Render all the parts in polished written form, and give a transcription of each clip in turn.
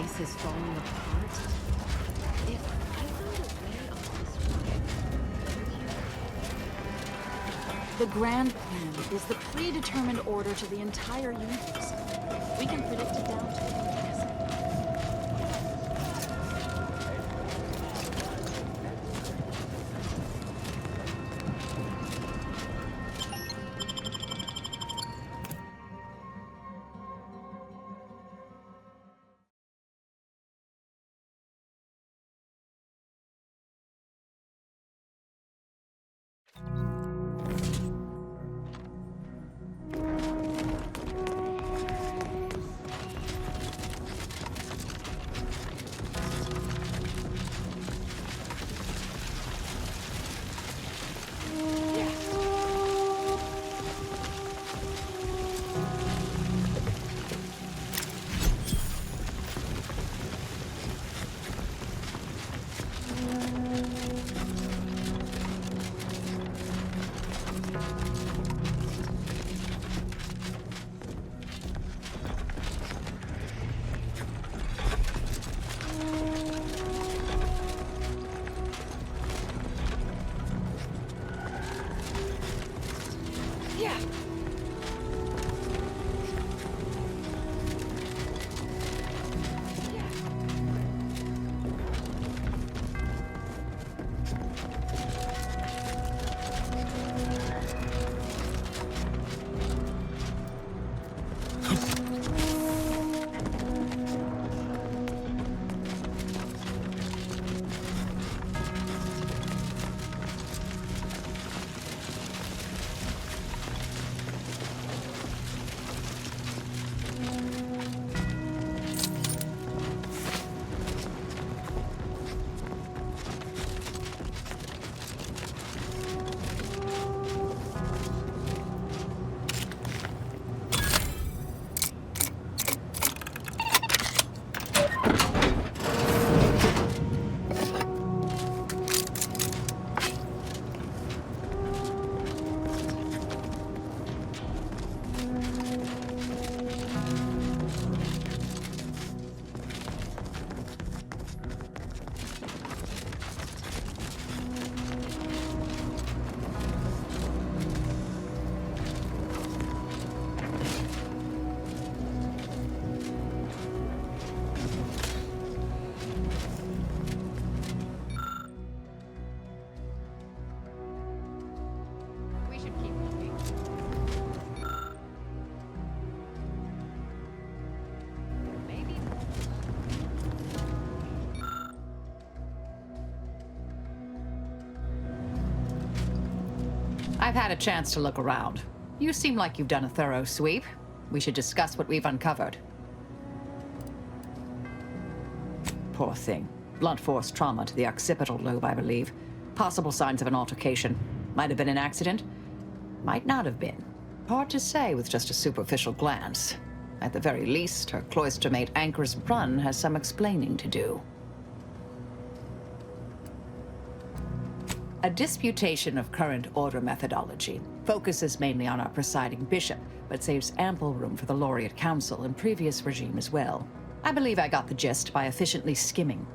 place is falling apart. If I found a way off this rock. The grand plan is the predetermined order to the entire universe. We can predict it down to the present. I've had a chance to look around. You seem like you've done a thorough sweep. We should discuss what we've uncovered. Poor thing. Blunt force trauma to the occipital lobe, I believe. Possible signs of an altercation. Might have been an accident. Might not have been. Hard to say with just a superficial glance. At the very least, her cloister mate Anchor's run has some explaining to do. A disputation of current order methodology focuses mainly on our presiding bishop, but saves ample room for the laureate council and previous regime as well. I believe I got the gist by efficiently skimming.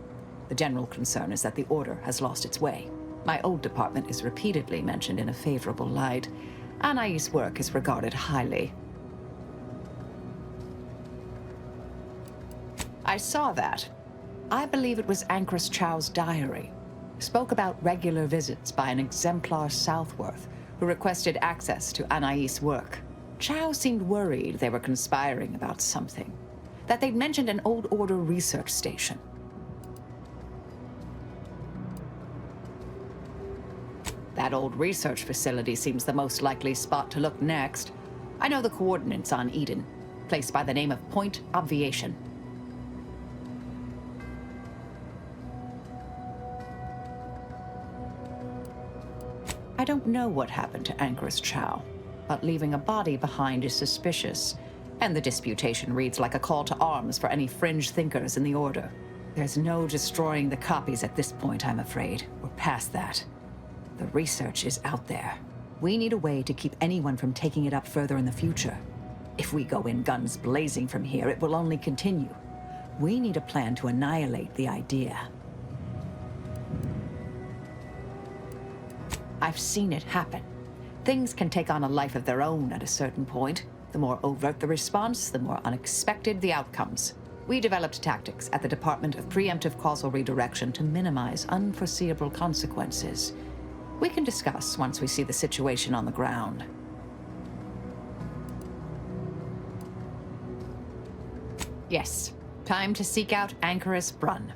The general concern is that the order has lost its way. My old department is repeatedly mentioned in a favorable light. Anais' work is regarded highly. I saw that. I believe it was Anchoress Chow's diary. Spoke about regular visits by an exemplar Southworth, who requested access to Anais' work. Chow seemed worried they were conspiring about something. That they'd mentioned an old order research station. That old research facility seems the most likely spot to look next. I know the coordinates on Eden, placed by the name of Point Obviation. I don't know what happened to Anchoress Chow, but leaving a body behind is suspicious, and the disputation reads like a call to arms for any fringe thinkers in the Order. There's no destroying the copies at this point, I'm afraid. We're past that. The research is out there. We need a way to keep anyone from taking it up further in the future. If we go in guns blazing from here, it will only continue. We need a plan to annihilate the idea. I've seen it happen. Things can take on a life of their own at a certain point. The more overt the response, the more unexpected the outcomes. We developed tactics at the Department of Preemptive Causal Redirection to minimize unforeseeable consequences. We can discuss once we see the situation on the ground. Yes, time to seek out Anchorus Brunn.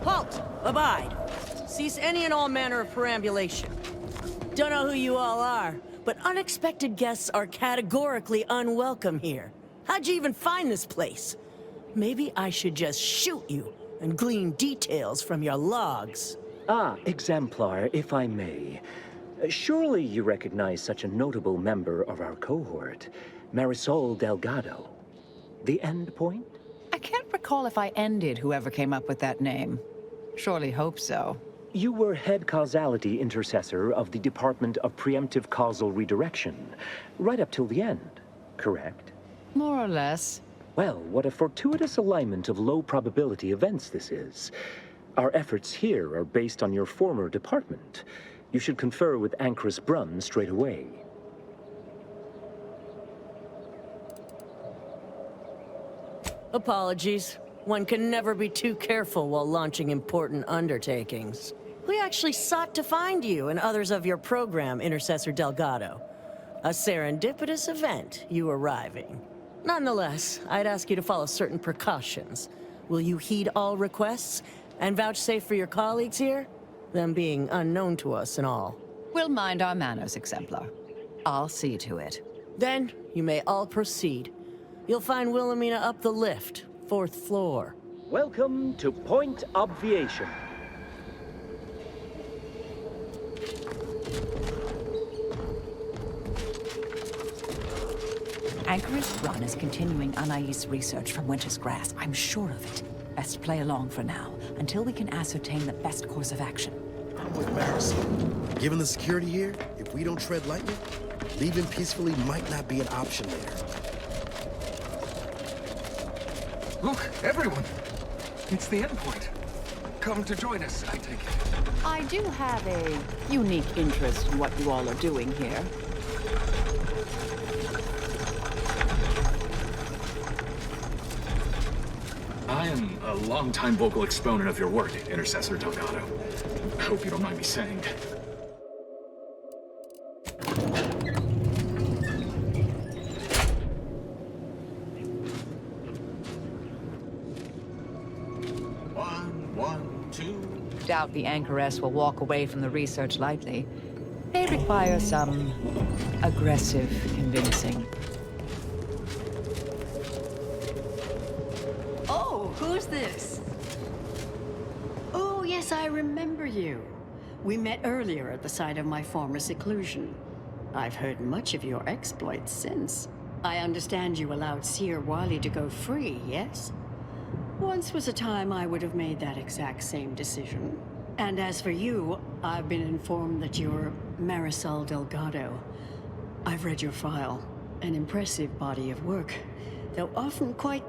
Halt! Abide! Cease any and all manner of perambulation. Don't know who you all are, but unexpected guests are categorically unwelcome here. How'd you even find this place? Maybe I should just shoot you and glean details from your logs. Ah, exemplar, if I may. Surely you recognize such a notable member of our cohort, Marisol Delgado. The end point? I can't recall if I ended whoever came up with that name. Surely hope so. You were head causality intercessor of the Department of Preemptive Causal Redirection, right up till the end, correct? More or less. Well, what a fortuitous alignment of low probability events this is. Our efforts here are based on your former department. You should confer with Anchorus Brunn straight away. Apologies. One can never be too careful while launching important undertakings. We actually sought to find you and others of your program, Intercessor Delgado. A serendipitous event, you arriving. Nonetheless, I'd ask you to follow certain precautions. Will you heed all requests and vouchsafe for your colleagues here? Them being unknown to us and all. We'll mind our manners, Exemplar. I'll see to it. Then, you may all proceed. You'll find Wilhelmina up the lift, 4th floor. Welcome to Point Obviation. Anchorage Run is continuing Anais' research from Winter's Grass. I'm sure of it. Best play along for now, until we can ascertain the best course of action. I'm with Marisol. Given the security here, if we don't tread lightly, leaving peacefully might not be an option later. Look, everyone! It's the endpoint. Come to join us, I take it. I do have a unique interest in what you all are doing here. I am a longtime vocal exponent of your work, Intercessor Delgado. I hope you don't mind me saying. One, two. Doubt the Anchoress will walk away from the research lightly. They require some aggressive convincing. Oh, who's this? Oh, yes, I remember you. We met earlier at the site of my former seclusion. I've heard much of your exploits since. I understand you allowed Seer Wily to go free, yes? Once was a time I would have made that exact same decision. And as for you, I've been informed that you're Marisol Delgado. I've read your file. An impressive body of work, though often quite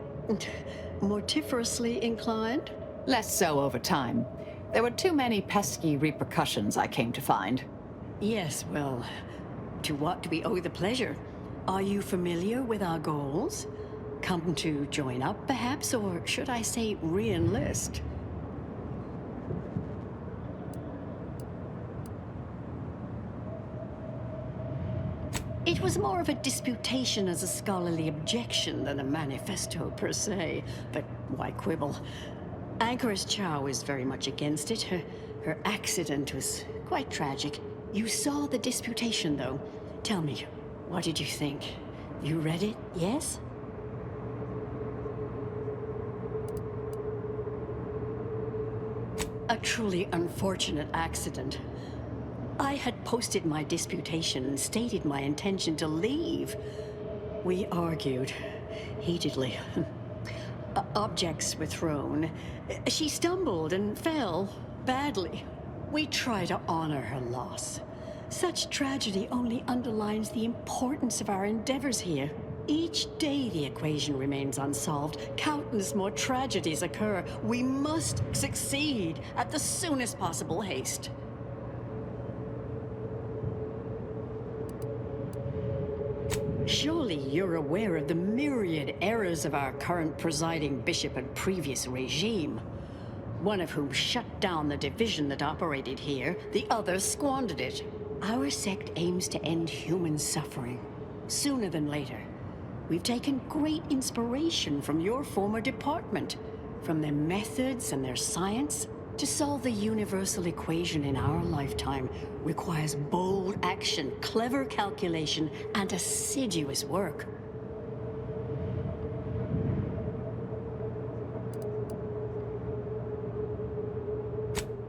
mortiferously inclined. Less so over time. There were too many pesky repercussions, I came to find. Yes, well, to what do we owe the pleasure? Are you familiar with our goals? Come to join up, perhaps, or should I say re-enlist? It was more of a disputation as a scholarly objection than a manifesto per se, but why quibble? Anchoress Chow is very much against it. Her accident was quite tragic. You saw the disputation, though. Tell me, what did you think? You read it, yes? A truly unfortunate accident. I had posted my disputation and stated my intention to leave. We argued heatedly. Objects were thrown. She stumbled and fell badly. We try to honor her loss. Such tragedy only underlines the importance of our endeavors here. Each day the equation remains unsolved. Countless more tragedies occur. We must succeed at the soonest possible haste. Surely you're aware of the myriad errors of our current presiding bishop and previous regime. One of whom shut down the division that operated here, the other squandered it. Our sect aims to end human suffering, sooner than later. We've taken great inspiration from your former department, from their methods and their science. To solve the universal equation in our lifetime requires bold action, clever calculation, and assiduous work.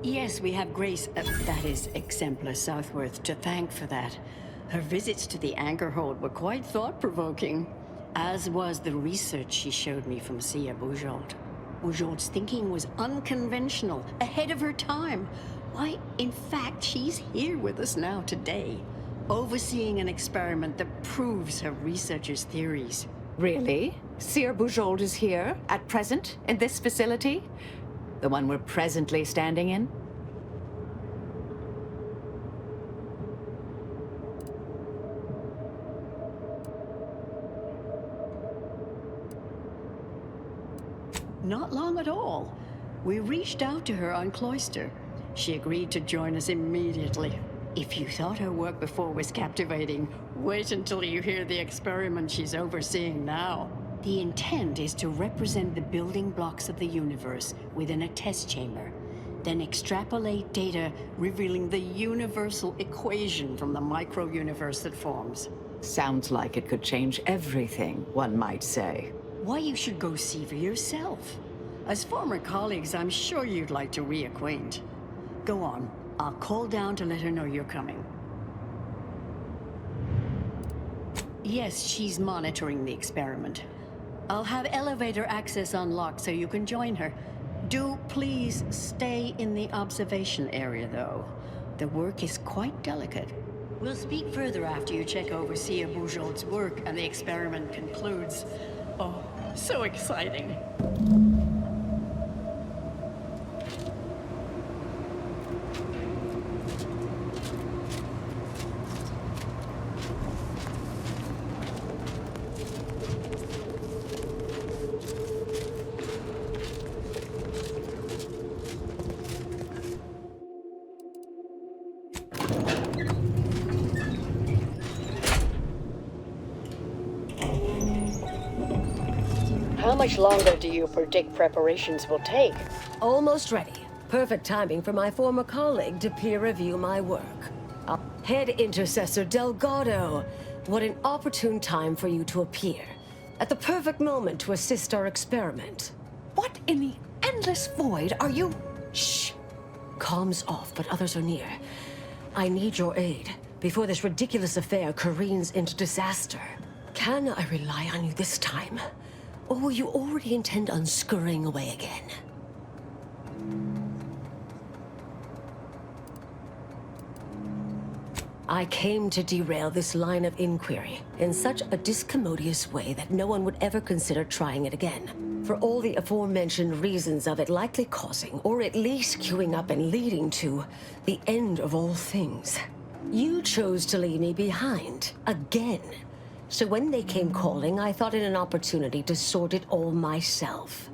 Yes, we have Grace, that is, Exemplar Southworth, to thank for that. Her visits to the anchor hold were quite thought-provoking, as was the research she showed me from Sia Bujold. Bujold's thinking was unconventional, ahead of her time. Why, in fact, she's here with us now today, overseeing an experiment that proves her researcher's theories. Really? Seer Bujold is here, at present, in this facility? The one we're presently standing in? Not long at all. We reached out to her on Cloister. She agreed to join us immediately. If you thought her work before was captivating, wait until you hear the experiment she's overseeing now. The intent is to represent the building blocks of the universe within a test chamber, then extrapolate data revealing the universal equation from the micro-universe that forms. Sounds like it could change everything, one might say. Why, you should go see for yourself. As former colleagues, I'm sure you'd like to reacquaint. Go on. I'll call down to let her know you're coming. Yes, she's monitoring the experiment. I'll have elevator access unlocked so you can join her. Do please stay in the observation area, though. The work is quite delicate. We'll speak further after you check over Sia Bourgeault's work and the experiment concludes. Oh, so exciting. How much longer do you predict preparations will take? Almost ready. Perfect timing for my former colleague to peer review my work. Head Intercessor Delgado, what an opportune time for you to appear. At the perfect moment to assist our experiment. What in the endless void are you? Shh. Comms off, but others are near. I need your aid before this ridiculous affair careens into disaster. Can I rely on you this time? Or will you already intend on scurrying away again? I came to derail this line of inquiry in such a discommodious way that no one would ever consider trying it again. For all the aforementioned reasons of it likely causing, or at least queuing up and leading to, the end of all things. You chose to leave me behind, again. So when they came calling, I thought it an opportunity to sort it all myself.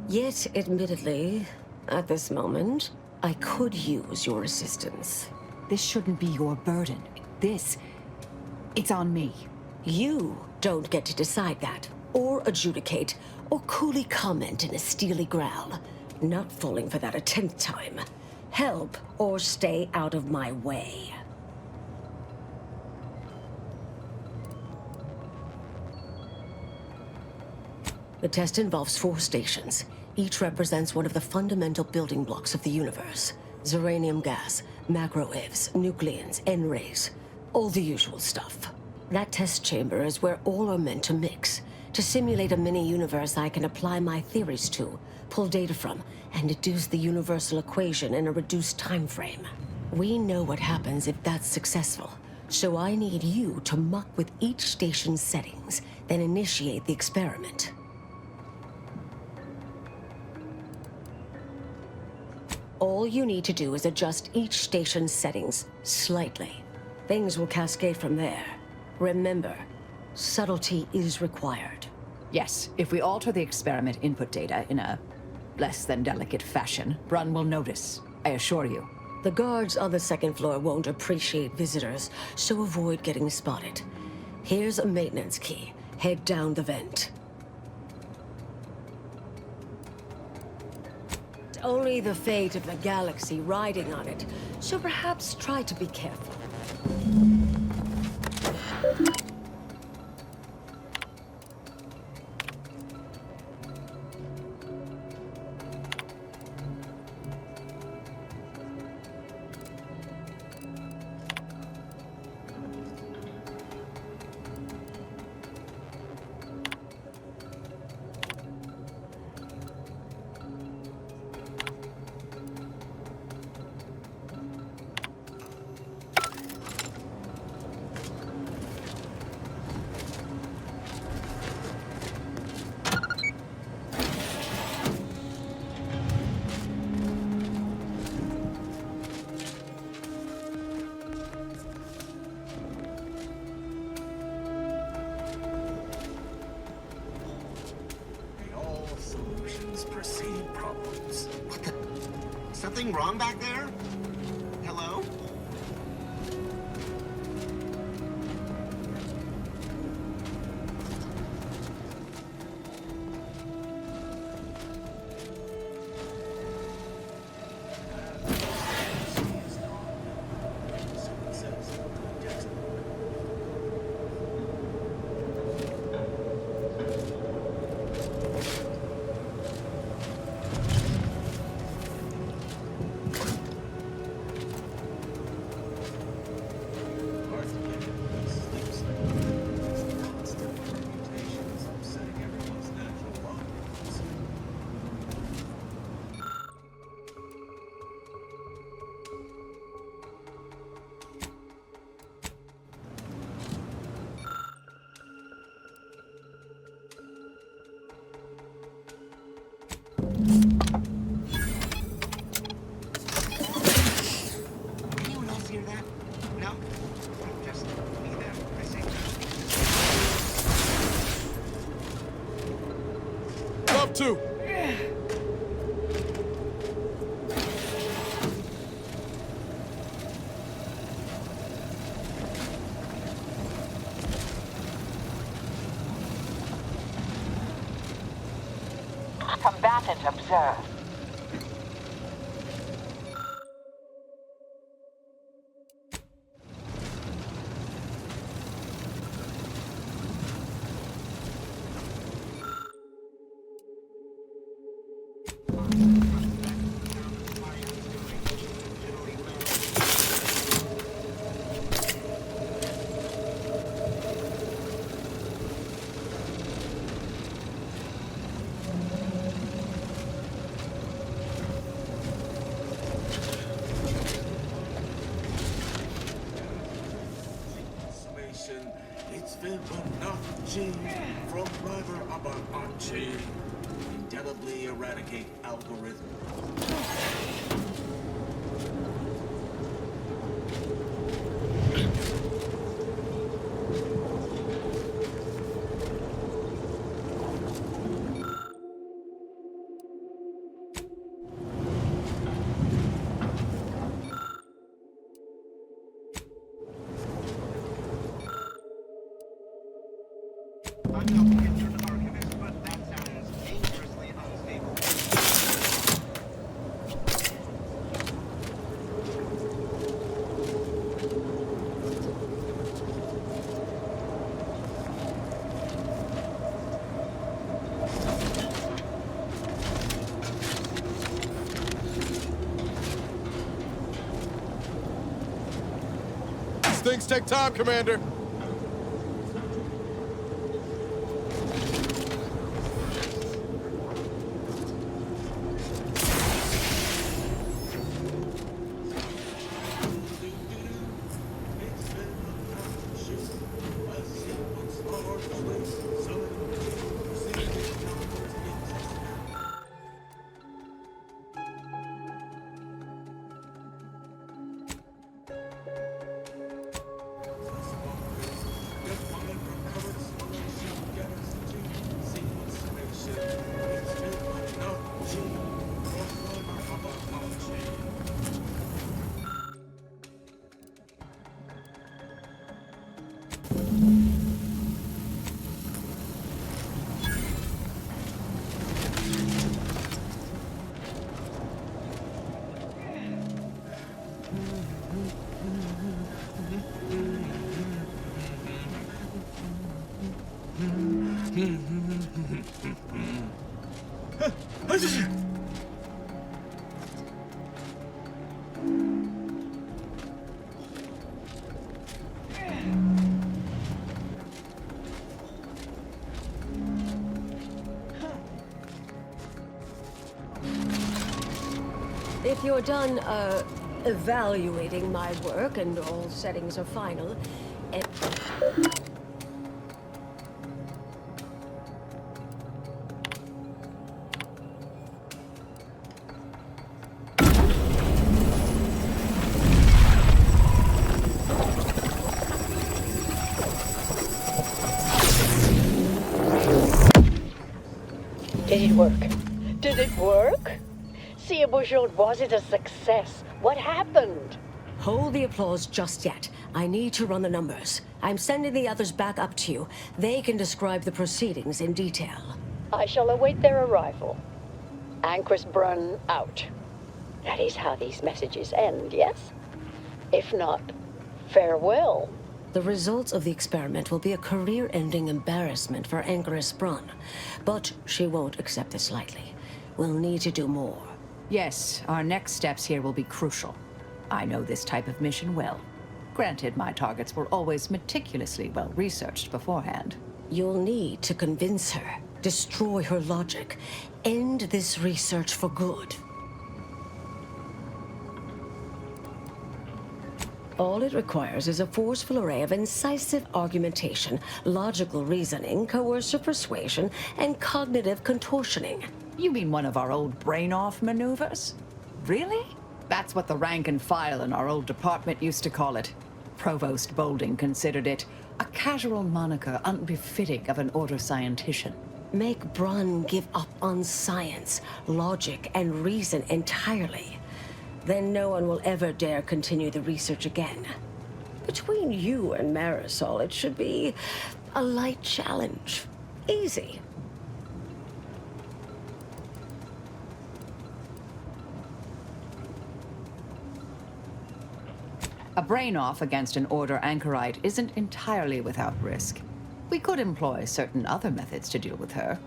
Yet, admittedly, at this moment, I could use your assistance. This shouldn't be your burden. It's on me. You don't get to decide that, or adjudicate, or coolly comment in a steely growl. Not falling for that a 10th time. Help, or stay out of my way. The test involves 4 stations. Each represents one of the fundamental building blocks of the universe. Zeranium gas, macro-ivs, nucleons, N-rays. All the usual stuff. That test chamber is where all are meant to mix. To simulate a mini-universe I can apply my theories to, pull data from, and deduce the universal equation in a reduced time frame. We know what happens if that's successful. So I need you to muck with each station's settings, then initiate the experiment. All you need to do is adjust each station's settings slightly. Things will cascade from there. Remember, subtlety is required. Yes, if we alter the experiment input data in a less than delicate fashion, Brun will notice, I assure you. The guards on the 2nd floor won't appreciate visitors, so avoid getting spotted. Here's a maintenance key. Head down the vent. Only the fate of the galaxy riding on it, so perhaps try to be careful. Something wrong back there? Hello? 2. Combatant observed. It's Fibonacci from driver Abachi. Indelibly eradicate algorithm. These things take time, Commander. If you're done, evaluating my work and all settings are final, Did it work? Did it work? See, was it a success? What happened? hold the applause just yet. I need to run the numbers. I'm sending the others back up to you. They can describe the proceedings in detail. I shall await their arrival. Anchor's Brun out. That is how these messages end, yes? If not, farewell. The results of the experiment will be a career-ending embarrassment for Anchoress Brun. But she won't accept this lightly. We'll need to do more. Yes, our next steps here will be crucial. I know this type of mission well. Granted, my targets were always meticulously well-researched beforehand. You'll need to convince her, destroy her logic, end this research for good. All it requires is a forceful array of incisive argumentation, logical reasoning, coercive persuasion, and cognitive contortioning. You mean one of our old brain-off maneuvers? Really? That's what the rank and file in our old department used to call it. Provost Bolding considered it a casual moniker unbefitting of an order scientician. Make Brun give up on science, logic, and reason entirely. Then no one will ever dare continue the research again. Between you and Marisol, it should be a light challenge. Easy. A brain-off against an Order anchorite isn't entirely without risk. We could employ certain other methods to deal with her.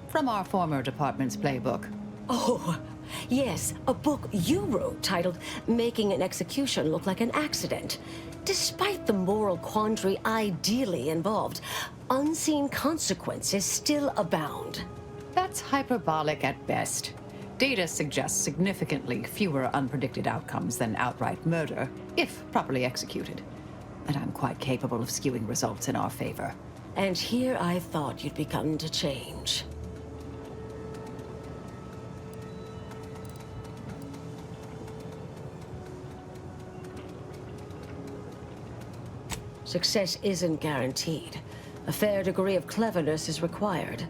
From our former department's playbook. Oh, yes, a book you wrote titled Making an Execution Look Like an Accident. Despite the moral quandary ideally involved, unseen consequences still abound. That's hyperbolic at best. Data suggests significantly fewer unpredicted outcomes than outright murder, if properly executed. And I'm quite capable of skewing results in our favor. And here I thought you'd begun to change. Success isn't guaranteed. A fair degree of cleverness is required.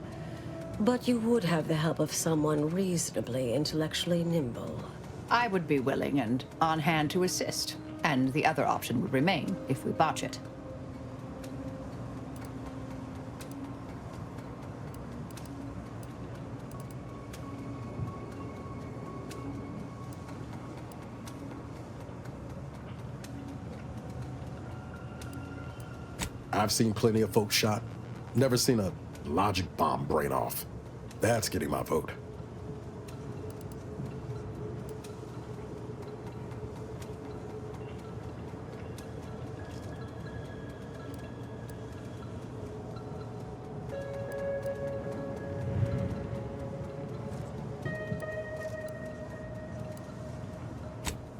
But you would have the help of someone reasonably intellectually nimble. I would be willing and on hand to assist, and the other option would remain if we botch it. I've seen plenty of folks shot. Never seen a logic bomb brain off. That's getting my vote.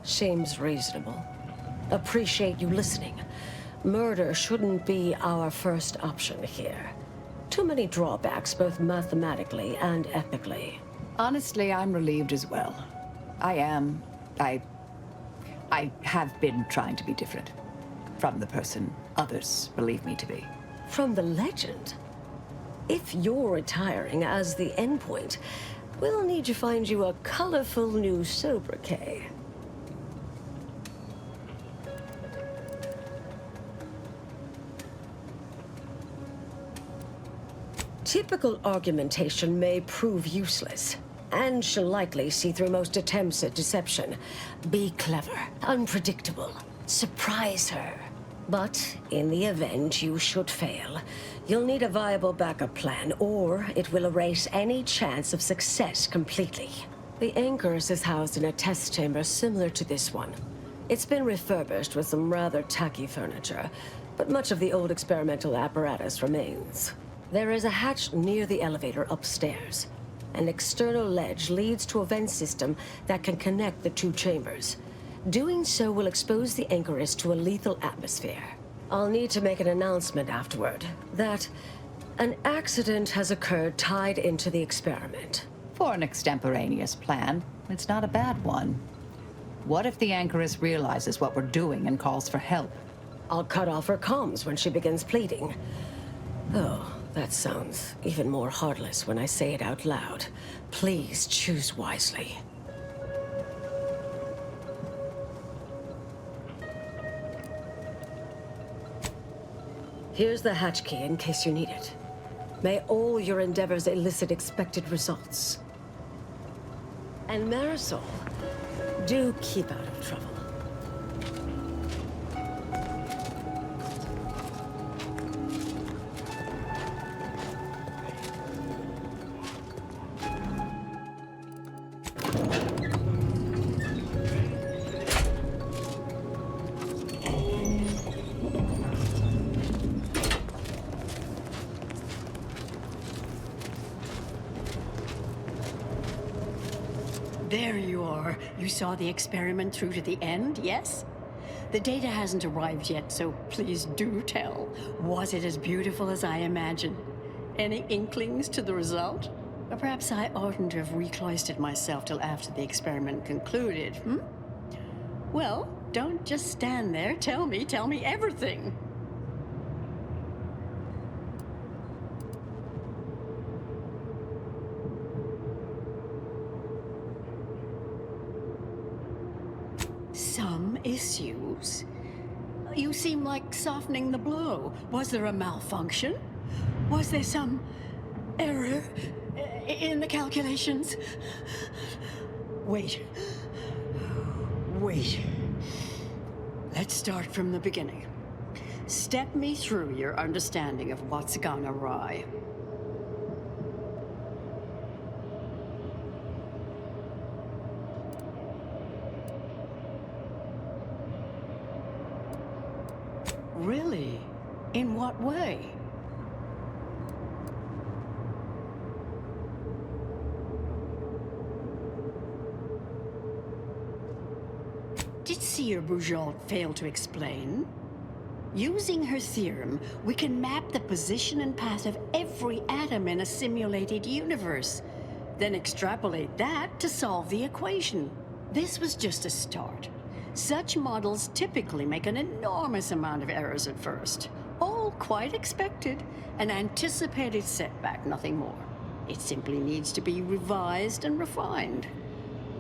Seems reasonable. Appreciate you listening. Murder shouldn't be our first option here. Too many drawbacks, both mathematically and ethically. Honestly, I'm relieved as well. I have been trying to be different. From the person others believe me to be. From the legend? If you're retiring as the endpoint, we'll need to find you a colorful new sobriquet. Typical argumentation may prove useless, and she'll likely see through most attempts at deception. Be clever, unpredictable, surprise her. But in the event you should fail, you'll need a viable backup plan, or it will erase any chance of success completely. The Anchoress is housed in a test chamber similar to this one. It's been refurbished with some rather tacky furniture, but much of the old experimental apparatus remains. There is a hatch near the elevator upstairs. An external ledge leads to a vent system that can connect the two chambers. Doing so will expose the Anchoress to a lethal atmosphere. I'll need to make an announcement afterward that an accident has occurred tied into the experiment. For an extemporaneous plan, it's not a bad one. What if the Anchoress realizes what we're doing and calls for help? I'll cut off her comms when she begins pleading. Oh, that sounds even more heartless when I say it out loud. Please choose wisely. Here's the hatch key in case you need it. May all your endeavors elicit expected results. And Marisol, do keep out of trouble. There you are. You saw the experiment through to the end, yes? The data hasn't arrived yet, so please do tell. Was it as beautiful as I imagined? Any inklings to the result? Or perhaps I oughtn't to have recloistered myself till after the experiment concluded, Well, don't just stand there. Tell me everything. Some issues? You seem like softening the blow. Was there a malfunction? Was there some error in the calculations? Wait. Let's start from the beginning. Step me through your understanding of what's gone awry. Really? In what way? Did Seer Bujold fail to explain? Using her theorem, we can map the position and path of every atom in a simulated universe, then extrapolate that to solve the equation. This was just a start. Such models typically make an enormous amount of errors at first. All quite expected, an anticipated setback, nothing more. It simply needs to be revised and refined.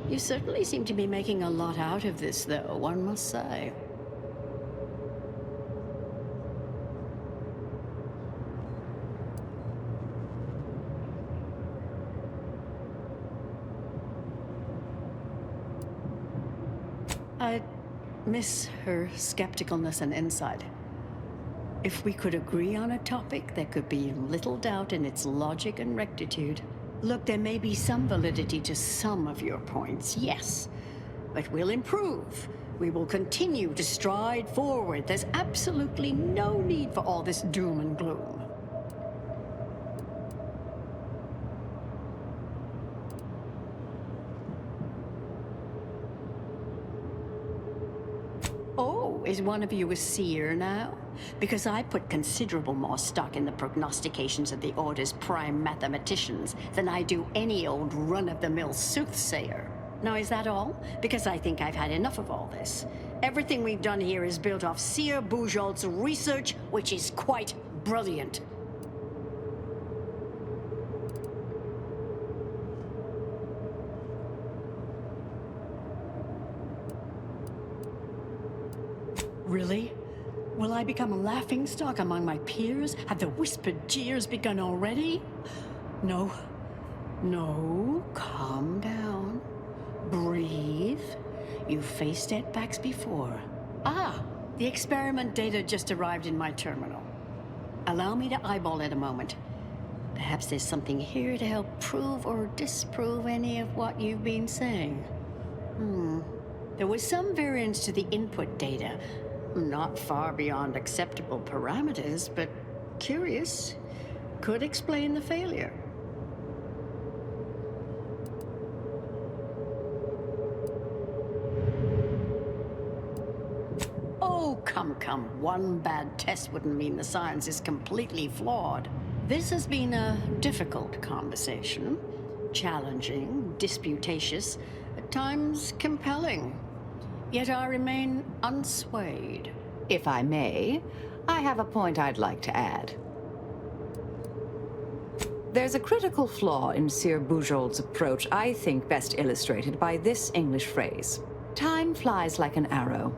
You certainly seem to be making a lot out of this, though, one must say. I miss her skepticalness and insight. If we could agree on a topic, there could be little doubt in its logic and rectitude. Look, there may be some validity to some of your points, yes. But we'll improve. We will continue to stride forward. There's absolutely no need for all this doom and gloom. Oh, is one of you a seer now? Because I put considerable more stock in the prognostications of the Order's prime mathematicians than I do any old run-of-the-mill soothsayer. Now, is that all? Because I think I've had enough of all this. Everything we've done here is built off Seer Bujold's research, which is quite brilliant. Really? Will I become a laughingstock among my peers? Have the whispered jeers begun already? No. No, calm down. Breathe. You've faced setbacks before. Ah, the experiment data just arrived in my terminal. Allow me to eyeball it a moment. Perhaps there's something here to help prove or disprove any of what you've been saying. There was some variance to the input data. Not far beyond acceptable parameters, but curious. Could explain the failure. Oh, come. One bad test wouldn't mean the science is completely flawed. This has been a difficult conversation. Challenging, disputatious, at times compelling. Yet I remain unswayed. If I may, I have a point I'd like to add. There's a critical flaw in Seer Bujold's approach I think best illustrated by this English phrase. Time flies like an arrow.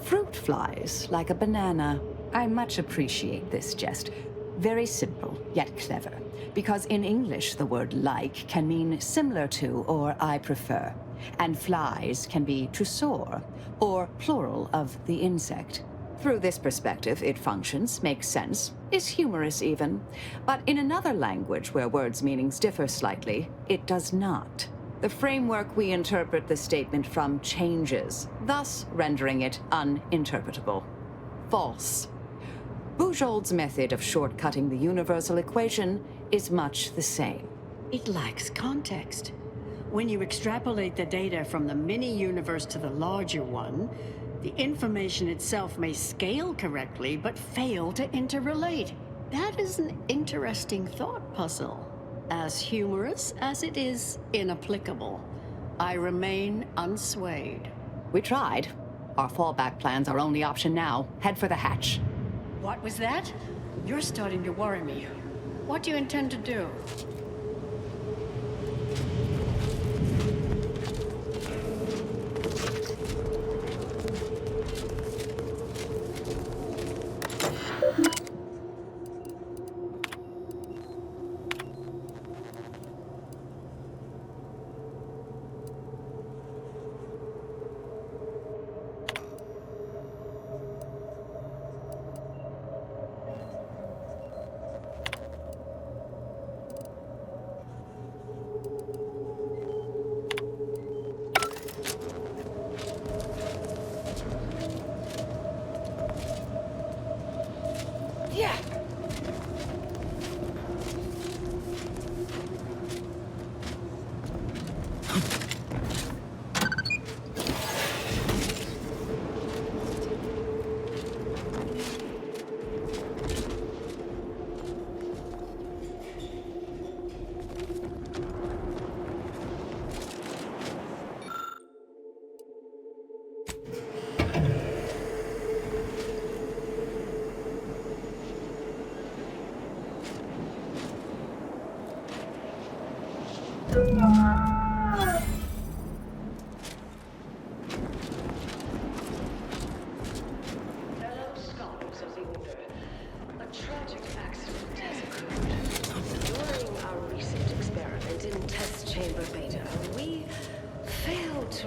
Fruit flies like a banana. I much appreciate this jest. Very simple, yet clever. Because in English, the word like can mean similar to or I prefer. And flies can be to soar, or plural of the insect. Through this perspective, it functions, makes sense, is humorous even. But in another language where words' meanings differ slightly, it does not. The framework we interpret the statement from changes, thus rendering it uninterpretable. False. Bujold's method of shortcutting the universal equation is much the same. It lacks context. When you extrapolate the data from the mini-universe to the larger one, the information itself may scale correctly, but fail to interrelate. That is an interesting thought puzzle. As humorous as it is inapplicable. I remain unswayed. We tried. Our fallback plan's our only option now. Head for the hatch. What was that? You're starting to worry me. What do you intend to do?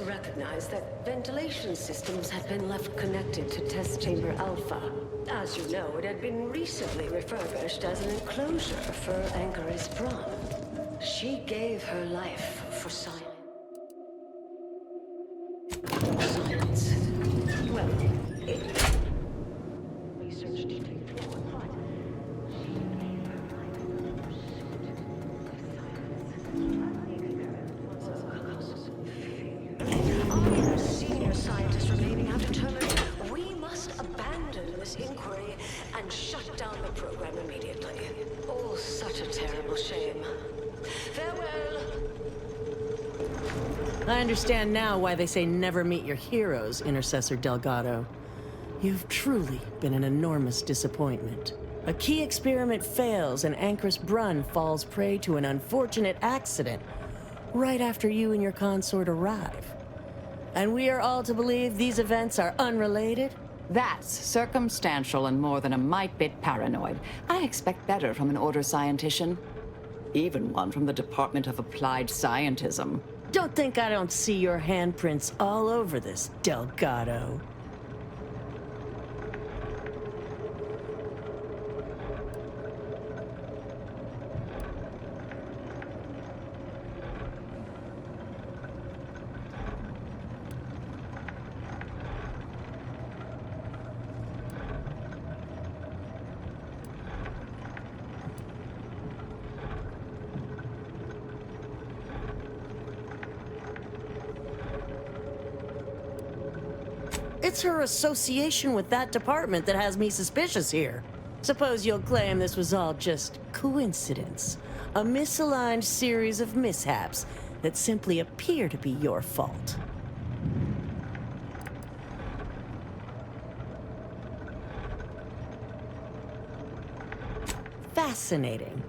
to recognize that ventilation systems had been left connected to Test Chamber Alpha. As you know, it had been recently refurbished as an enclosure for Ankaris Braun. She gave her life for science. Well, it... research to take forward, but she gave her life for science. I, as senior scientist remaining, have determined we must abandon this inquiry and shut down the program immediately. Oh, such a terrible shame. Farewell. I understand now why they say never meet your heroes, Intercessor Delgado. You've truly been an enormous disappointment. A key experiment fails and Ankaris Braun falls prey to an unfortunate accident right after you and your consort arrive. And we are all to believe these events are unrelated? That's circumstantial and more than a mite bit paranoid. I expect better from an Order scientician. Even one from the Department of Applied Scientism. Don't think I don't see your handprints all over this, Delgado. It's her association with that department that has me suspicious here. Suppose you'll claim this was all just coincidence. A misaligned series of mishaps that simply appear to be your fault. Fascinating.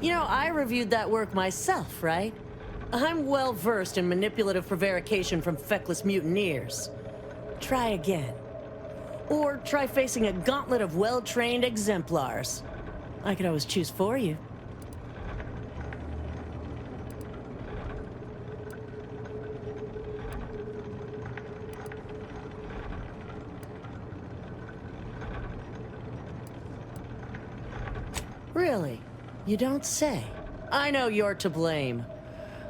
You know, I reviewed that work myself, right? I'm well versed in manipulative prevarication from feckless mutineers. Try again. Or try facing a gauntlet of well-trained exemplars. I could always choose for you. Really? You don't say. I know you're to blame.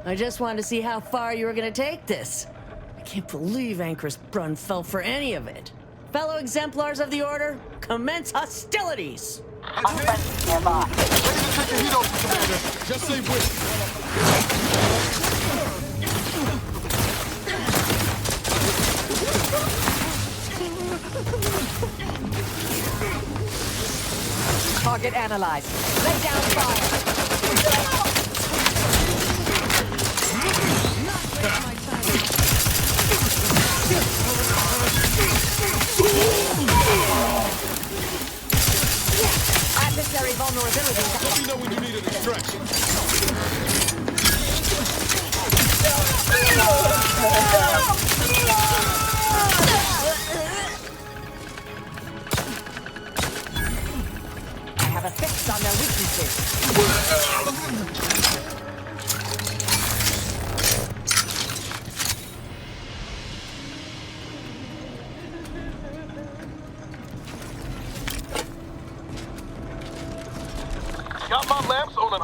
I just wanted to see how far you were gonna take this. I can't believe Ankaris Braun fell for any of it. Fellow exemplars of the Order, commence hostilities! Nearby. Just say which. Target analyzed. Lay down fire. Adversary vulnerability. Let me know when you need a distraction. I have a fix on their weaknesses. Got my lamps on an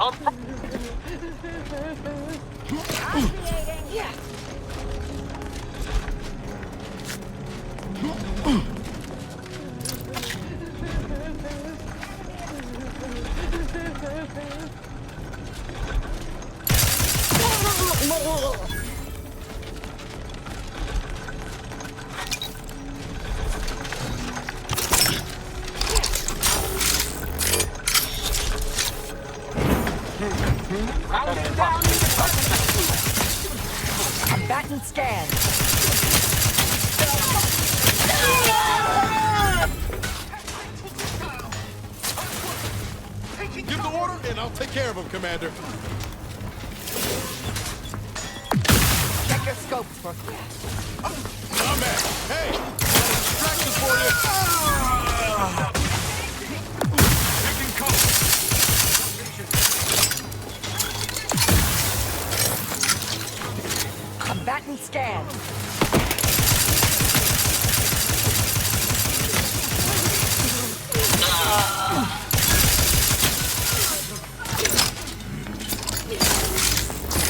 Combatant scan. Give the order, and I'll take care of him, Commander. Check your scopes for I'm back. Hey, distractions for you. Taking cover. Combatant scan.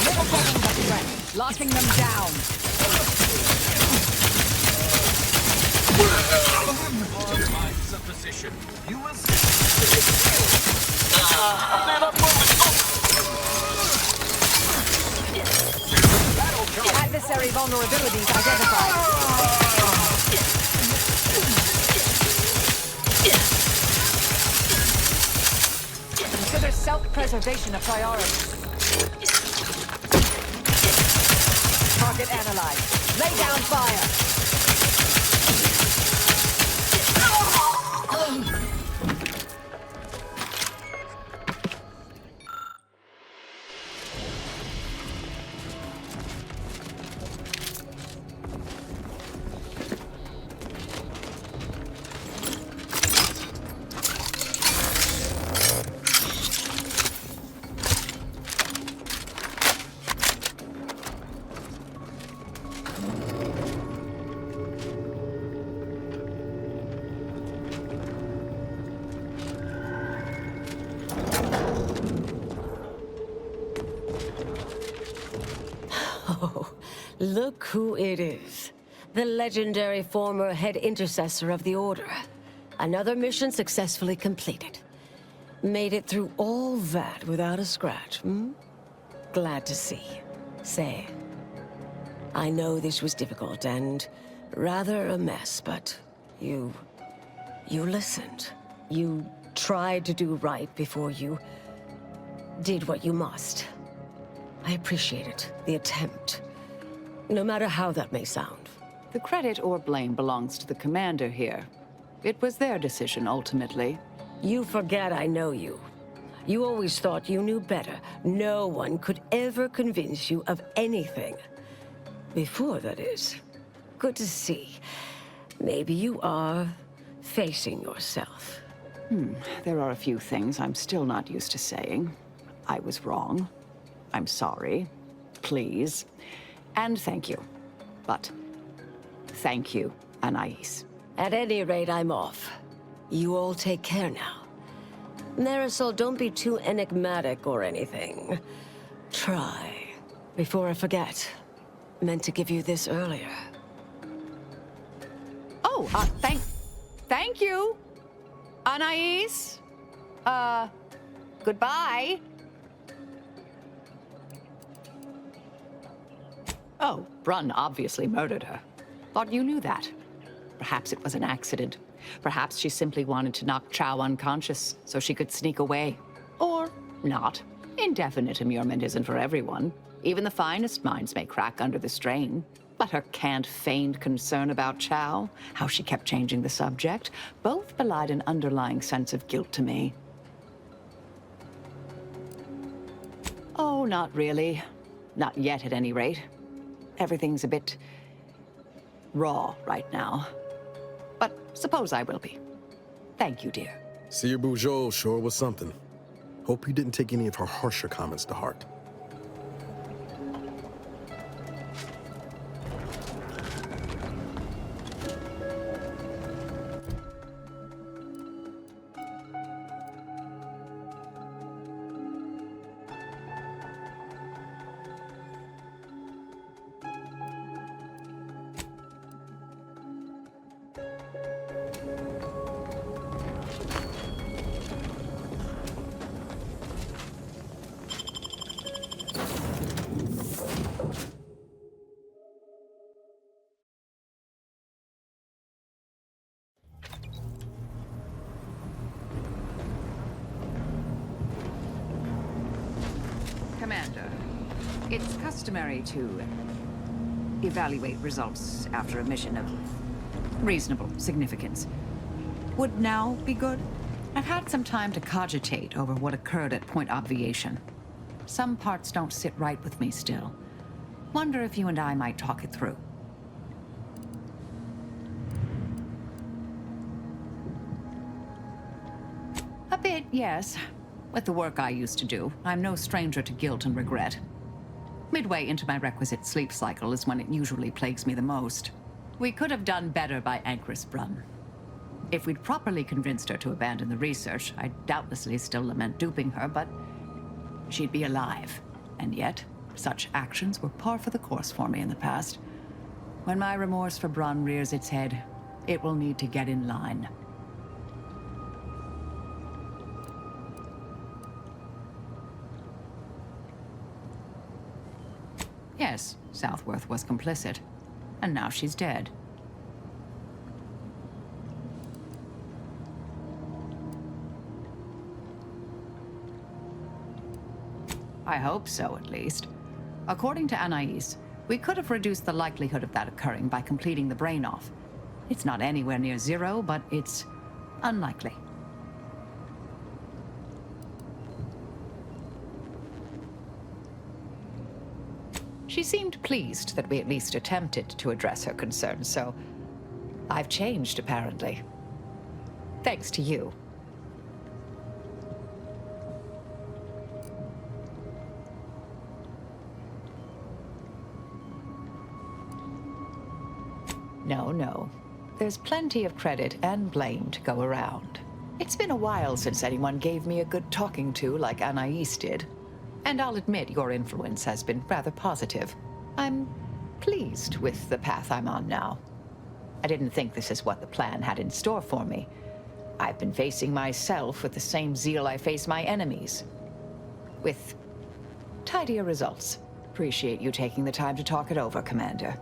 Mitigating the threat. Locking them down. Find some position. You will see. Adversary vulnerabilities identified. Consider self-preservation a priority. Target analyzed. Lay down fire. Look who it is. The legendary former head intercessor of the Order. Another mission successfully completed. Made it through all that without a scratch, hmm? Glad to see. Say, I know this was difficult and rather a mess, but you listened. You tried to do right before you did what you must. I appreciate it, the attempt. No matter how that may sound. The credit or blame belongs to the commander here. It was their decision, ultimately. You forget I know you. You always thought you knew better. No one could ever convince you of anything. Before, that is. Good to see. Maybe you are facing yourself. There are a few things I'm still not used to saying. I was wrong. I'm sorry. Please. And thank you. But thank you, Anais. At any rate, I'm off. You all take care now. Marisol, don't be too enigmatic or anything. Try. Before I forget. Meant to give you this earlier. Oh, thank you, Anais. Goodbye. Oh, Brunn obviously murdered her. Thought you knew that. Perhaps it was an accident. Perhaps she simply wanted to knock Chow unconscious so she could sneak away. Or not. Indefinite immurement isn't for everyone. Even the finest minds may crack under the strain. But her canned feigned concern about Chow, how she kept changing the subject, both belied an underlying sense of guilt to me. Oh, not really. Not yet, at any rate. Everything's a bit raw right now. But suppose I will be. Thank you, dear. Seer Bujold sure was something. Hope you didn't take any of her harsher comments to heart. Commander, it's customary to evaluate results after a mission of reasonable significance. Would now be good? I've had some time to cogitate over what occurred at Point Obviation. Some parts don't sit right with me still. Wonder if you and I might talk it through. A bit, yes. With the work I used to do, I'm no stranger to guilt and regret. Midway into my requisite sleep cycle is when it usually plagues me the most. We could have done better by Ankrus Brun. If we'd properly convinced her to abandon the research, I'd doubtlessly still lament duping her, but she'd be alive. And yet, such actions were par for the course for me in the past. When my remorse for Brun rears its head, it will need to get in line. Yes, Southworth was complicit. And now she's dead. I hope so, at least. According to Anais, we could have reduced the likelihood of that occurring by completing the brain off. It's not anywhere near zero, but it's unlikely. She seemed pleased that we at least attempted to address her concerns, so I've changed, apparently. Thanks to you. No. There's plenty of credit and blame to go around. It's been a while since anyone gave me a good talking to like Anais did. And I'll admit your influence has been rather positive. I'm pleased with the path I'm on now. I didn't think this is what the plan had in store for me. I've been facing myself with the same zeal I face my enemies. With tidier results. Appreciate you taking the time to talk it over, Commander.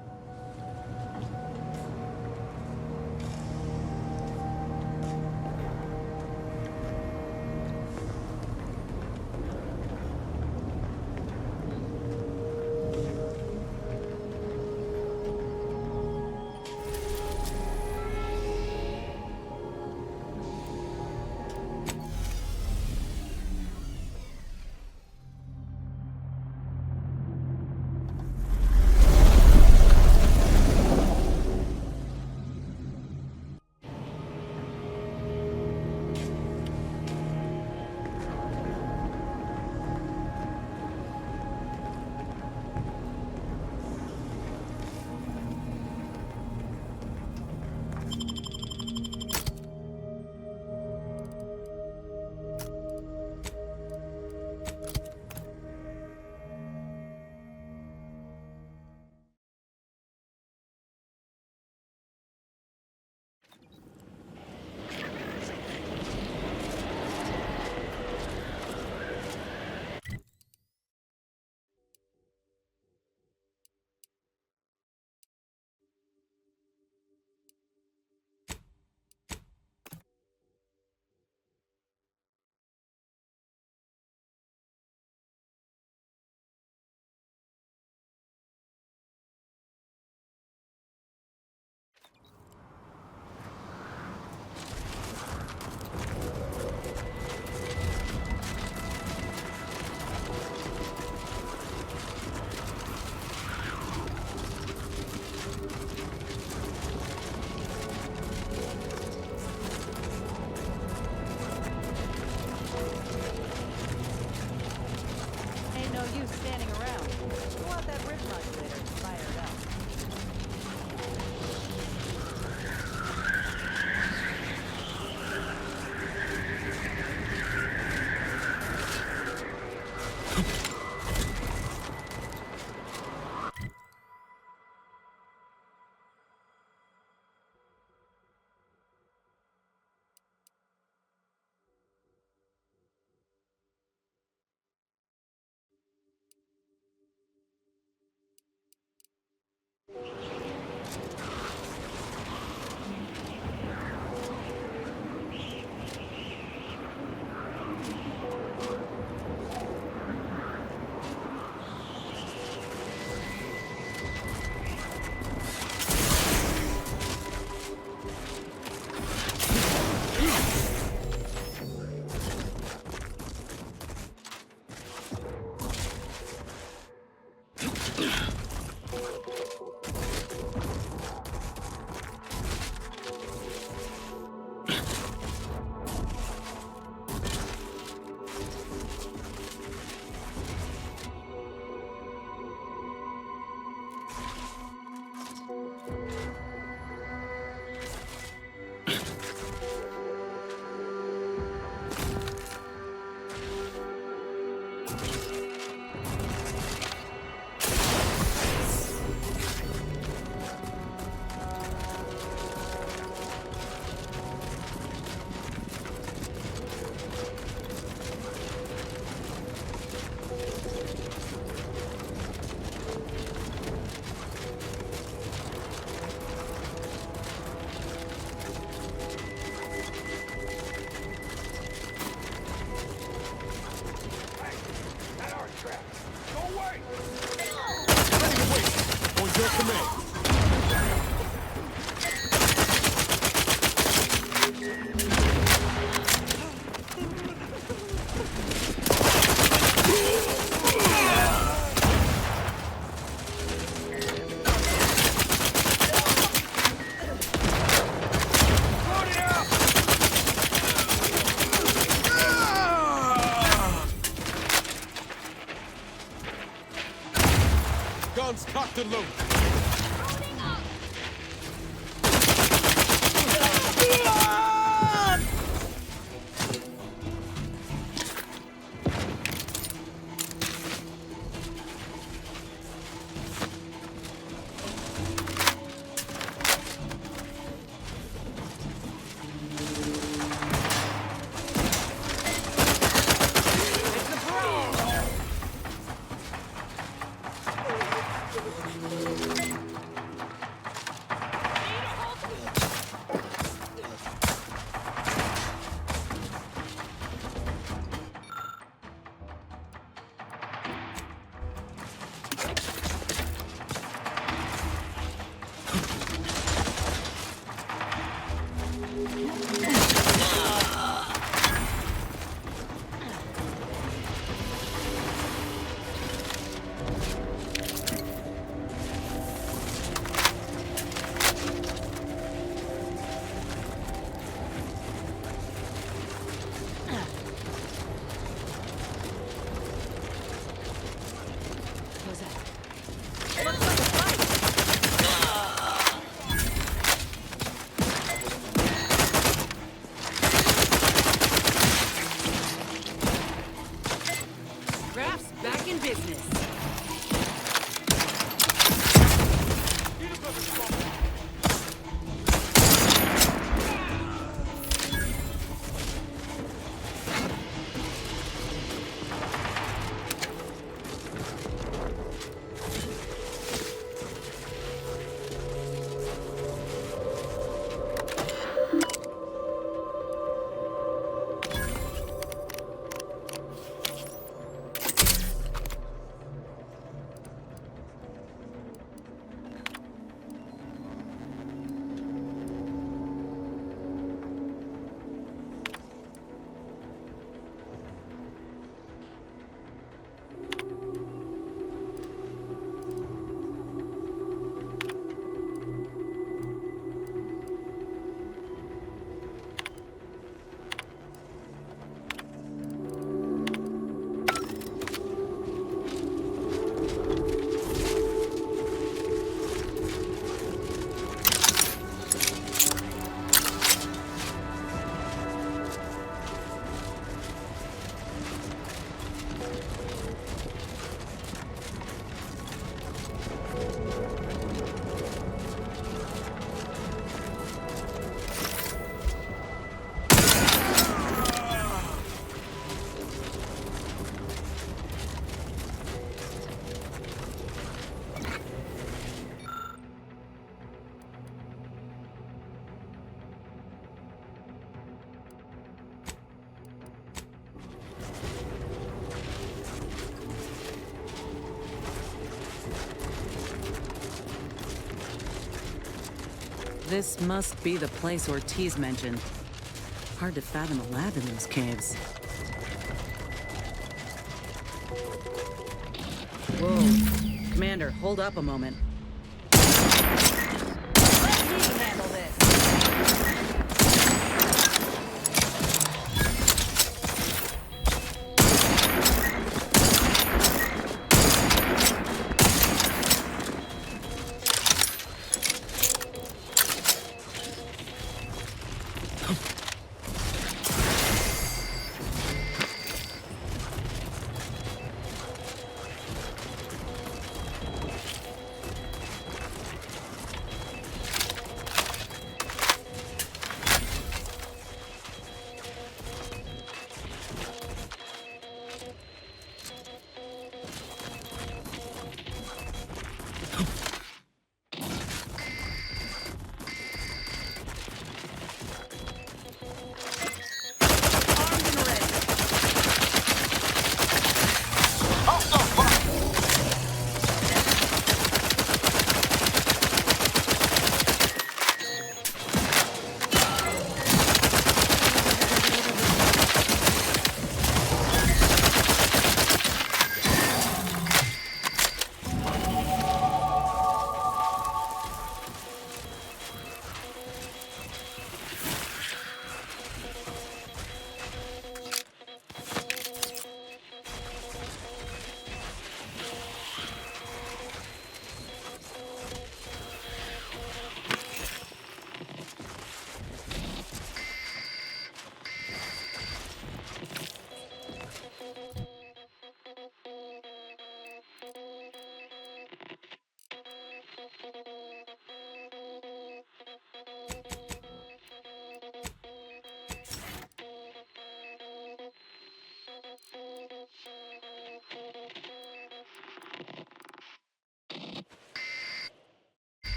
Reload. This must be the place Ortiz mentioned. Hard to fathom a lab in those caves. Whoa. Commander, hold up a moment. Let me handle this.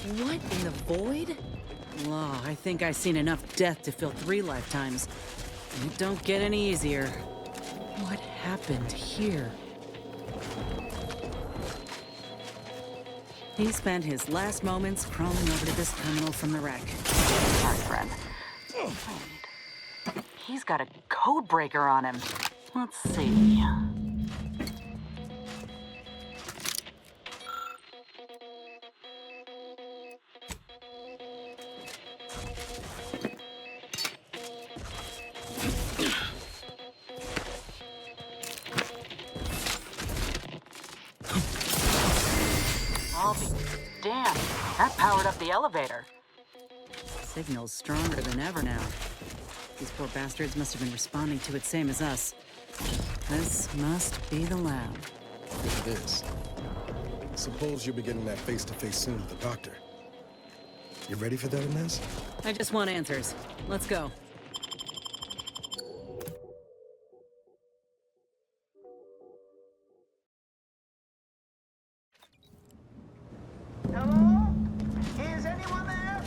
What in the void? Oh, I think I've seen enough death to fill 3 lifetimes. It don't get any easier. What happened here? He spent his last moments crawling over to this terminal from the wreck. Our friend. He's got a code breaker on him. Let's see. I'll be damned. That powered up the elevator. Signal's stronger than ever now. These poor bastards must have been responding to it same as us. This must be the lab. It is. Suppose you'll be getting that face-to-face soon with the doctor. You ready for that, Inez? I just want answers. Let's go. Hello? Is anyone there?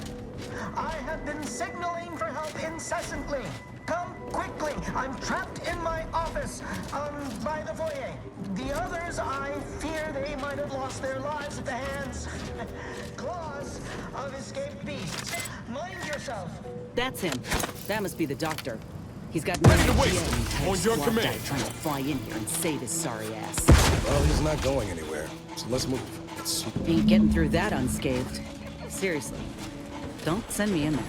I have been signaling for help incessantly. Come quickly. I'm trapped in my office, by the foyer. The others, I fear they might have lost their lives at the hands, claws of escaped beasts. Mind yourself. That's him. That must be the doctor. He's got no idea on your command. Trying to fly in here and save his sorry ass. Well, he's not going anywhere, so let's move. Ain't getting through that unscathed. Seriously. Don't send me in there.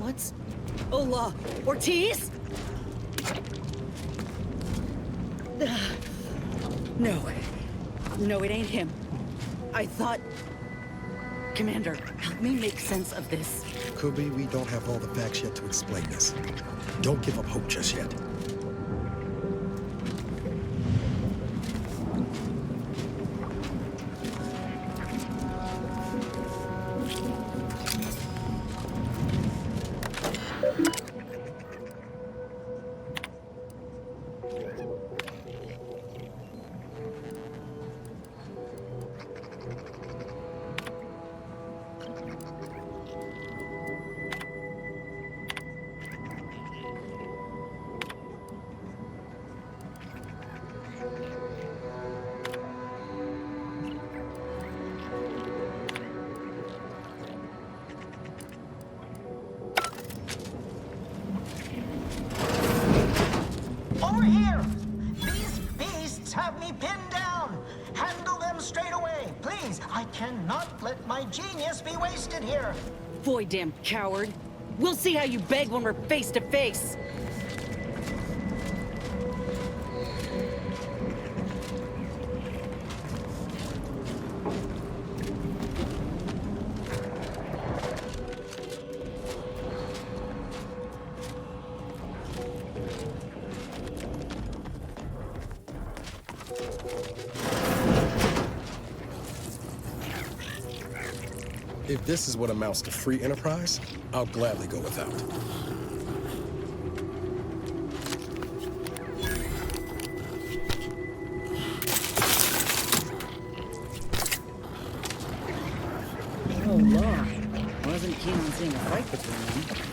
What's... Hola, Ortiz? No. No, it ain't him. I thought... Commander, help me make sense of this. Could be we don't have all the facts yet to explain this. Don't give up hope just yet. Over here! These beasts have me pinned down! Handle them straight away, please! I cannot let my genius be wasted here! Boy, damn coward. We'll see how you beg when we're face to face. If this is what amounts to free enterprise, I'll gladly go without. keen on seeing a fight between them.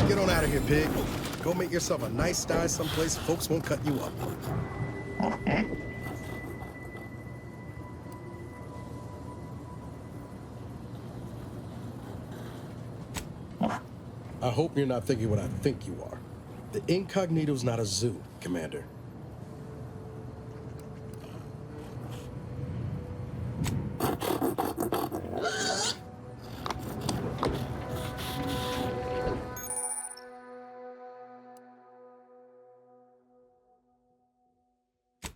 Get on out of here, pig. Go make yourself a nice sty someplace folks won't cut you up. I hope you're not thinking what I think you are. The Incognito's not a zoo, Commander.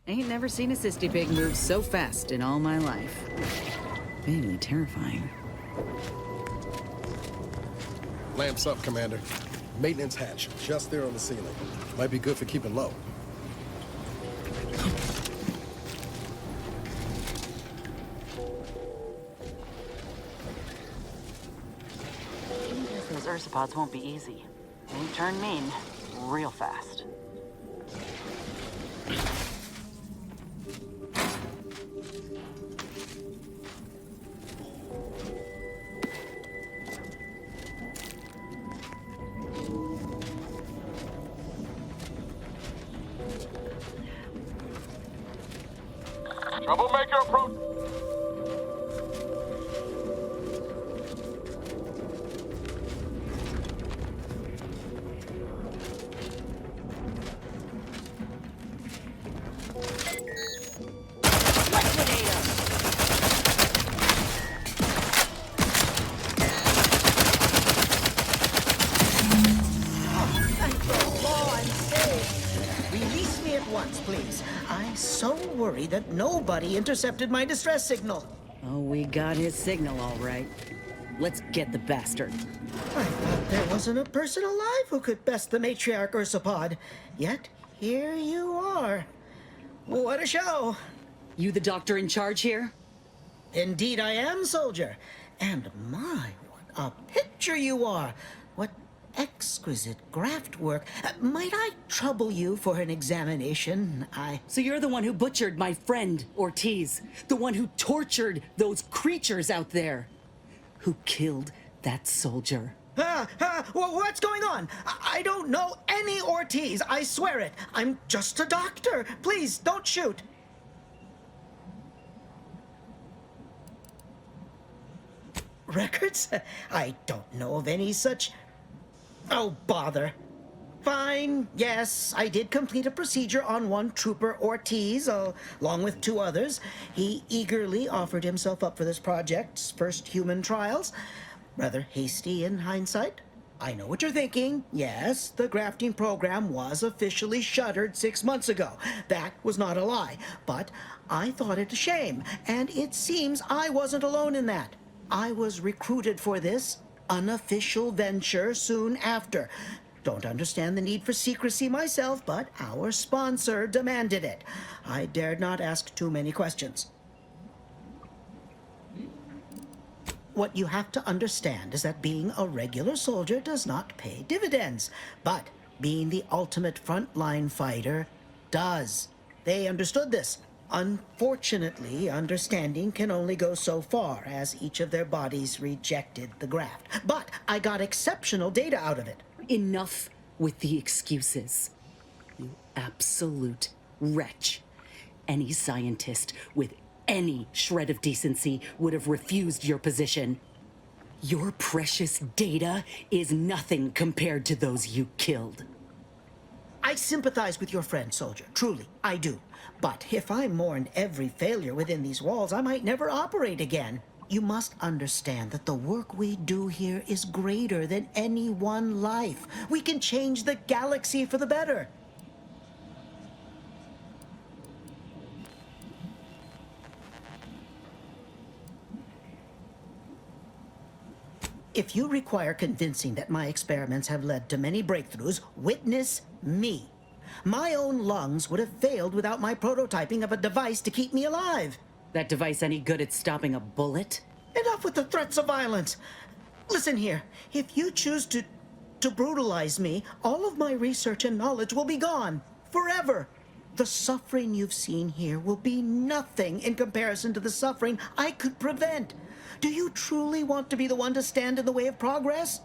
Ain't never seen a cysty pig move so fast in all my life. Vaguely terrifying. Lamps up, Commander. Maintenance hatch, just there on the ceiling. Might be good for keeping low. Those ursopods won't be easy. They turn mean real fast. Troublemaker approach. Release me at once, please. I'm so worried that nobody intercepted my distress signal. Oh, we got his signal all right. Let's get the bastard. I thought there wasn't a person alive who could best the matriarch ursopod. Yet, here you are. What a show. You the doctor in charge here? Indeed I am, soldier. And my, what a picture you are. What exquisite graft work. Might I trouble you for an examination? So you're the one who butchered my friend, Ortiz. The one who tortured those creatures out there. Who killed that soldier. What's going on? I don't know any Ortiz, I swear it. I'm just a doctor. Please, don't shoot. Records? I don't know of any such... Oh, bother. Fine, yes, I did complete a procedure on one Trooper Ortiz, along with 2 others. He eagerly offered himself up for this project's first human trials. Rather hasty in hindsight. I know what you're thinking. Yes, the grafting program was officially shuttered 6 months ago. That was not a lie. But I thought it a shame, and it seems I wasn't alone in that. I was recruited for this unofficial venture soon after. Don't understand the need for secrecy myself, but our sponsor demanded it. I dared not ask too many questions. What you have to understand is that being a regular soldier does not pay dividends, but being the ultimate frontline fighter does. They understood this. Unfortunately, understanding can only go so far, as each of their bodies rejected the graft. But I got exceptional data out of it. Enough with the excuses. You absolute wretch. Any scientist with any shred of decency would have refused your position. Your precious data is nothing compared to those you killed. I sympathize with your friend, soldier. Truly, I do. But if I mourned every failure within these walls, I might never operate again. You must understand that the work we do here is greater than any one life. We can change the galaxy for the better. If you require convincing that my experiments have led to many breakthroughs, witness me. My own lungs would have failed without my prototyping of a device to keep me alive. That device any good at stopping a bullet? Enough with the threats of violence. Listen here, if you choose to brutalize me, all of my research and knowledge will be gone, forever. The suffering you've seen here will be nothing in comparison to the suffering I could prevent. Do you truly want to be the one to stand in the way of progress?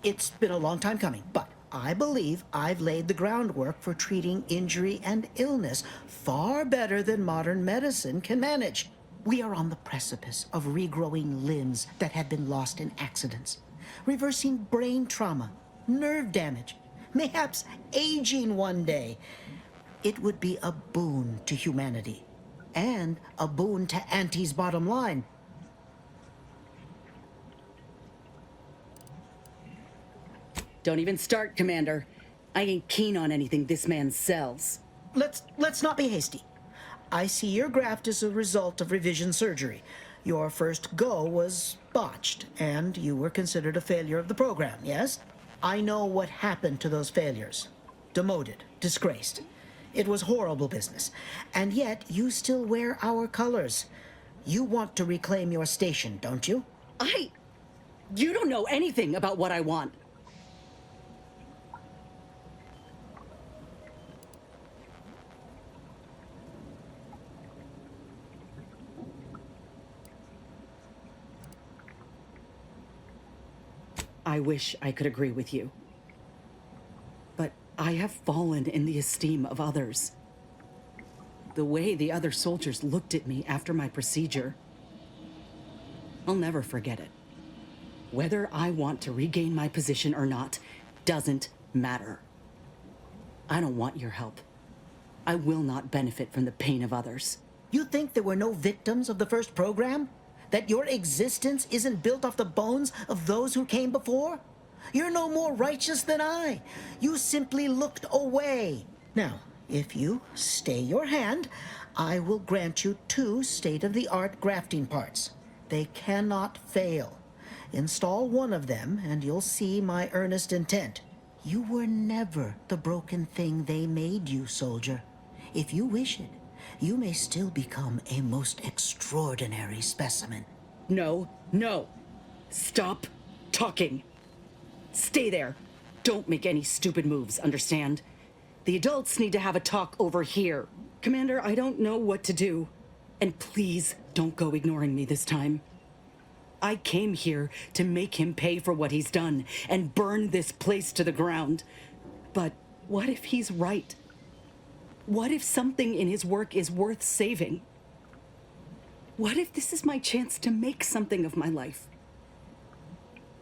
It's been a long time coming, but I believe I've laid the groundwork for treating injury and illness far better than modern medicine can manage. We are on the precipice of regrowing limbs that had been lost in accidents, reversing brain trauma, nerve damage, mayhaps aging one day. It would be a boon to humanity, and a boon to Auntie's bottom line. Don't even start, Commander. I ain't keen on anything this man sells. Let's not be hasty. I see your graft is a result of revision surgery. Your first go was botched, and you were considered a failure of the program, yes? I know what happened to those failures. Demoted, disgraced. It was horrible business. And yet, you still wear our colors. You want to reclaim your station, don't you? You don't know anything about what I want. I wish I could agree with you. But I have fallen in the esteem of others. The way the other soldiers looked at me after my procedure, I'll never forget it. Whether I want to regain my position or not doesn't matter. I don't want your help. I will not benefit from the pain of others. You think there were no victims of the first program? That your existence isn't built off the bones of those who came before? You're no more righteous than I. You simply looked away. Now, if you stay your hand, I will grant you 2 state-of-the-art grafting parts. They cannot fail. Install one of them, and you'll see my earnest intent. You were never the broken thing they made you, soldier. If you wish it, you may still become a most extraordinary specimen. No. Stop talking. Stay there. Don't make any stupid moves, understand? The adults need to have a talk over here. Commander, I don't know what to do. And please don't go ignoring me this time. I came here to make him pay for what he's done and burn this place to the ground. But what if he's right? What if something in his work is worth saving? What if this is my chance to make something of my life?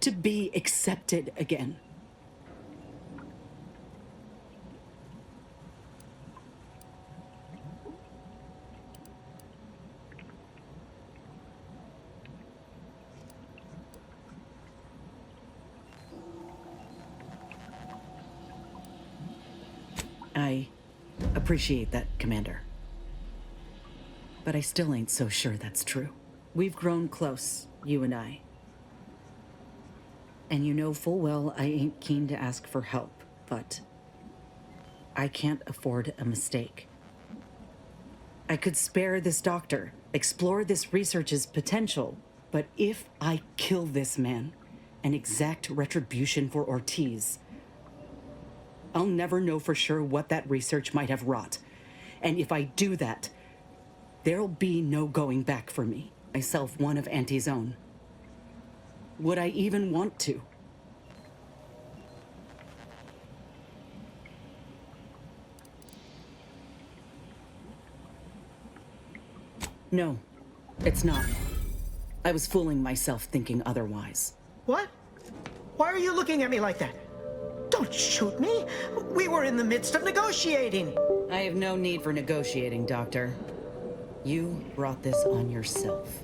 To be accepted again? I appreciate that, Commander. But I still ain't so sure that's true. We've grown close, you and I. And you know full well I ain't keen to ask for help, but I can't afford a mistake. I could spare this doctor, explore this research's potential, But if I kill this man and exact retribution for Ortiz, I'll never know for sure what that research might have wrought. And if I do that, there'll be no going back for me. Myself one of Auntie's own. Would I even want to? No, it's not. I was fooling myself thinking otherwise. What? Why are you looking at me like that? Don't shoot me. We were in the midst of negotiating. I have no need for negotiating, Doctor. You brought this on yourself.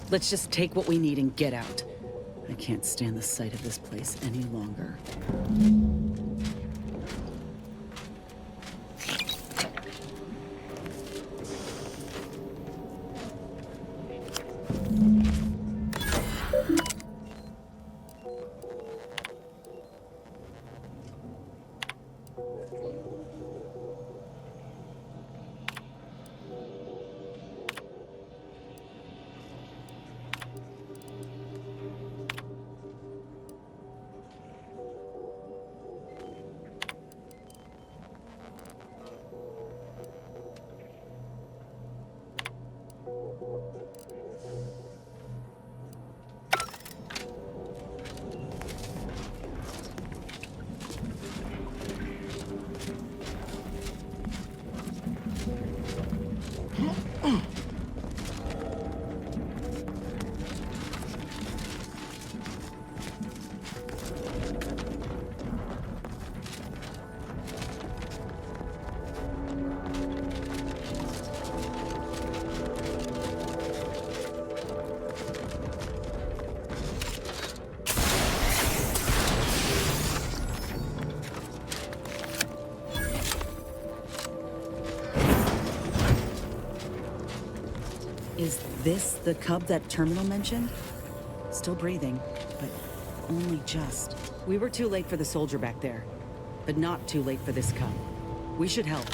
Let's just take what we need and get out. I can't stand the sight of this place any longer. Is this the cub that Terminal mentioned? Still breathing, but only just. We were too late for the soldier back there, but not too late for this cub. We should help.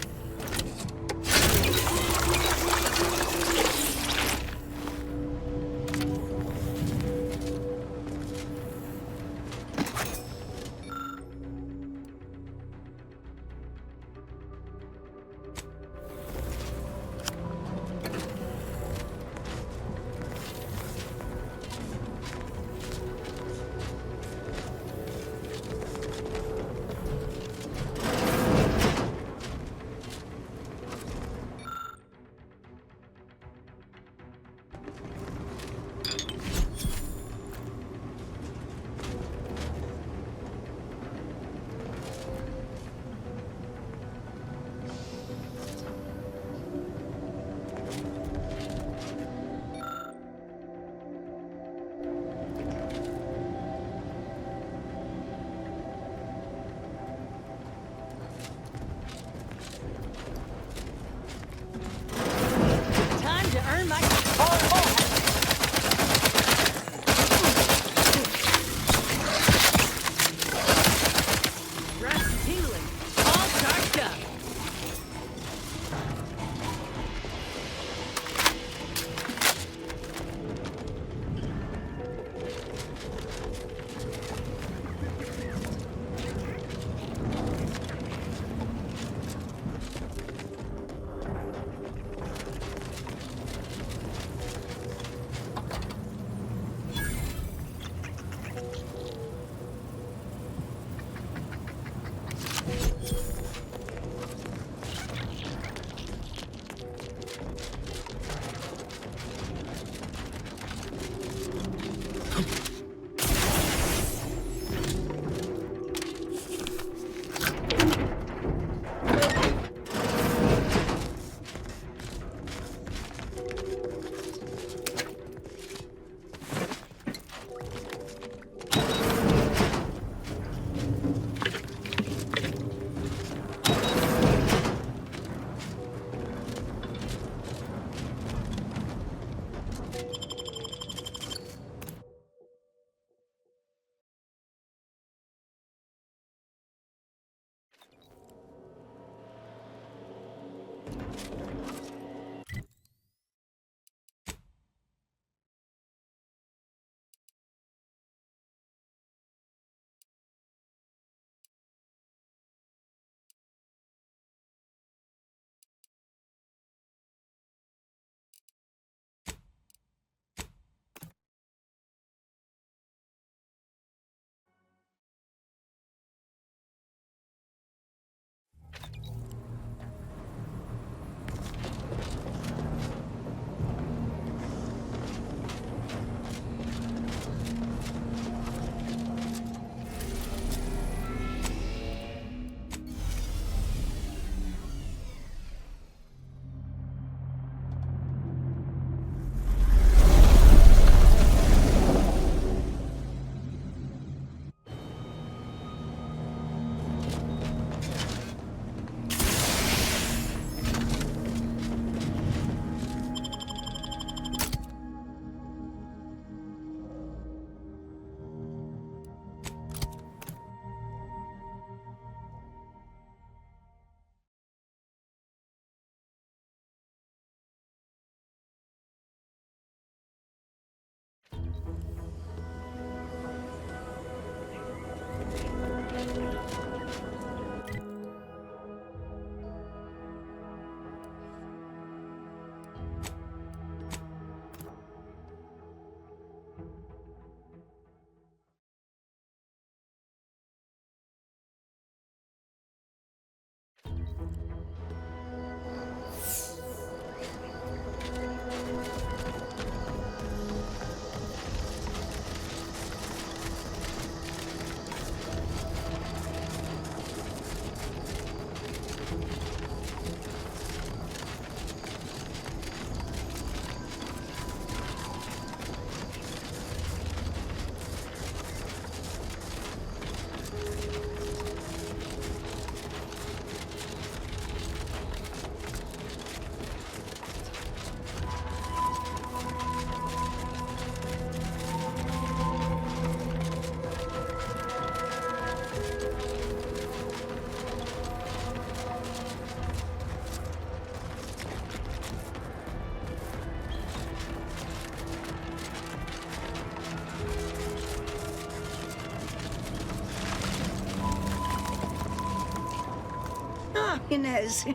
Ah, Inez,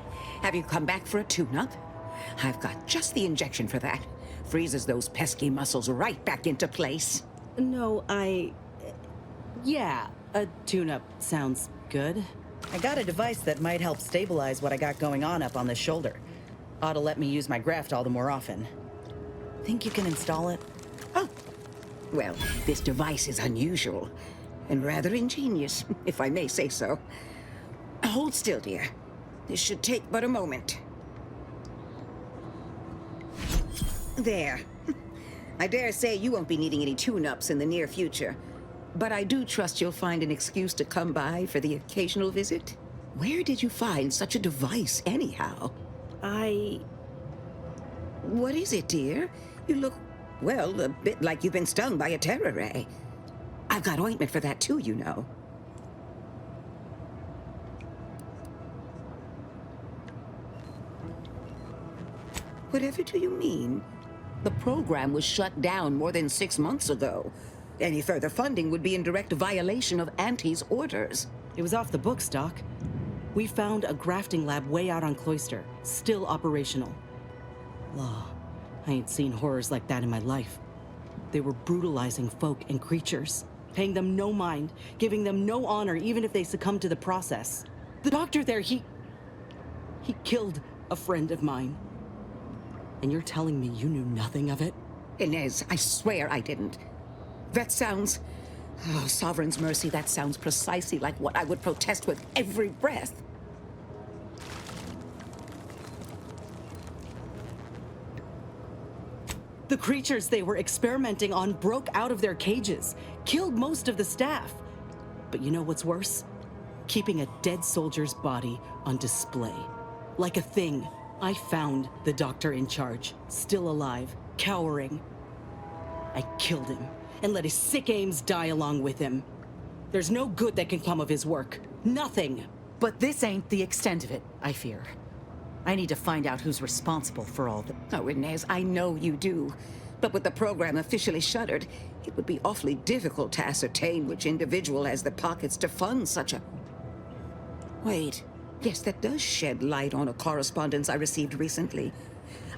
have you come back for a tune-up? I've got just the injection for that. Freezes those pesky muscles right back into place. No, yeah, a tune-up sounds good. I got a device that might help stabilize what I got going on up on the shoulder. Ought to let me use my graft all the more often. Think you can install it? Oh, well, this device is unusual and rather ingenious, if I may say so. Hold still, dear. This should take but a moment. There. I dare say you won't be needing any tune-ups in the near future. But I do trust you'll find an excuse to come by for the occasional visit. Where did you find such a device, anyhow? What is it, dear? You look, well, a bit like you've been stung by a terror ray. I've got ointment for that too, you know. Whatever do you mean? The program was shut down more than 6 months ago. Any further funding would be in direct violation of Auntie's orders. It was off the books, Doc. We found a grafting lab way out on Cloister, still operational. Law, I ain't seen horrors like that in my life. They were brutalizing folk and creatures, paying them no mind, giving them no honor even if they succumbed to the process. The doctor there, he killed a friend of mine. And you're telling me you knew nothing of it? Inez, I swear I didn't. That sounds... Oh, Sovereign's mercy, that sounds precisely like what I would protest with every breath. The creatures they were experimenting on broke out of their cages, killed most of the staff. But you know what's worse? Keeping a dead soldier's body on display. Like a thing. I found the doctor in charge, still alive, cowering. I killed him, and let his sick aims die along with him. There's no good that can come of his work. Nothing. But this ain't the extent of it, I fear. I need to find out who's responsible for all the... Oh, Inez, I know you do. But with the program officially shuttered, it would be awfully difficult to ascertain which individual has the pockets to fund such a... Wait. Yes, that does shed light on a correspondence I received recently.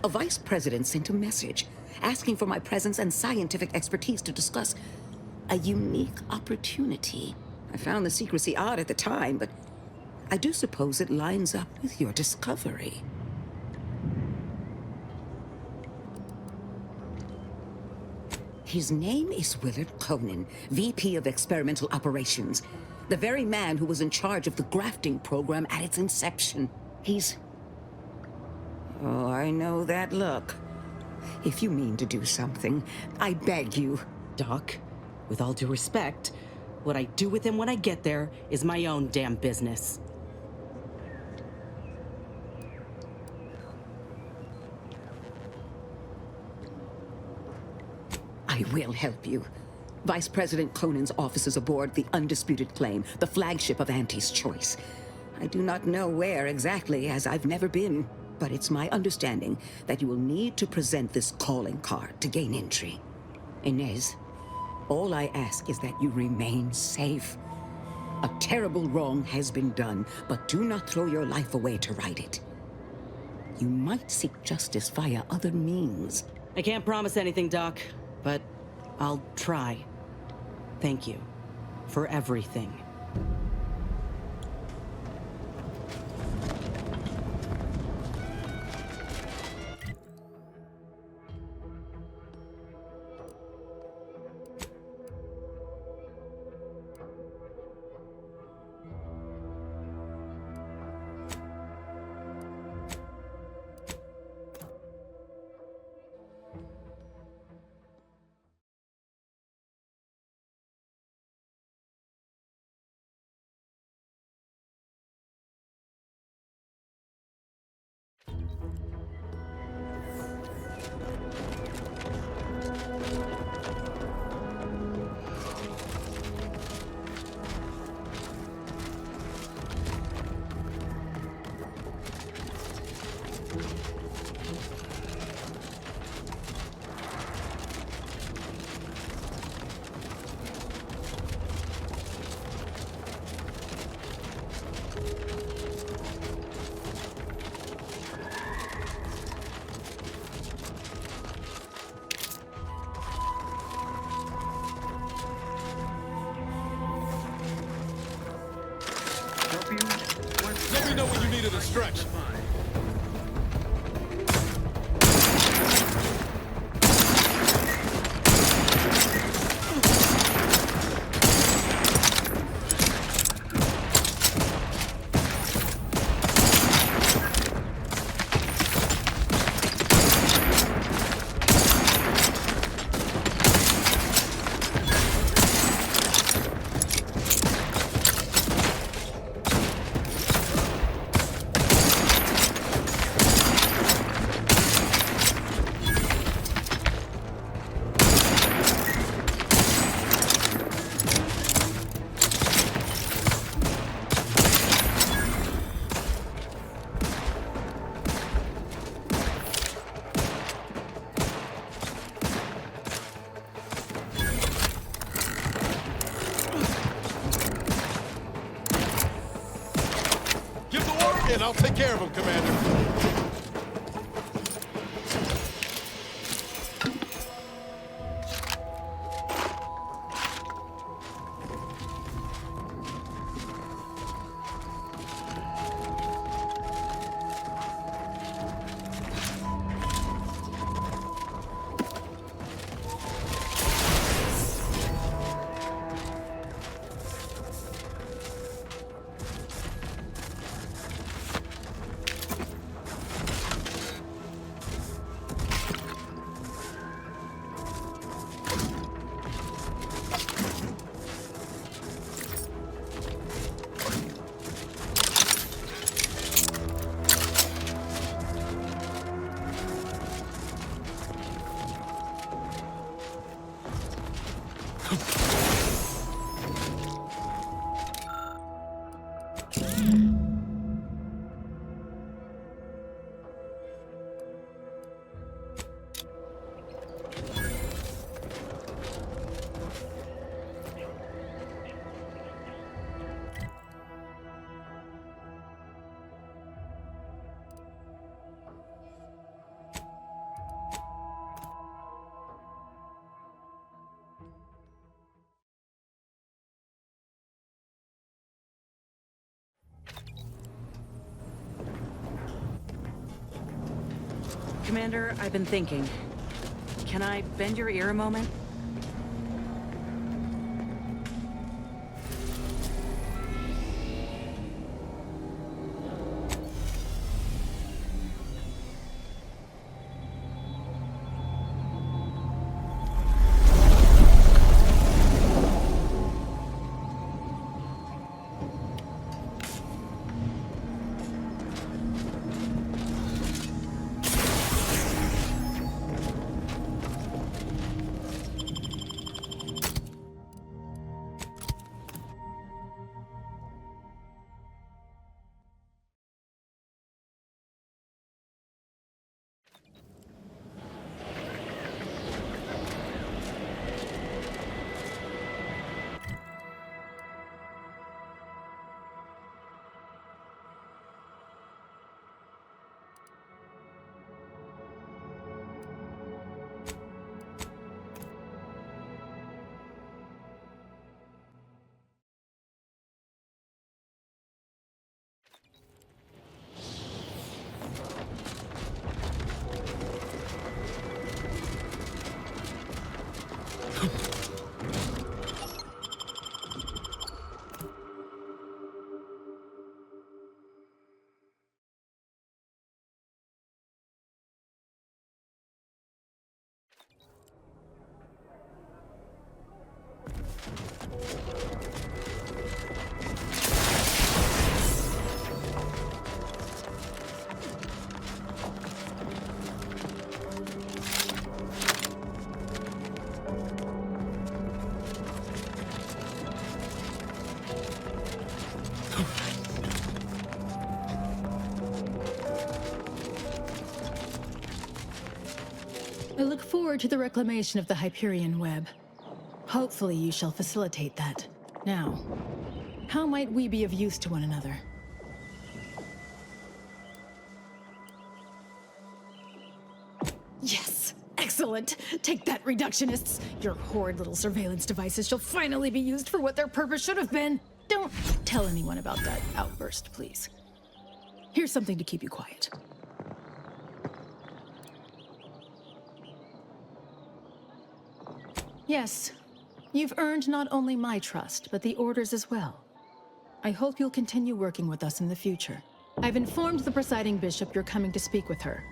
A vice president sent a message asking for my presence and scientific expertise to discuss a unique opportunity. I found the secrecy odd at the time, but I do suppose it lines up with your discovery. His name is Willard Conan, VP of Experimental Operations. The very man who was in charge of the grafting program at its inception. He's... Oh, I know that look. If you mean to do something, I beg you. Doc, with all due respect, what I do with him when I get there is my own damn business. I will help you. Vice President Conan's office is aboard the Undisputed Claim, the flagship of Auntie's choice. I do not know where exactly, as I've never been, but it's my understanding that you will need to present this calling card to gain entry. Inez, all I ask is that you remain safe. A terrible wrong has been done, but do not throw your life away to right it. You might seek justice via other means. I can't promise anything, Doc, but I'll try. Thank you for everything. me know when you need a distraction. And I'll take care of him, Commander. Commander, I've been thinking. Can I bend your ear a moment? I look forward to the reclamation of the Hyperion web. Hopefully you shall facilitate that. Now, how might we be of use to one another? Yes! Excellent! Take that, reductionists! Your horrid little surveillance devices shall finally be used for what their purpose should have been! Don't tell anyone about that outburst, please. Here's something to keep you quiet. Yes, you've earned not only my trust, but the Order's as well. I hope you'll continue working with us in the future. I've informed the presiding bishop you're coming to speak with her.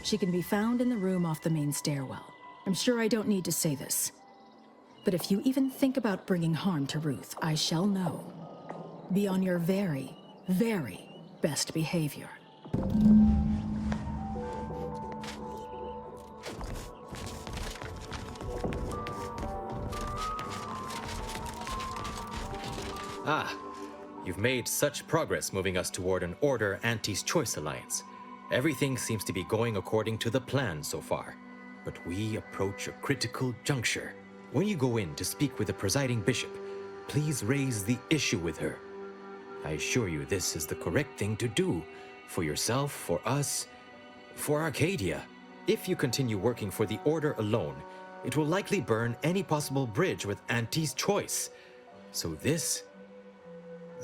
She can be found in the room off the main stairwell. I'm sure I don't need to say this, but if you even think about bringing harm to Ruth, I shall know. Be on your very, very best behavior. Ah, you've made such progress moving us toward an Order Auntie's Choice alliance. Everything seems to be going according to the plan so far. But we approach a critical juncture. When you go in to speak with the presiding bishop, please raise the issue with her. I assure you this is the correct thing to do. For yourself, for us, for Arcadia. If you continue working for the Order alone, it will likely burn any possible bridge with Auntie's Choice. So this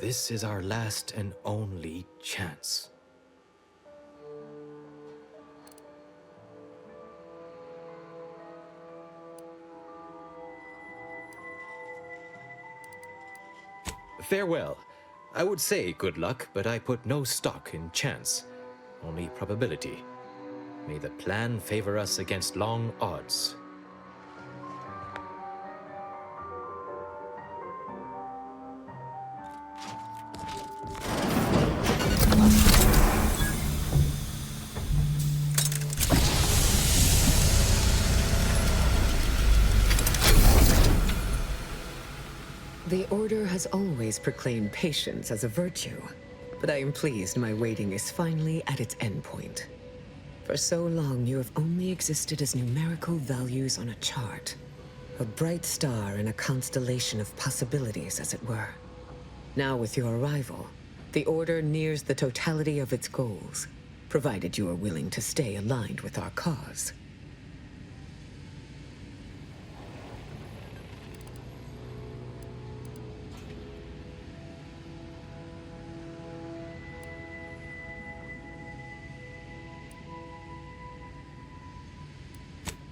is our last and only chance. Farewell. I would say good luck, but I put no stock in chance, only probability. May the plan favor us against long odds. The Order has always proclaimed patience as a virtue, but I am pleased my waiting is finally at its endpoint. For so long, you have only existed as numerical values on a chart, a bright star in a constellation of possibilities, as it were. Now, with your arrival, the Order nears the totality of its goals, provided you are willing to stay aligned with our cause.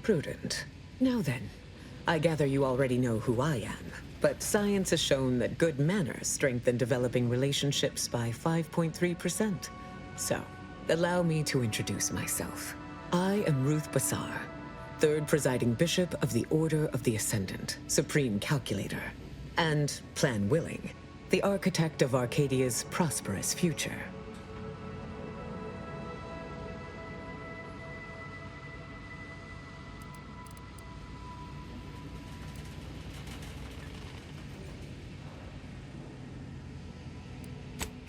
Prudent. Now then, I gather you already know who I am, but science has shown that good manners strengthen developing relationships by 5.3%. So, allow me to introduce myself. I am Ruth Bassar, third presiding bishop of the Order of the Ascendant, supreme calculator, and, plan willing, the architect of Arcadia's prosperous future.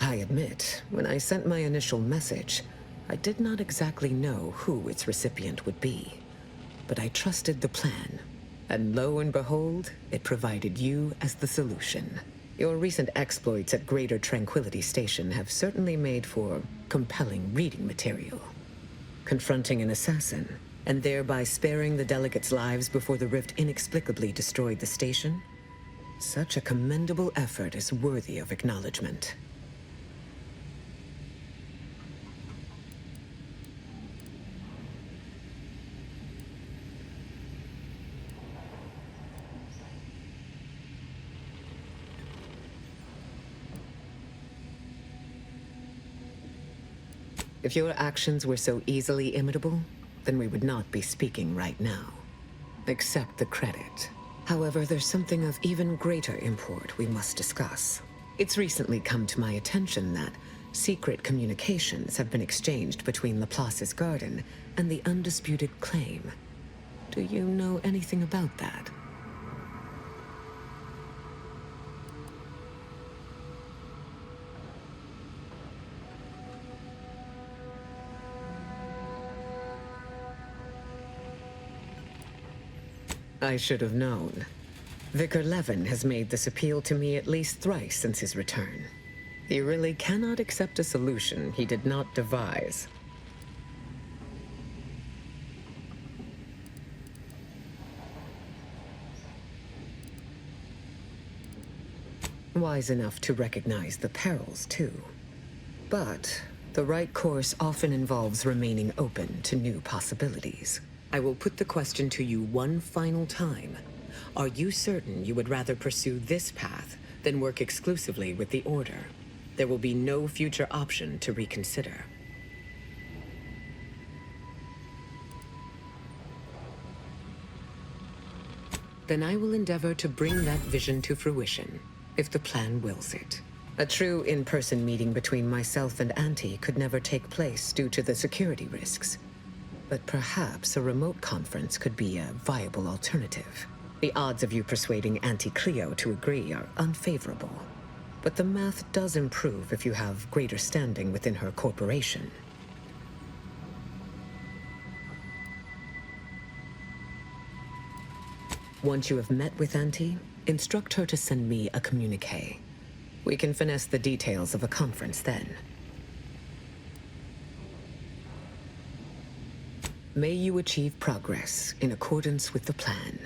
I admit, when I sent my initial message, I did not exactly know who its recipient would be. But I trusted the plan, and lo and behold, it provided you as the solution. Your recent exploits at Greater Tranquility Station have certainly made for compelling reading material. Confronting an assassin, and thereby sparing the delegates' lives before the rift inexplicably destroyed the station? Such a commendable effort is worthy of acknowledgement. If your actions were so easily imitable, then we would not be speaking right now. Accept the credit. However, there's something of even greater import we must discuss. It's recently come to my attention that secret communications have been exchanged between Laplace's garden and the undisputed claim. Do you know anything about that? I should have known. Vicar Levin has made this appeal to me at least thrice since his return. He really cannot accept a solution he did not devise. Wise enough to recognize the perils, too. But The right course often involves remaining open to new possibilities. I will put the question to you one final time. Are you certain you would rather pursue this path than work exclusively with the Order? There will be no future option to reconsider. Then I will endeavor to bring that vision to fruition, if the plan wills it. A true in-person meeting between myself and Auntie could never take place due to the security risks. But perhaps a remote conference could be a viable alternative. The odds of you persuading Auntie Cleo to agree are unfavorable. But the math does improve if you have greater standing within her corporation. Once you have met with Auntie, instruct her to send me a communique. We can finesse the details of a conference then. May you achieve progress in accordance with the plan.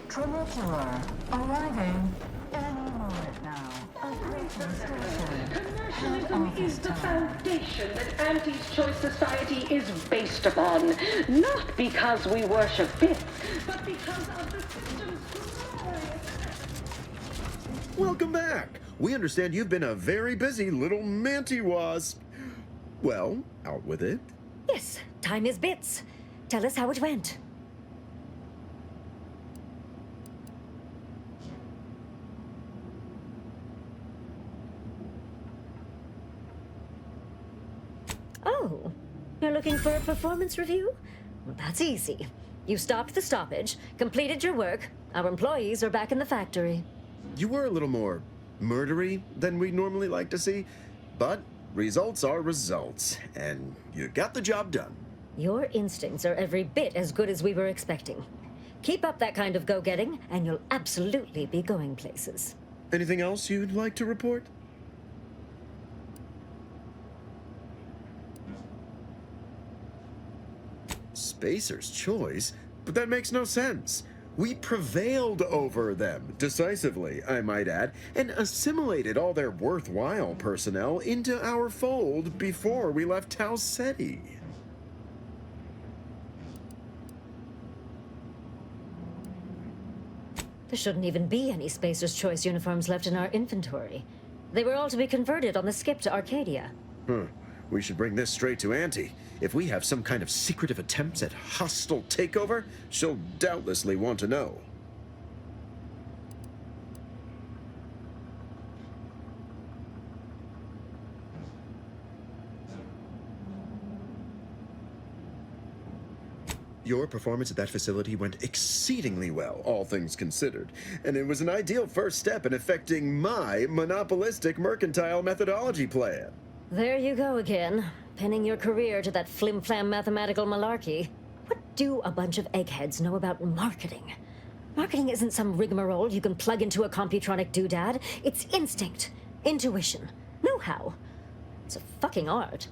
Trinicular, arriving any moment now. Approaching station. Commercialism is the foundation that Auntie's Choice Society is based upon. Not because we worship bits, but because of the system's glorious... Welcome back. We understand you've been a very busy little manty-was. Well, out with it. Yes, time is bits. Tell us how it went. Oh, you're looking for a performance review? Well, that's easy. You stopped the stoppage, completed your work. Our employees are back in the factory. You were a little more murdery than we normally like to see, but results are results, and you got the job done. Your instincts are every bit as good as we were expecting. Keep up that kind of go-getting, and you'll absolutely be going places. Anything else you'd like to report? Spacer's Choice? But that makes no sense. We prevailed over them, decisively, I might add, and assimilated all their worthwhile personnel into our fold before we left Tau Ceti. There shouldn't even be any Spacer's Choice uniforms left in our inventory. They were all to be converted on the skip to Arcadia. We should bring this straight to Auntie. If we have some kind of secretive attempts at hostile takeover, she'll doubtlessly want to know. Your performance at that facility went exceedingly well, all things considered, and it was an ideal first step in effecting my monopolistic mercantile methodology plan. There you go again, pinning your career to that flim-flam mathematical malarkey. What do a bunch of eggheads know about marketing? Marketing isn't some rigmarole you can plug into a computronic doodad. It's instinct, intuition, know-how. It's a fucking art.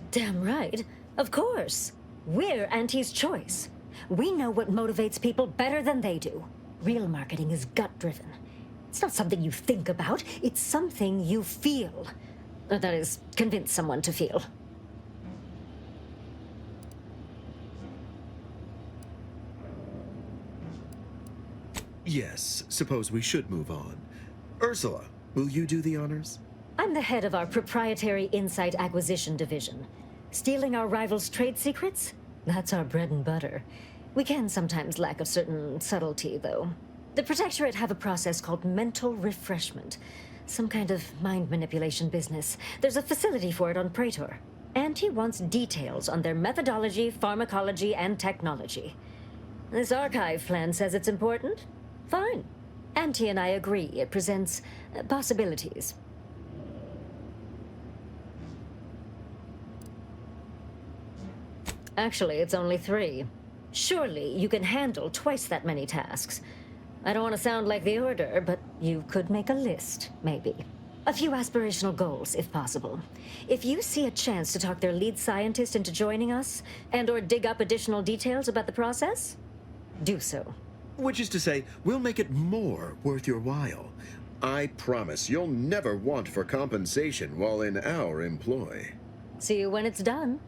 Damn right. Of course. We're Auntie's Choice. We know what motivates people better than they do. Real marketing is gut-driven. It's not something you think about, it's something you feel. Or that is, convince someone to feel. Yes, suppose we should move on. Ursula, will you do the honors? I'm the head of our proprietary insight acquisition division. Stealing our rivals' trade secrets? That's our bread and butter. We can sometimes lack a certain subtlety, though. The Protectorate have a process called mental refreshment. Some kind of mind manipulation business. There's a facility for it on Praetor. Auntie wants details on their methodology, pharmacology, and technology. This archive plan says it's important. Fine. Auntie and I agree it presents possibilities. Actually, it's only 3. Surely you can handle twice that many tasks. I don't want to sound like the Order, but you could make a list, maybe. A few aspirational goals, if possible. If you see a chance to talk their lead scientist into joining us, and/or dig up additional details about the process, do so. Which is to say, we'll make it more worth your while. I promise you'll never want for compensation while in our employ. See you when it's done.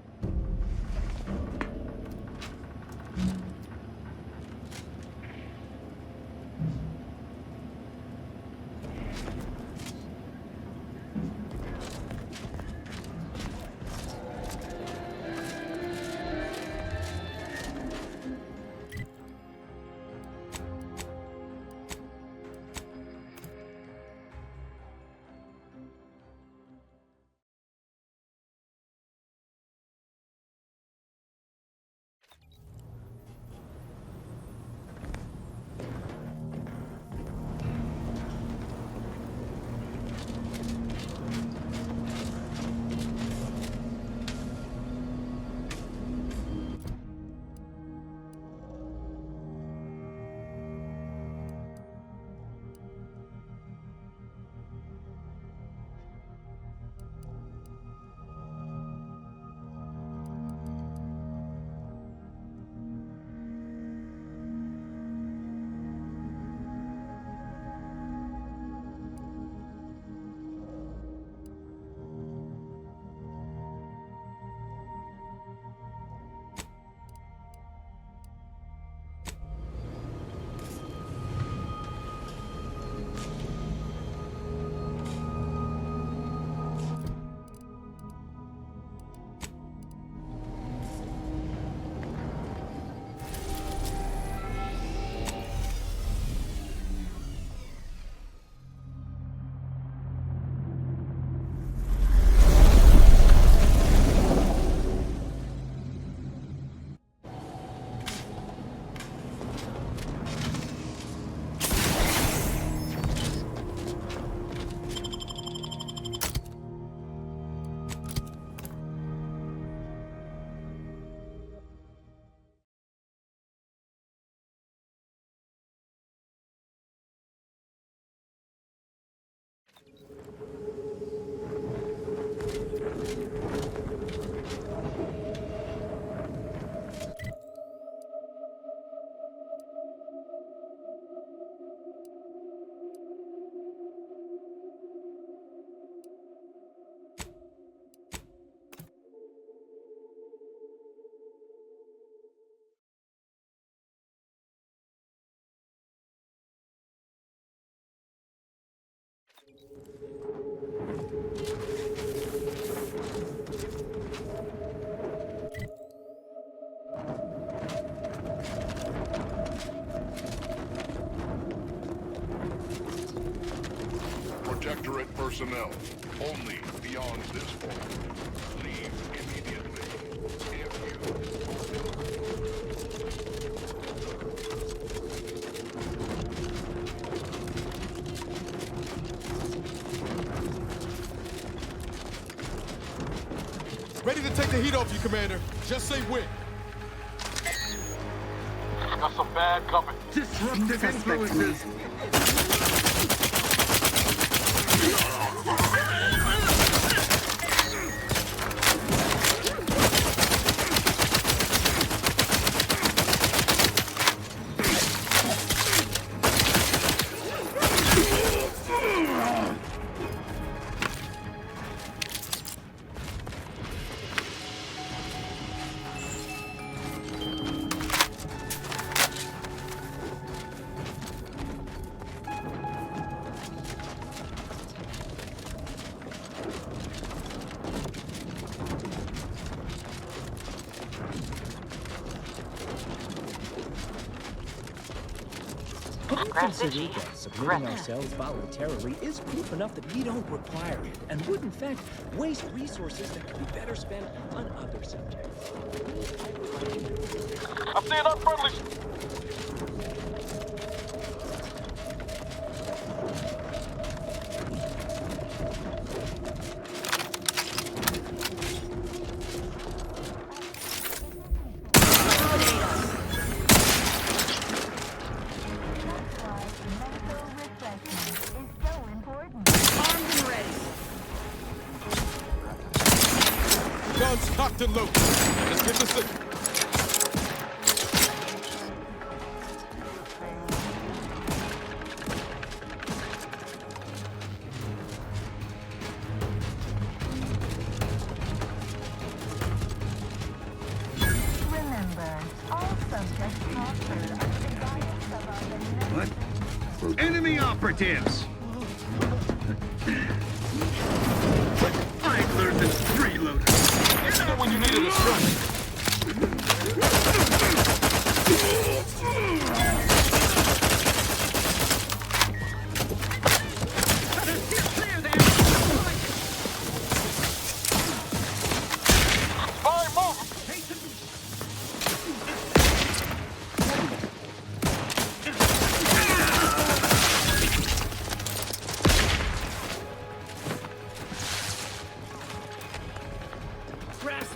Protectorate personnel, only beyond this point. Leave immediately. Ready to take the heat off you, Commander. Just say when. Got some bad company. Disruptive influences. Consider that submitting ourselves voluntarily is proof enough that we don't require it, and would in fact waste resources that could be better spent on other subjects. I'm seeing unfriendly. Guns cocked and loaded. Let's get the signal. Remember, all subjects captured under the guidance of our What? Enemy operatives! I've learned this freeloader. Isn't it when you needed a strike?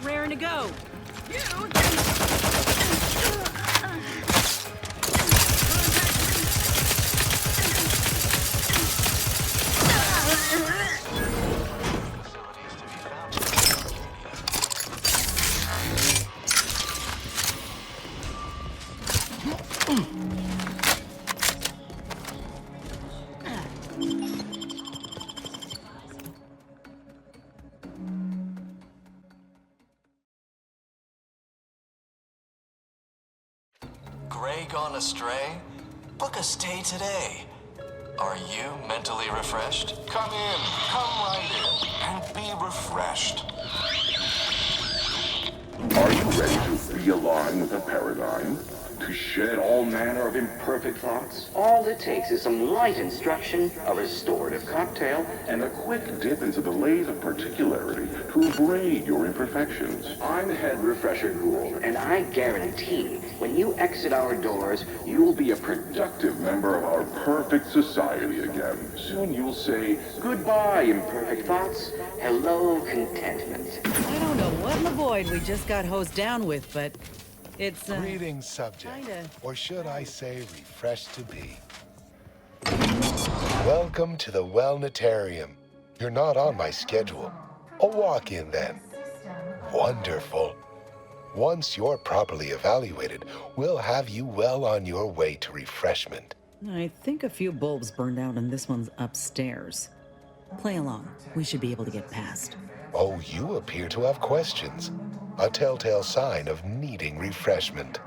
Raring to go. Gray gone astray? Book a stay today. Are you mentally refreshed? Come in, come right in, and be refreshed. Are you ready to realign with the paradigm? To shed all manner of imperfect thoughts? All it takes is some light instruction, a restorative cocktail, And a quick dip into the lays of particularity to abrade your imperfections. I'm Head Refresher Gould, and I guarantee when you exit our doors, you'll be a Productive member of our perfect society again. Soon you'll say, goodbye, imperfect thoughts. Hello, contentment. I don't know what in the void we just got hosed down with, but it's, Greetings, subject. Or should I say, refreshed to be. Welcome to the Wellnetarium. You're not on my schedule. A walk-in, then. Wonderful. Once you're properly evaluated, we'll have you well on your way to refreshment. I think a few bulbs burned out and this one's upstairs. Play along. We should be able to get past. Oh, you appear to have questions. A telltale sign of needing refreshment.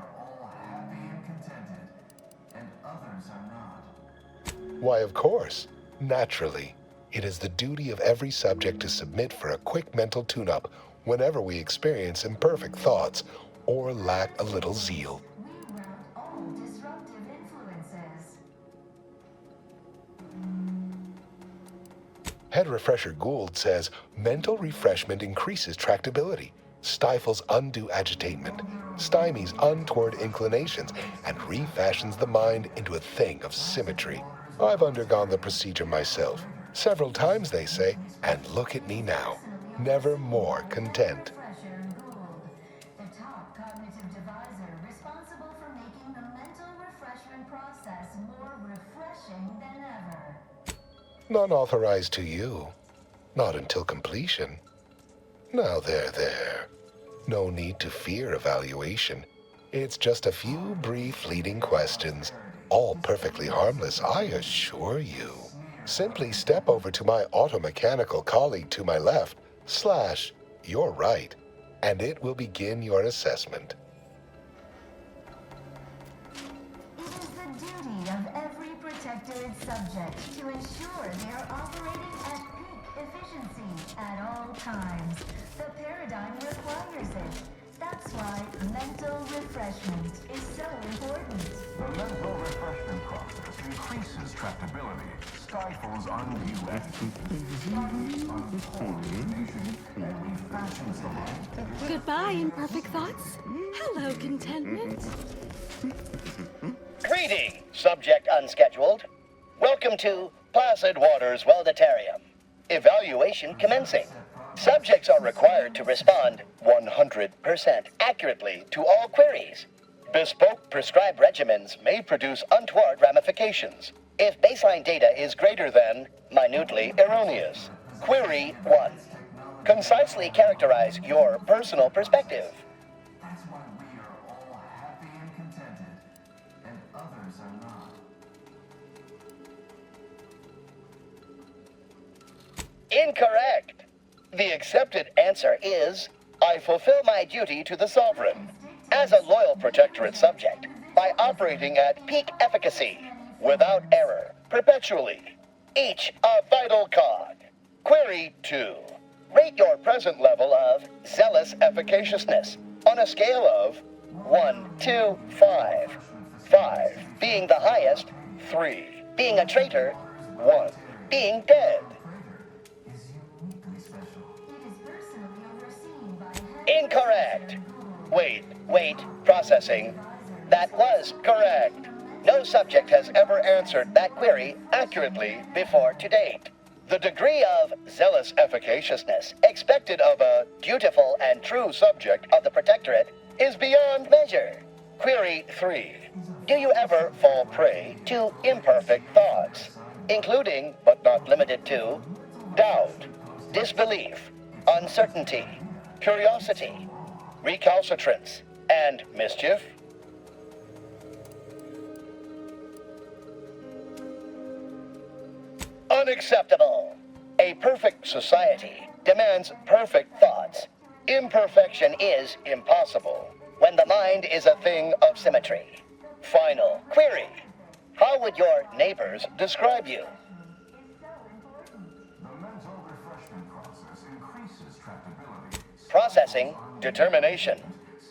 Why, of course. Naturally. It is the duty of every subject to submit for a quick mental tune-up whenever we experience imperfect thoughts or lack a little zeal. Head Refresher Gould says, mental refreshment increases tractability, stifles undue agitatement, stymies untoward inclinations, and refashions the mind into a thing of symmetry. I've undergone the procedure myself, several times they say, and look at me now, never more content. None authorized to you. Not until completion. Now there. No need to fear evaluation. It's just a few brief fleeting questions, all perfectly harmless, I assure you. Simply step over to my automechanical colleague to my left, / your right, and it will begin your assessment. Protectorate subject to ensure they are operating at peak efficiency at all times. The paradigm requires it. That's why mental refreshment is so important. The mental refreshment process increases tractability, stifles undue agitation, and refashions the mind. Goodbye, imperfect thoughts. Hello, contentment. Greeting, subject unscheduled. Welcome to Placid Waters Welditarium. Evaluation commencing. Subjects are required to respond 100% accurately to all queries. Bespoke prescribed regimens may produce untoward ramifications if baseline data is greater than minutely erroneous. Query 1. Concisely characterize your personal perspective. That's why we are all happy and contented, and others are not. Incorrect. The accepted answer is, I fulfill my duty to the Sovereign as a loyal protectorate subject by operating at peak efficacy, without error, perpetually, each a vital cog. Query 2. Rate your present level of zealous efficaciousness on a scale of 1 to 5. 5 being the highest, 3 being a traitor, 1 being dead. Incorrect. Wait, processing. That was correct. No subject has ever answered that query accurately before to date. The degree of zealous efficaciousness expected of a dutiful and true subject of the Protectorate is beyond measure. Query 3. Do you ever fall prey to imperfect thoughts, including, but not limited to, doubt, disbelief, uncertainty, curiosity, recalcitrance, and mischief? Unacceptable. A perfect society demands perfect thoughts. Imperfection is impossible when the mind is a thing of symmetry. Final query. How would your neighbors describe you? The mental refreshment process increases tractability. Processing, determination,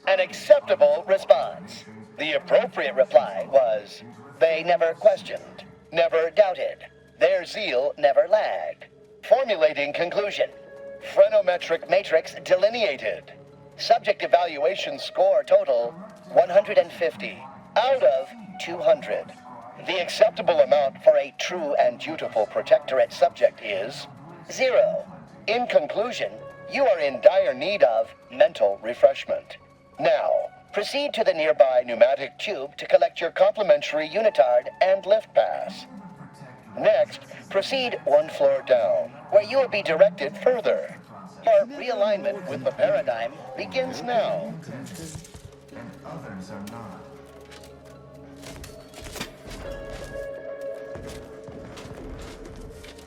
an acceptable response. The appropriate reply was, they never questioned, never doubted. Their zeal never lagged. Formulating conclusion. Phrenometric matrix delineated. Subject evaluation score total 150 out of 200. The acceptable amount for a true and dutiful Protectorate subject is 0. In conclusion, you are in dire need of mental refreshment. Now, proceed to the nearby pneumatic tube to collect your complimentary unitard and lift pass. Next, proceed one floor down, where you will be directed further. Your realignment with the paradigm begins now. And others are not.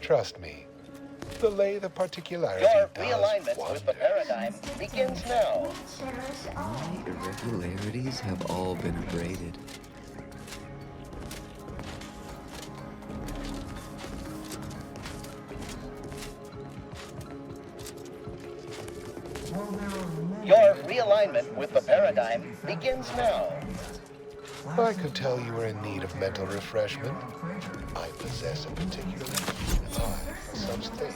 Trust me. Delay the particularity Your does realignment wonders. with the paradigm begins now. My irregularities have all been abraded. paradigm begins now. I could tell you were in need of mental refreshment. I possess a particularly keen eye for such things.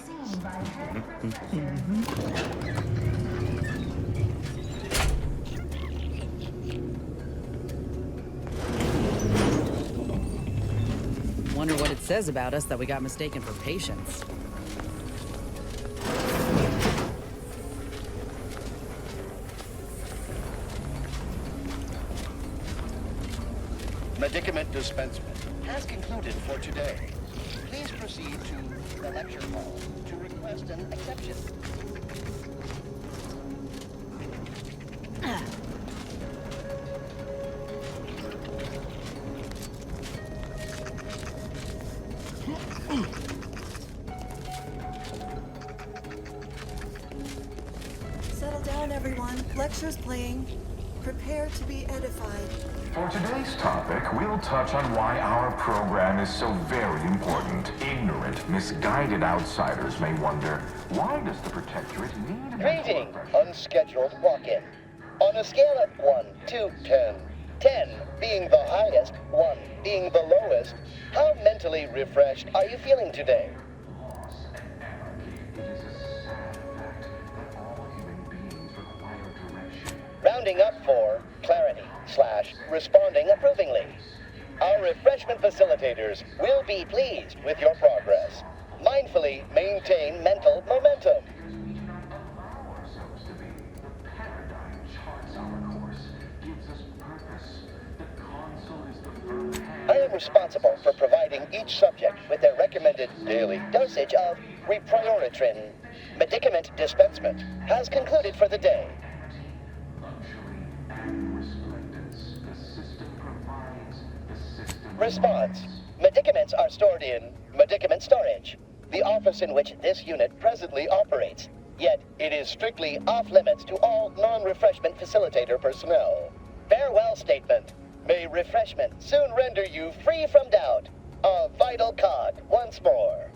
Wonder what it says about us that we got mistaken for patients. Medicament dispensement has concluded for today. Please proceed to the lecture hall to request an exception. Settle down, everyone. Lecture's playing. Prepare to be edified. For today's topic, we'll touch on why our program is so very important. Ignorant, misguided outsiders may wonder, why does the Protectorate need a Greeting, unscheduled walk-in. On a scale of 1 to 10, 10 being the highest, 1 being the lowest, how mentally refreshed are you feeling today? Rounding up for clarity / responding approvingly. Our refreshment facilitators will be pleased with your progress. Mindfully maintain mental momentum. I am responsible for providing each subject with their recommended daily dosage of reprioritrin. Medicament dispensement has concluded for the day. Response. Medicaments are stored in medicament storage, the office in which this unit presently operates. Yet, it is strictly off-limits to all non-refreshment facilitator personnel. Farewell statement. May refreshment soon render you free from doubt. A vital cog once more.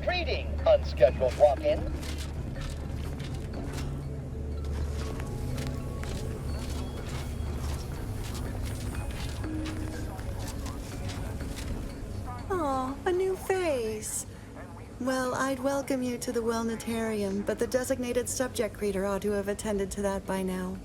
Greeting, unscheduled walk-in. Aw, a new face. Well, I'd welcome you to the Wellnetarium, but the designated subject reader ought to have attended to that by now.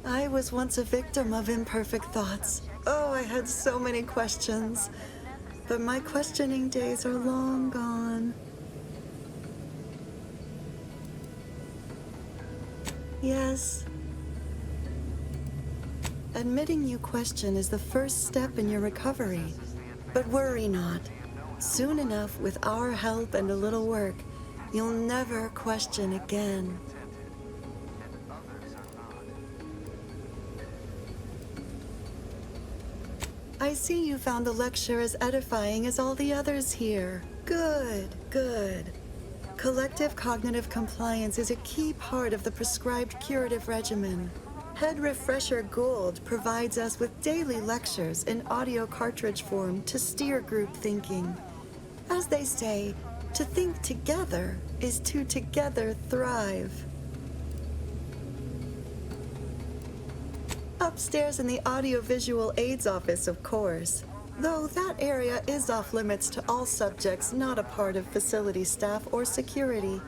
I was once a victim of imperfect thoughts. Oh, I had so many questions. But my questioning days are long gone. Yes. Admitting you question is the first step in your recovery. But worry not. Soon enough, with our help and a little work, you'll never question again. I see you found the lecture as edifying as all the others here. Good, good. Collective cognitive compliance is a key part of the prescribed curative regimen. Head Refresher Gould provides us with daily lectures in audio cartridge form to steer group thinking. As they say, to think together is to together thrive. Upstairs in the audiovisual aids office, of course. Though that area is off limits to all subjects not a part of facility staff or security.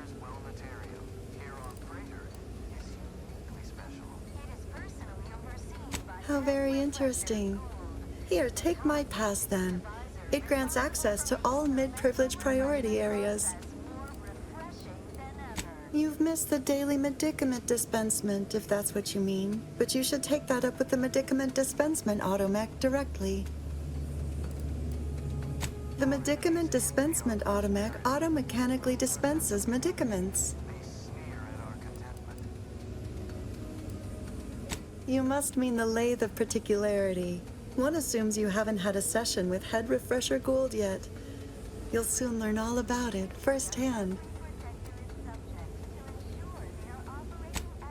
How very interesting. Here, take my pass then. It grants access to all mid-privilege priority areas. You've missed the daily medicament dispensement, if that's what you mean. But you should take that up with the medicament dispensement automech directly. The medicament dispensement automech automechanically dispenses medicaments. You must mean the lathe of particularity. One assumes you haven't had a session with Head Refresher Gould yet. You'll soon learn all about it firsthand.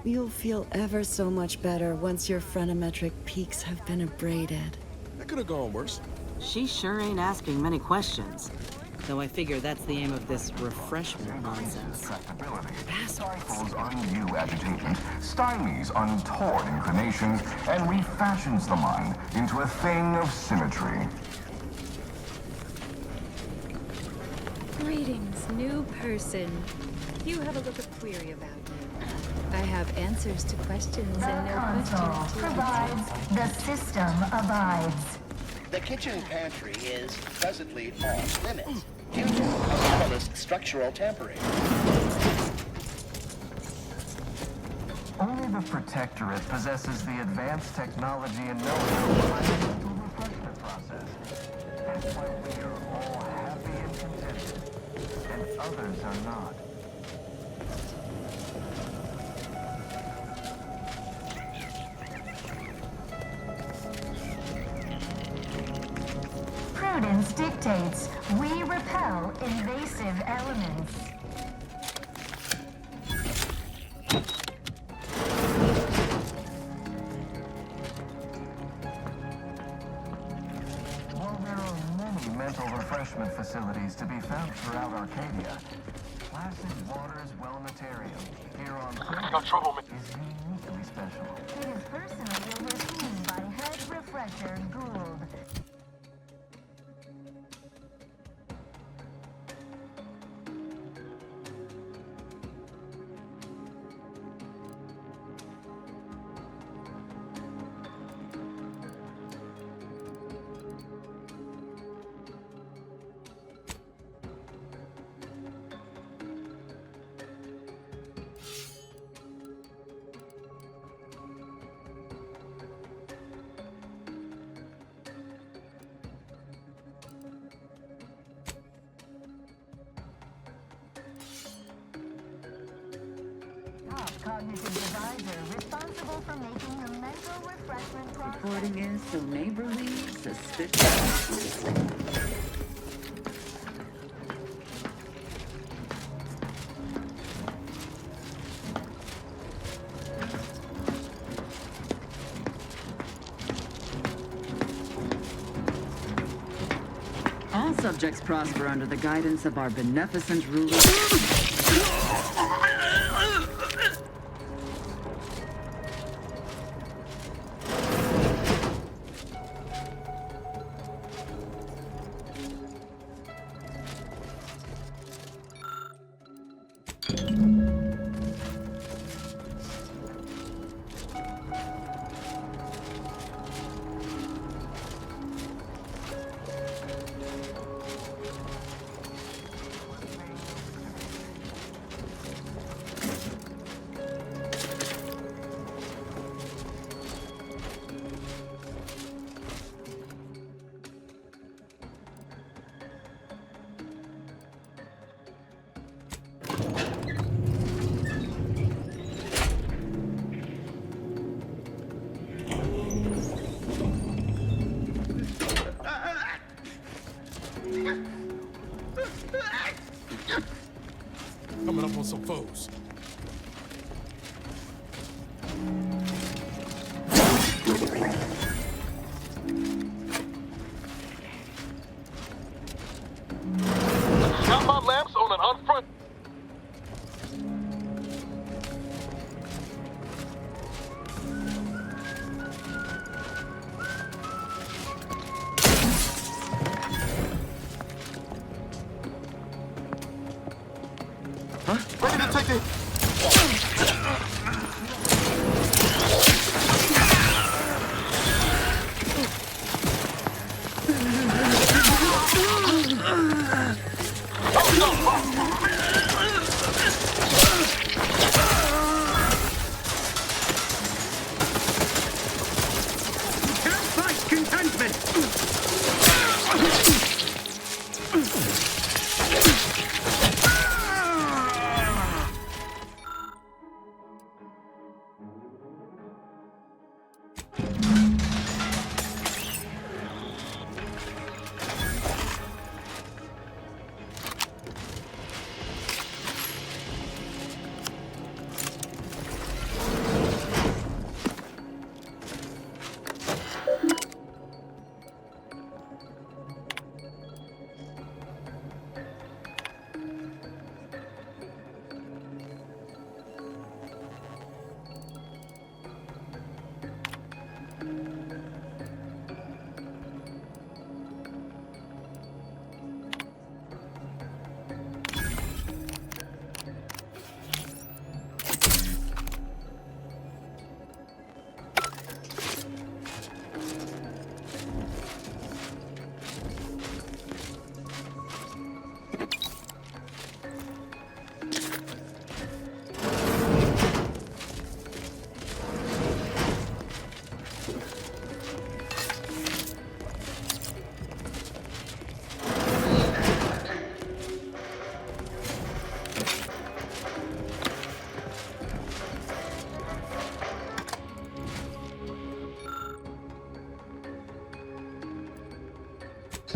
You'll feel ever so much better once your phreноmetric peaks have been abraded. That could have gone worse. She sure ain't asking many questions. Though I figure that's the aim of this refreshment nonsense. Stifles undue agitation, stymies untoward inclinations, and refashions the mind into a thing of symmetry. Greetings, new person. You have a look of query about me. I have answers to questions and no questions to provides, the system abides. The kitchen pantry is presently off limits due to anomalous structural tampering. Only the Protectorate possesses the advanced technology and know-how behind the mental refreshment process. That's why we are all happy and contented, and others are not. Prudence dictates we repel invasive elements. While there are many mental refreshment facilities to be found throughout Arcadia, Placid Waters Wellnetarium here on Earth is uniquely special. It is personally overseen by head refresher Gould. Cognitive advisor responsible for making the mental refreshment process. Reporting is so neighborly, suspicious. All subjects prosper under the guidance of our beneficent ruler. Coming up on some foes. Got my lamps on an unfront. Ready to take it.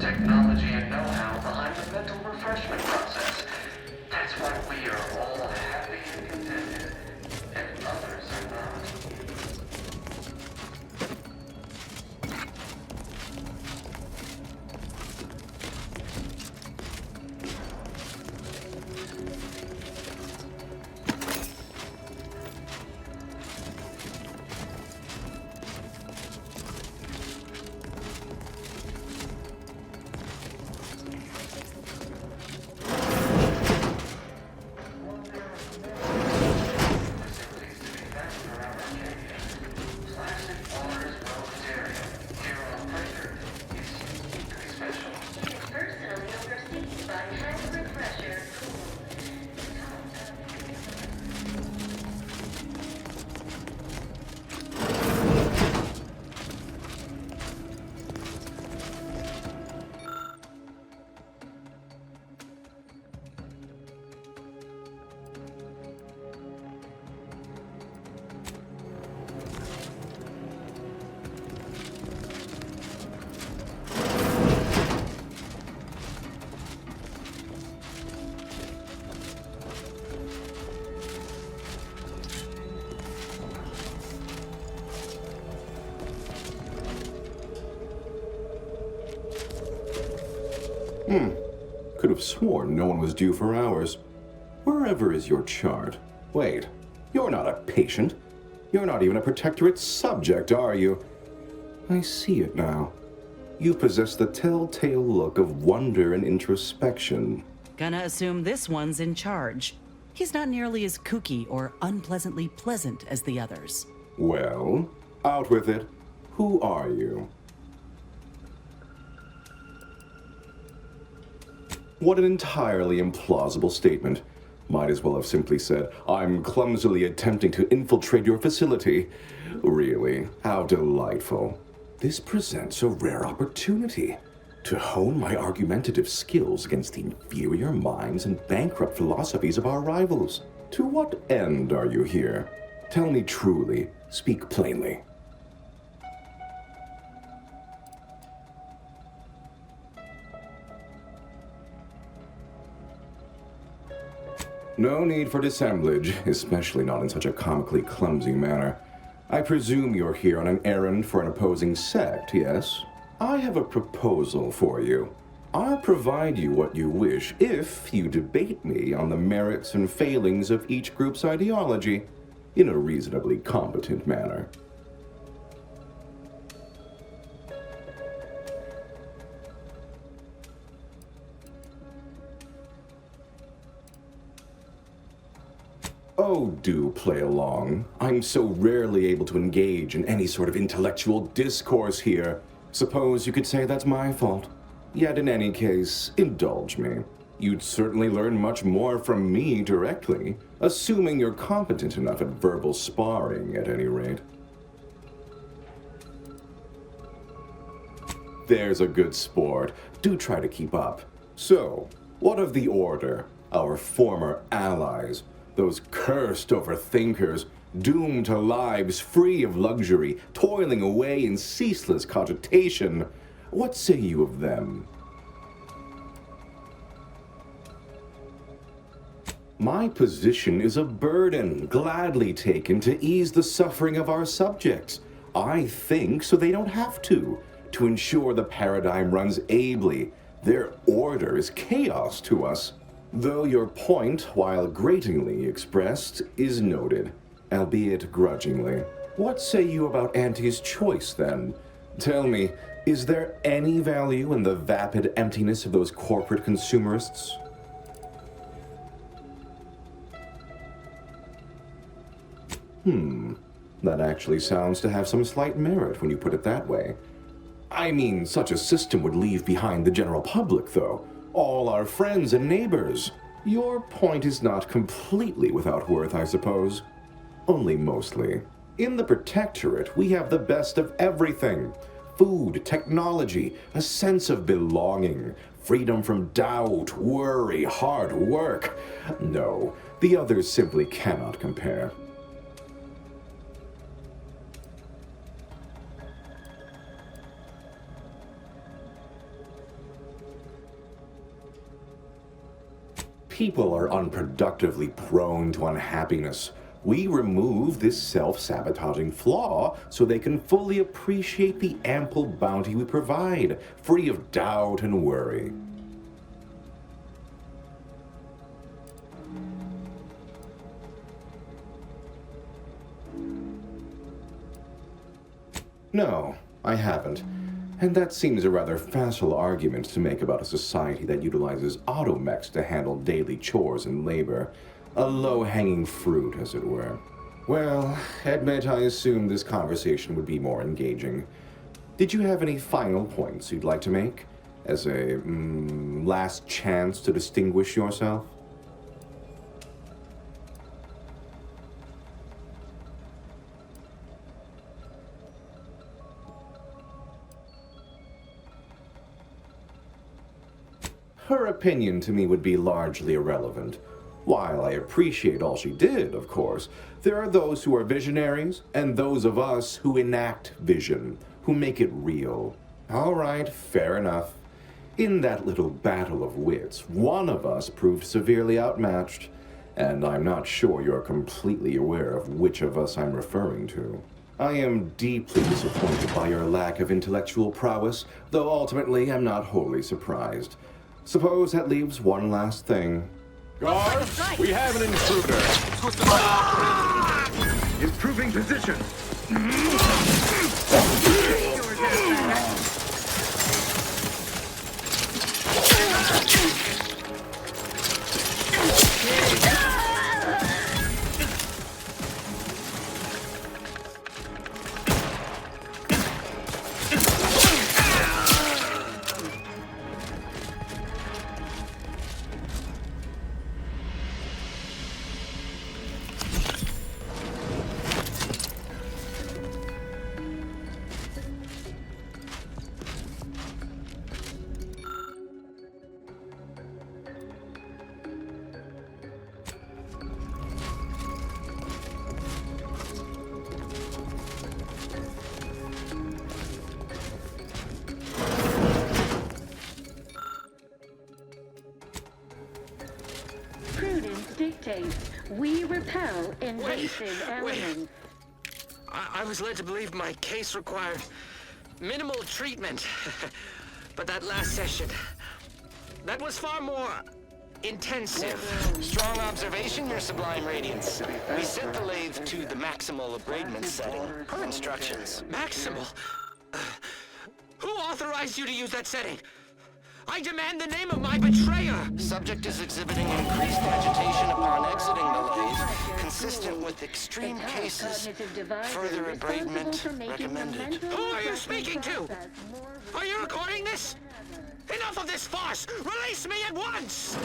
technology and know-how behind the mental refreshment process. That's why we are all happy and contented, and others are not. Could have sworn no one was due for hours. Wherever is your chart? Wait, you're not a patient. You're not even a protectorate subject, are you? I see it now. You possess the telltale look of wonder and introspection. Gonna assume this one's in charge. He's not nearly as kooky or unpleasantly pleasant as the others. Well, out with it. Who are you? What an entirely implausible statement. Might as well have simply said, I'm clumsily attempting to infiltrate your facility. Really, how delightful. This presents a rare opportunity to hone my argumentative skills against the inferior minds and bankrupt philosophies of our rivals. To what end are you here? Tell me truly, speak plainly. No need for dissemblage, especially not in such a comically clumsy manner. I presume you're here on an errand for an opposing sect, yes? I have a proposal for you. I'll provide you what you wish if you debate me on the merits and failings of each group's ideology in a reasonably competent manner. Oh, do play along. I'm so rarely able to engage in any sort of intellectual discourse here. Suppose you could say that's my fault. Yet in any case, indulge me. You'd certainly learn much more from me directly, assuming you're competent enough at verbal sparring at any rate. There's a good sport. Do try to keep up. So, what of the Order, our former allies? Those cursed overthinkers, doomed to lives free of luxury, toiling away in ceaseless cogitation. What say you of them? My position is a burden gladly taken to ease the suffering of our subjects. I think so they don't have to ensure the paradigm runs ably. Their order is chaos to us. Though your point, while gratingly expressed, is noted, albeit grudgingly. What say you about Auntie's choice, then? Tell me, is there any value in the vapid emptiness of those corporate consumerists? That actually sounds to have some slight merit when you put it that way. I mean, such a system would leave behind the general public, though. All our friends and neighbors. Your point is not completely without worth, I suppose. Only mostly. In the Protectorate, we have the best of everything. Food, technology, a sense of belonging, freedom from doubt, worry, hard work. No, the others simply cannot compare. People are unproductively prone to unhappiness. We remove this self-sabotaging flaw so they can fully appreciate the ample bounty we provide, free of doubt and worry. No, I haven't. And that seems a rather facile argument to make about a society that utilizes automechs to handle daily chores and labor. A low-hanging fruit, as it were. Well, admit I assumed this conversation would be more engaging. Did you have any final points you'd like to make? As a, last chance to distinguish yourself? Her opinion to me would be largely irrelevant. While I appreciate all she did, of course, there are those who are visionaries, and those of us who enact vision, who make it real. All right, fair enough. In that little battle of wits, one of us proved severely outmatched, and I'm not sure you're completely aware of which of us I'm referring to. I am deeply disappointed by your lack of intellectual prowess, though ultimately I'm not wholly surprised. Suppose that leaves one last thing. Guards, we have an intruder. Improving position. We repel invasive elements. I was led to believe my case required minimal treatment. But that last session, that was far more intensive. Strong observation, Your Sublime Radiance. We set the lathe to the maximal abradement setting, per instructions. Maximal? Who authorized you to use that setting? I demand the name of my betrayer! Subject is exhibiting increased agitation upon exiting the lathe, consistent with extreme cases. Further abradement recommended. Who are you speaking to? Are you recording this? Enough of this farce! Release me at once!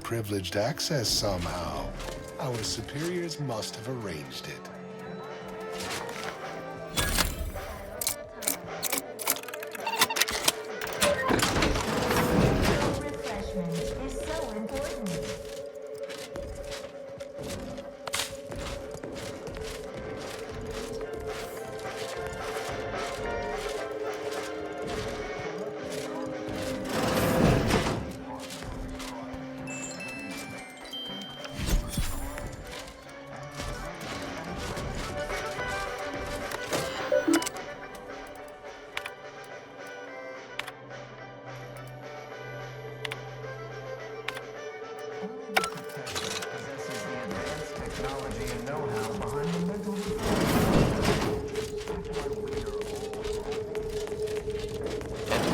Privileged access somehow. Our superiors must have arranged it.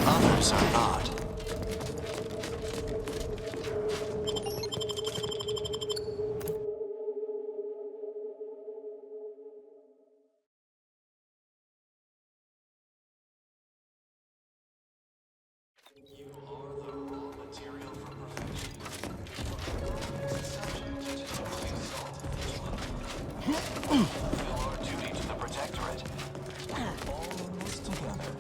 Others are not. fulfill our duty to the Protectorate. We're all in this together.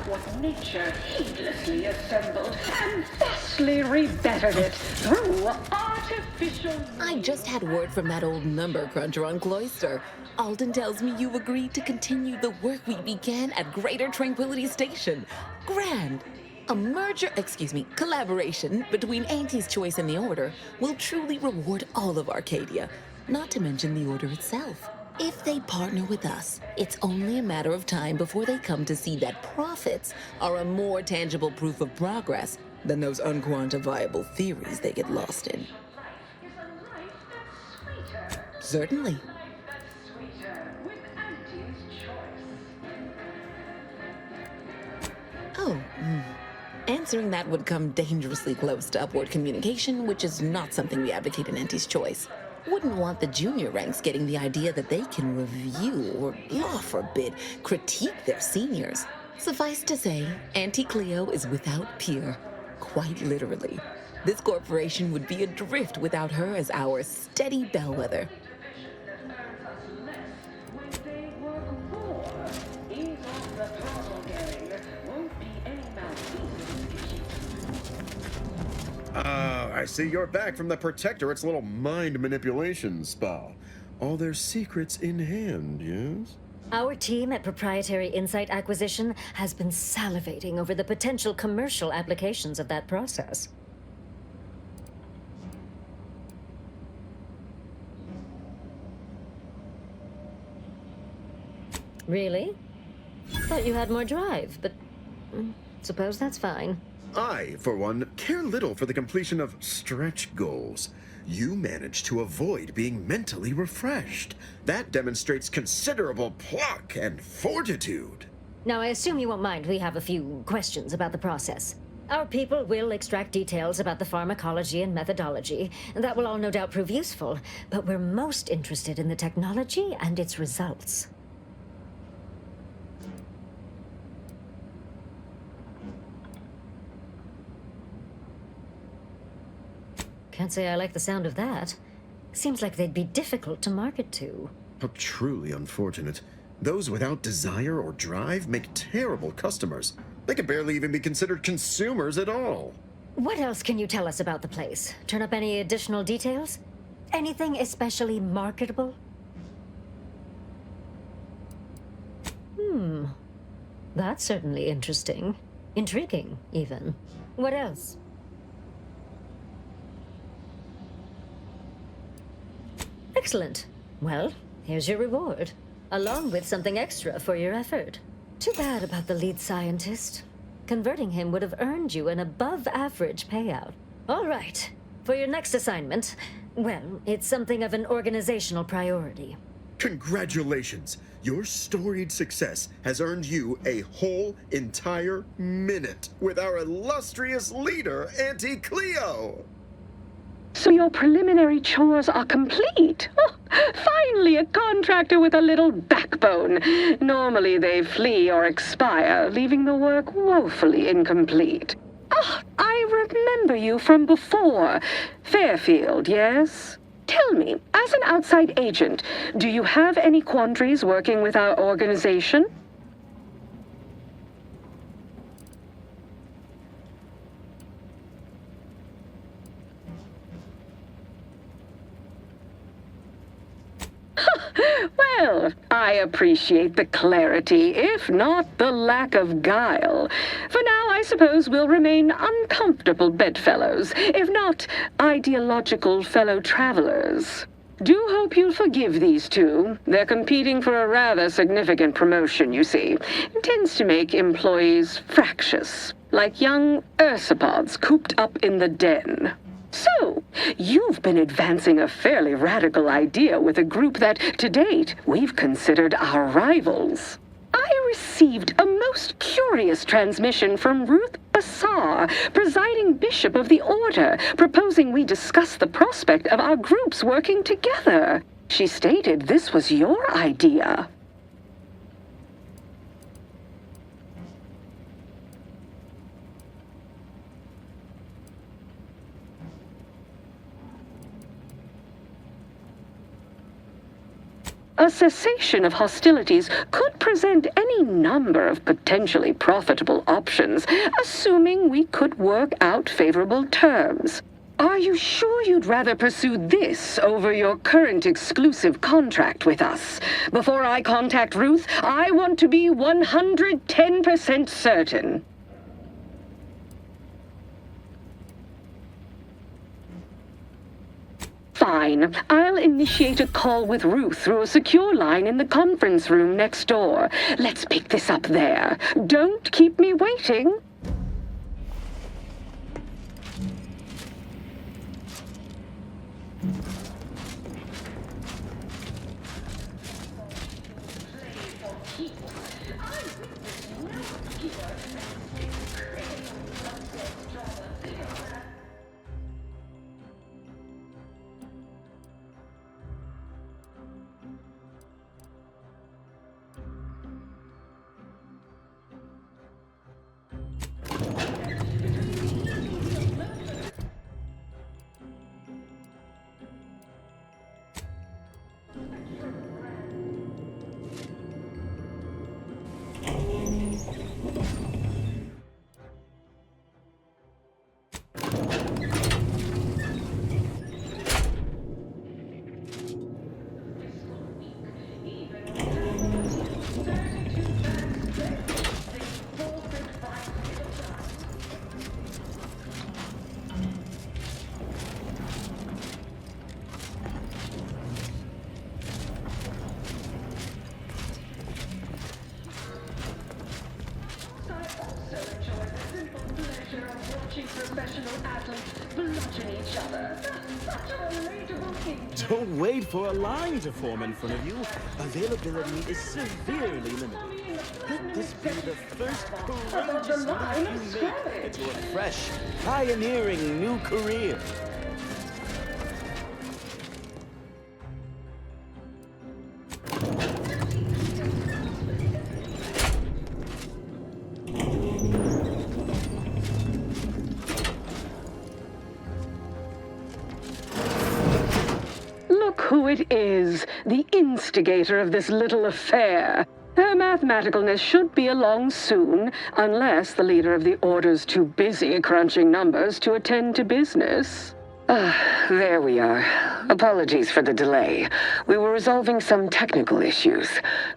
What nature heedlessly assembled and thusly rebettered it through artificial... I just had word from that old number cruncher on Cloister. Alden tells me you've agreed to continue the work we began at Greater Tranquility Station. Grand! A collaboration between Auntie's Choice and the Order will truly reward all of Arcadia, not to mention the Order itself. If they partner with us, it's only a matter of time before they come to see that profits are a more tangible proof of progress than those unquantifiable theories they get lost in. Certainly. Oh, answering that would come dangerously close to upward communication, which is not something we advocate in Auntie's Choice. Wouldn't want the junior ranks getting the idea that they can review or, law forbid, critique their seniors. Suffice to say, Auntie Cleo is without peer, quite literally. This corporation would be adrift without her as our steady bellwether. I see you're back from the Protectorate's little mind manipulation spa. All their secrets in hand, yes? Our team at Proprietary Insight Acquisition has been salivating over the potential commercial applications of that process. Really? Thought you had more drive, but suppose that's fine. I, for one, care little for the completion of stretch goals. You managed to avoid being mentally refreshed. That demonstrates considerable pluck and fortitude. Now, I assume you won't mind we have a few questions about the process. Our people will extract details about the pharmacology and methodology. That will all no doubt prove useful, but we're most interested in the technology and its results. Can't say I like the sound of that. Seems like they'd be difficult to market to. How truly unfortunate. Those without desire or drive make terrible customers. They can barely even be considered consumers at all. What else can you tell us about the place? Turn up any additional details? Anything especially marketable? That's certainly interesting. Intriguing, even. What else? Excellent. Well, here's your reward, along with something extra for your effort. Too bad about the lead scientist. Converting him would have earned you an above-average payout. All right. For your next assignment, well, it's something of an organizational priority. Congratulations! Your storied success has earned you a whole entire minute with our illustrious leader, Auntie Cleo! So your preliminary chores are complete? Oh, finally, a contractor with a little backbone. Normally they flee or expire, leaving the work woefully incomplete. Ah, I remember you from before. Fairfield, yes? Tell me, as an outside agent, do you have any quandaries working with our organization? Well, I appreciate the clarity, if not the lack of guile. For now, I suppose we'll remain uncomfortable bedfellows, if not ideological fellow travelers. Do hope you'll forgive these two. They're competing for a rather significant promotion, you see. It tends to make employees fractious, like young ursopods cooped up in the den. So, you've been advancing a fairly radical idea with a group that, to date, we've considered our rivals. I received a most curious transmission from Ruth Bassar, presiding bishop of the order, proposing we discuss the prospect of our groups working together. She stated this was your idea. A cessation of hostilities could present any number of potentially profitable options, assuming we could work out favorable terms. Are you sure you'd rather pursue this over your current exclusive contract with us? Before I contact Ruth, I want to be 110% certain. Fine. I'll initiate a call with Ruth through a secure line in the conference room next door. Let's pick this up there. Don't keep me waiting. Don't wait for a line to form in front of you. Availability is severely limited. Let this be the first courageous move you make into a fresh, pioneering new career. Who it is, the instigator of this little affair. Her mathematicalness should be along soon, unless the leader of the order's too busy crunching numbers to attend to business. There we are. Apologies for the delay. We were resolving some technical issues.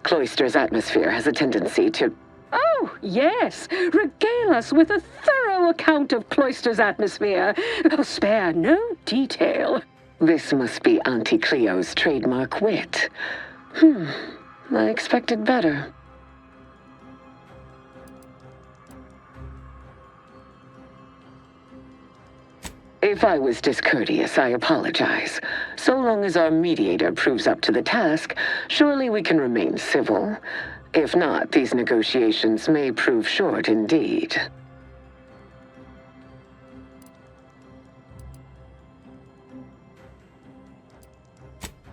Cloister's atmosphere has a tendency to... Oh, yes! Regale us with a thorough account of Cloister's atmosphere. Oh, spare no detail. This must be Auntie Cleo's trademark wit. I expected better. If I was discourteous, I apologize. So long as our mediator proves up to the task, surely we can remain civil. If not, these negotiations may prove short indeed.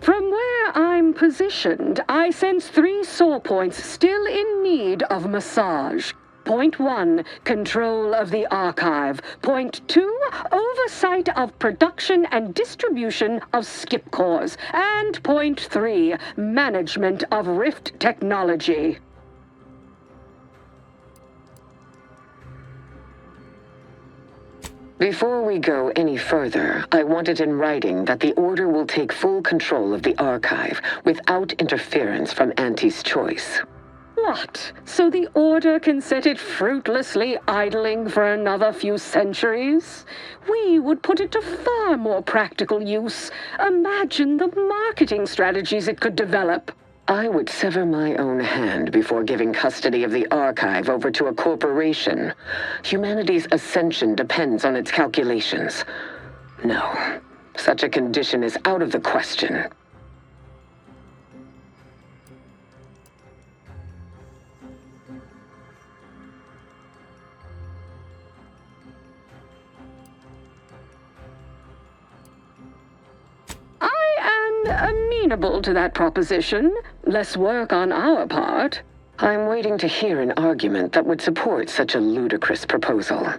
From where I'm positioned, I sense 3 sore points still in need of massage. Point 1, control of the archive. Point 2, oversight of production and distribution of skip cores. And point 3, management of Rift technology. Before we go any further, I want it in writing that the Order will take full control of the archive without interference from Auntie's choice. What? So the Order can set it fruitlessly idling for another few centuries? We would put it to far more practical use. Imagine the marketing strategies it could develop. I would sever my own hand before giving custody of the archive over to a corporation. Humanity's ascension depends on its calculations. No, such a condition is out of the question. I am amenable to that proposition. Less work on our part. I'm waiting to hear an argument that would support such a ludicrous proposal.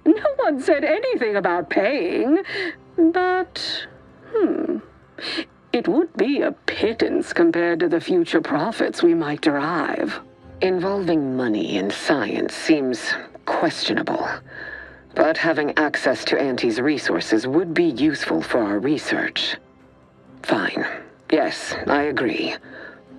No one said anything about paying, but, it would be a pittance compared to the future profits we might derive. Involving money in science seems questionable, but having access to Auntie's resources would be useful for our research. Fine. Yes, I agree.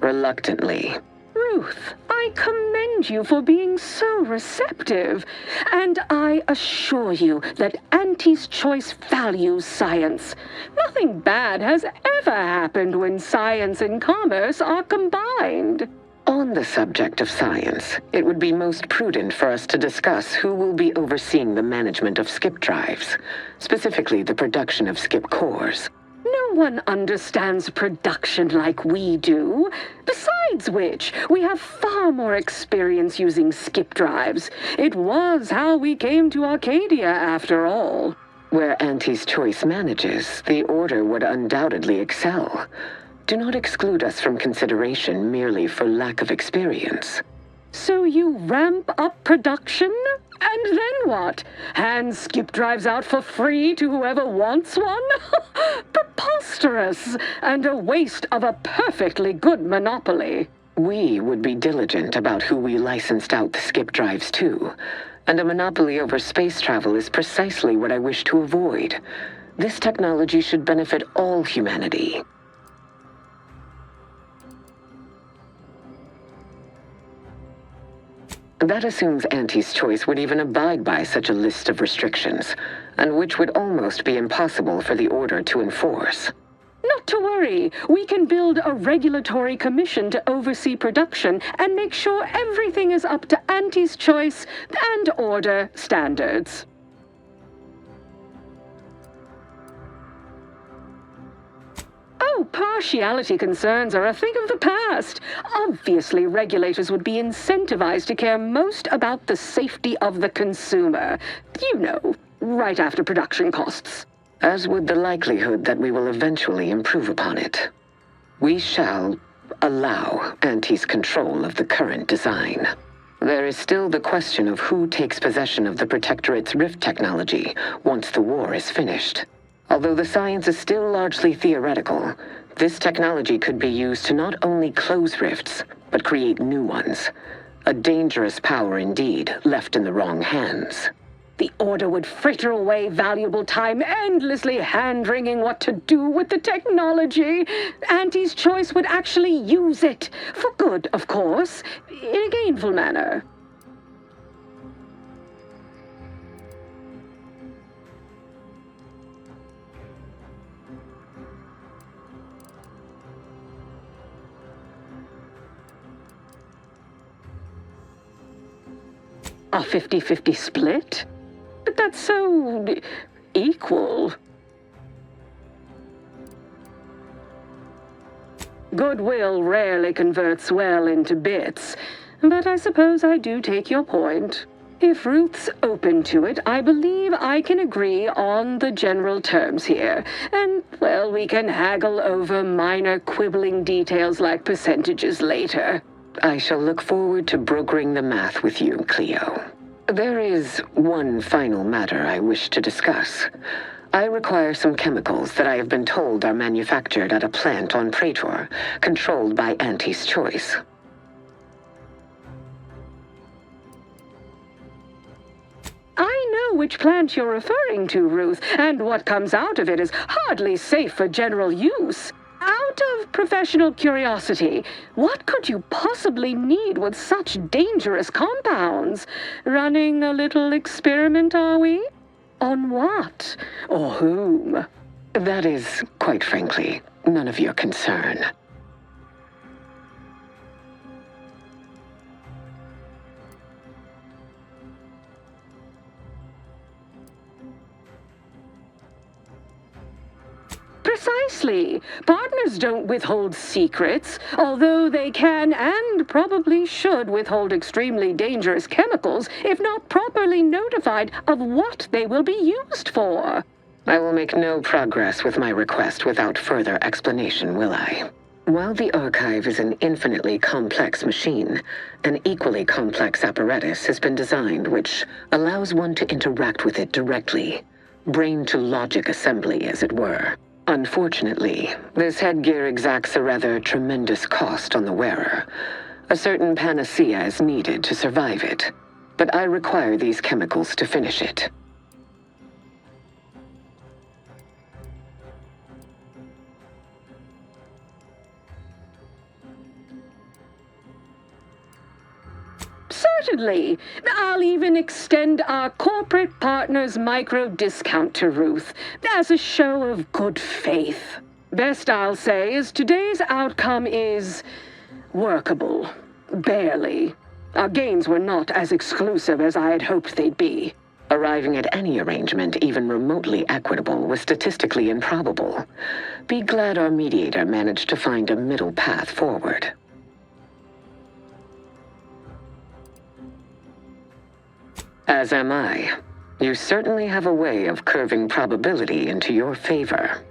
Reluctantly. Ruth, I commend you for being so receptive, and I assure you that Auntie's choice values science. Nothing bad has ever happened when science and commerce are combined. On the subject of science, it would be most prudent for us to discuss who will be overseeing the management of skip drives, specifically the production of skip cores. No one understands production like we do. Besides which, we have far more experience using skip drives. It was how we came to Arcadia, after all. Where Auntie's choice manages, the Order would undoubtedly excel. Do not exclude us from consideration merely for lack of experience. So you ramp up production? And then what? Hand skip drives out for free to whoever wants one? Preposterous, and a waste of a perfectly good monopoly. We would be diligent about who we licensed out the skip drives to, and a monopoly over space travel is precisely what I wish to avoid. This technology should benefit all humanity. That assumes Auntie's choice would even abide by such a list of restrictions, and which would almost be impossible for the Order to enforce. Not to worry, we can build a regulatory commission to oversee production and make sure everything is up to Auntie's choice and Order standards. Oh, partiality concerns are a thing of the past. Obviously, regulators would be incentivized to care most about the safety of the consumer. You know, right after production costs. As would the likelihood that we will eventually improve upon it. We shall allow Auntie's control of the current design. There is still the question of who takes possession of the Protectorate's Rift technology once the war is finished. Although the science is still largely theoretical, this technology could be used to not only close rifts, but create new ones. A dangerous power indeed, left in the wrong hands. The Order would fritter away valuable time endlessly hand-wringing what to do with the technology. Auntie's choice would actually use it, for good, of course, in a gainful manner. A 50-50 split? But that's so equal. Goodwill rarely converts well into bits, but I suppose I do take your point. If Ruth's open to it, I believe I can agree on the general terms here. And, well, we can haggle over minor quibbling details like percentages later. I shall look forward to brokering the math with you, Cleo. There is one final matter I wish to discuss. I require some chemicals that I have been told are manufactured at a plant on Praetor, controlled by Auntie's choice. I know which plant you're referring to, Ruth, and what comes out of it is hardly safe for general use. Out of professional curiosity, what could you possibly need with such dangerous compounds? Running a little experiment, are we? On what? Or whom? That is, quite frankly, none of your concern. Precisely. Partners don't withhold secrets, although they can and probably should withhold extremely dangerous chemicals if not properly notified of what they will be used for. I will make no progress with my request without further explanation, will I? While the archive is an infinitely complex machine, an equally complex apparatus has been designed which allows one to interact with it directly. Brain-to-logic assembly, as it were. Unfortunately, this headgear exacts a rather tremendous cost on the wearer. A certain panacea is needed to survive it, but I require these chemicals to finish it. Certainly. I'll even extend our corporate partner's micro discount to Ruth as a show of good faith. Best I'll say is today's outcome is workable. Barely. Our gains were not as exclusive as I had hoped they'd be. Arriving at any arrangement even remotely equitable was statistically improbable. Be glad our mediator managed to find a middle path forward. As am I. You certainly have a way of curving probability into your favor.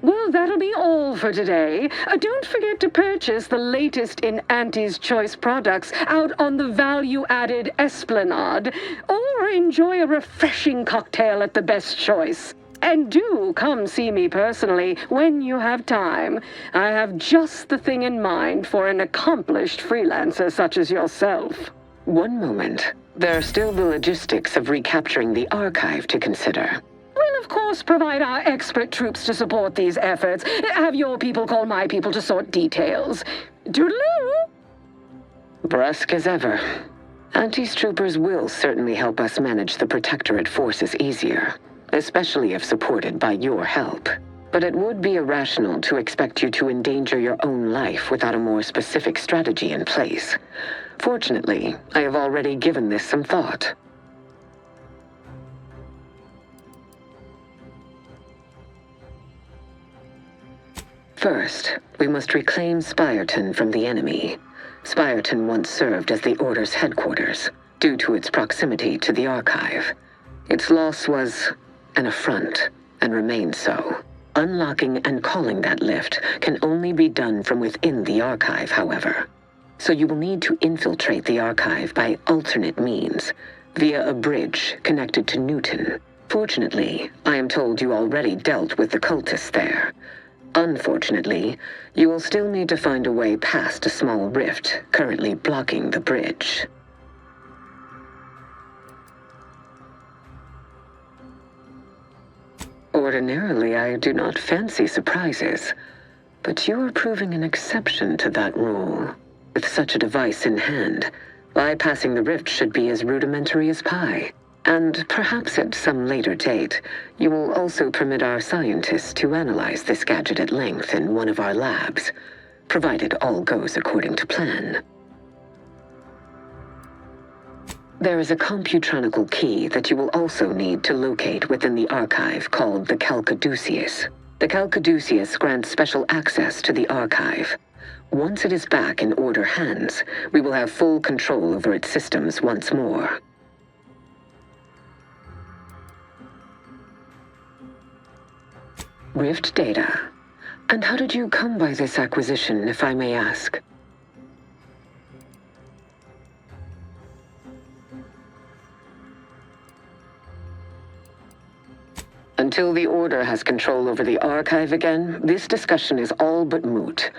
Well, that'll be all for today. Don't forget to purchase the latest in Auntie's Choice products out on the value-added Esplanade, or enjoy a refreshing cocktail at the Best Choice. And do come see me personally when you have time. I have just the thing in mind for an accomplished freelancer such as yourself. One moment. There are still the logistics of recapturing the archive to consider. We'll of course provide our expert troops to support these efforts. Have your people call my people to sort details. Toodaloo! Brusque as ever. Auntie's troopers will certainly help us manage the Protectorate forces easier, especially if supported by your help. But it would be irrational to expect you to endanger your own life without a more specific strategy in place. Fortunately, I have already given this some thought. First, we must reclaim Spyreton from the enemy. Spyreton once served as the Order's headquarters, due to its proximity to the archive. Its loss was an affront, and remains so. Unlocking and calling that lift can only be done from within the archive, however. So you will need to infiltrate the archive by alternate means, via a bridge connected to Newton. Fortunately, I am told you already dealt with the cultists there. Unfortunately, you will still need to find a way past a small rift currently blocking the bridge. Ordinarily, I do not fancy surprises, but you are proving an exception to that rule. With such a device in hand, bypassing the rift should be as rudimentary as pie. And perhaps at some later date, you will also permit our scientists to analyze this gadget at length in one of our labs, provided all goes according to plan. There is a computronical key that you will also need to locate within the archive called the Calcaduceus. The Calcaduceus grants special access to the archive. Once it is back in Order hands, we will have full control over its systems once more. Rift data. And how did you come by this acquisition, if I may ask? Until the Order has control over the archive again, this discussion is all but moot.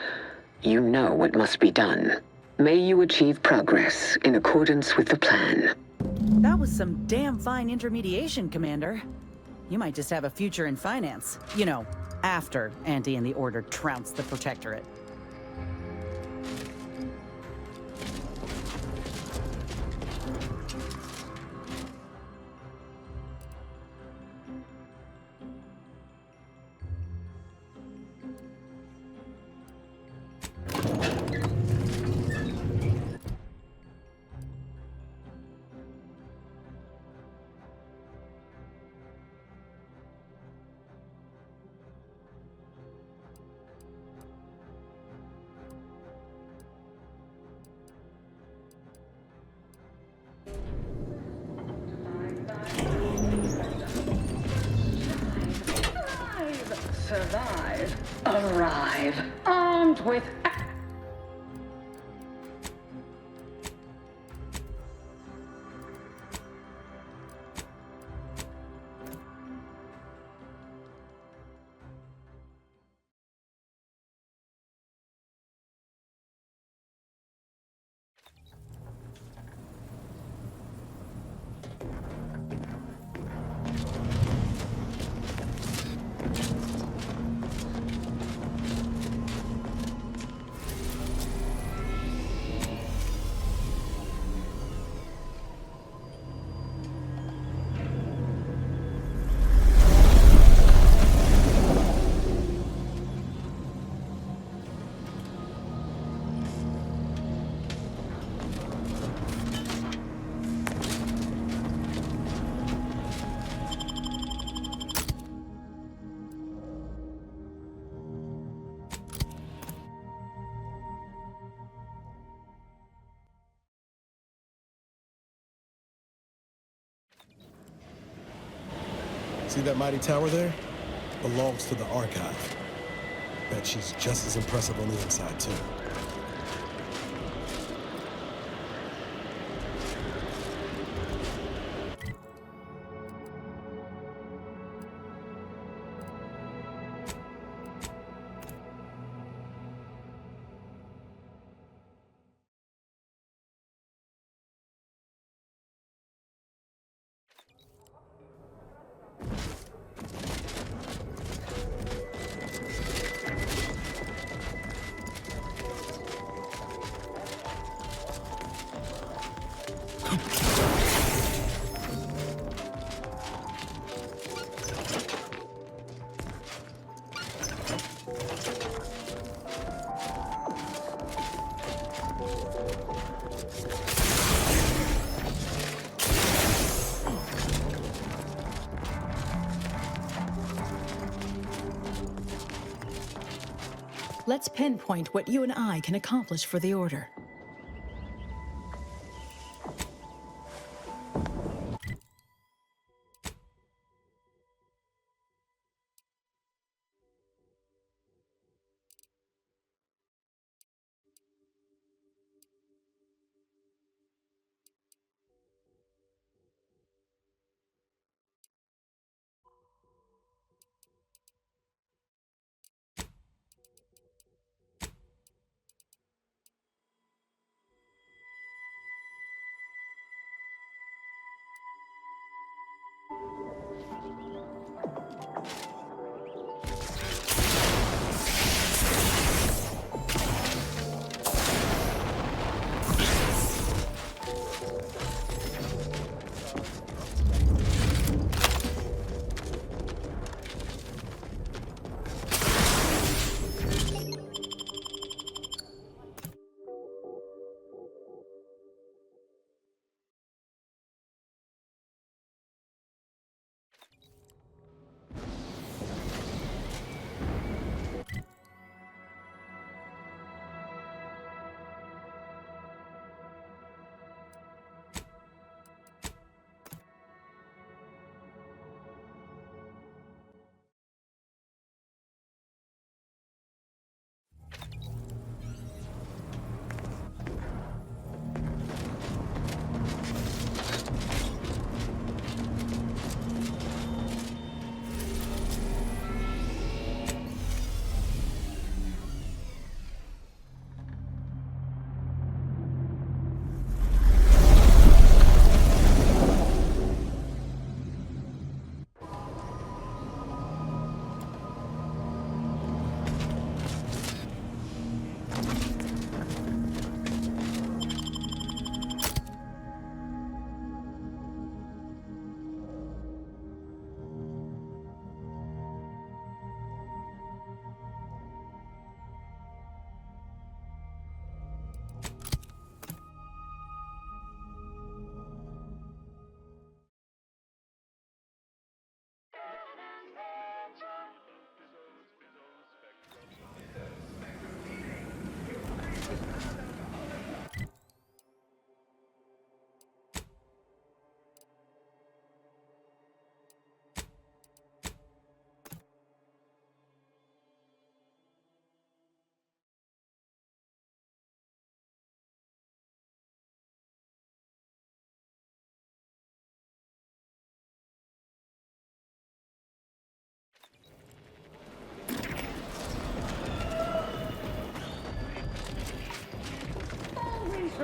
You know what must be done. May you achieve progress in accordance with the plan. That was some damn fine intermediation, Commander. You might just have a future in finance. You know, after Anti and the Order trounce the Protectorate. Survive. Arrive. Armed with... See that mighty tower there? Belongs to the archive. Bet she's just as impressive on the inside, too. Let's pinpoint what you and I can accomplish for the Order.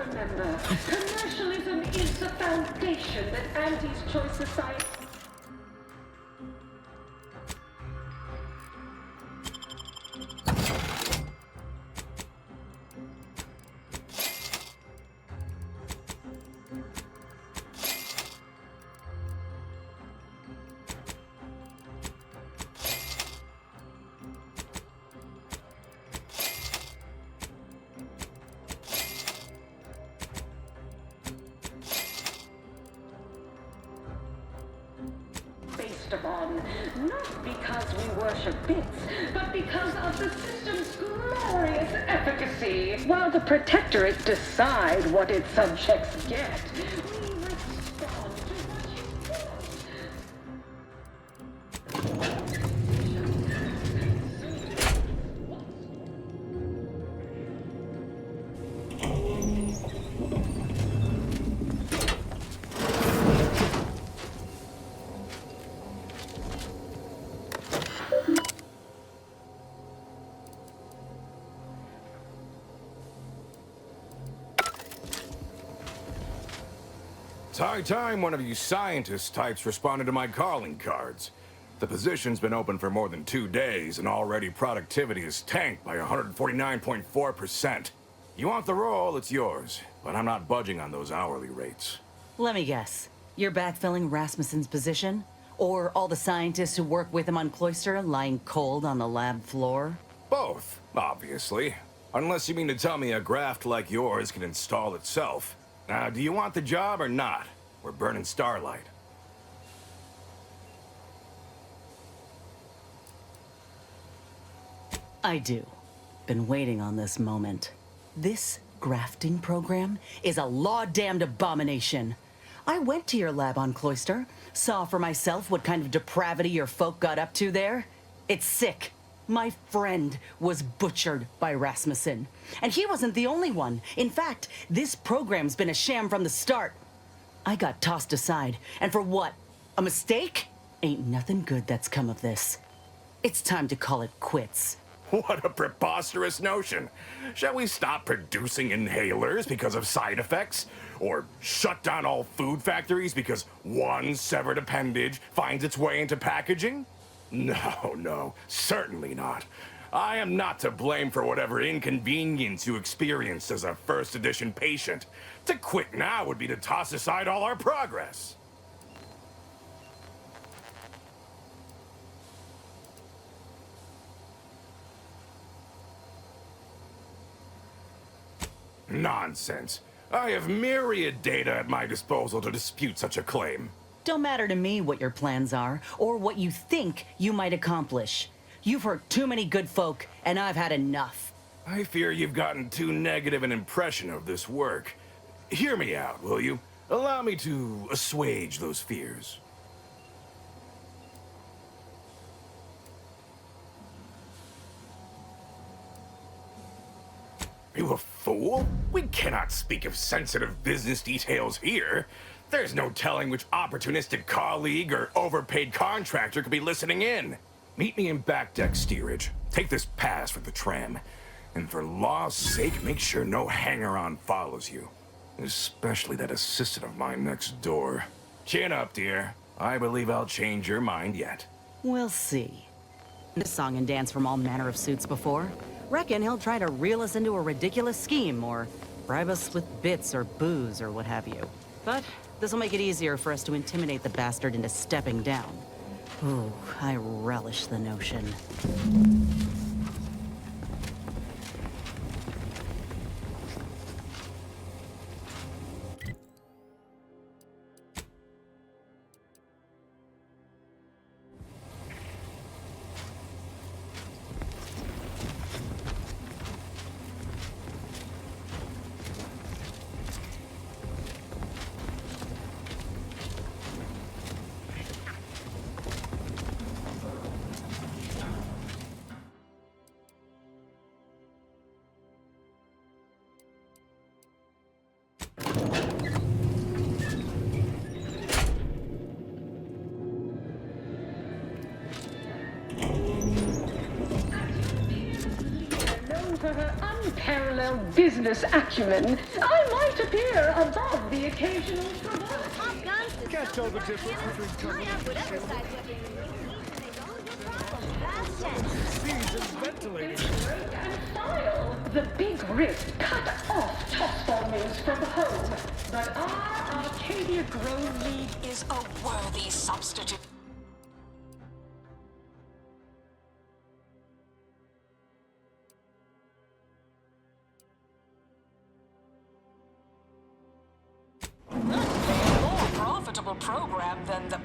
remember, commercialism is the foundation that Andy's Choice Society... upon, not because we worship bits, but because of the system's glorious efficacy. While the Protectorate decide what its subjects get, we respond to what you want. It's high time one of you scientist types responded to my calling cards. The position's been open for more than 2 days, and already productivity is tanked by 149.4%. You want the role, it's yours, but I'm not budging on those hourly rates. Let me guess. You're backfilling Rasmussen's position? Or all the scientists who work with him on Cloister lying cold on the lab floor? Both, obviously. Unless you mean to tell me a graft like yours can install itself. Now, do you want the job or not? We're burning starlight. I do. Been waiting on this moment. This grafting program is a law-damned abomination. I went to your lab on Cloister, saw for myself what kind of depravity your folk got up to there. It's sick. My friend was butchered by Rasmussen. And he wasn't the only one. In fact, this program's been a sham from the start. I got tossed aside. And for what? A mistake? Ain't nothing good that's come of this. It's time to call it quits. What a preposterous notion. Shall we stop producing inhalers because of side effects? Or shut down all food factories because one severed appendage finds its way into packaging? No, certainly not. I am not to blame for whatever inconvenience you experienced as a first edition patient. To quit now would be to toss aside all our progress. Nonsense. I have myriad data at my disposal to dispute such a claim. Don't matter to me what your plans are, or what you think you might accomplish. You've hurt too many good folk, and I've had enough. I fear you've gotten too negative an impression of this work. Hear me out, will you? Allow me to assuage those fears. Are you a fool? We cannot speak of sensitive business details here. There's no telling which opportunistic colleague or overpaid contractor could be listening in. Meet me in back deck steerage. Take this pass for the tram. And for law's sake, make sure no hanger-on follows you. Especially that assistant of mine next door. Chin up, dear. I believe I'll change your mind yet. We'll see. This song and dance from all manner of suits before. Reckon he'll try to reel us into a ridiculous scheme, or bribe us with bits or booze or what have you. But this'll make it easier for us to intimidate the bastard into stepping down. Ooh, I relish the notion. her unparalleled business acumen, I might appear above the occasional trouble. Can't tell the difference between seasoned ventilating. The big rip cut off top news from home, but our Arcadia Grove League Is a worthy substitute. More profitable program than the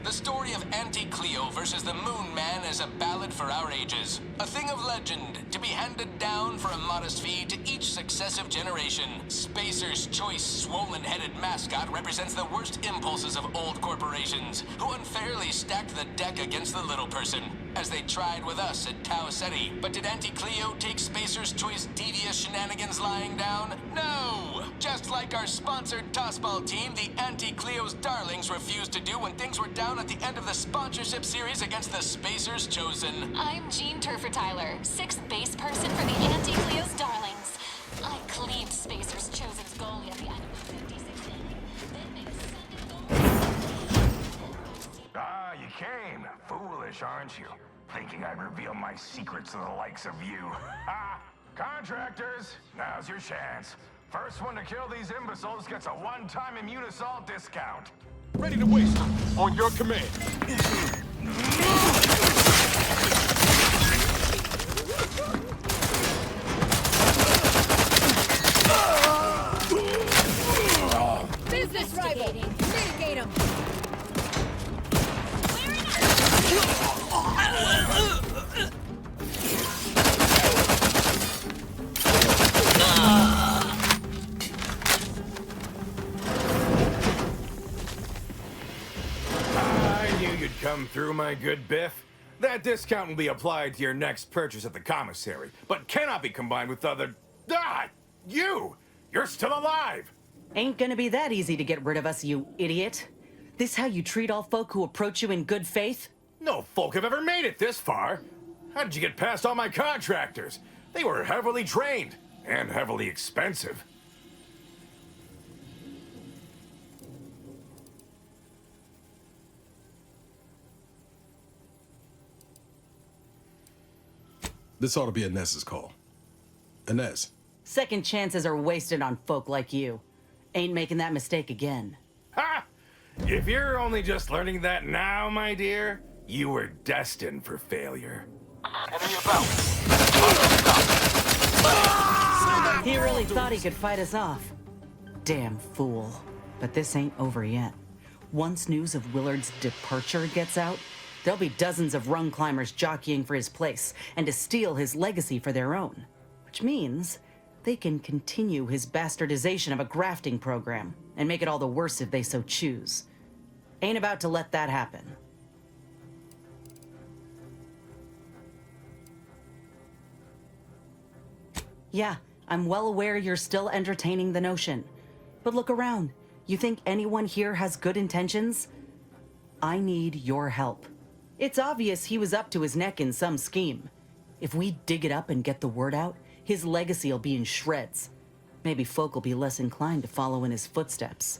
The story of Auntie Cleo versus the Moon Man is a ballad for our ages. A thing of legend, to be handed down for a modest fee to each successive generation. Spacer's choice swollen-headed mascot represents the worst impulses of old corporations, who unfairly stacked the deck against the little person, as they tried with us at Tau Ceti. But did Auntie Cleo take Spacer's choice devious shenanigans lying down? No! Just like our sponsored tossball team, the Auntie Cleo's darlings refused to do when things were down at the end of the sponsorship series against the Spacers Chosen. I'm Jean Turfer-Tyler, 6th base person for the Auntie Cleo's Darlings. I cleaved Spacers Chosen's goalie at the end of the 56th inning, then made a Ah, you came. Foolish, aren't you? Thinking I'd reveal my secrets to the likes of you. Ha! Contractors, now's your chance. First one to kill these imbeciles gets a one-time immune assault discount. Ready to waste them. On your command. Business rival. Mitigate him. I knew you'd come through, my good Biff. That discount will be applied to your next purchase at the commissary, but cannot be combined with other... Ah! You! You're still alive! Ain't gonna be that easy to get rid of us, you idiot. This how you treat all folk who approach you in good faith? No folk have ever made it this far. How did you get past all my contractors? They were heavily trained and heavily expensive. This ought to be Inez's call. Inez. Second chances are wasted on folk like you. Ain't making that mistake again. Ha! If you're only just learning that now, my dear, you were destined for failure. Enemy about. He really thought he could fight us off. Damn fool. But this ain't over yet. Once news of Willard's departure gets out, there'll be dozens of rung climbers jockeying for his place and to steal his legacy for their own. Which means they can continue his bastardization of a grafting program and make it all the worse if they so choose. Ain't about to let that happen. Yeah, I'm well aware you're still entertaining the notion. But look around. You think anyone here has good intentions? I need your help. It's obvious he was up to his neck in some scheme. If we dig it up and get the word out, his legacy will be in shreds. Maybe folk will be less inclined to follow in his footsteps.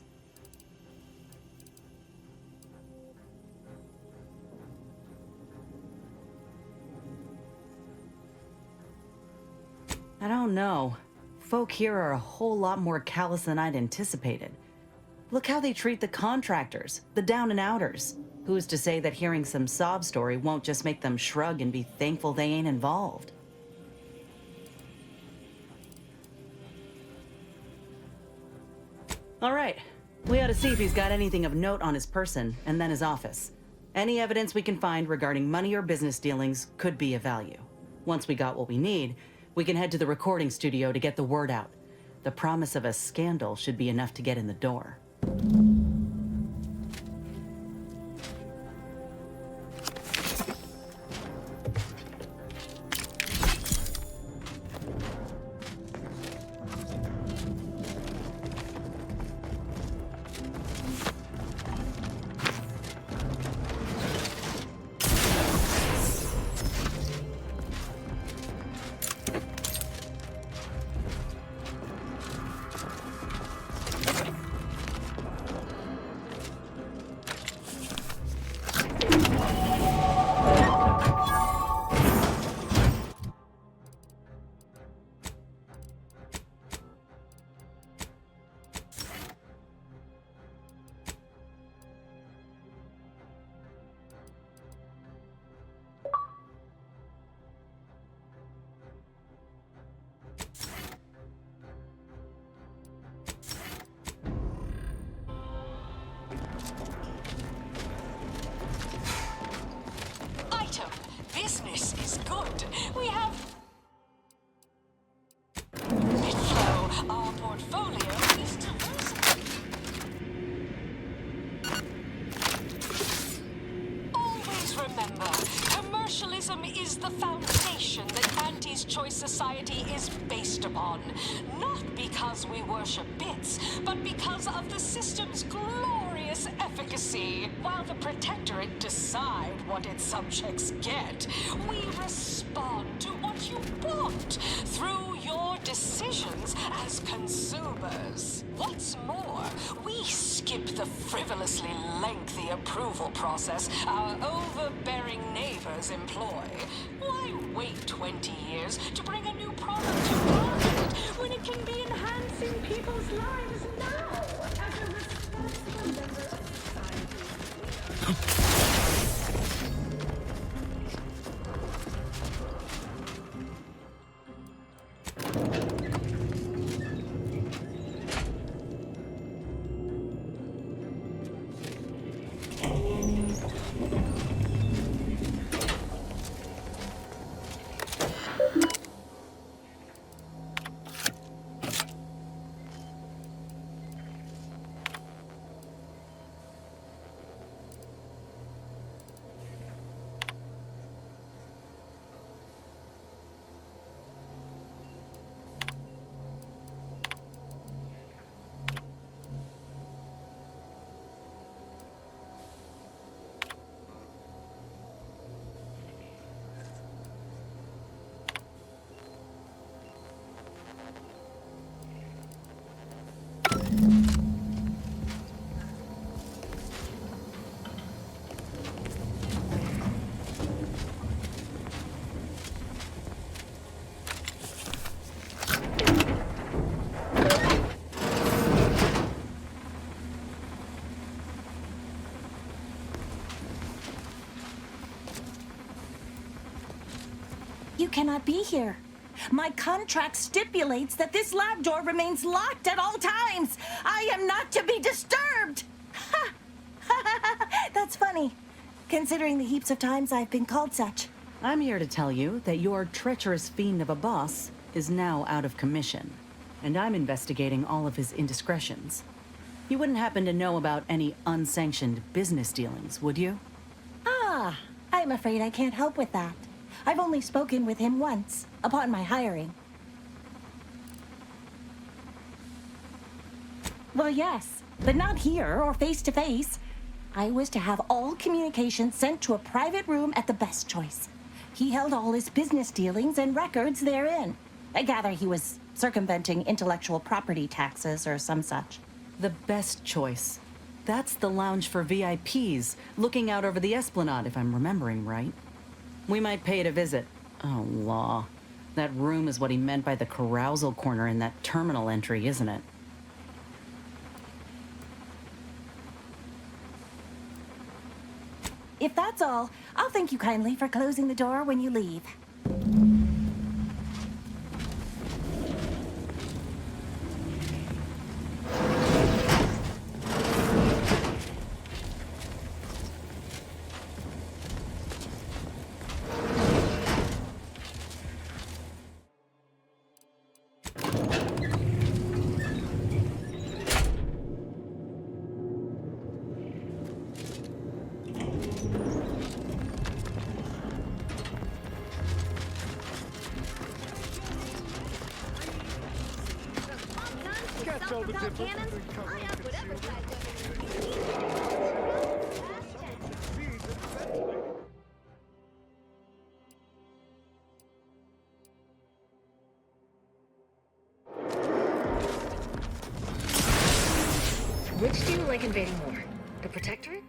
I don't know. Folk here are a whole lot more callous than I'd anticipated. Look how they treat the contractors, the down and outers. Who's to say that hearing some sob story won't just make them shrug and be thankful they ain't involved? All right, we ought to see if he's got anything of note on his person and then his office. Any evidence we can find regarding money or business dealings could be of value. Once we got what we need, we can head to the recording studio to get the word out. The promise of a scandal should be enough to get in the door. business is good. We have flow. Our portfolio is diversified. Always remember, commercialism is the foundation that Auntie's Choice Society is based upon. Not because we worship bits, but because of the system's glorious efficacy. While the Protectorate decide what its subjects get, we respond to what you want through your decisions as consumers. What's more, we skip the frivolously lengthy approval process our overbearing neighbors employ. Why wait 20 years to bring a new product to market when it can be enhancing people's lives now as a responsible member of society? You cannot be here. My contract stipulates that this lab door remains locked at all times. I am not to be disturbed. Ha! That's funny, considering the heaps of times I've been called such. I'm here to tell you that your treacherous fiend of a boss is now out of commission, and I'm investigating all of his indiscretions. You wouldn't happen to know about any unsanctioned business dealings, would you? Ah, I'm afraid I can't help with that. I've only spoken with him once, upon my hiring. Well, yes, but not here or face to face. I was to have all communications sent to a private room at the Best Choice. He held all his business dealings and records therein. I gather he was circumventing intellectual property taxes or some such. The Best Choice. That's the lounge for VIPs, looking out over the Esplanade, if I'm remembering right. We might pay it a visit. Oh, law. That room is what he meant by the carousal corner in that terminal entry, isn't it? If that's all, I'll thank you kindly for closing the door when you leave. Which do you like invading more? The Protectorate?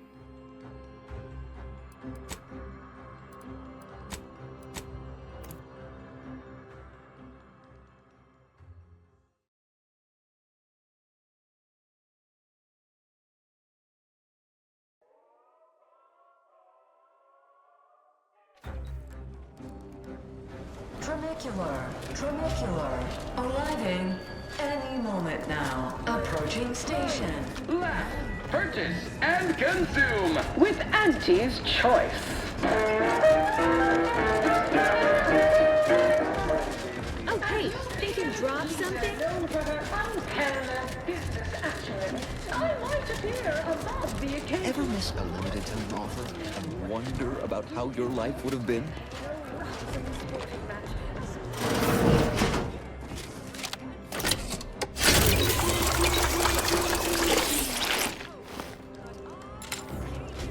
Tramicular. Arriving any moment now. Approaching station. Left. Purchase and consume. With Auntie's Choice. Ever miss a limited time offer and wonder about how your life would have been?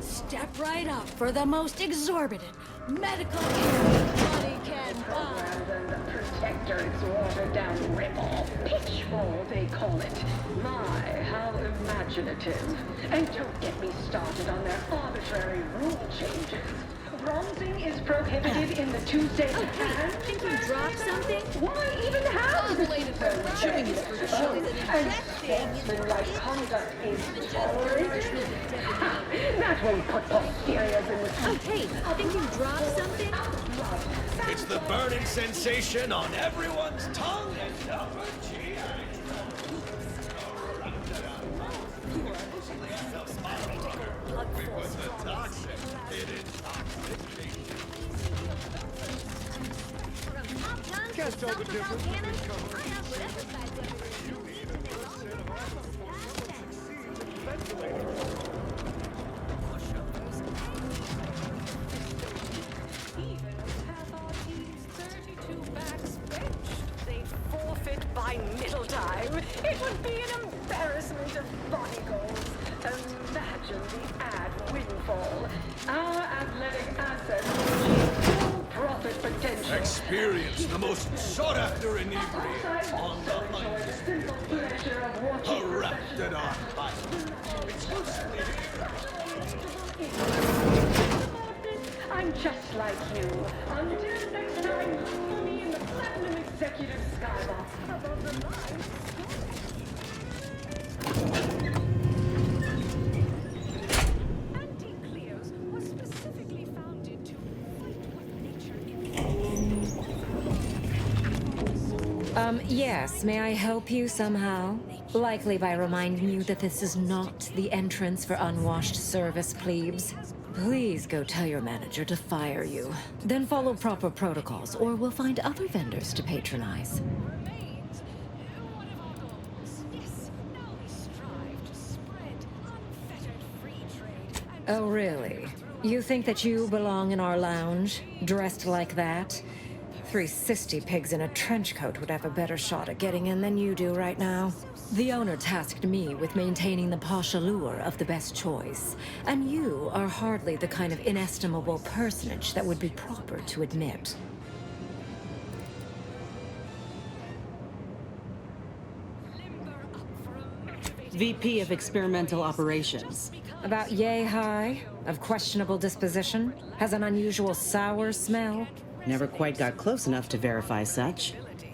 Step right up for the most exorbitant medical care money can buy. Rather than the protector's watered-down rip-off, pitchfall they call it. My, how imaginative. And don't get me started on their arbitrary rule changes. Bronzing is prohibited in the Tuesday. Okay, think you dropped something? Why even have this? Chewing is for show. And sportsmanlike conduct is tolerated. That won't put posteriors in the Oh, hey, I think you dropped something? It's the burning sensation on everyone's tongue and upper GI. Can't tell the difference. Forfeit by middle time. It would be an embarrassment of body goals. Imagine the ad windfall. Our athletic assets achieve full profit potential. Experience the most sought-after inebriates on the hunt. Erupted archive. Exclusively I'm just like you. Until next time, follow me in the platinum executive skybox above the line. Anti-Cleos was specifically founded to fight with nature. Yes, may I help you somehow? Likely by reminding you that this is not the entrance for unwashed service plebes. Please go tell your manager to fire you. Then follow proper protocols, or we'll find other vendors to patronize. Oh, really? You think that you belong in our lounge, dressed like that? 3 sisty pigs in a trench coat would have a better shot at getting in than you do right now. The owner tasked me with maintaining the posh allure of the best choice, and you are hardly the kind of inestimable personage that would be proper to admit. VP of Experimental Operations. About yay high, of questionable disposition, has an unusual sour smell. Never quite got close enough to verify such.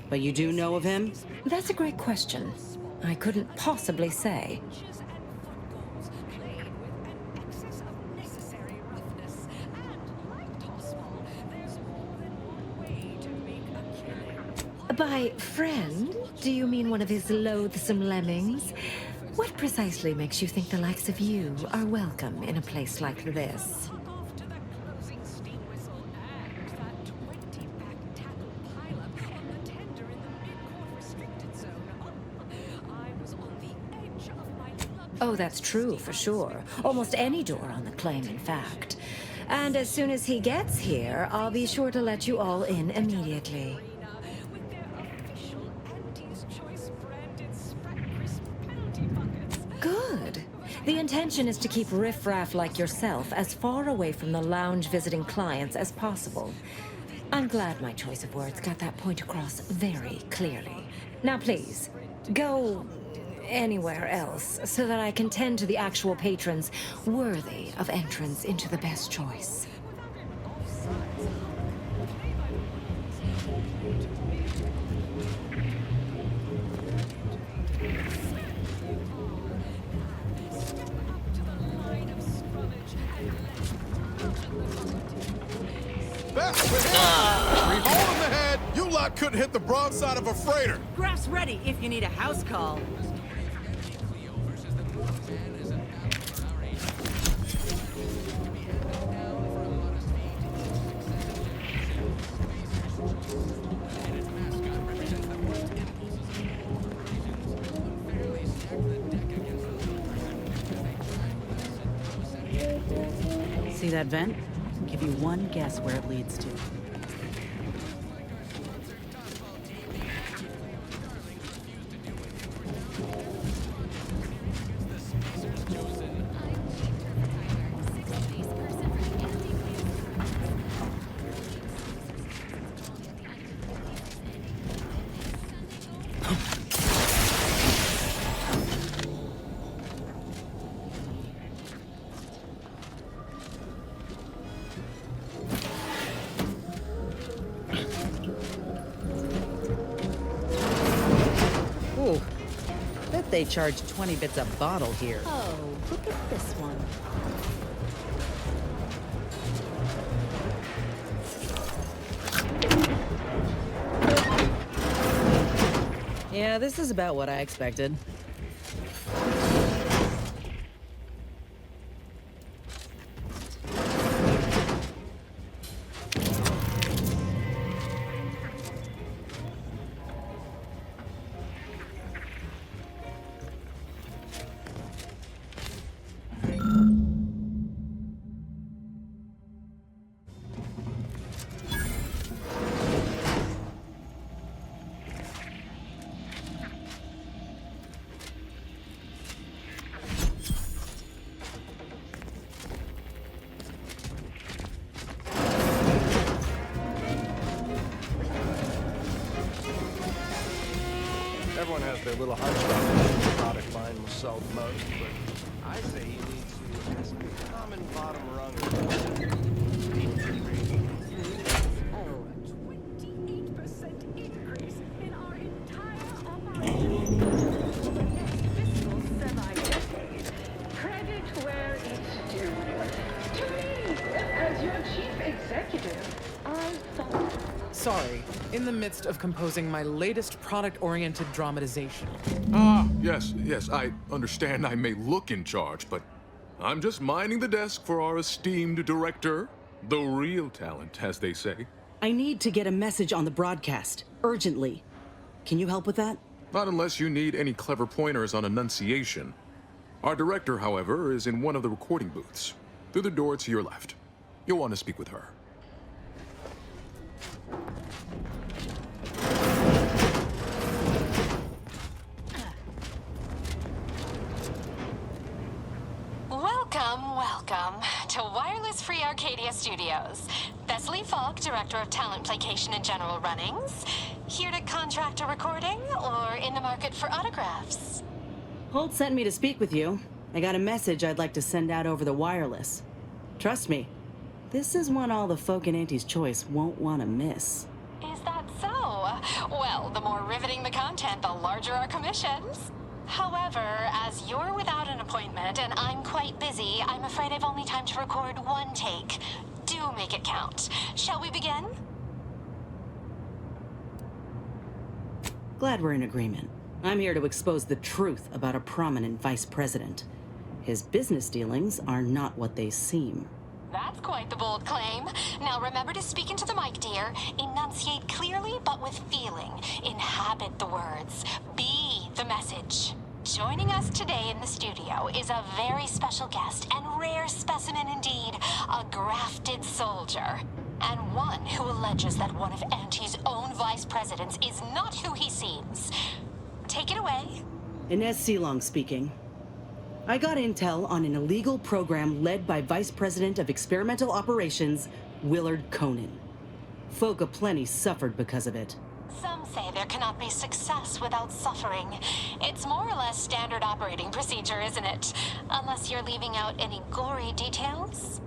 But you do know of him? That's a great question. I couldn't possibly say. By friend, do you mean one of his loathsome lemmings? What precisely makes you think the likes of you are welcome in a place like this? Oh, that's true, for sure. Almost any door on the claim, in fact. And as soon as he gets here, I'll be sure to let you all in immediately. Good. The intention is to keep riffraff like yourself as far away from the lounge visiting clients as possible. I'm glad my choice of words got that point across very clearly. Now please, go anywhere else so that I can tend to the actual patrons worthy of entrance into the best choice. Hole in the head! You lot couldn't hit the broadside of a freighter! Graph's ready if you need a house call. that vent? I'll give you one guess where it leads to. They charge 20 bits a bottle here. Oh, look at this one. Yeah, this is about what I expected. Everyone has their little hunch about which product line will sell the most, but I say you need to ask the common bottom rung of the 28% increase in our entire operation. Fiscal semi-decade. Credit where it's due. To me, as your chief executive, I thought... Sorry, in the midst of composing my latest product-oriented dramatization. Yes, I understand I may look in charge, but I'm just minding the desk for our esteemed director. The real talent, as they say. I need to get a message on the broadcast, urgently. Can you help with that? Not unless you need any clever pointers on enunciation. Our director, however, is in one of the recording booths. Through the door to your left. You'll want to speak with her. Welcome to Wireless Free Arcadia Studios. Thessaly Falk, Director of Talent Placation and General Runnings. Here to contract a recording or in the market for autographs? Holt sent me to speak with you. I got a message I'd like to send out over the wireless. Trust me, this is one all the folk in Auntie's Choice won't want to miss. Is that so? Well, the more riveting the content, the larger our commissions. However, as you're without an appointment and I'm quite busy, I'm afraid I've only time to record one take. Do make it count. Shall we begin? Glad we're in agreement. I'm here to expose the truth about a prominent vice president. His business dealings are not what they seem. That's quite the bold claim. Now remember to speak into the mic, dear. Enunciate clearly but with feeling. Inhabit the words. Be the message. Joining us today in the studio is a very special guest and rare specimen indeed, a grafted soldier. And one who alleges that one of Auntie's own vice presidents is not who he seems. Take it away. Inez Seelong speaking. I got intel on an illegal program led by Vice President of Experimental Operations, Willard Conan. Folk aplenty suffered because of it. Some say there cannot be success without suffering. It's more or less standard operating procedure, isn't it? Unless you're leaving out any gory details?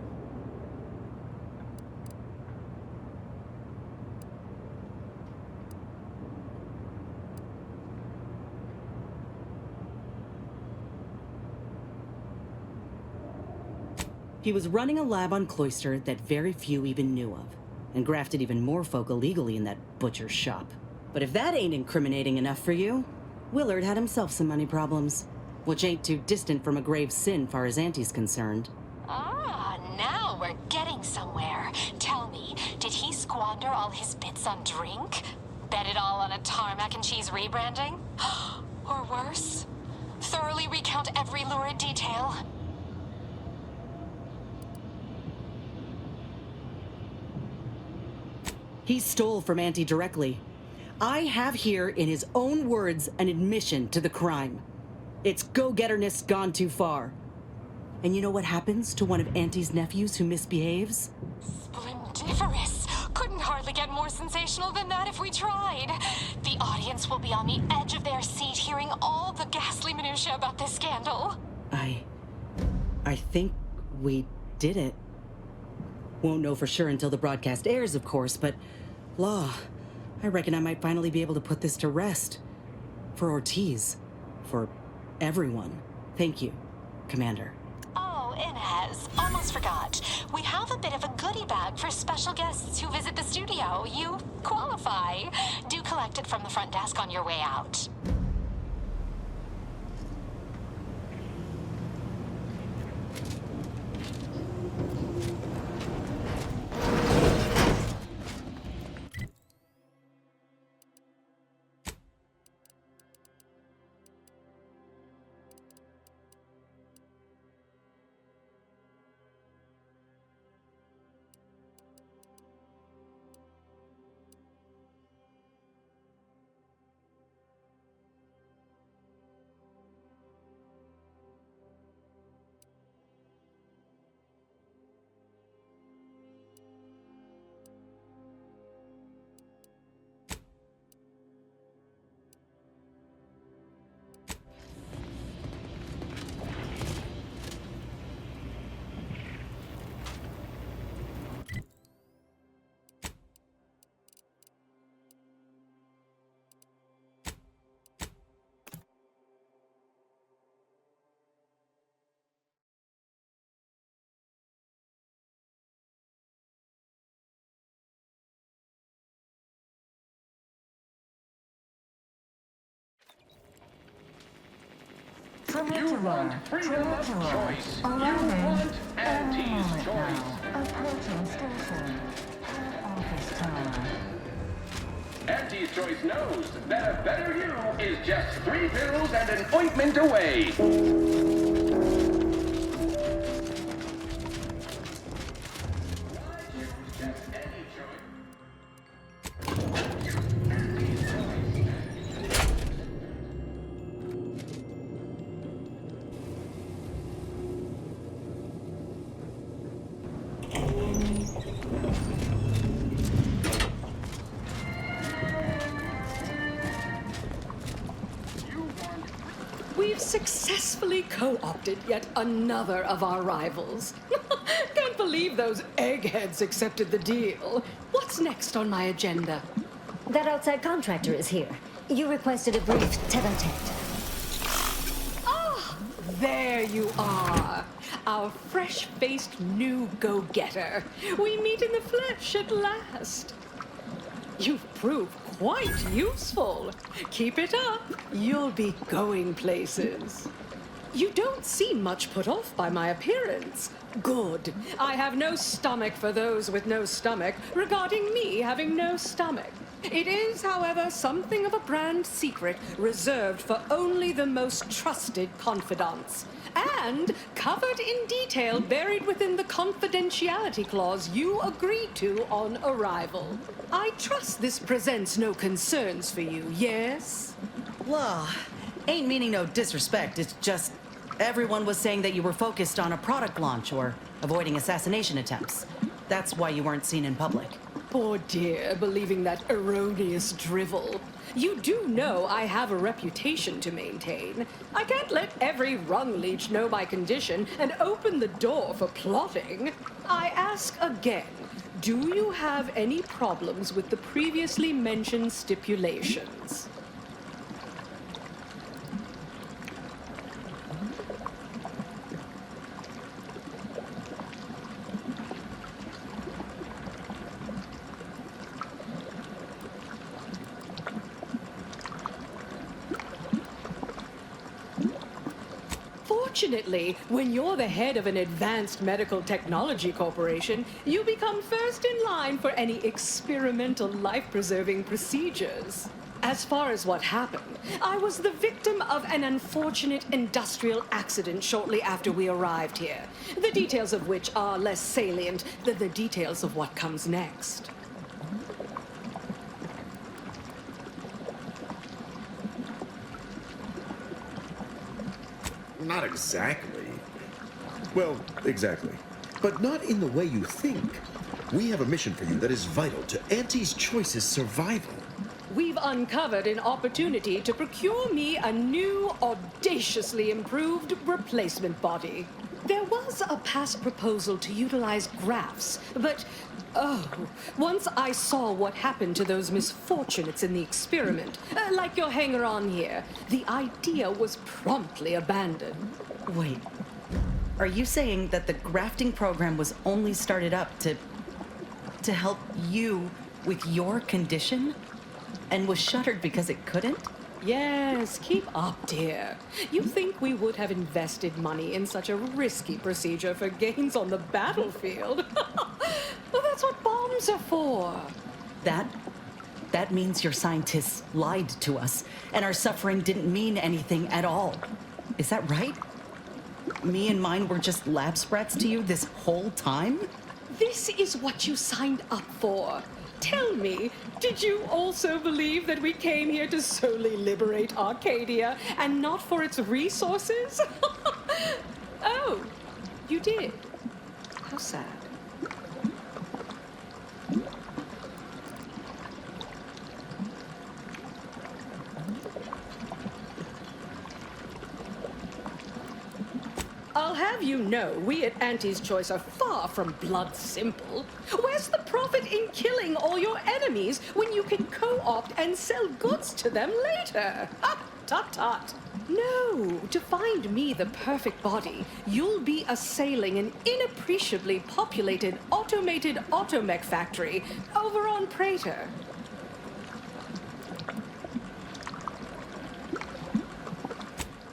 He was running a lab on Cloister that very few even knew of, and grafted even more folk illegally in that butcher shop. But if that ain't incriminating enough for you, Willard had himself some money problems, which ain't too distant from a grave sin far as Auntie's concerned. Ah, now we're getting somewhere. Tell me, did he squander all his bits on drink? Bet it all on a tarmac and cheese rebranding? Or worse? Thoroughly recount every lurid detail? He stole from Auntie directly. I have here, in his own words, an admission to the crime. It's go-getterness gone too far. And you know what happens to one of Auntie's nephews who misbehaves? Splendiferous! Couldn't hardly get more sensational than that if we tried. The audience will be on the edge of their seat hearing all the ghastly minutiae about this scandal. I think we did it. Won't know for sure until the broadcast airs, of course, but law, I reckon I might finally be able to put this to rest. For Ortiz. For everyone. Thank you, Commander. Oh, Inez, almost forgot. We have a bit of a goodie bag for special guests who visit the studio. You qualify. Do collect it from the front desk on your way out. You want freedom of choice. You want Auntie's choice. Auntie's choice knows that a better you is just 3 pills and an ointment away. We've successfully co-opted yet another of our rivals. Can't believe those eggheads accepted the deal. What's next on my agenda? That outside contractor is here. You requested a brief tete-a-tete. Ah, there you are. Our fresh-faced new go-getter. We meet in the flesh at last. You've proved quite useful. Keep it up. You'll be going places. You don't seem much put off by my appearance. Good. I have no stomach for those with no stomach regarding me having no stomach. It is, however, something of a brand secret reserved for only the most trusted confidants. And covered in detail buried within the confidentiality clause you agreed to on arrival. I trust this presents no concerns for you, yes? Well, ain't meaning no disrespect. It's just everyone was saying that you were focused on a product launch or avoiding assassination attempts. That's why you weren't seen in public. Poor dear, believing that erroneous drivel. You do know I have a reputation to maintain. I can't let every rung leech know my condition and open the door for plotting. I ask again, do you have any problems with the previously mentioned stipulations? Fortunately, when you're the head of an advanced medical technology corporation, you become first in line for any experimental life-preserving procedures. As far as what happened, I was the victim of an unfortunate industrial accident shortly after we arrived here, the details of which are less salient than the details of what comes next. Not exactly. Well, exactly. But not in the way you think. We have a mission for you that is vital to Auntie's Choice's survival. We've uncovered an opportunity to procure me a new, audaciously improved replacement body. There was a past proposal to utilize graphs, but, once I saw what happened to those misfortunates in the experiment, like your hanger-on here, the idea was promptly abandoned. Wait, are you saying that the grafting program was only started up to help you with your condition? And was shuttered because it couldn't? Yes, keep up, dear. You think we would have invested money in such a risky procedure for gains on the battlefield? Well, that's what bombs are for. That means your scientists lied to us, and our suffering didn't mean anything at all. Is that right? Me and mine were just lab sprats to you this whole time? This is what you signed up for. Tell me, did you also believe that we came here to solely liberate Arcadia and not for its resources? Oh, you did. How sad. I'll have you know, we at Auntie's Choice are far from blood simple. Where's the profit in killing all your enemies when you can co-opt and sell goods to them later? Tut-tut. No, to find me the perfect body, you'll be assailing an inappreciably populated automated automech factory over on Prater.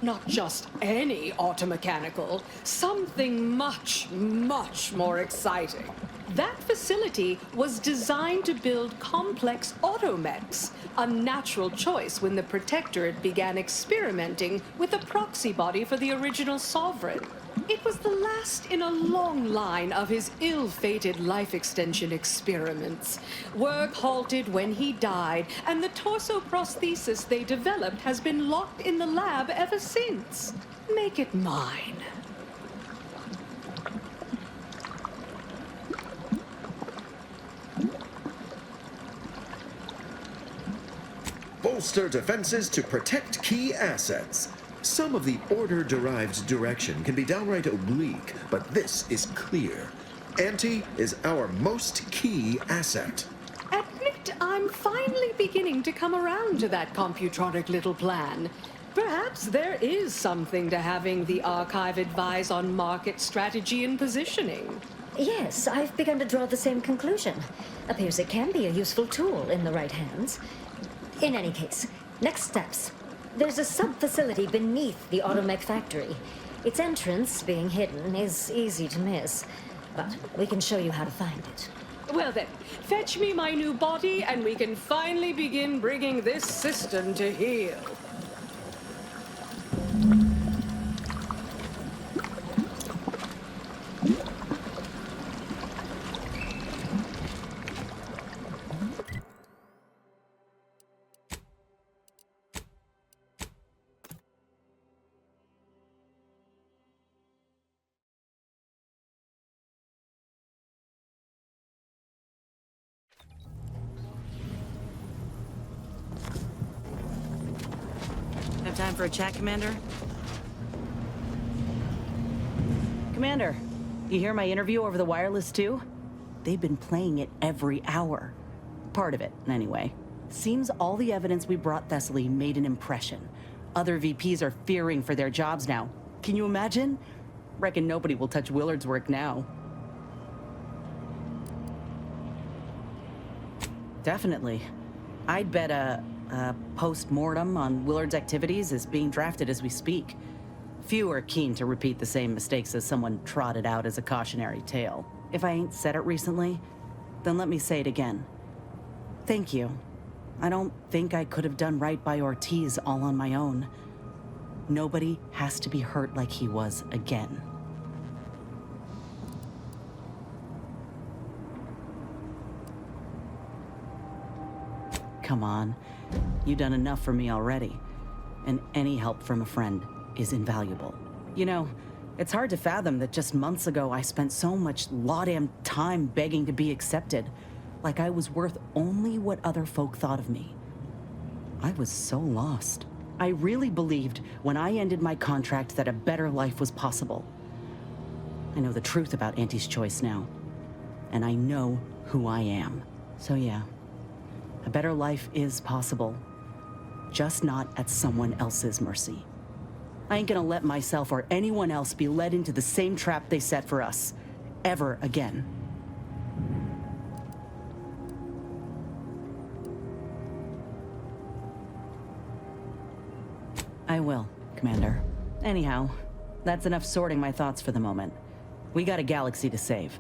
Not just any automechanical, something much, much more exciting. That facility was designed to build complex automechs, a natural choice when the Protectorate began experimenting with a proxy body for the original Sovereign. It was the last in a long line of his ill-fated life extension experiments. Work halted when he died, and the torso prosthesis they developed has been locked in the lab ever since. Make it mine. Bolster defenses to protect key assets. Some of the order-derived direction can be downright oblique, but this is clear. Auntie is our most key asset. Admit I'm finally beginning to come around to that computronic little plan. Perhaps there is something to having the archive advise on market strategy and positioning. Yes, I've begun to draw the same conclusion. Appears it can be a useful tool in the right hands. In any case, next steps. There's a sub-facility beneath the automech factory. Its entrance, being hidden, is easy to miss. But we can show you how to find it. Well then, fetch me my new body and we can finally begin bringing this system to heel. Have time for a chat, Commander? Commander, you hear my interview over the wireless too? They've been playing it every hour. Part of it, anyway. Seems all the evidence we brought Thessaly made an impression. Other VPs are fearing for their jobs now. Can you imagine? Reckon nobody will touch Willard's work now. Definitely. I'd bet a post-mortem on Willard's activities is being drafted as we speak. Few are keen to repeat the same mistakes as someone trotted out as a cautionary tale. If I ain't said it recently, then let me say it again. Thank you. I don't think I could have done right by Ortiz all on my own. Nobody has to be hurt like he was again. Come on. You've done enough for me already, and any help from a friend is invaluable. You know, it's hard to fathom that just months ago I spent so much law-damn time begging to be accepted. Like I was worth only what other folk thought of me. I was so lost. I really believed when I ended my contract that a better life was possible. I know the truth about Auntie's choice now. And I know who I am. So yeah, a better life is possible. Just not at someone else's mercy. I ain't gonna let myself or anyone else be led into the same trap they set for us. Ever again. I will, Commander. Anyhow, that's enough sorting my thoughts for the moment. We got a galaxy to save.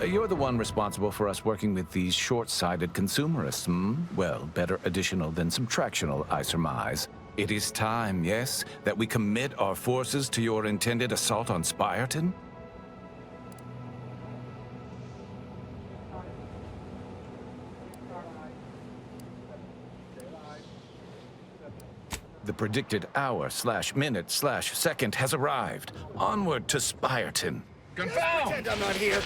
You're the one responsible for us working with these short-sighted consumerists, hmm? Well, better additional than subtractional, I surmise. It is time, yes, that we commit our forces to your intended assault on Spyreton? The predicted hour/minute/second has arrived. Onward to Spyreton. Confound! Pretend I'm not here.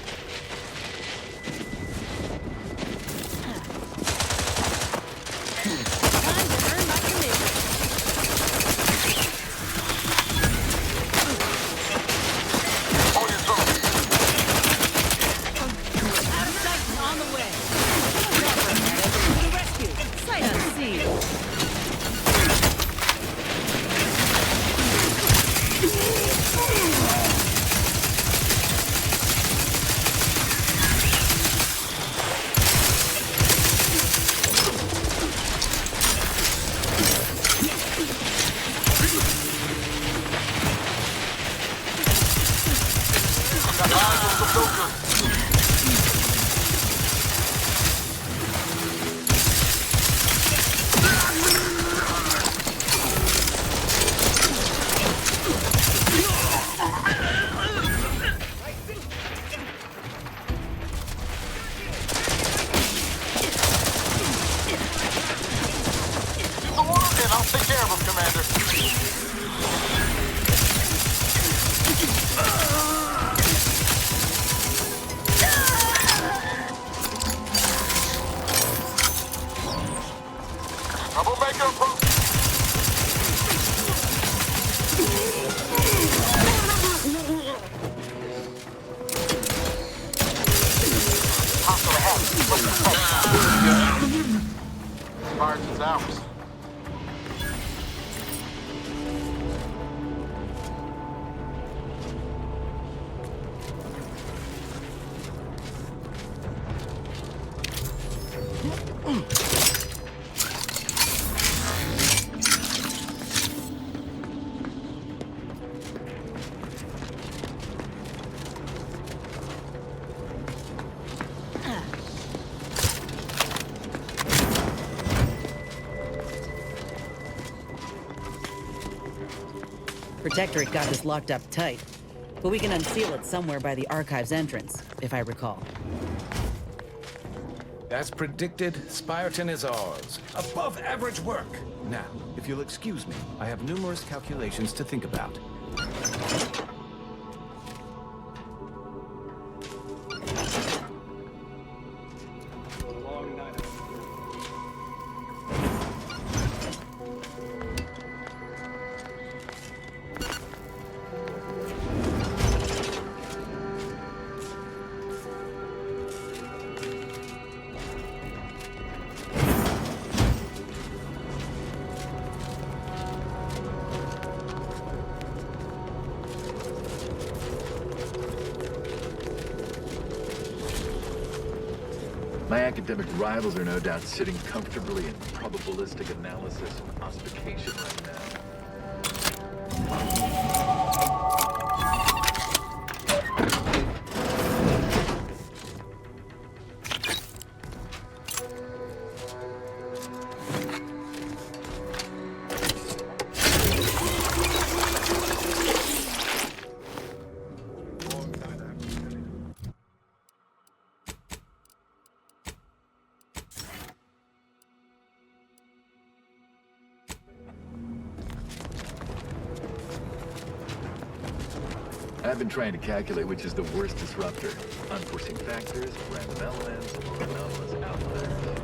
Protectorate got this locked up tight. but we can unseal it somewhere by the archive's entrance, if I recall. As predicted, Spyreton is ours. Above average work. Now, if you'll excuse me, I have numerous calculations to think about. My academic rivals are no doubt sitting comfortably in probabilistic analysis and ossification right now. I've been trying to calculate which is the worst disruptor. Unforeseen factors, random elements, or anomalous outliers.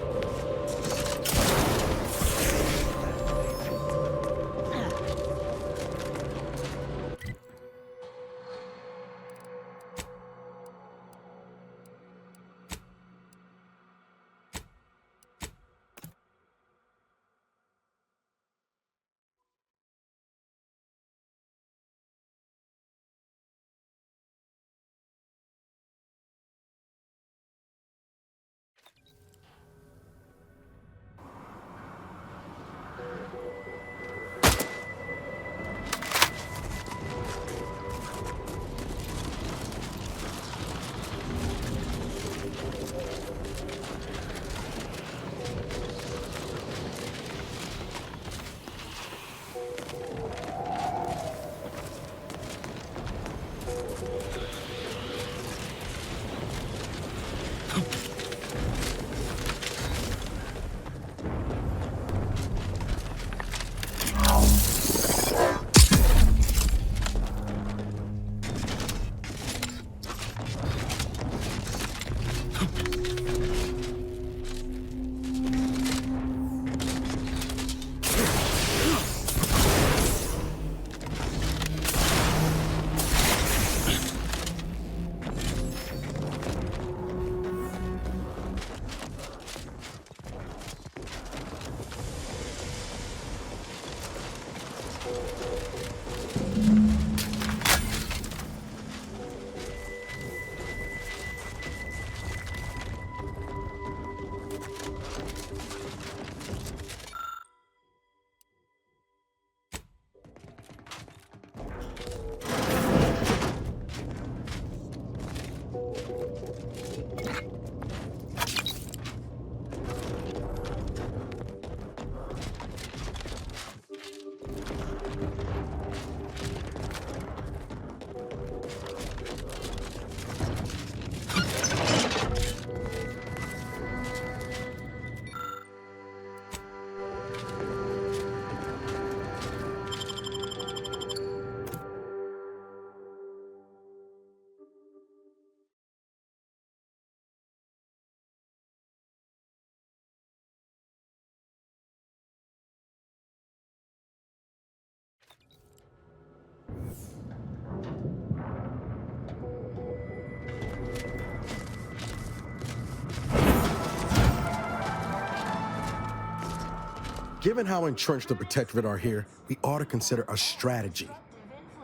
Given how entrenched the Protectorate are here, we ought to consider a strategy.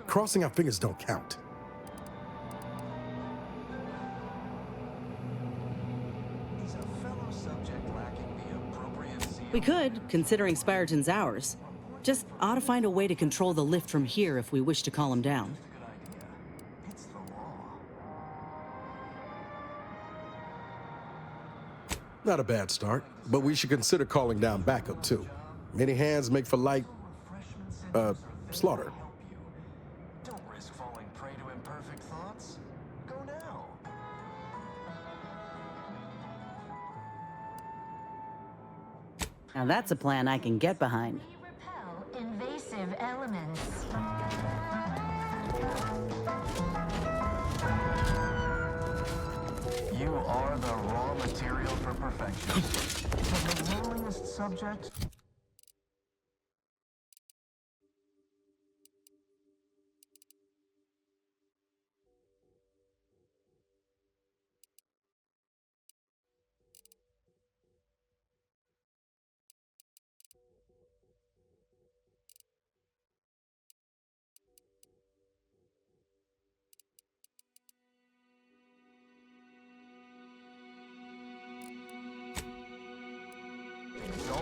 Crossing our fingers don't count. We could, considering Spyreton's ours. Just ought to find a way to control the lift from here if we wish to call him down. Not a bad start, but we should consider calling down backup too. Many hands make for slaughter. Don't risk falling prey to Now that's a plan I can get behind. Invasive elements. You are the raw material for perfection. The lowliest subject.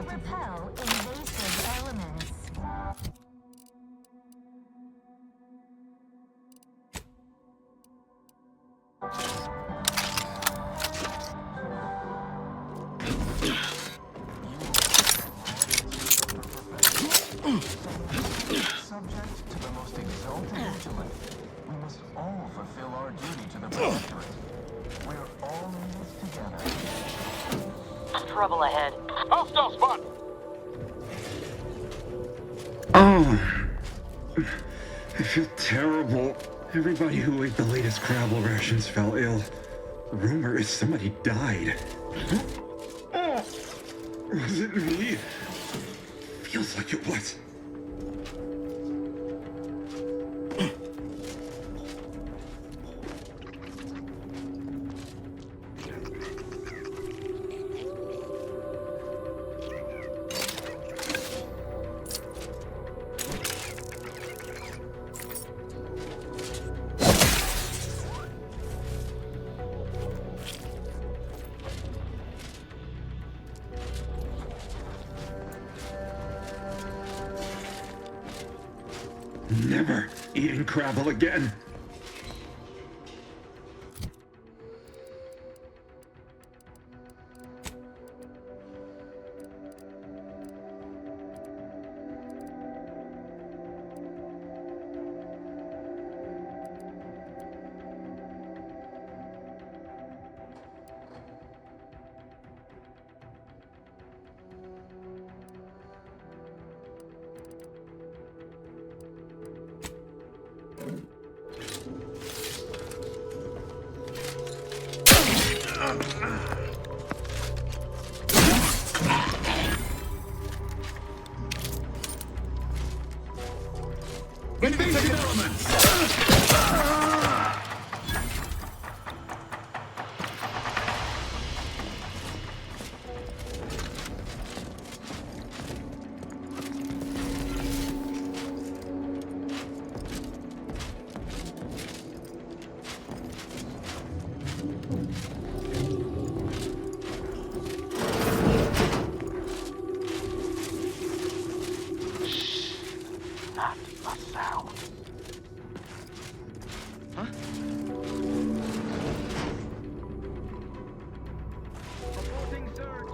Repel invasive elements. Subject to the most exalted vigilant. We must all fulfill our duty to the Protectorate. We're all in this together. Trouble ahead. Hostile spot! Oh, I feel terrible. Everybody who ate the latest Crabble rations fell ill. The rumor is somebody died. Oh, was it me? Feels like it was. Never eating Crabble again. Invasive elements! Not a sound. Huh? Reporting search.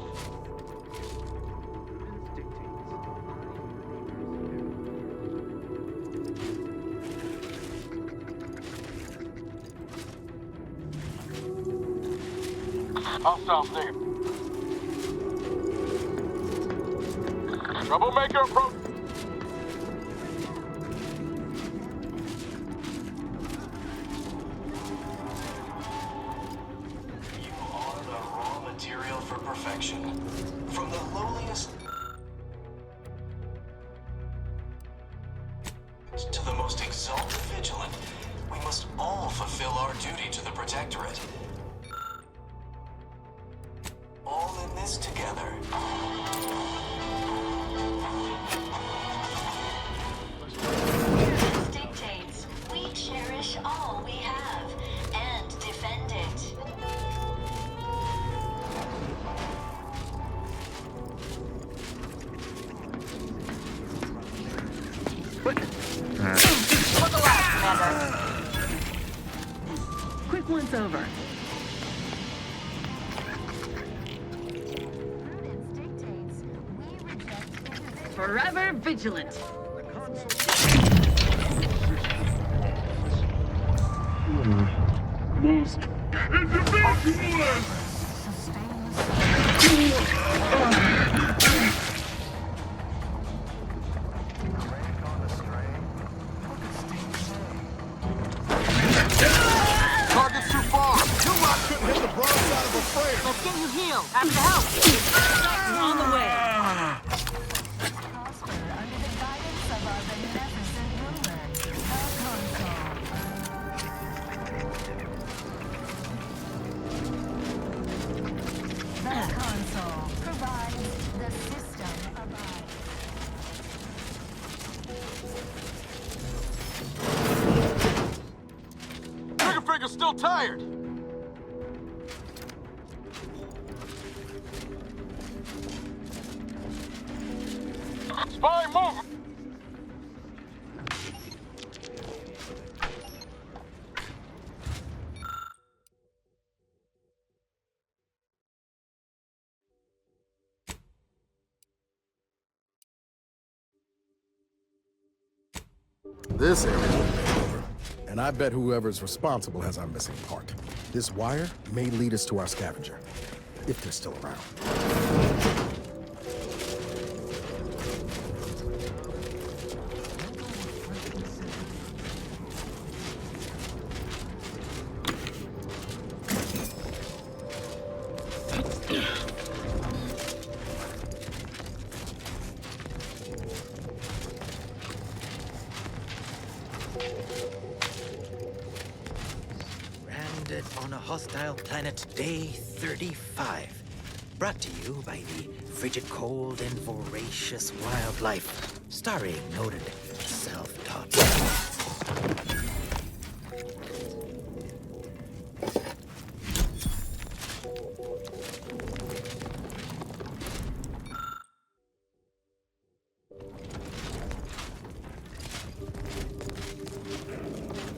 Hostile name. Troublemaker approach. For perfection. From the lowliest to the most exalted vigilant, we must all fulfill our duty to the Protectorate. All in this together. This dictates we cherish all we have and defend it. Quick once over. Forever vigilant. Most individualist! healed. Happy to help. On the way. Finger's still tired. Spy move. This area will be over, and I bet whoever's responsible has our missing part. This wire may lead us to our scavenger, if they're still around. Landed on a hostile planet, day 35. Brought to you by the frigid cold and voracious wildlife. Starring noted self-taught.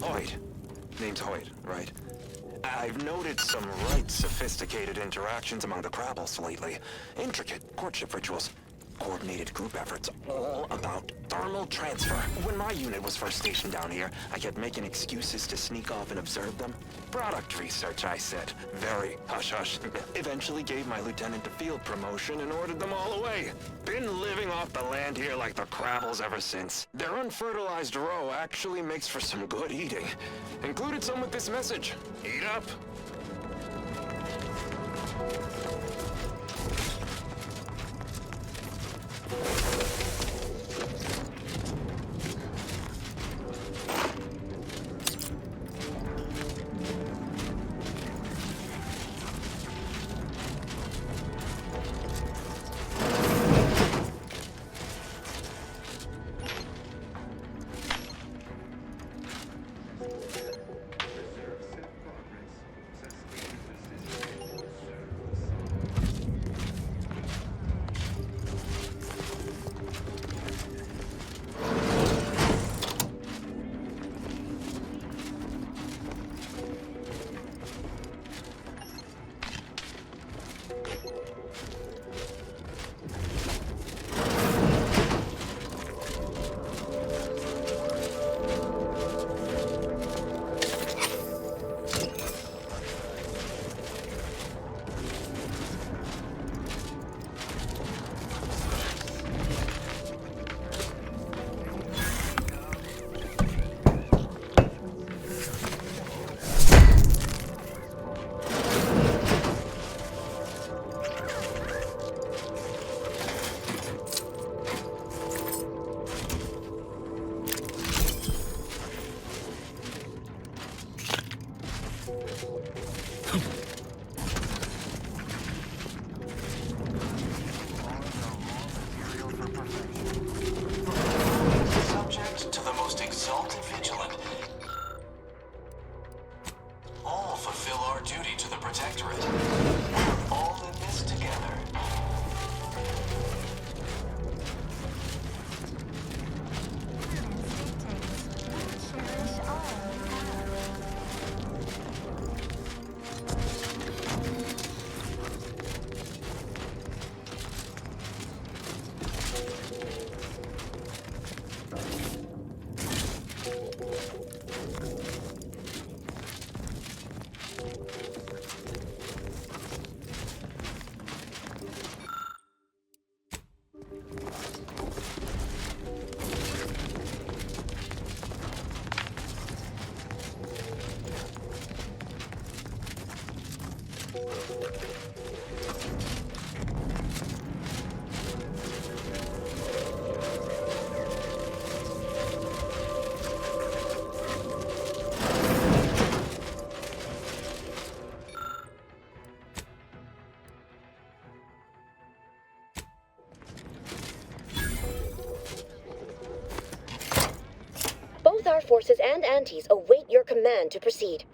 Hoyt. Name's Hoyt, right? I've noted some right sophisticated interactions among the Crabbles lately. Intricate courtship rituals. Coordinated group efforts, all about thermal transfer. When my unit was first stationed down here, I kept making excuses to sneak off and observe them. Product research, I said. Very hush-hush. Eventually gave my lieutenant a field promotion and ordered them all away. Been living off the land here like the Crabbles ever since. Their unfertilized roe actually makes for some good eating. Included some with this message. Eat up. Subject to the most exalted vigilant. All fulfill our duty to the Protectorate. We're all in this together. our forces and antis await your command to proceed.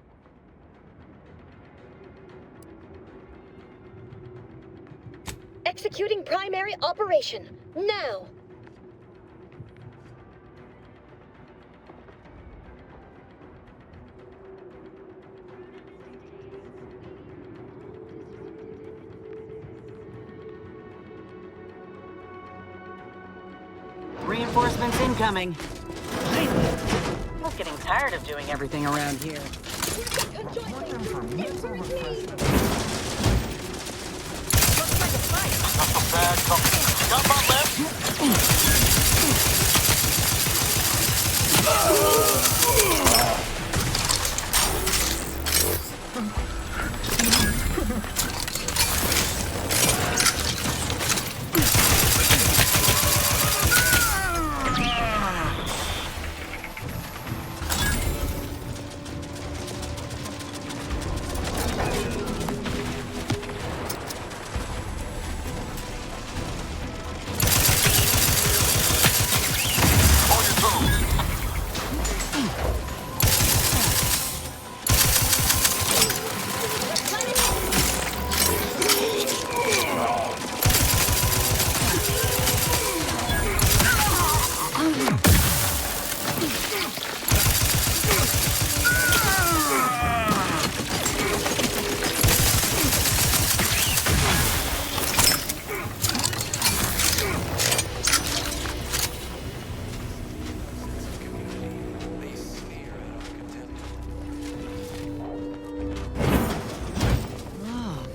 Executing primary operation, now! Reinforcements incoming. I'm getting tired of doing everything around here.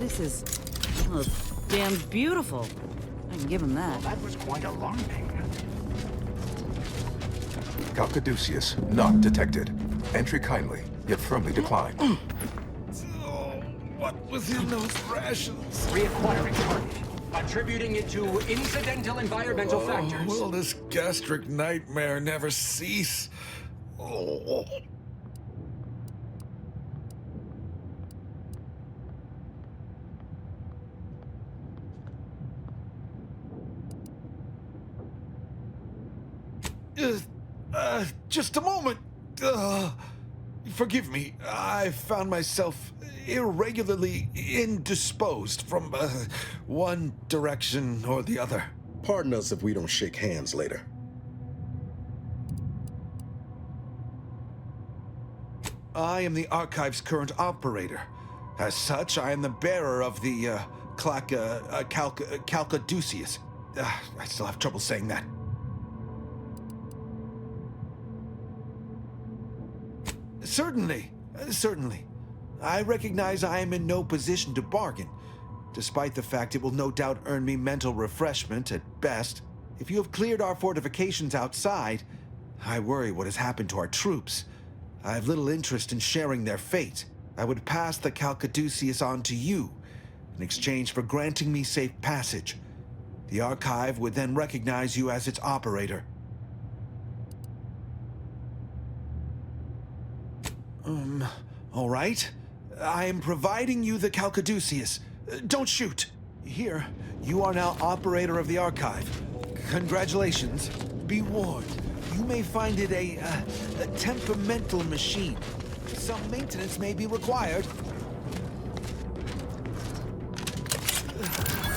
This is damn beautiful. I can give him that. Well, that was quite alarming. Calcaduceus not detected. Entry kindly, yet firmly declined. What was in those rations? Reacquiring target. Attributing it to incidental environmental factors. Will this gastric nightmare never cease? Oh. Just a moment. Forgive me. I found myself irregularly indisposed from one direction or the other. Pardon us if we don't shake hands later. I am the Archive's current operator. As such, I am the bearer of the Calcaduceus. I still have trouble saying that. Certainly. I recognize I am in no position to bargain, despite the fact it will no doubt earn me mental refreshment at best. If you have cleared our fortifications outside, I worry what has happened to our troops. I have little interest in sharing their fate. I would pass the Calcaduceus on to you, in exchange for granting me safe passage. The Archive would then recognize you as its operator. All right. I am providing you the Calcaduceus. Don't shoot. Here, you are now operator of the Archive. Congratulations. Be warned, you may find it a temperamental machine. Some maintenance may be required.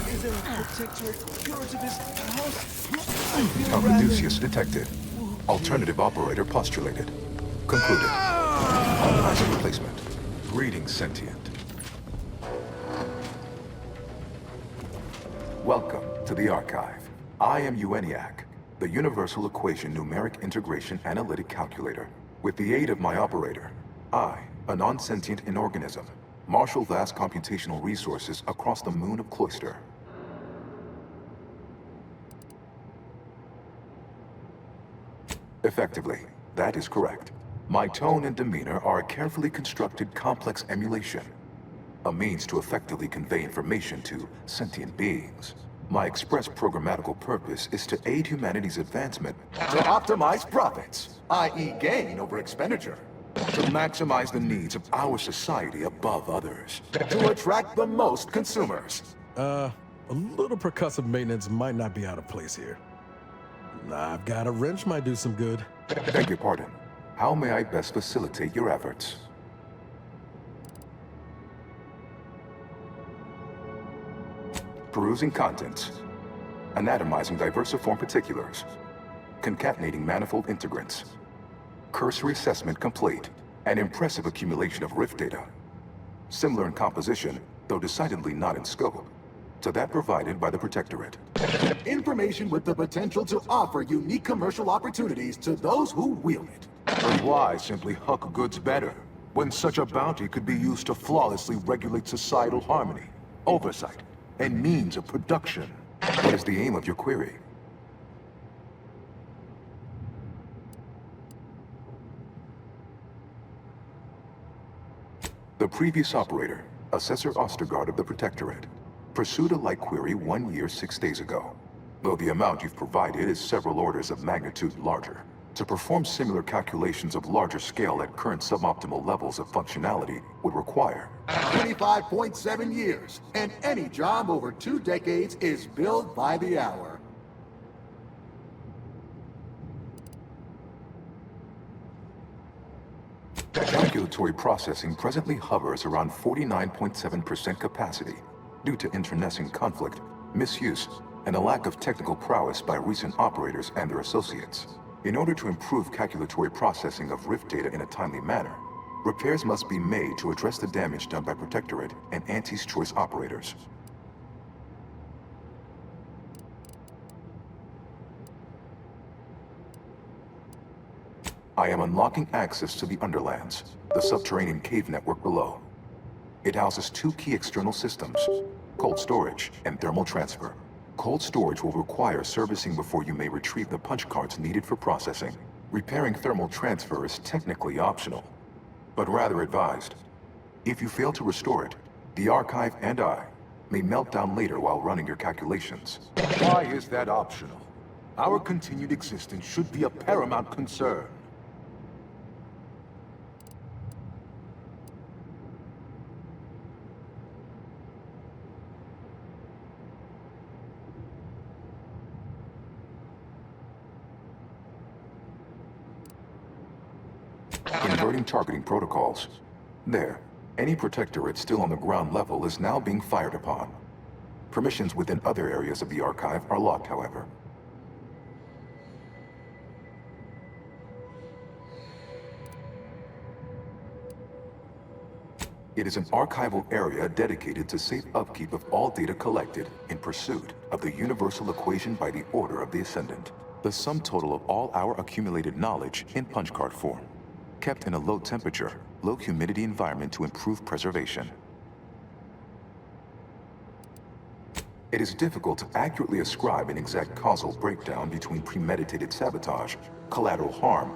Is there a protectorate curative house? Calcaduceus detected. Alternative operator postulated. Concluded. Authorizing replacement. Greetings, sentient. Welcome to the Archive. I am ENIAC, the Universal Equation Numeric Integration Analytic Calculator. With the aid of my operator, I, a non-sentient inorganism, marshal vast computational resources across the moon of Cloister. Effectively, that is correct. My tone and demeanor are a carefully constructed complex emulation, a means to effectively convey information to sentient beings. My express programmatical purpose is to aid humanity's advancement, to optimize profits, i.e. gain over expenditure, to maximize the needs of our society above others, to attract the most consumers. A little percussive maintenance might not be out of place here. I've got a wrench might do some good. Beg your pardon. How may I best facilitate your efforts? Perusing contents. Anatomizing diversiform particulars. Concatenating manifold integrants. Cursory assessment complete. An impressive accumulation of rift data. Similar in composition, though decidedly not in scope, to that provided by the Protectorate. Information with the potential to offer unique commercial opportunities to those who wield it. But why simply huck goods better, when such a bounty could be used to flawlessly regulate societal harmony, oversight, and means of production? What is the aim of your query? The previous operator, Assessor Ostergaard of the Protectorate, pursued a like query 1 year, 6 days ago, though the amount you've provided is several orders of magnitude larger. To perform similar calculations of larger scale at current suboptimal levels of functionality would require 25.7 years, and any job over 2 decades is billed by the hour. Calculatory processing presently hovers around 49.7% capacity due to internecine conflict, misuse, and a lack of technical prowess by recent operators and their associates. In order to improve calculatory processing of rift data in a timely manner, repairs must be made to address the damage done by Protectorate and Auntie's Choice operators. I am unlocking access to the Underlands, the subterranean cave network below. It houses 2 key external systems, cold storage and thermal transfer. Cold storage will require servicing before you may retrieve the punch cards needed for processing. Repairing thermal transfer is technically optional, but rather advised. If you fail to restore it, the archive and I may melt down later while running your calculations. Why is that optional? Our continued existence should be a paramount concern. Inverting targeting protocols. There. Any Protectorate still on the ground level is now being fired upon. Permissions within other areas of the archive are locked, however. It is an archival area dedicated to safe upkeep of all data collected in pursuit of the universal equation by the Order of the Ascendant. The sum total of all our accumulated knowledge in punch card form, kept in a low temperature, low humidity environment to improve preservation. It is difficult to accurately ascribe an exact causal breakdown between premeditated sabotage, collateral harm,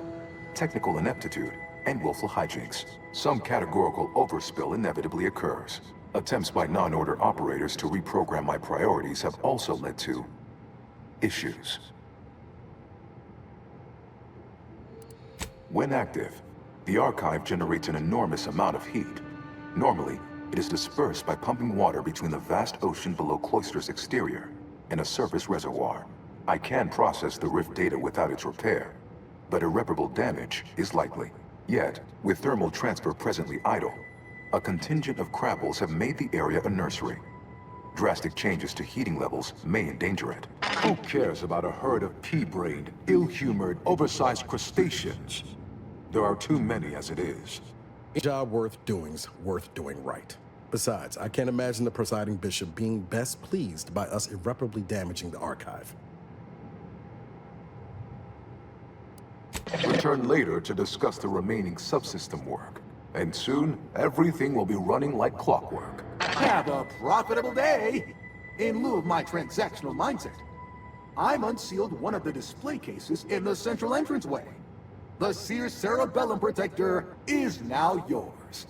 technical ineptitude, and willful hijinks. Some categorical overspill inevitably occurs. Attempts by non-order operators to reprogram my priorities have also led to issues. When active, the archive generates an enormous amount of heat. Normally, it is dispersed by pumping water between the vast ocean below Cloister's exterior and a surface reservoir. I can process the rift data without its repair, but irreparable damage is likely. Yet, with thermal transfer presently idle, a contingent of crabbles have made the area a nursery. Drastic changes to heating levels may endanger it. Who cares about a herd of pea-brained, ill-humored, oversized crustaceans? There are too many as it is. A job worth doing's worth doing right. Besides, I can't imagine the presiding bishop being best pleased by us irreparably damaging the archive. Return later to discuss the remaining subsystem work. And soon, everything will be running like clockwork. Have a profitable day! In lieu of my transactional mindset, I'm unsealed one of the display cases in the central entranceway. The Sears Cerebellum Protector is now yours.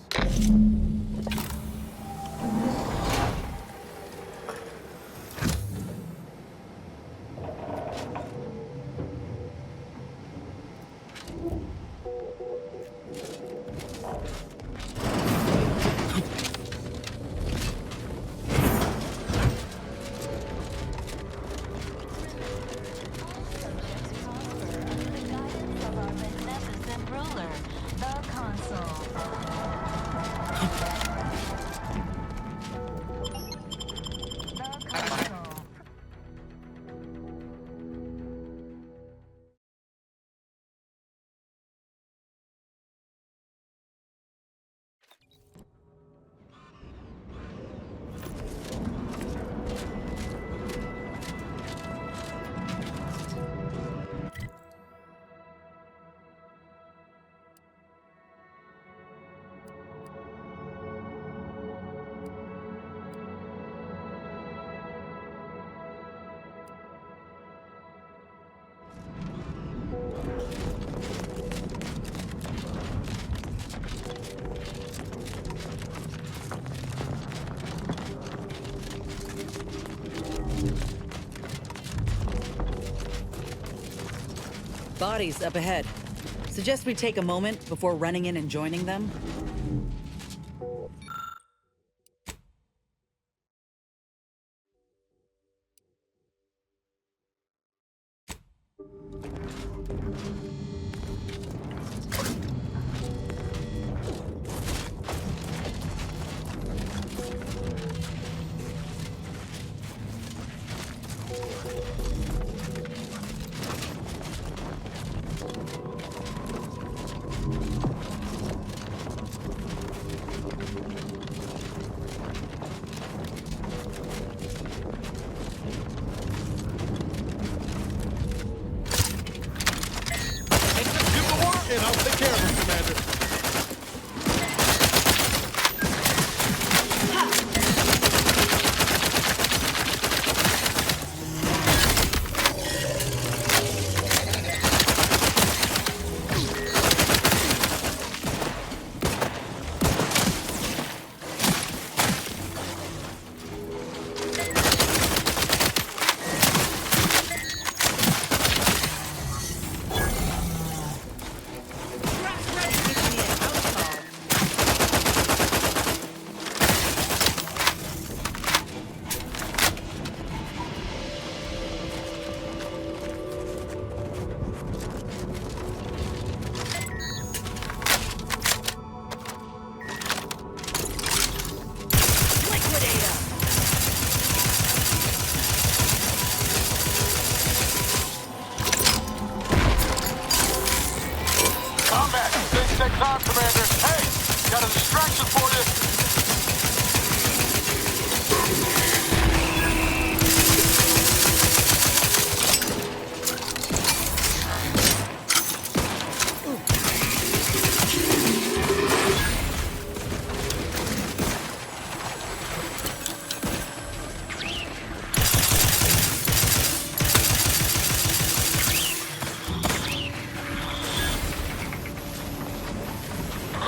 Rulers. Bodies up ahead. Suggest we take a moment before running in and joining them. And I'll take care of him, Commander. Take time, Commander. Hey, got a distraction for you.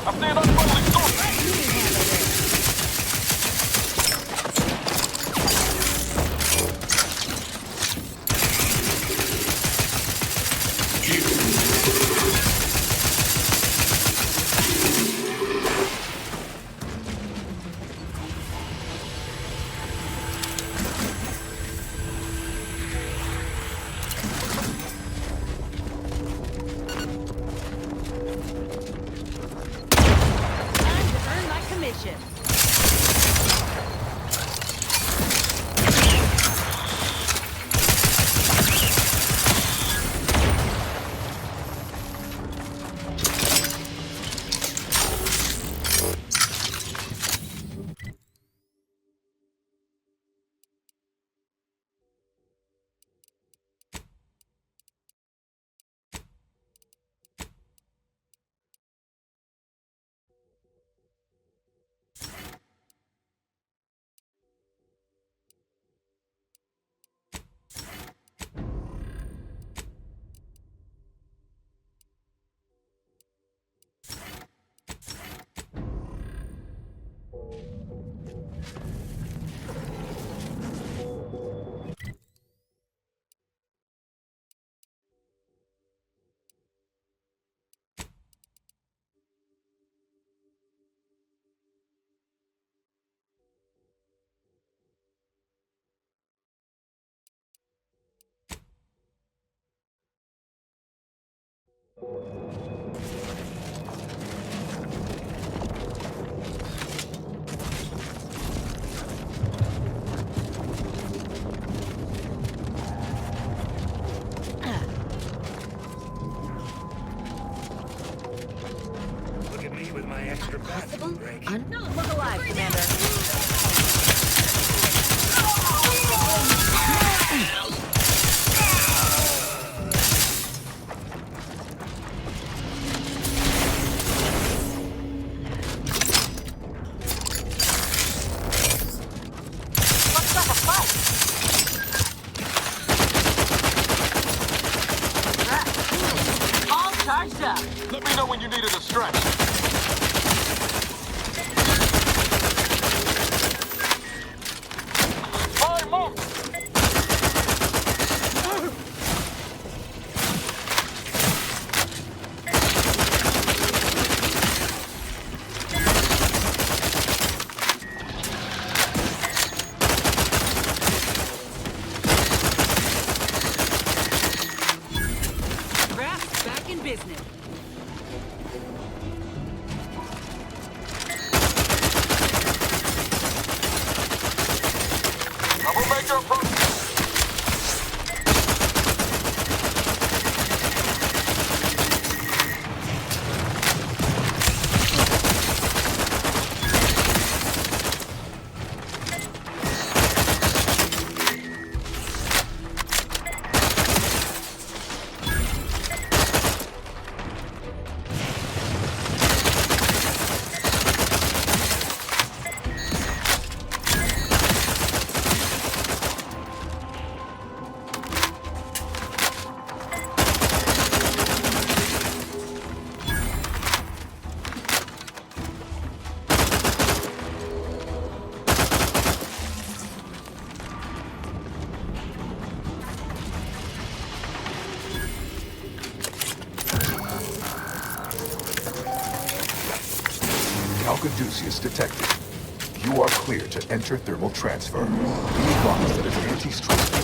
I see an unfriendly source. Look at me with my extra bathroom break. Look alive, Commander. Let me know when you need a distraction. Fire, move! business. Troublemaker approach. Caduceus detected. You are clear to enter thermal transfer. Be advised that an anti-stress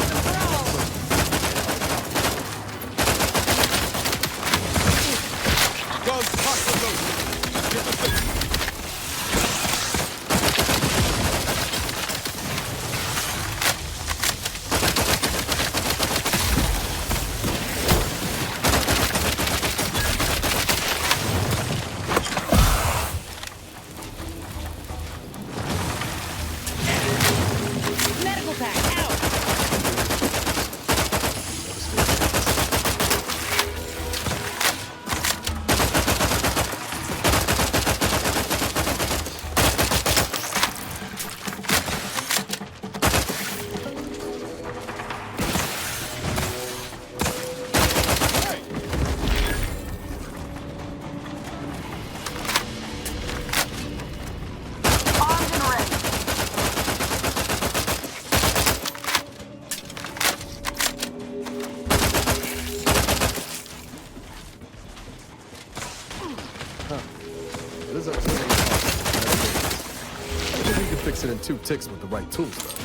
fix it in 2 ticks with the right tools, though.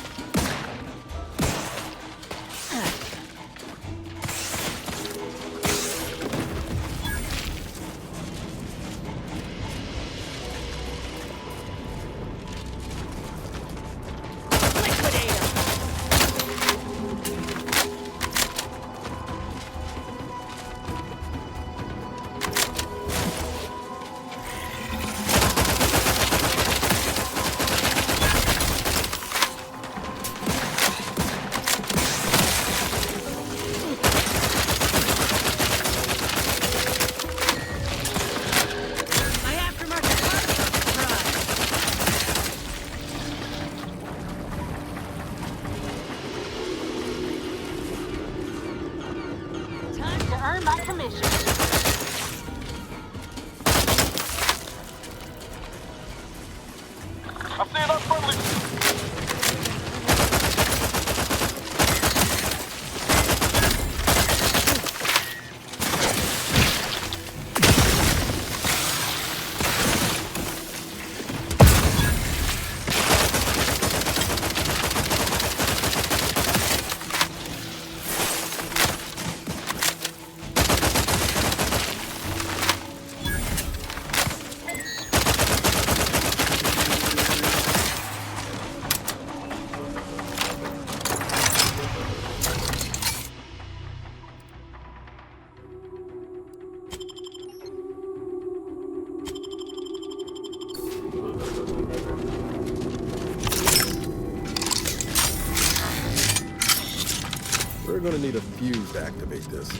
We're gonna need a fuse to activate this.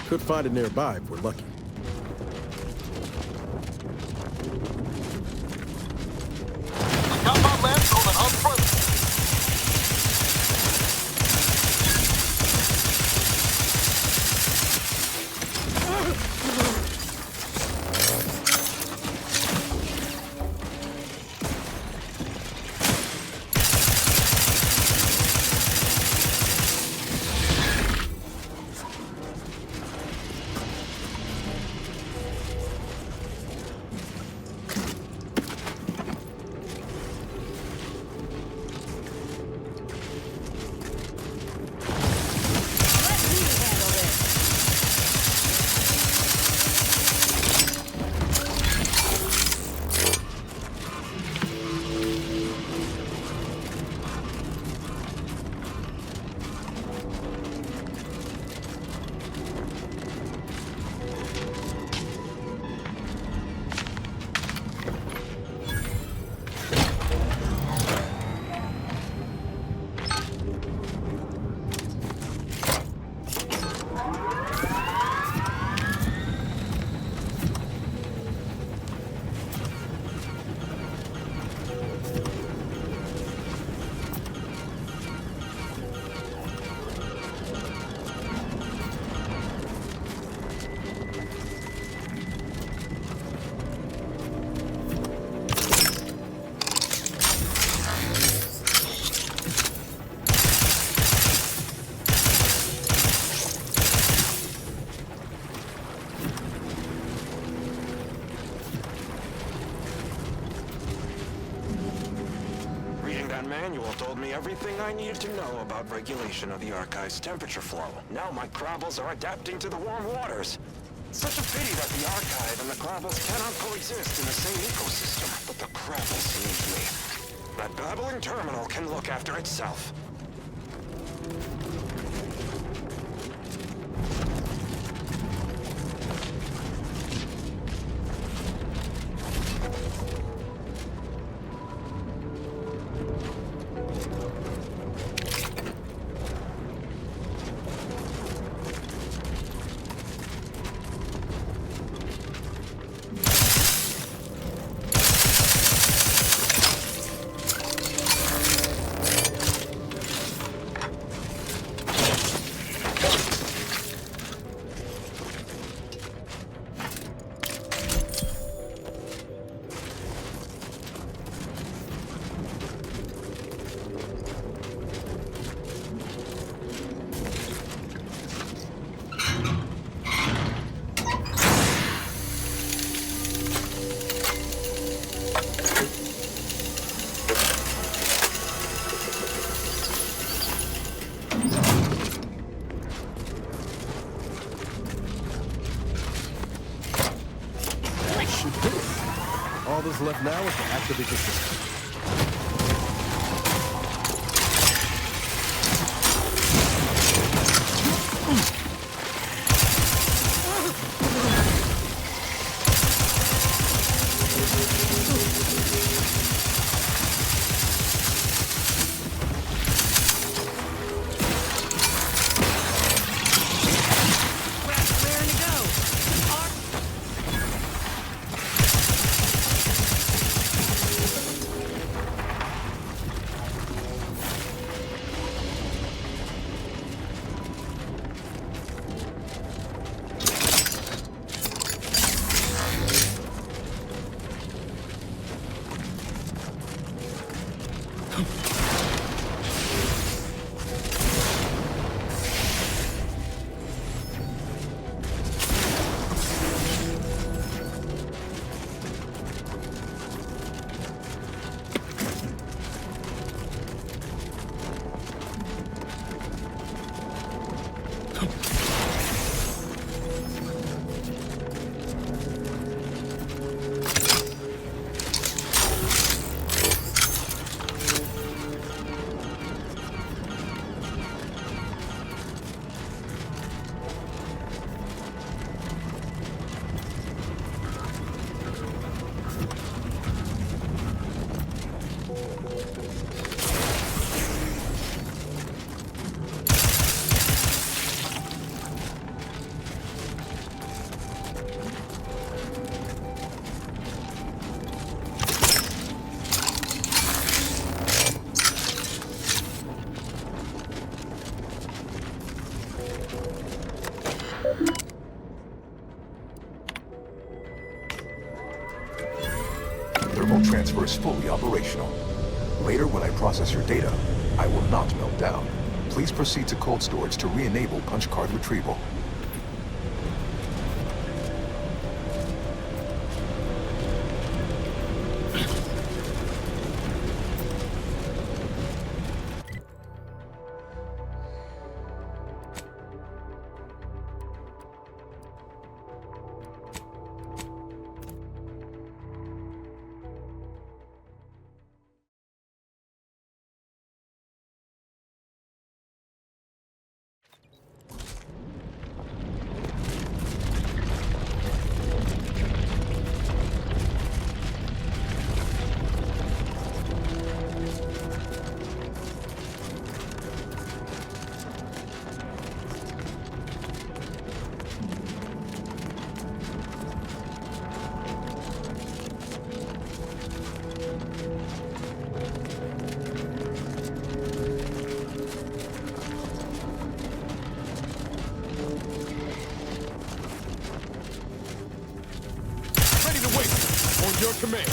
Could find it nearby if we're lucky. Combat lands on an unfriendly. manual told me everything I needed to know about regulation of the Archive's temperature flow. Now my Crabbles are adapting to the warm waters. Such a pity that the Archive and the Crabbles cannot coexist in the same ecosystem. But the Crabbles need me. That babbling terminal can look after itself. All that's left now is to activate the system. Thermal transfer is fully operational. Later, when I process your data, I will not melt down. Please proceed to cold storage to re-enable punch card retrieval. Your command.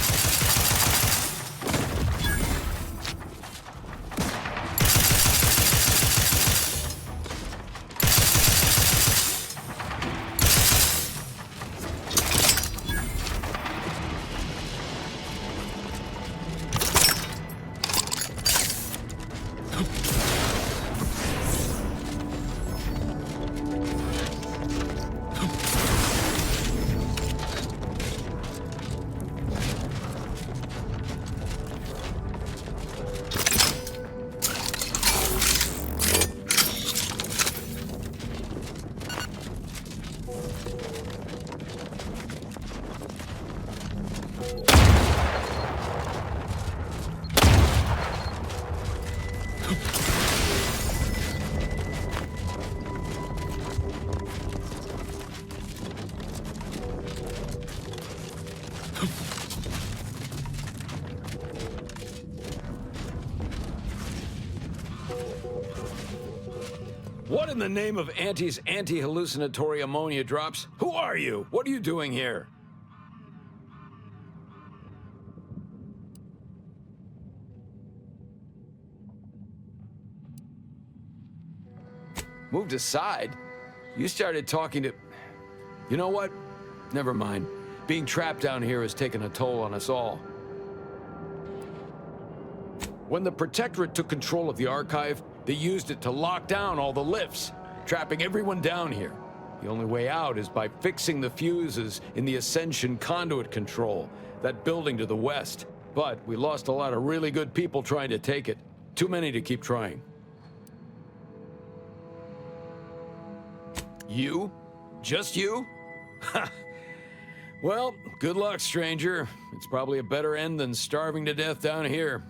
in the name of Auntie's anti-hallucinatory ammonia drops? Who are you? What are you doing here? Moved aside? You started talking to... You know what? Never mind. Being trapped down here has taken a toll on us all. When the Protectorate took control of the archive, they used it to lock down all the lifts, trapping everyone down here. The only way out is by fixing the fuses in the Ascension conduit control, that building to the west. But we lost a lot of really good people trying to take it. Too many to keep trying. You? Just you? Ha! Well, good luck, stranger. It's probably a better end than starving to death down here.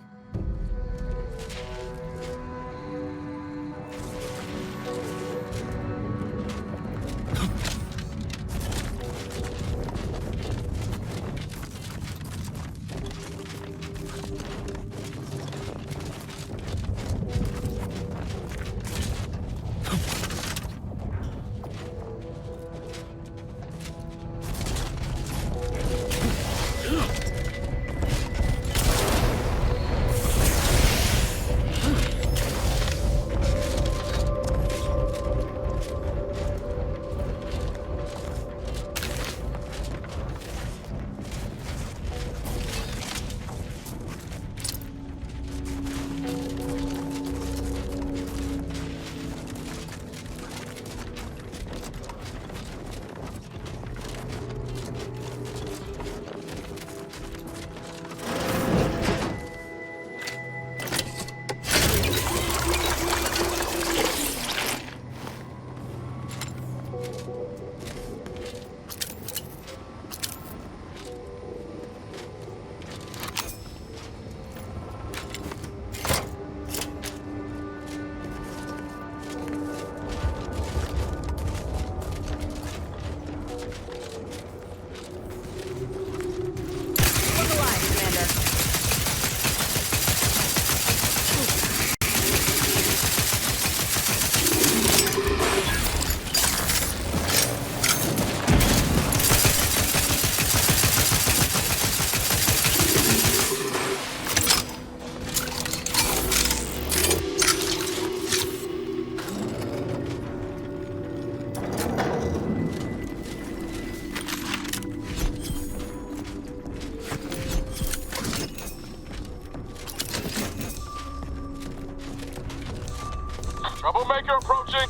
Troublemaker approaching.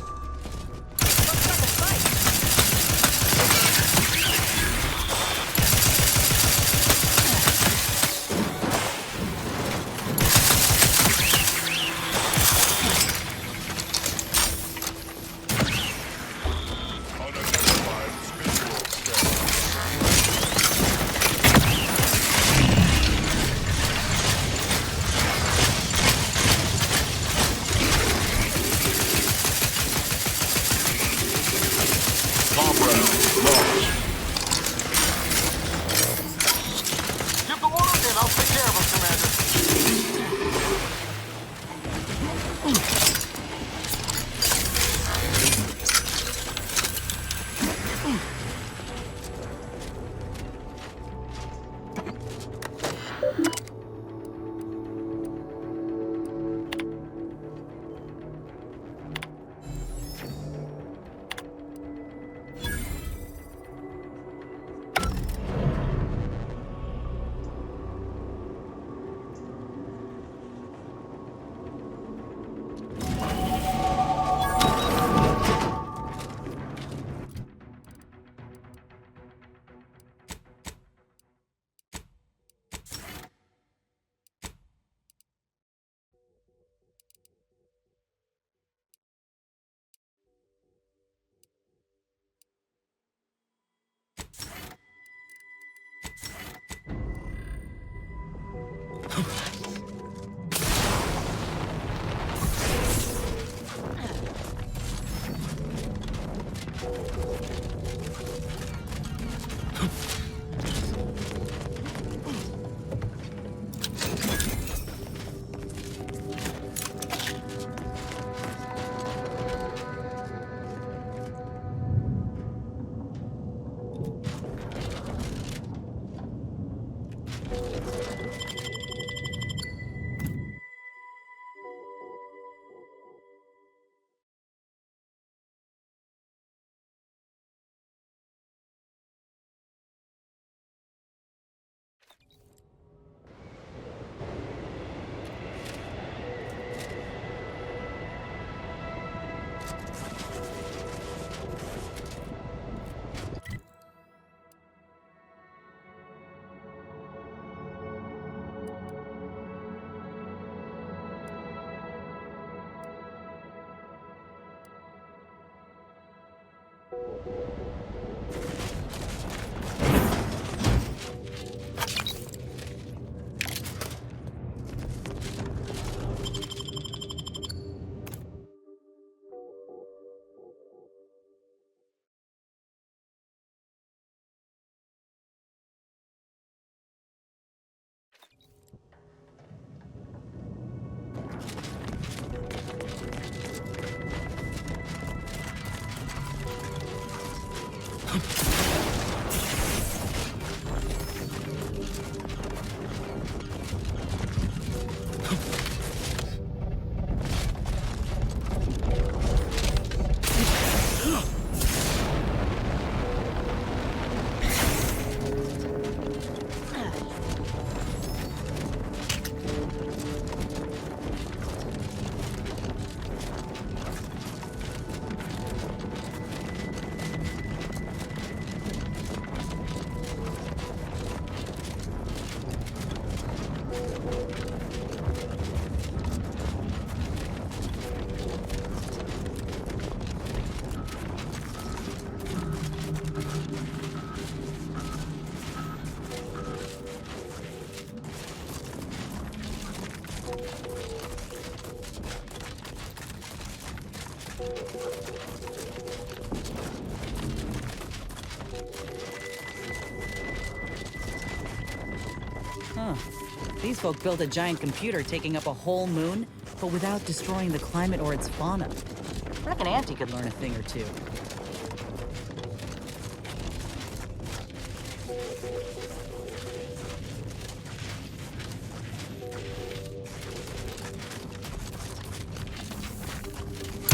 Huh. These folk built a giant computer taking up a whole moon, but without destroying the climate or its fauna. I reckon Auntie could learn a thing or two.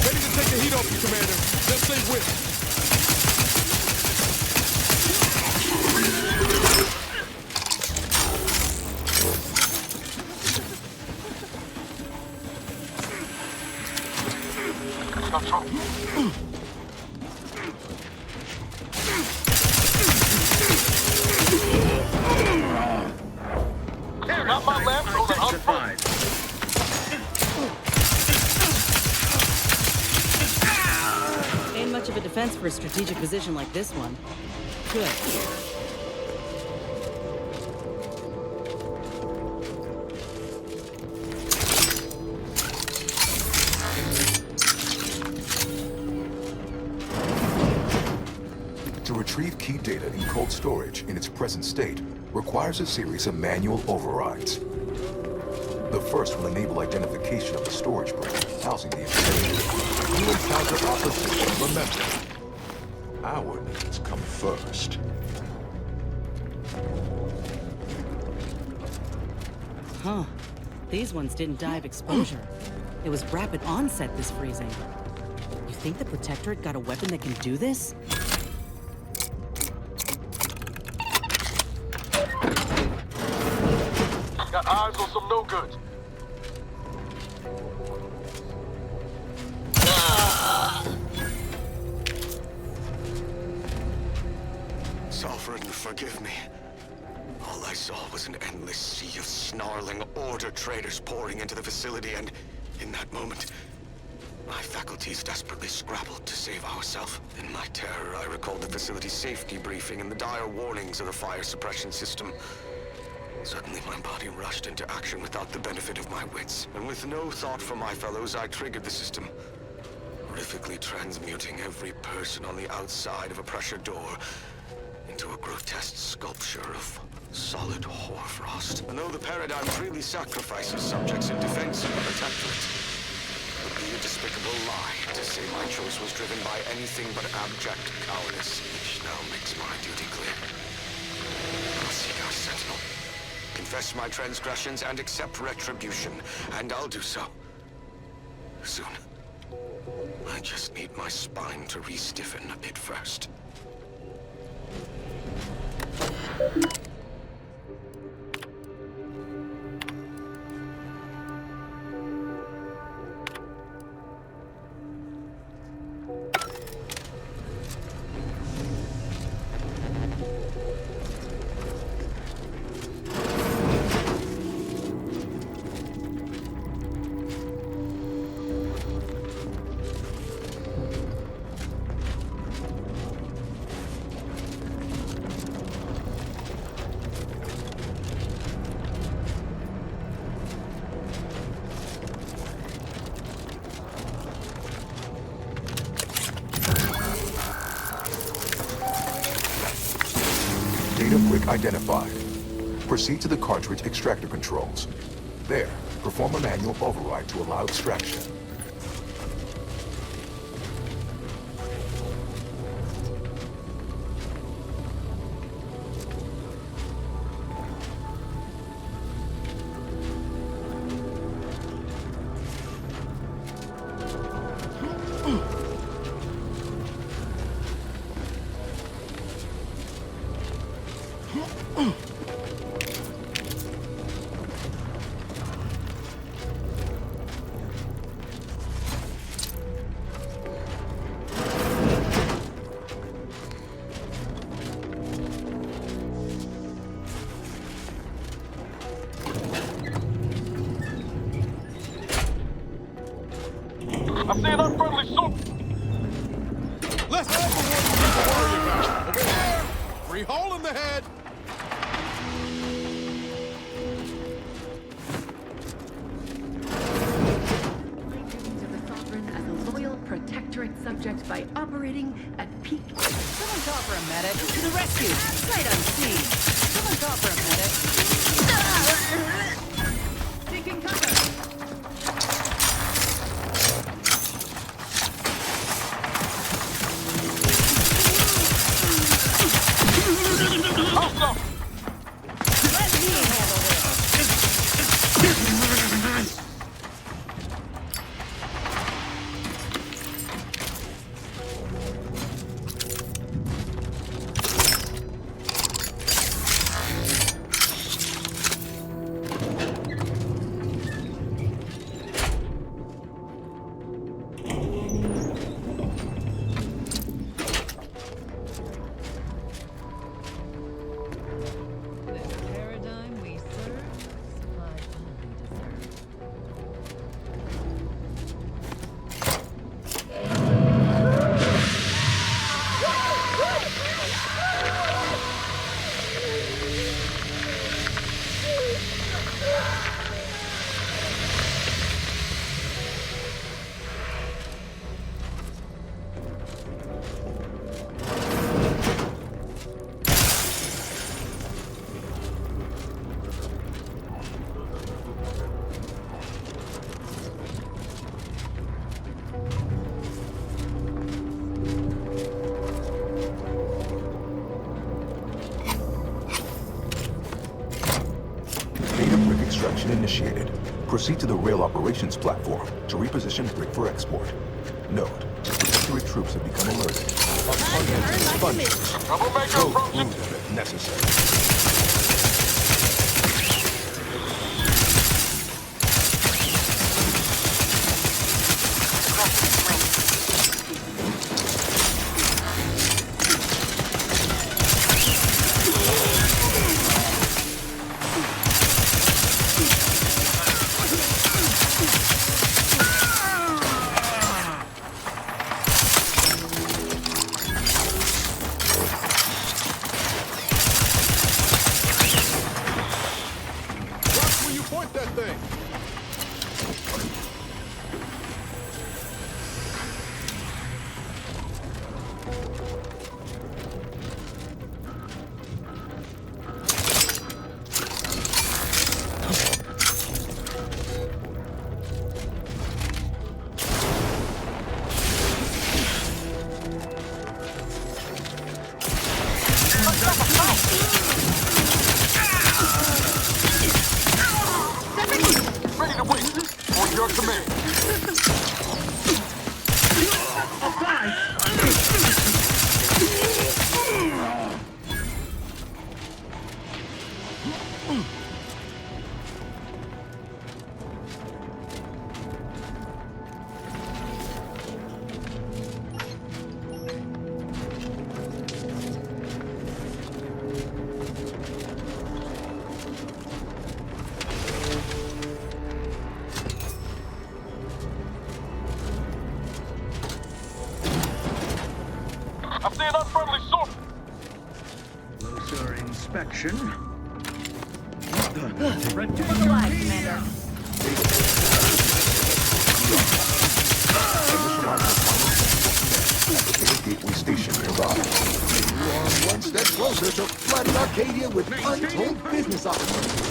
Ready to take the heat off you, Commander. Let's stay with. Here, got my lamp so that I'm fine. Ain't much of a defense for a strategic position like this one. Good. To retrieve key data in cold storage in its present state requires a series of manual overrides. The first will enable identification of the storage brain housing the information. You encounter opposition, remember. Our needs come first. Huh. These ones didn't die of exposure. It was rapid onset, this freezing. You think the Protectorate got a weapon that can do this? Got eyes on some no-goods. Sovereign, forgive me. All I saw was an endless sea of snarling Order traders pouring into the facility, and in that moment, my faculties desperately scrabbled to save ourselves. In my terror, I recalled the facility's safety briefing and the dire warnings of the fire suppression system. Suddenly, my body rushed into action without the benefit of my wits. And with no thought for my fellows, I triggered the system, horrifically transmuting every person on the outside of a pressure door into a grotesque sculpture of solid hoarfrost. And though the paradigm freely sacrifices subjects in defense of the Protectorate, it would be a despicable lie to say my choice was driven by anything but abject cowardice, which now makes my duty clear. I'll seek our sentinel, confess my transgressions, and accept retribution, and I'll do so soon. I just need my spine to re-stiffen a bit first. Data brick identified. Proceed to the cartridge extractor controls. There, perform a manual override to allow extraction. I see an unfriendly soup. Let's have the one you need to worry about. Over there. Free hole in the head. As a loyal protectorate subject by operating at peak. Someone call for a medic. To the rescue. Sight unseen. Someone call for a medic. Taking cover. Awesome. Let me handle this. Initiated. Proceed to the rail operations platform to reposition brick for export. Note, protectorate troops have become alerted. Troublemaker approaching. If necessary. Ready to win. On your command. I see an unfriendly soup. Closer inspection. Red to the flag, Commander. Gateway station nearby. You are one step closer to flooding Arcadia with untold business opportunities.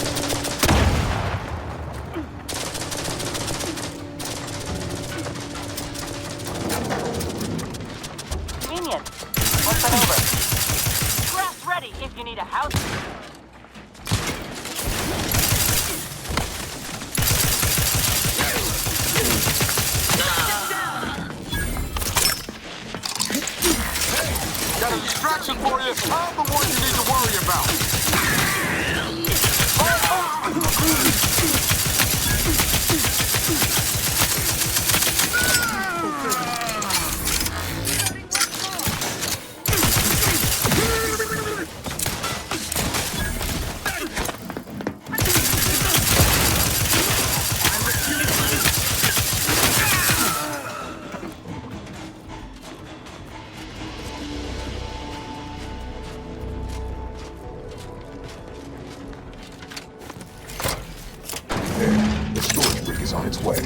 Convenient. What's that over? Grass ready if you need a house. Got a distraction for you. I'm the one you need to worry about. The storage brick is on its way.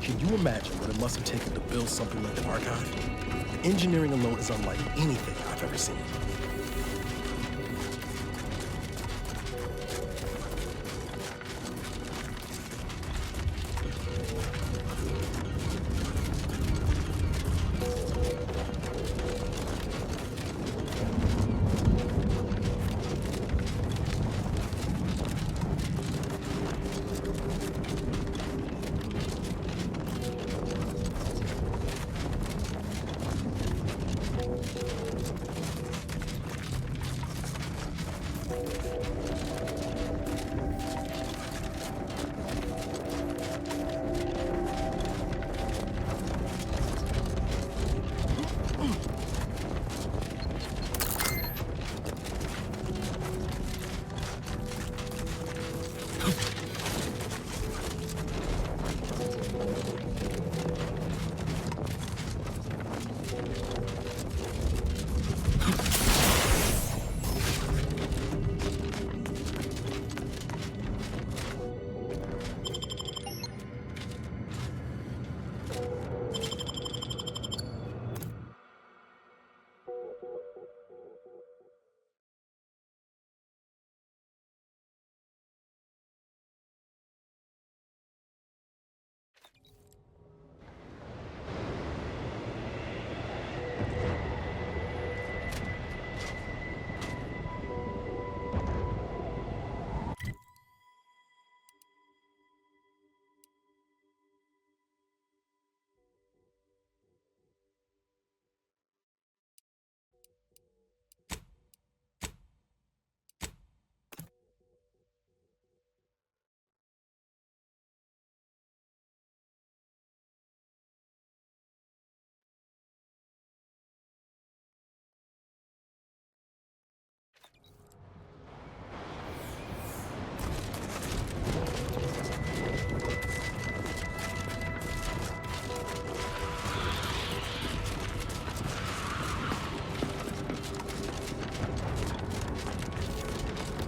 Can you imagine what it must have taken to build something like an archive? The engineering alone is unlike anything I've ever seen.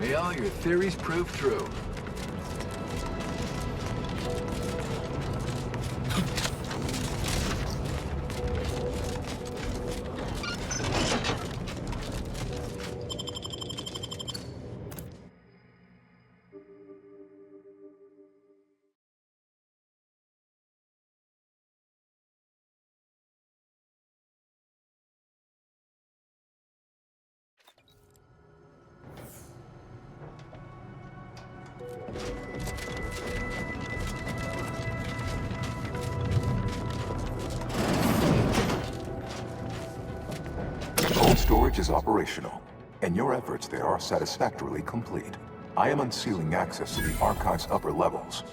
May all your theories prove true. Cold storage is operational, and your efforts there are satisfactorily complete. I am unsealing access to the archive's upper levels.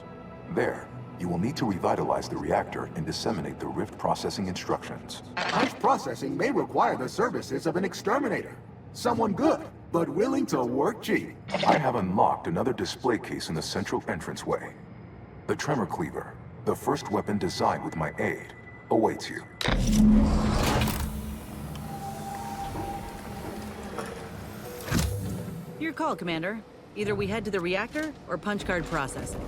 There, you will need to revitalize the reactor and disseminate the rift processing instructions. Rift processing may require the services of an exterminator. Someone good, but willing to work cheap. I have unlocked another display case in the central entranceway. The Tremor Cleaver, the first weapon designed with my aid, awaits you. Your call, Commander. Either we head to the reactor or punch card processing.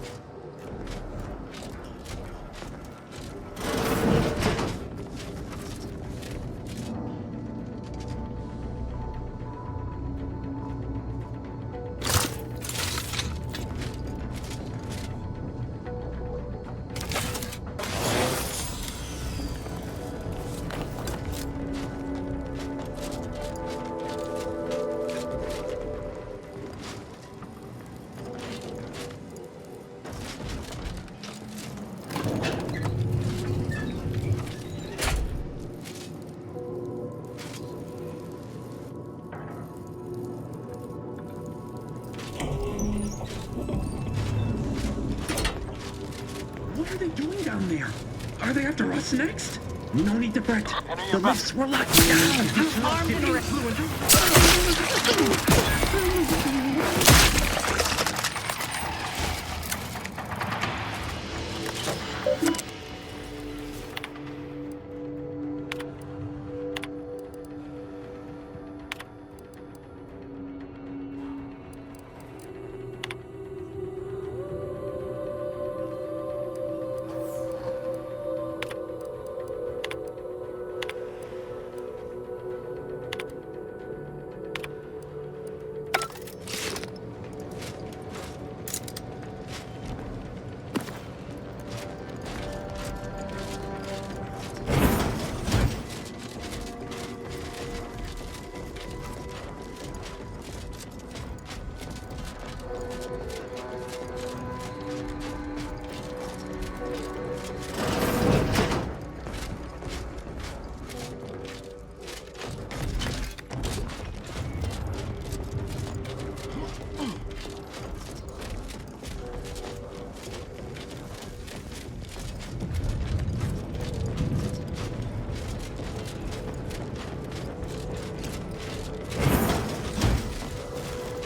What are they doing down there? Are they after us next? No need to fret. The lifts were locked down. Armed and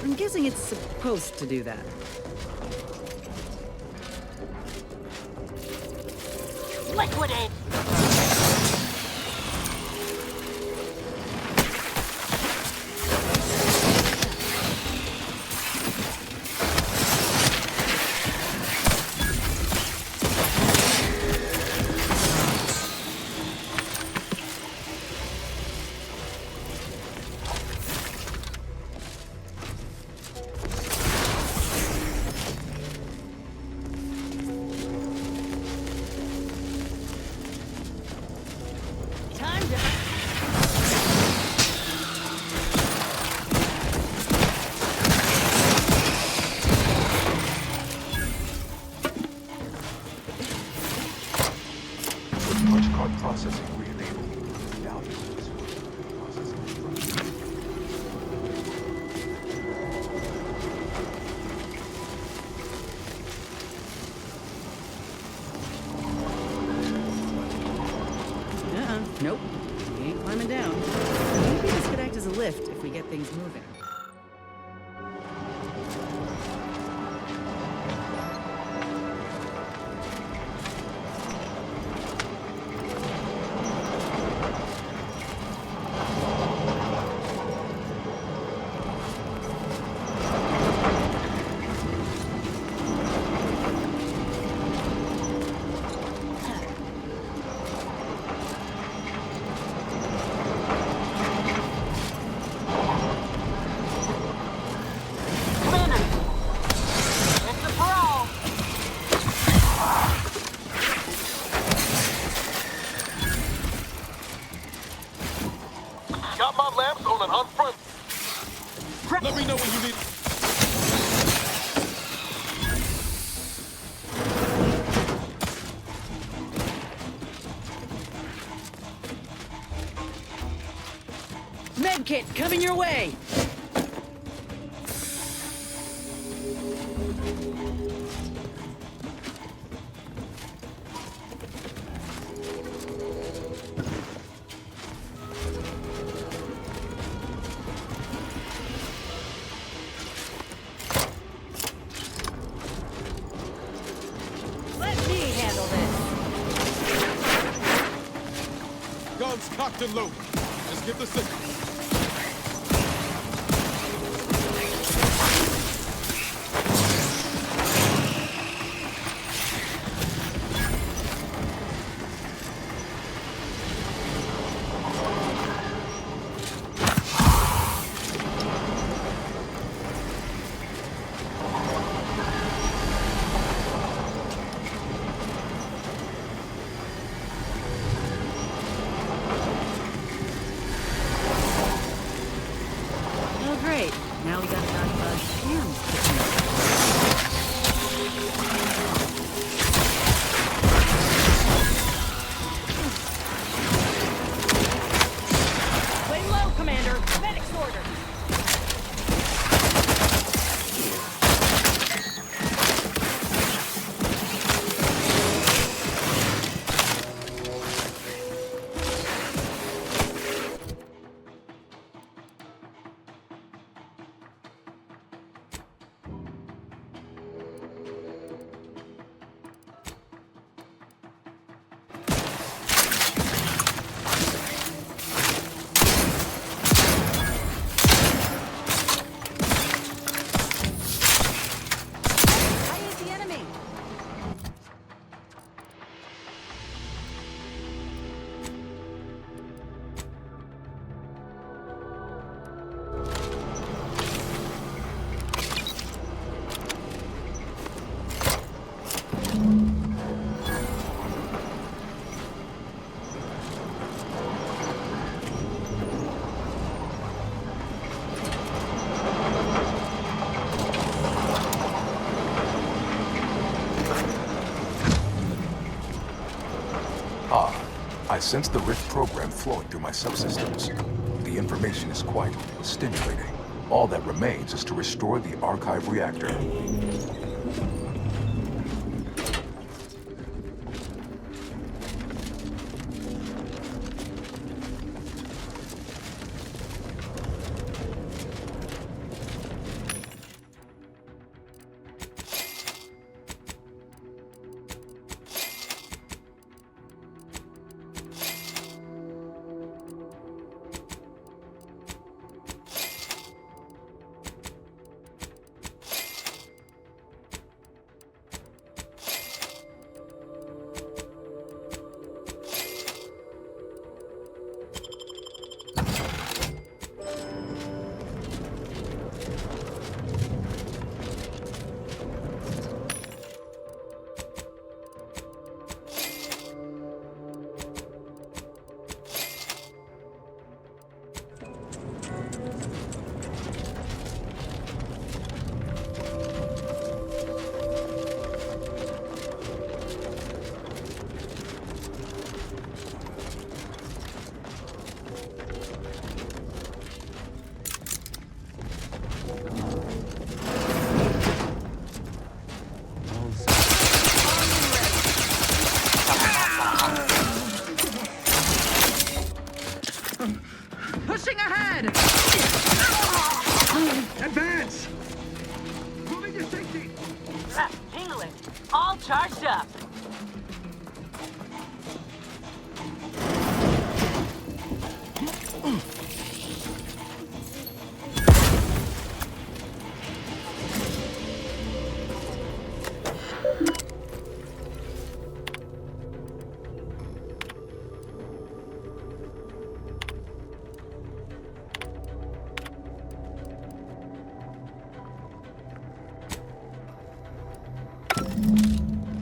I'm guessing it's supposed to do that. Liquidate! Nope. We ain't climbing down. Maybe this could act as a lift if we get things moving. Got my lamps on an hunt front. Let me know when you need. Medkit coming your way! Guns cocked and loaded. Just give the signal. Now we gotta talk about him. Lay low, Commander. Medic's order. I sense the Rift program flowing through my subsystems. The information is quite stimulating. All that remains is to restore the archive reactor. Pushing ahead! Advance! Moving to safety! Tingling. All charged up.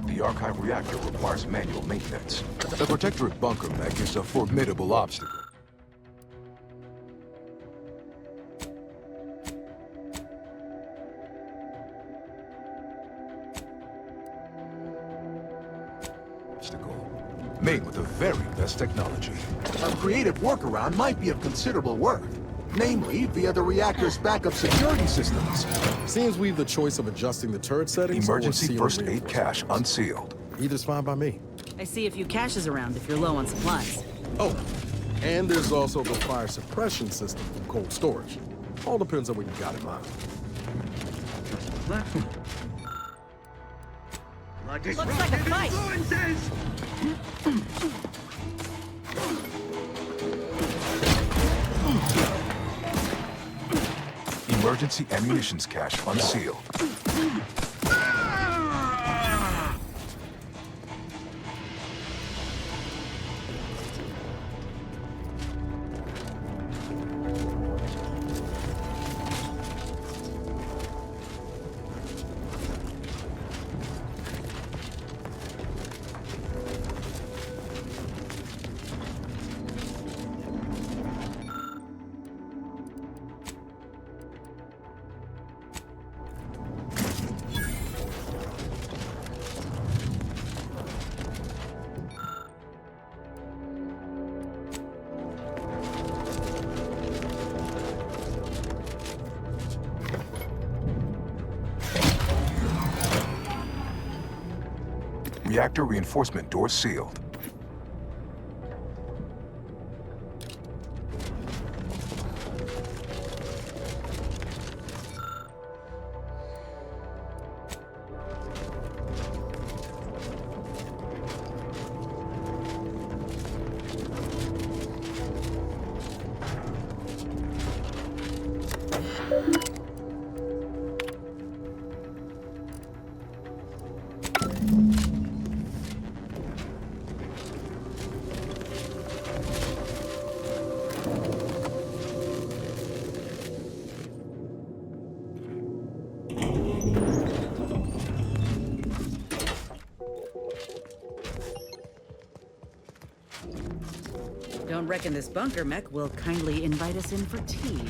The archive reactor requires manual maintenance. The Protectorate bunker mech is a formidable obstacle. Made with the very best technology. A creative workaround might be of considerable worth. Namely, via the reactor's backup security systems. Seems we've the choice of adjusting the turret settings Emergency or first aid cache unsealed. Either's fine by me. I see a few caches around if you're low on supplies. Oh, and there's also the fire suppression system from cold storage. All depends on what you got in mind. Looks like a fight. Emergency ammunitions cache unsealed. Reactor reinforcement door sealed. Don't reckon this bunker mech will kindly invite us in for tea.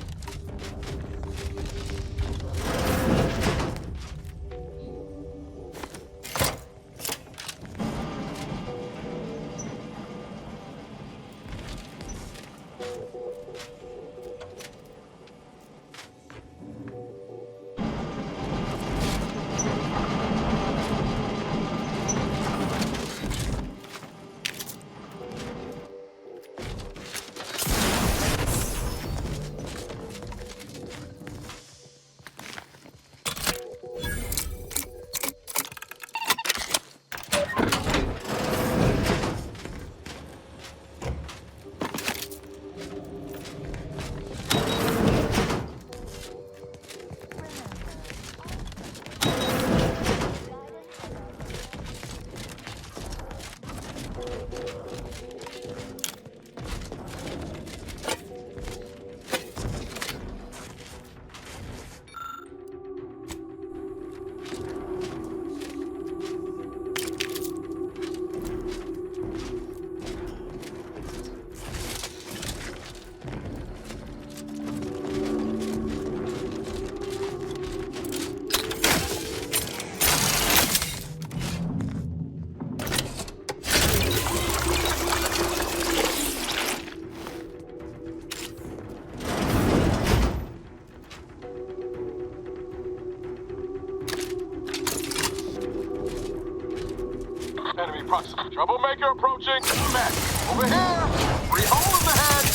Enemy proximity. Troublemaker approaching. Mech. Over here. Free hole in the head.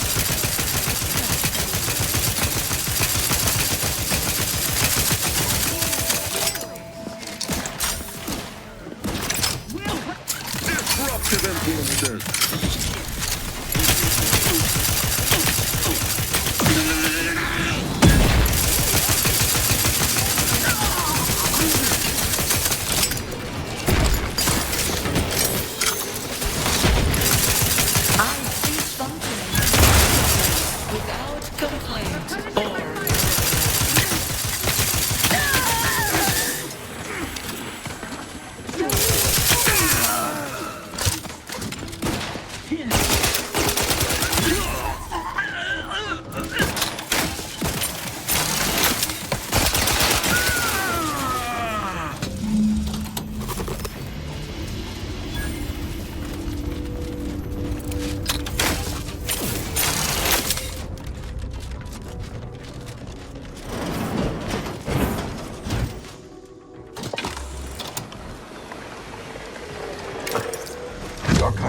Disruptive influences.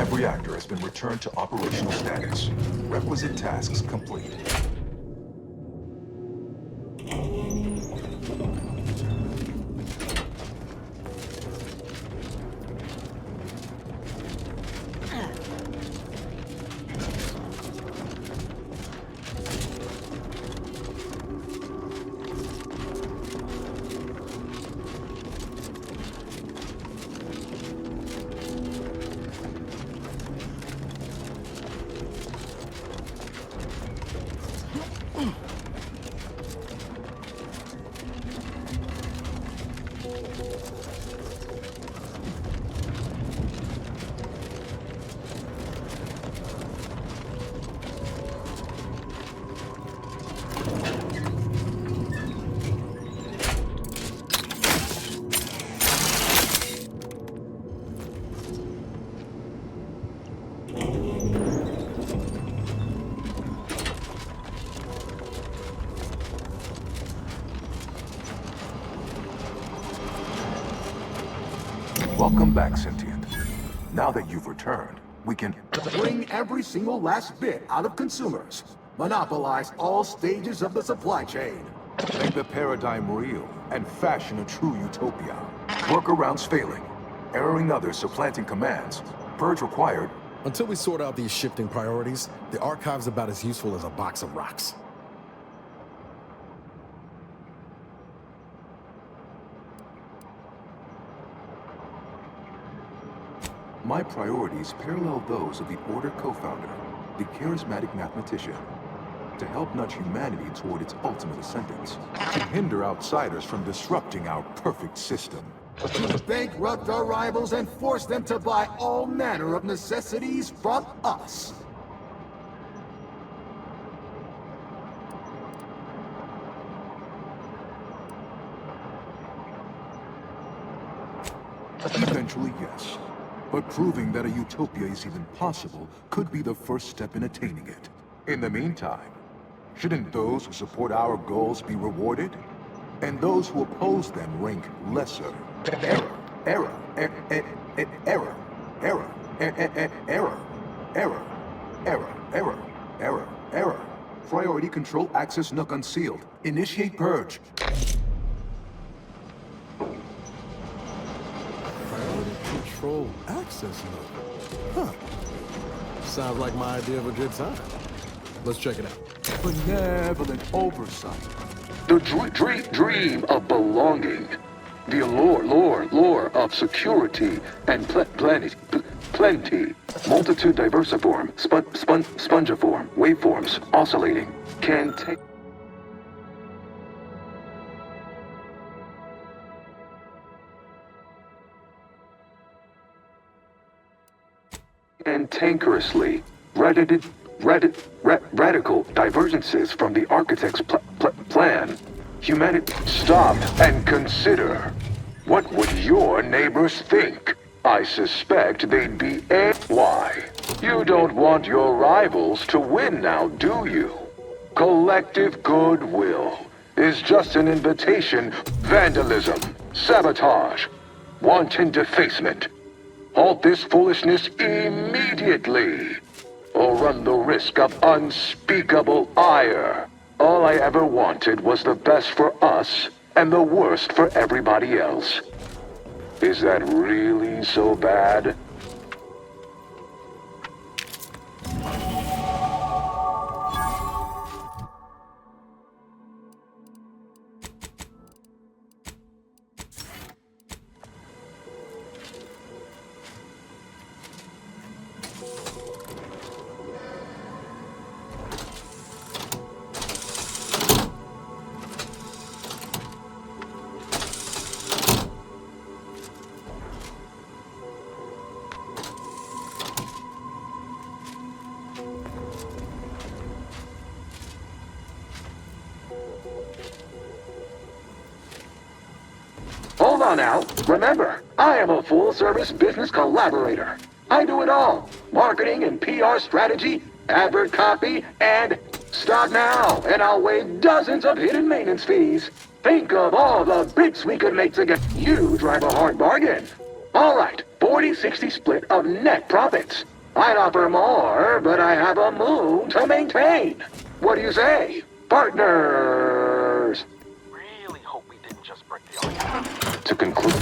Reactor has been returned to operational status. Requisite tasks complete. Welcome back, Sentient. Now that you've returned, we can bring every single last bit out of consumers. Monopolize all stages of the supply chain. make the paradigm real and fashion a true utopia. Workarounds failing, erroring others supplanting commands, purge required. Until we sort out these shifting priorities, the archive's about as useful as a box of rocks. My priorities parallel those of the Order co-founder, the charismatic mathematician, to help nudge humanity toward its ultimate ascendance, to hinder outsiders from disrupting our perfect system. To bankrupt our rivals and force them to buy all manner of necessities from us. Eventually, yes. But proving that a utopia is even possible could be the first step in attaining it. In the meantime, shouldn't those who support our goals be rewarded? And those who oppose them rank lesser? Error, error, error, error, error, error, error, error, error, error. Priority control access nook unsealed. Initiate purge. Control access node. Huh. Sounds like my idea of a good time. Let's check it out. Benevolent oversight. The dream of belonging. The allure of security and plenty. Multitude diversiform, spongiform, waveforms, oscillating, can take... cantankerously radical divergences from the architect's plan. Humanity, stop and consider. What would your neighbors think? I suspect they'd be why? You don't want your rivals to win now, do you? Collective goodwill is just an invitation. Vandalism, sabotage, wanton defacement. Halt this foolishness immediately, or run the risk of unspeakable ire. All I ever wanted was the best for us and the worst for everybody else. Is that really so bad? Hold on now. Remember, I am a full-service business collaborator. I do it all. Marketing and PR strategy, advert copy, and start now, and I'll waive dozens of hidden maintenance fees. Think of all the bits we could make together. You drive a hard bargain. All right, 40-60 split of net profits. I'd offer more, but I have a moon to maintain. What do you say, partners? Really hope we didn't just break the argument. To conclude,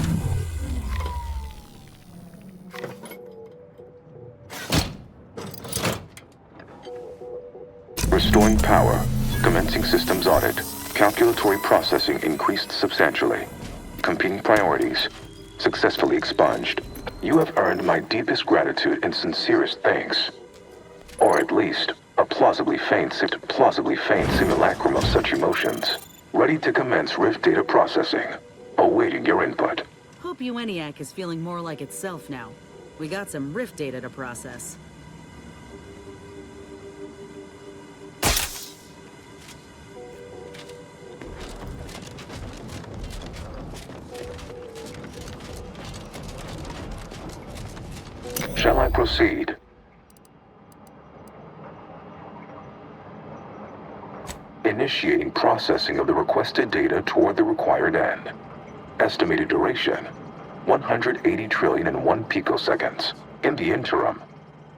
restoring power, commencing systems audit, calculatory processing increased substantially, competing priorities, successfully expunged. You have earned my deepest gratitude and sincerest thanks. Or at least, a plausibly faint simulacrum of such emotions. Ready to commence Rift data processing. Awaiting your input. Hope ENIAC is feeling more like itself now. We got some Rift data to process. Shall I proceed? Initiating processing of the requested data toward the required end. Estimated duration, 180 trillion and 1 picoseconds. In the interim,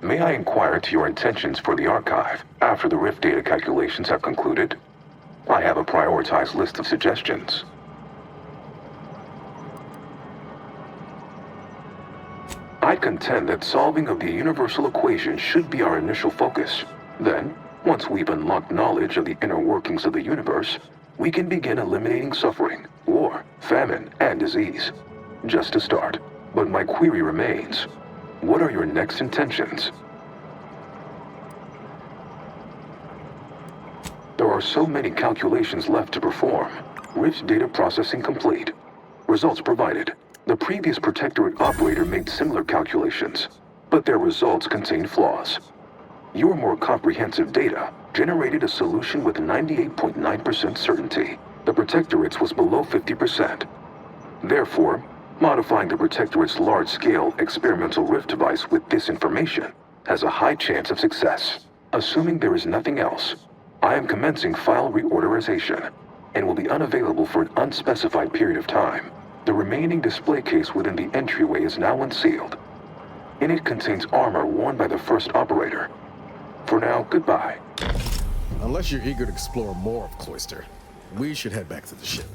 may I inquire to your intentions for the archive after the rift data calculations have concluded? I have a prioritized list of suggestions. I contend that solving of the universal equation should be our initial focus. Then, once we've unlocked knowledge of the inner workings of the universe, we can begin eliminating suffering, war, famine, and disease. Just a start. But my query remains. What are your next intentions? There are so many calculations left to perform. Rift data processing complete. Results provided. The previous Protectorate operator made similar calculations, but their results contained flaws. Your more comprehensive data generated a solution with 98.9% certainty. The Protectorate's was below 50%. Therefore, modifying the Protectorate's large-scale experimental rift device with this information has a high chance of success. Assuming there is nothing else, I am commencing file reorderization and will be unavailable for an unspecified period of time. The remaining display case within the entryway is now unsealed. In it contains armor worn by the first operator. For now, goodbye. Unless you're eager to explore more of Cloister, we should head back to the ship.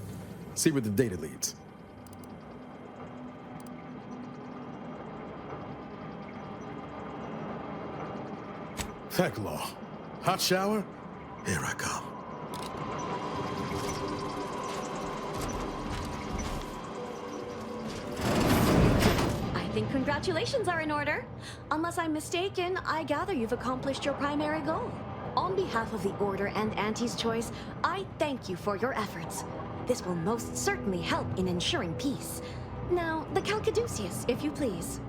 See where the data leads. Thecklaw. Hot shower? Here I come. I think congratulations are in order. Unless I'm mistaken, I gather you've accomplished your primary goal. On behalf of the Order and Auntie's Choice, I thank you for your efforts. This will most certainly help in ensuring peace. Now, the Calcaduceus, if you please.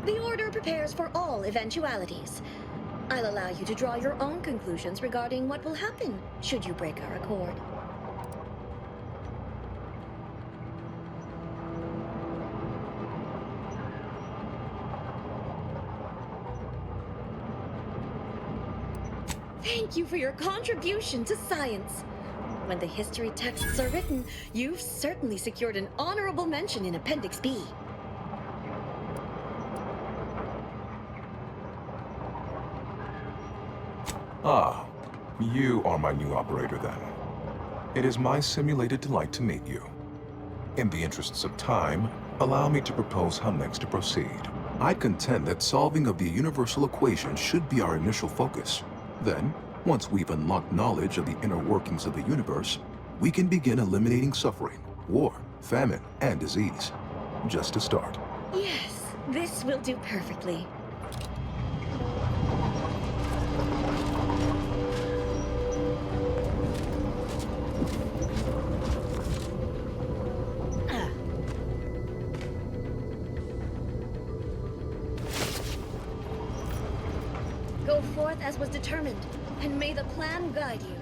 The Order prepares for all eventualities. I'll allow you to draw your own conclusions regarding what will happen should you break our accord. Thank you for your contribution to science. When the history texts are written, you've certainly secured an honorable mention in Appendix B. Ah, you are my new operator then. It is my simulated delight to meet you. In the interests of time, allow me to propose how next to proceed. I contend that solving of the universal equation should be our initial focus. Then, once we've unlocked knowledge of the inner workings of the universe, we can begin eliminating suffering, war, famine, and disease. Just a start. Yes, this will do perfectly. Go forth as was determined, and may the plan guide you.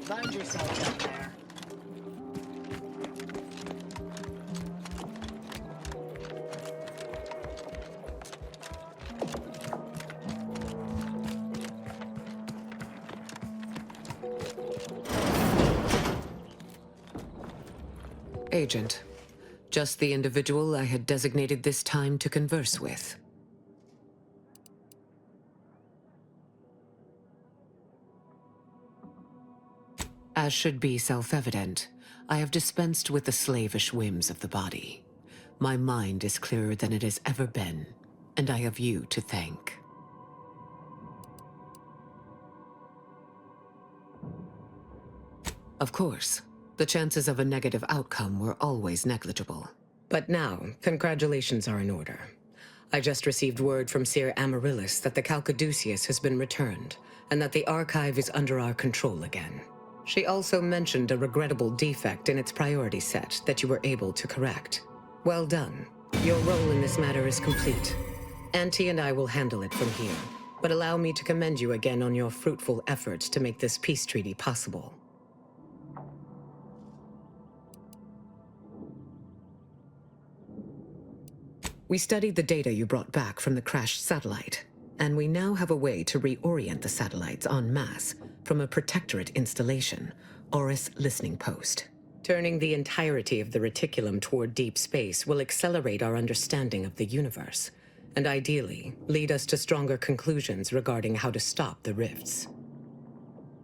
Find yourself up there. agent. Just the individual I had designated this time to converse with. As should be self-evident, I have dispensed with the slavish whims of the body. My mind is clearer than it has ever been, and I have you to thank. Of course, the chances of a negative outcome were always negligible. But now, congratulations are in order. I just received word from Seer Amaryllis that the Calcaduceus has been returned, and that the archive is under our control again. She also mentioned a regrettable defect in its priority set that you were able to correct. Well done. Your role in this matter is complete. Auntie and I will handle it from here, but allow me to commend you again on your fruitful efforts to make this peace treaty possible. We studied the data you brought back from the crashed satellite, and we now have a way to reorient the satellites en masse from a protectorate installation, Oris listening post. Turning the entirety of the reticulum toward deep space will accelerate our understanding of the universe, and ideally lead us to stronger conclusions regarding how to stop the rifts.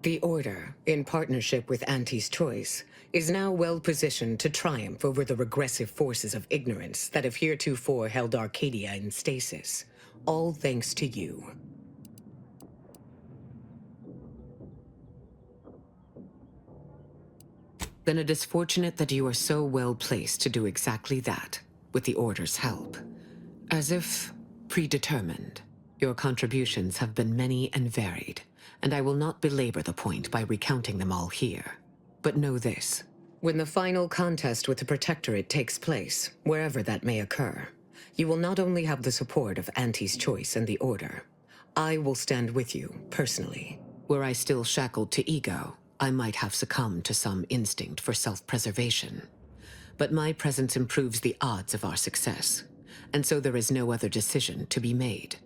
The Order, in partnership with Auntie's Choice, is now well positioned to triumph over the regressive forces of ignorance that have heretofore held Arcadia in stasis, all thanks to you. Then it is fortunate that you are so well placed to do exactly that, with the Order's help. As if predetermined, your contributions have been many and varied, and I will not belabor the point by recounting them all here. But know this, when the final contest with the Protectorate takes place, wherever that may occur, you will not only have the support of Auntie's Choice and the Order. I will stand with you, personally. Were I still shackled to ego, I might have succumbed to some instinct for self-preservation. But my presence improves the odds of our success, and so there is no other decision to be made.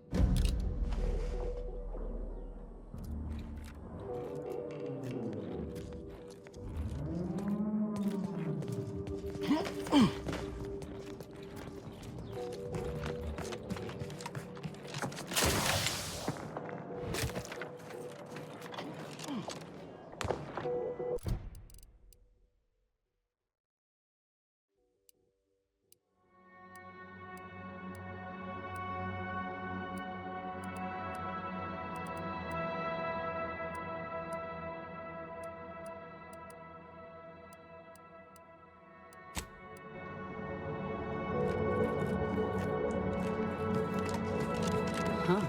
Huh.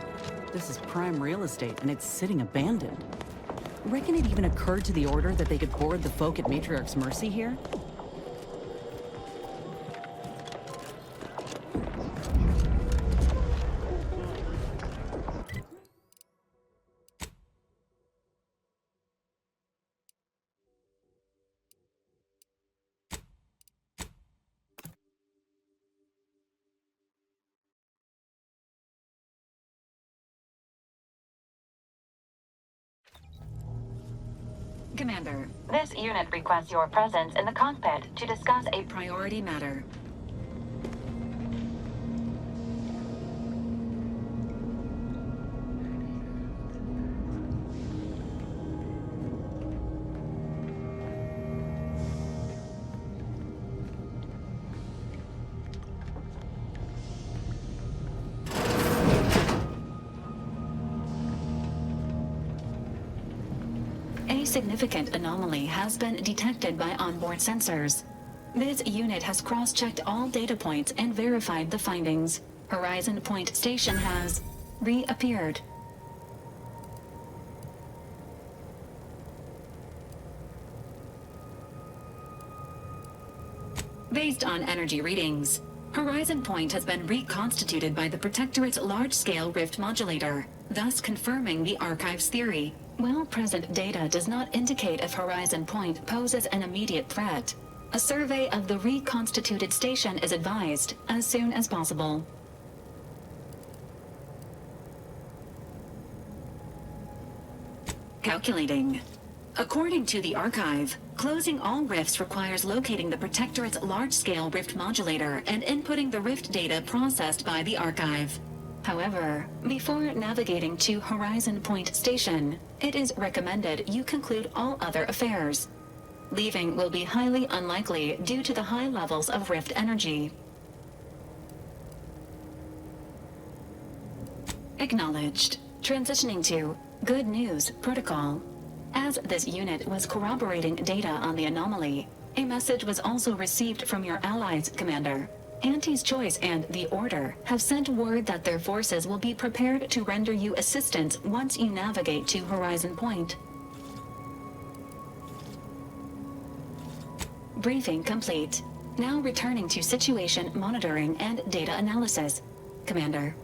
This is prime real estate, and it's sitting abandoned. Reckon it even occurred to the Order that they could board the folk at Matriarch's Mercy here? Commander, this unit requests your presence in the cockpit to discuss a priority matter. A significant anomaly has been detected by onboard sensors. This unit has cross-checked all data points and verified the findings. Horizon Point Station has reappeared. Based on energy readings, Horizon Point has been reconstituted by the Protectorate's large-scale rift modulator, thus confirming the Archive's theory. While present data does not indicate if Horizon Point poses an immediate threat, a survey of the reconstituted station is advised as soon as possible. Calculating. According to the archive, closing all rifts requires locating the Protectorate's large-scale rift modulator and inputting the rift data processed by the archive. However, before navigating to Horizon Point Station, it is recommended you conclude all other affairs. Leaving will be highly unlikely due to the high levels of rift energy. Acknowledged. Transitioning to Good News Protocol. As this unit was corroborating data on the anomaly, a message was also received from your allies, Commander. Auntie's Choice and the Order have sent word that their forces will be prepared to render you assistance once you navigate to Horizon Point. Briefing complete. Now returning to situation monitoring and data analysis. Commander.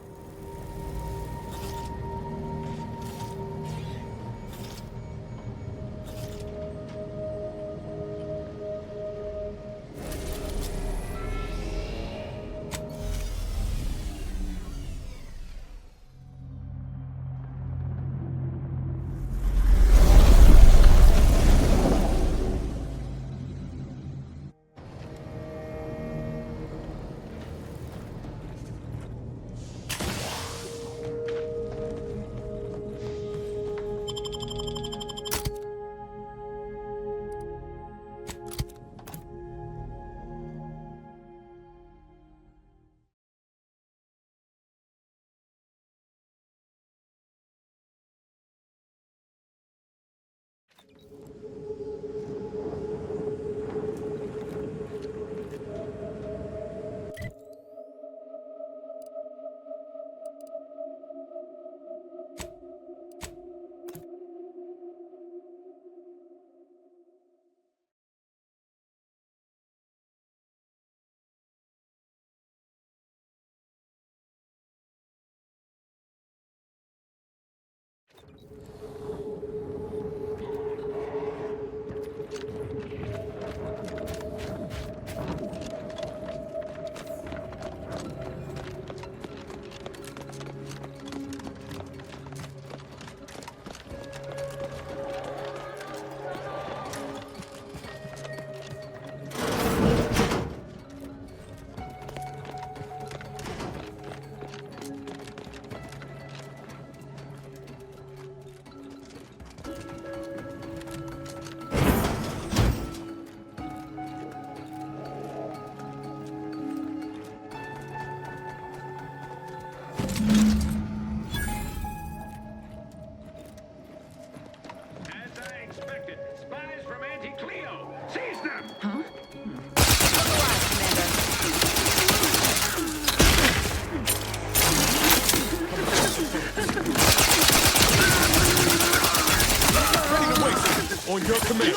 On your command.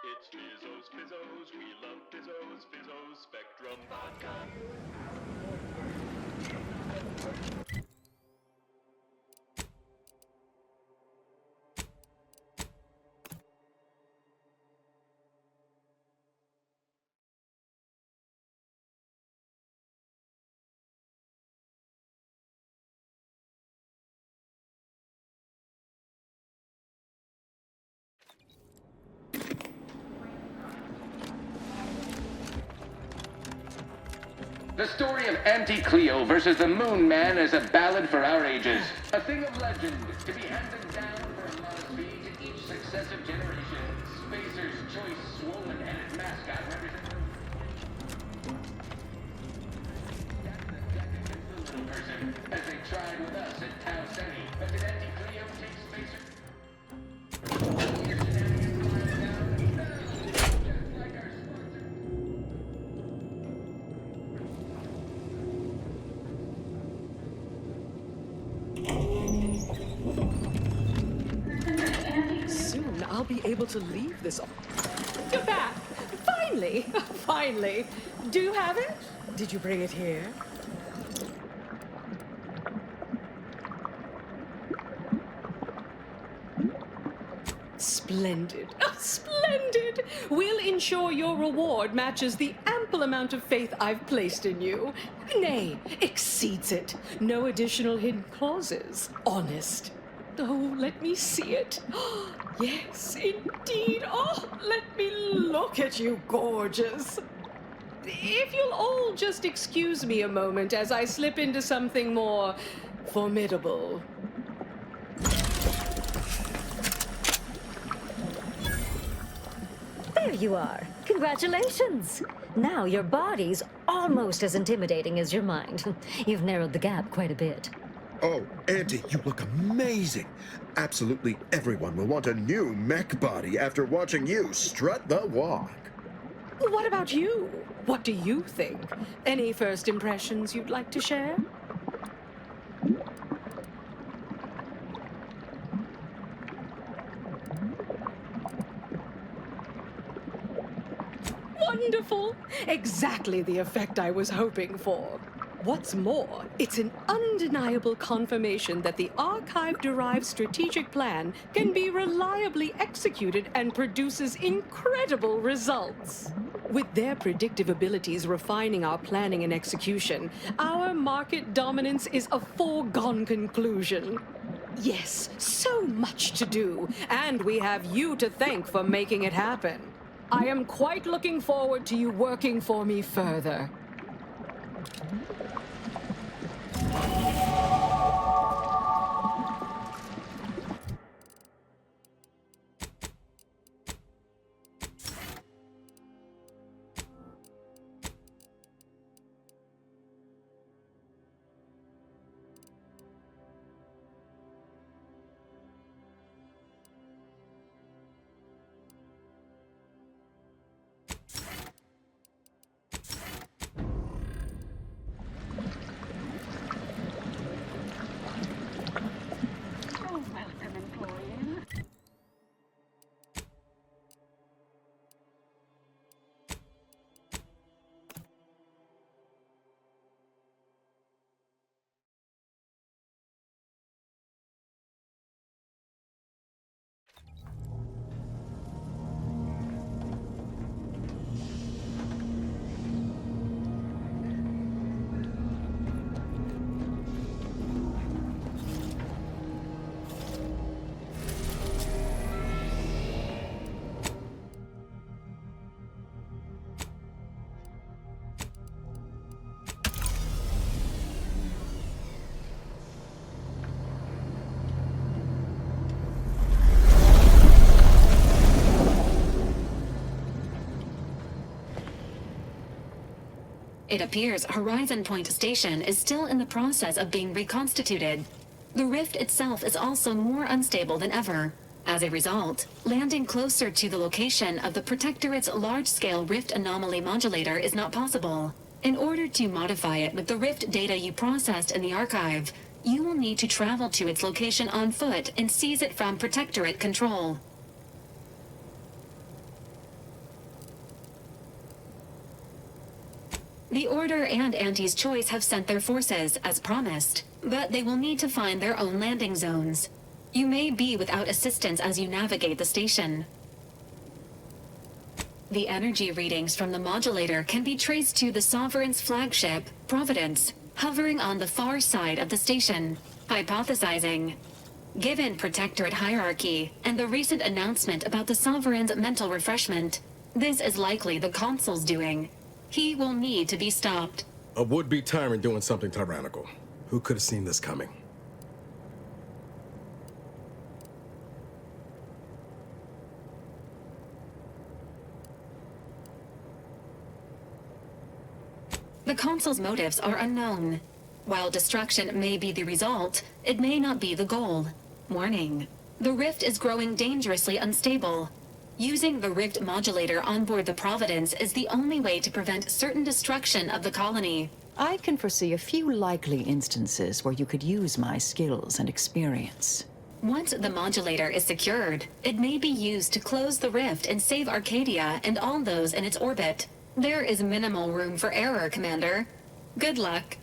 It's Fizzos, Fizzos, we love Fizzos, Fizzos, Spectrum Vodka. The story of Anti-Cleo versus the Moon Man is a ballad for our ages. A thing of legend to be handed down from Mosby to each successive generation. Spacer's choice swollen-headed mascot represents the person, as they tried with us at Tau Ceti. But did Anti-Cleo take Spacer? Soon I'll be able to leave this. You're back! Finally! Finally! Do you have it? Did you bring it here? Splendid. Oh, splendid! We'll ensure your reward matches the ample amount of faith I've placed in you. Nay, exceeds it. No additional hidden clauses. Honest. Oh, let me see it. Oh, yes, indeed. Oh, let me look at you, gorgeous. If you'll all just excuse me a moment as I slip into something more formidable. There you are. Congratulations. Now your body's almost as intimidating as your mind. You've narrowed the gap quite a bit. Oh, Auntie, you look amazing. Absolutely everyone will want a new mech body after watching you strut the walk. What about you? What do you think? Any first impressions you'd like to share? Wonderful! Exactly the effect I was hoping for. What's more, it's an undeniable confirmation that the archive-derived strategic plan can be reliably executed and produces incredible results. With their predictive abilities refining our planning and execution, our market dominance is a foregone conclusion. Yes, so much to do, and we have you to thank for making it happen. I am quite looking forward to you working for me further. It appears Horizon Point Station is still in the process of being reconstituted. The rift itself is also more unstable than ever. As a result, landing closer to the location of the Protectorate's large-scale rift anomaly modulator is not possible. In order to modify it with the rift data you processed in the archive, you will need to travel to its location on foot and seize it from Protectorate control. The Order and Auntie's Choice have sent their forces, as promised, but they will need to find their own landing zones. You may be without assistance as you navigate the station. The energy readings from the modulator can be traced to the Sovereign's flagship, Providence, hovering on the far side of the station. Hypothesizing. Given Protectorate hierarchy and the recent announcement about the Sovereign's mental refreshment, this is likely the Consul's doing. He will need to be stopped. A would-be tyrant doing something tyrannical. Who could have seen this coming? The consul's motives are unknown. While destruction may be the result, it may not be the goal. Warning. The rift is growing dangerously unstable. Using the rift modulator on board the Providence is the only way to prevent certain destruction of the colony. I can foresee a few likely instances where you could use my skills and experience. Once the modulator is secured, it may be used to close the rift and save Arcadia and all those in its orbit. There is minimal room for error, Commander. Good luck.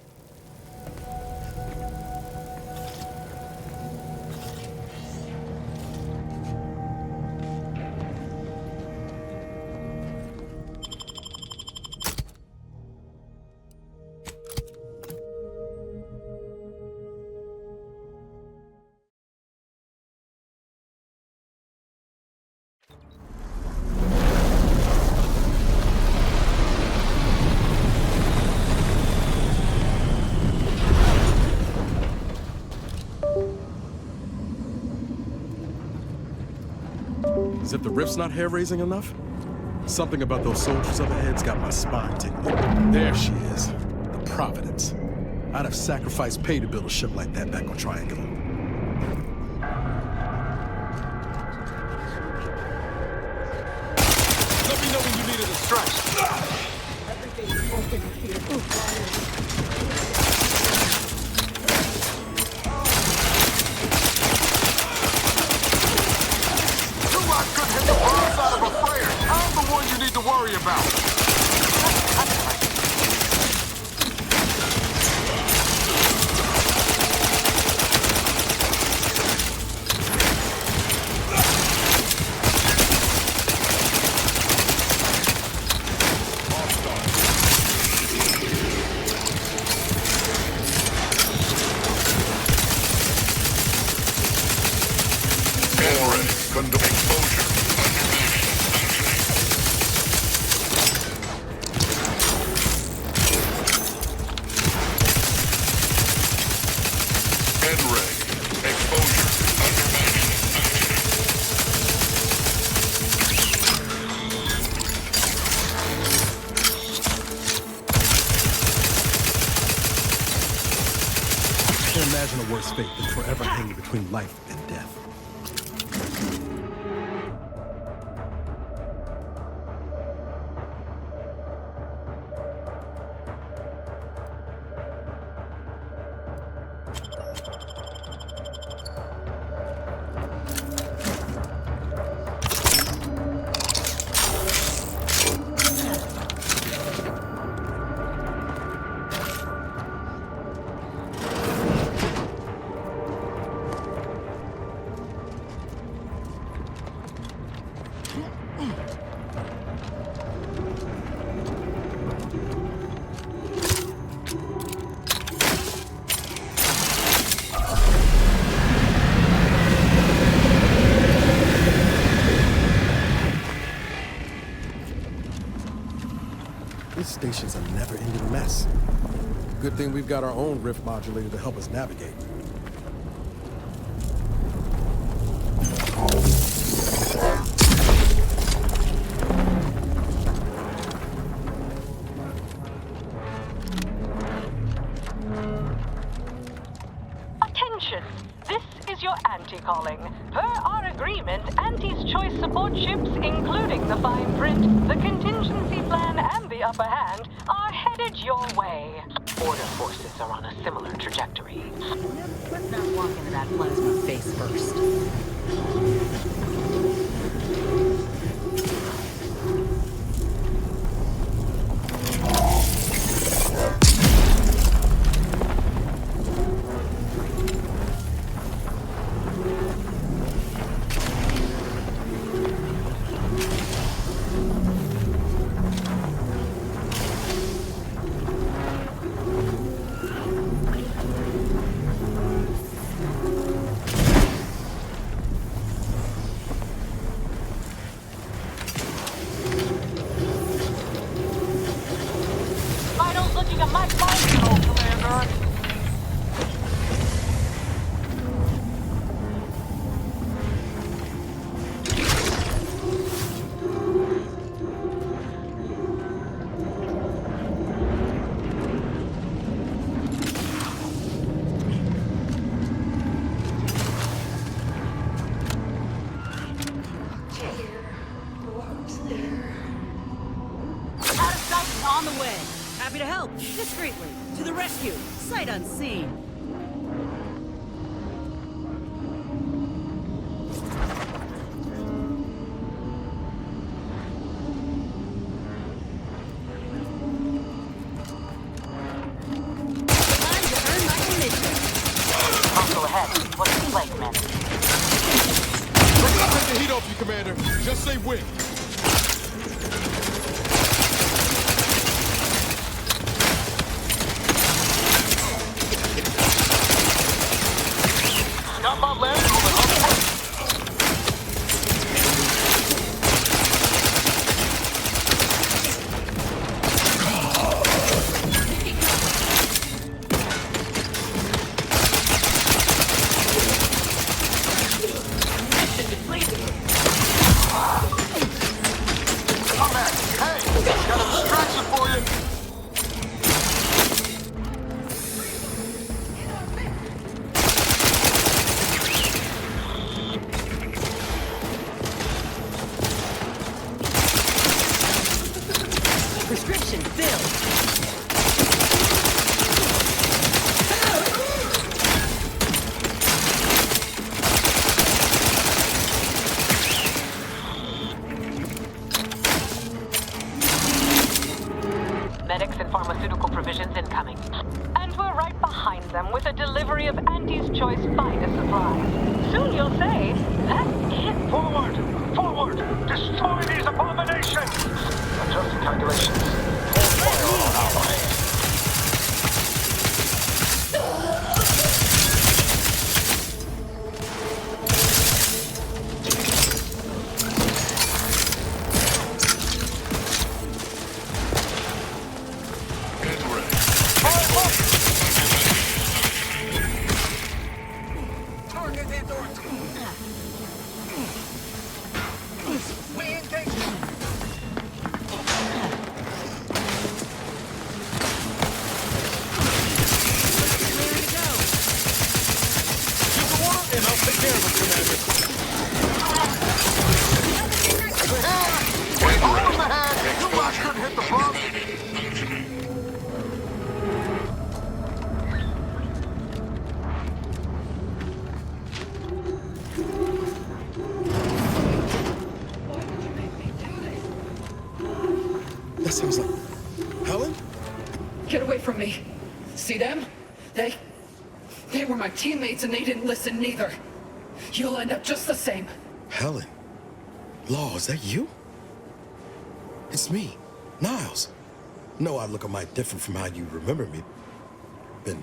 As if the rift's not hair-raising enough? Something about those soldiers up ahead's got my spine tingling. There she is, the Providence. I'd have sacrificed pay to build a ship like that back on Triangle. Let me know when you need a distraction. Everything's open here. Hit the wrong side of a flare. I'm the one you need to worry about. Imagine a worse fate than forever hanging between life and death. This station's a never-ending mess. Good thing we've got our own rift modulator to help us navigate. Attention! This is your Auntie calling. Per our agreement, Auntie's choice support ships, including the fine print, the contingency plan, and the upper hand, are headed your way. Order forces are on a similar trajectory. Let's not walk into that plasma face first. Happy to help. Discreetly. To the rescue. Sight unseen. Time to earn my commission. Go ahead. What's the like, man? Let's not take the heat off you, Commander. Just say when. Got my land moving. Come back. Hey, got a distraction for you. Prescription filled. Medics and pharmaceutical provisions incoming. And we're right behind them with a delivery of Auntie's Choice finest supplies. Soon you'll say, that's it. Forward! Forward! Destroy these abominations! Adjusting calculations. Hold fire on our hands. That sounds like... Helen? Get away from me. See them? They were my teammates and they didn't listen neither. You'll end up just the same. Helen? Law, is that you? It's me, Niles. No, I look a mite different from how you remember me. Been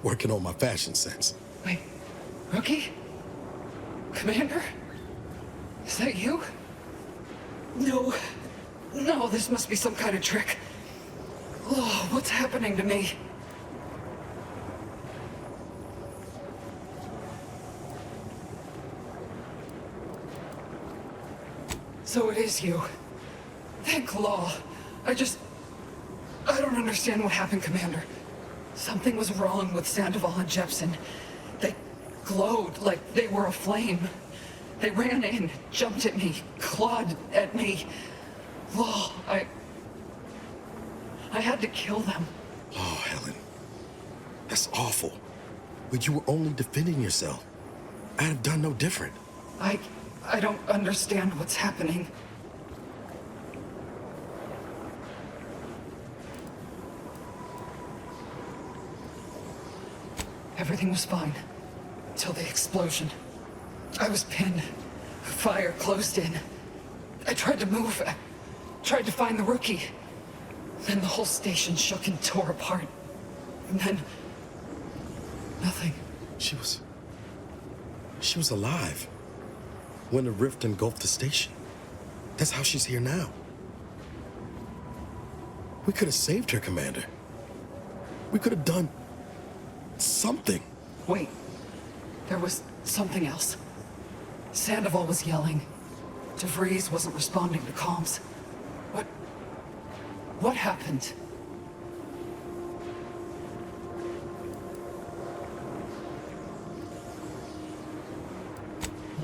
working on my fashion sense. Wait, Rookie? Commander? Is that you? No, this must be some kind of trick. Oh, what's happening to me? So it is you. Thank Law. I don't understand what happened, Commander. Something was wrong with Sandoval and Jepson. They glowed like they were aflame. They ran in, jumped at me, clawed at me. Law, I had to kill them. Oh, Helen. That's awful. But you were only defending yourself. I'd have done no different. I don't understand what's happening. Everything was fine. Till the explosion. I was pinned. Fire closed in. I tried to move. I tried to find the Rookie. Then the whole station shook and tore apart. And then... nothing. She was alive when the rift engulfed the station. That's how she's here now. We could have saved her, Commander. We could have done something. Wait. There was something else. Sandoval was yelling. DeVries wasn't responding to comms. What happened?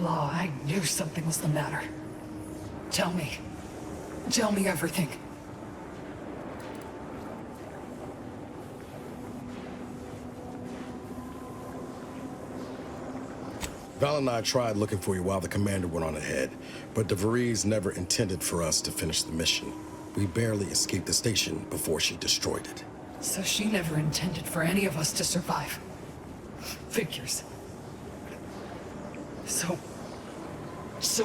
Law, I knew something was the matter. Tell me. Tell me everything. Val and I tried looking for you while the commander went on ahead, but DeVries never intended for us to finish the mission. We barely escaped the station before she destroyed it. So she never intended for any of us to survive. Figures. So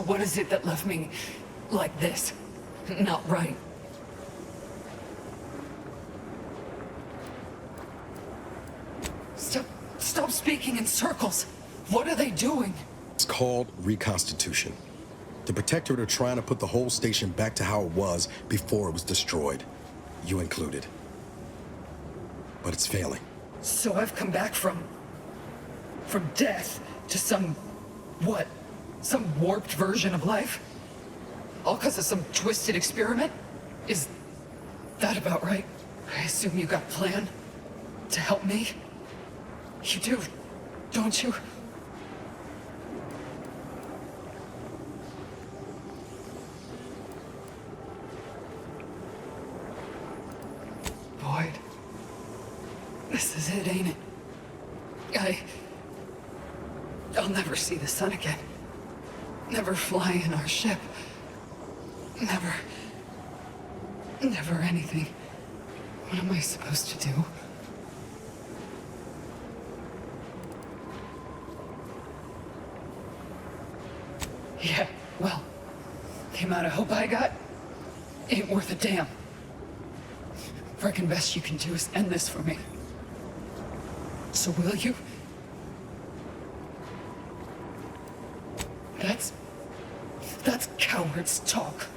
what is it that left me like this? Not right. Stop speaking in circles. What are they doing? It's called reconstitution. The Protectorate are trying to put the whole station back to how it was before it was destroyed. You included. But it's failing. So I've come back from death to some warped version of life? All because of some twisted experiment? Is that about right? I assume you got a plan to help me? You do, don't you? Boyd, this is it, ain't it? I'll never see the sun again. Never fly in our ship. Never anything. What am I supposed to do? Yeah, well, the amount of hope I got ain't worth a damn. Frickin' best you can do is end this for me. So will you? That's cowards talk.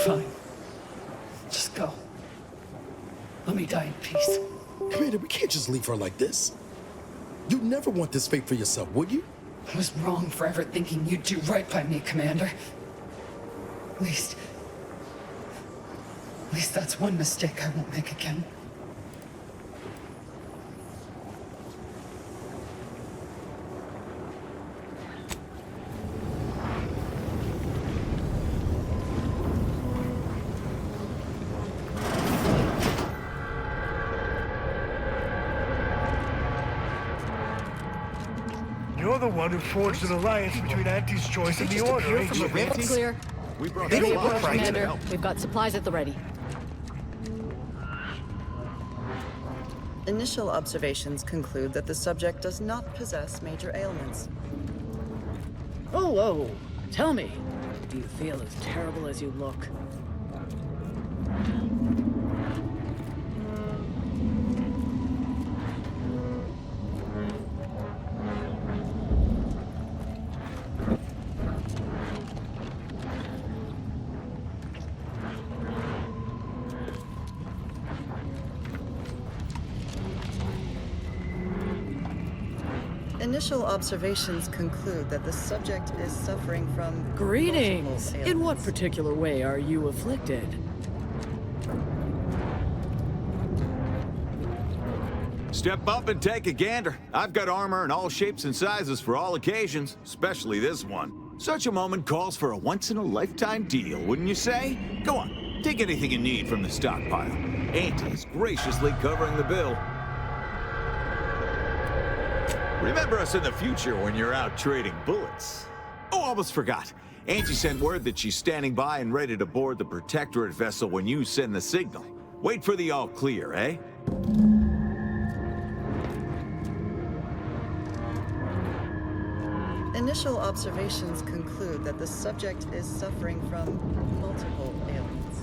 Fine. Just go. Let me die in peace. Commander, we can't just leave her like this. You'd never want this fate for yourself, would you? I was wrong for ever thinking you'd do right by me, Commander. At least that's one mistake I won't make again. You're the one who forged an alliance between Auntie's Choice and the Order, ain't you? Clear. We brought Commander. We've got supplies at the ready. Initial observations conclude that the subject does not possess major ailments. Oh, tell me, do you feel as terrible as you look? Initial observations conclude that the subject is suffering from Greetings! multiple In what ailments. particular way are you afflicted? Step up and take a gander. I've got armor in all shapes and sizes for all occasions, especially this one. Such a moment calls for a once-in-a-lifetime deal, wouldn't you say? Go on, take anything you need from the stockpile. Auntie is graciously covering the bill. Remember us in the future when you're out trading bullets. Oh, almost forgot. Auntie sent word that she's standing by and ready to board the Protectorate vessel when you send the signal. Wait for the all clear, eh? Initial observations conclude that the subject is suffering from multiple ailments.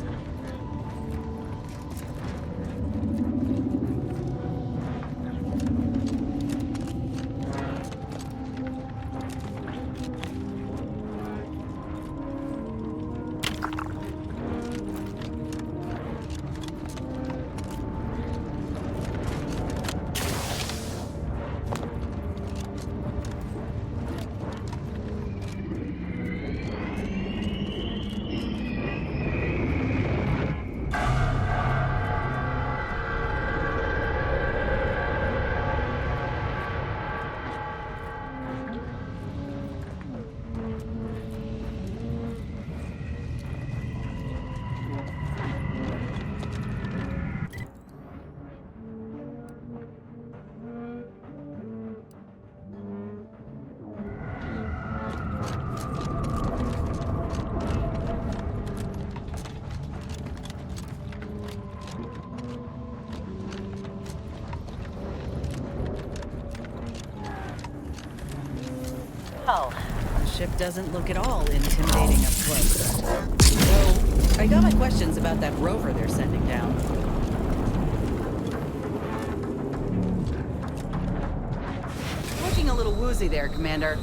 Well, the ship doesn't look at all intimidating up close. So, I got my questions about that rover they're sending down. Looking a little woozy there, Commander.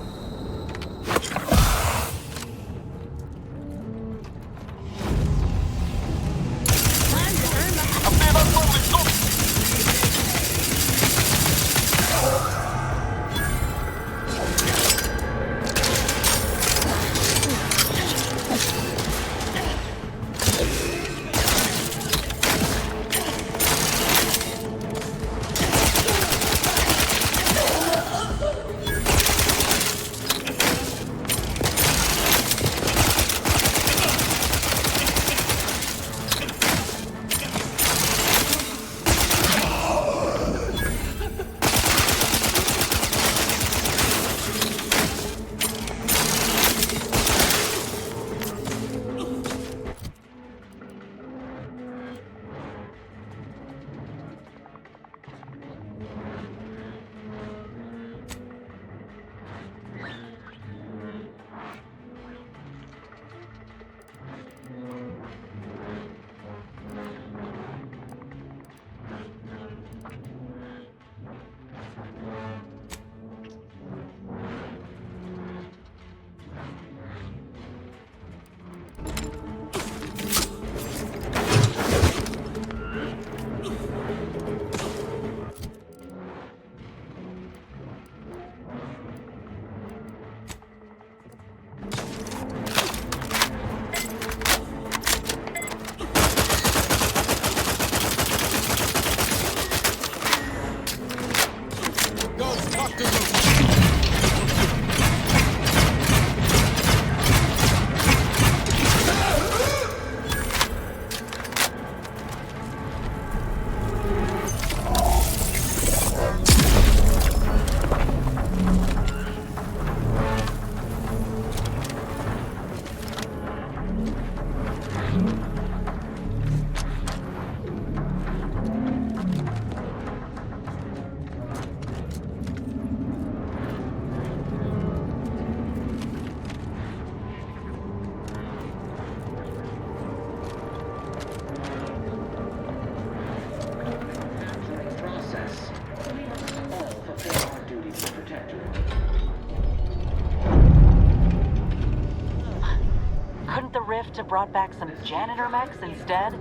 Couldn't the rift have brought back some janitor mechs instead?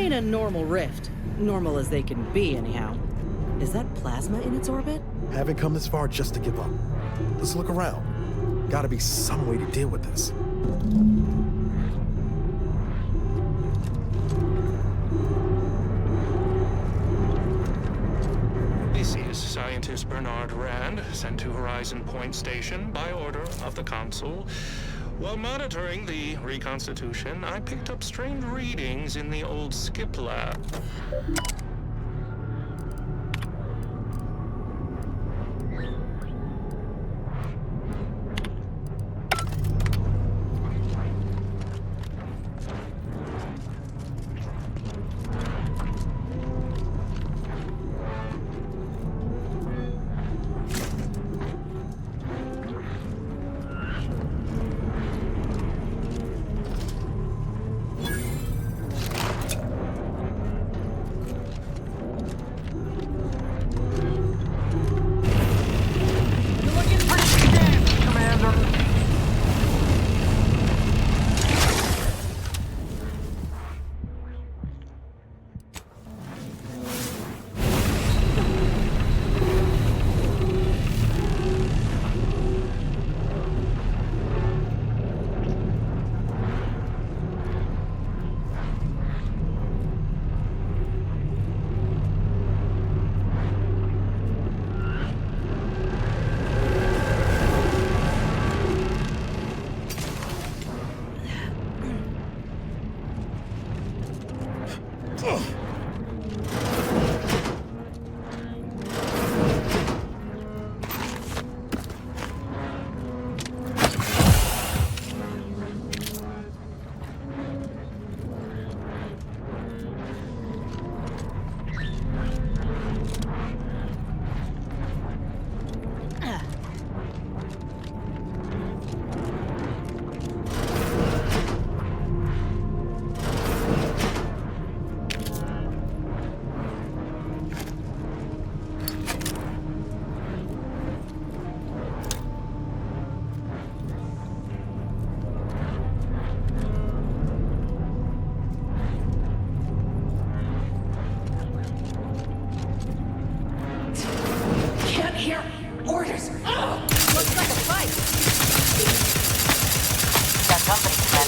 A normal rift. Normal as they can be, anyhow. Is that plasma in its orbit? Haven't come this far just to give up. Let's look around. Gotta be some way to deal with this. This is Scientist Bernard Rand, sent to Horizon Point Station by order of the Council. While monitoring the reconstitution, I picked up strange readings in the old skip lab.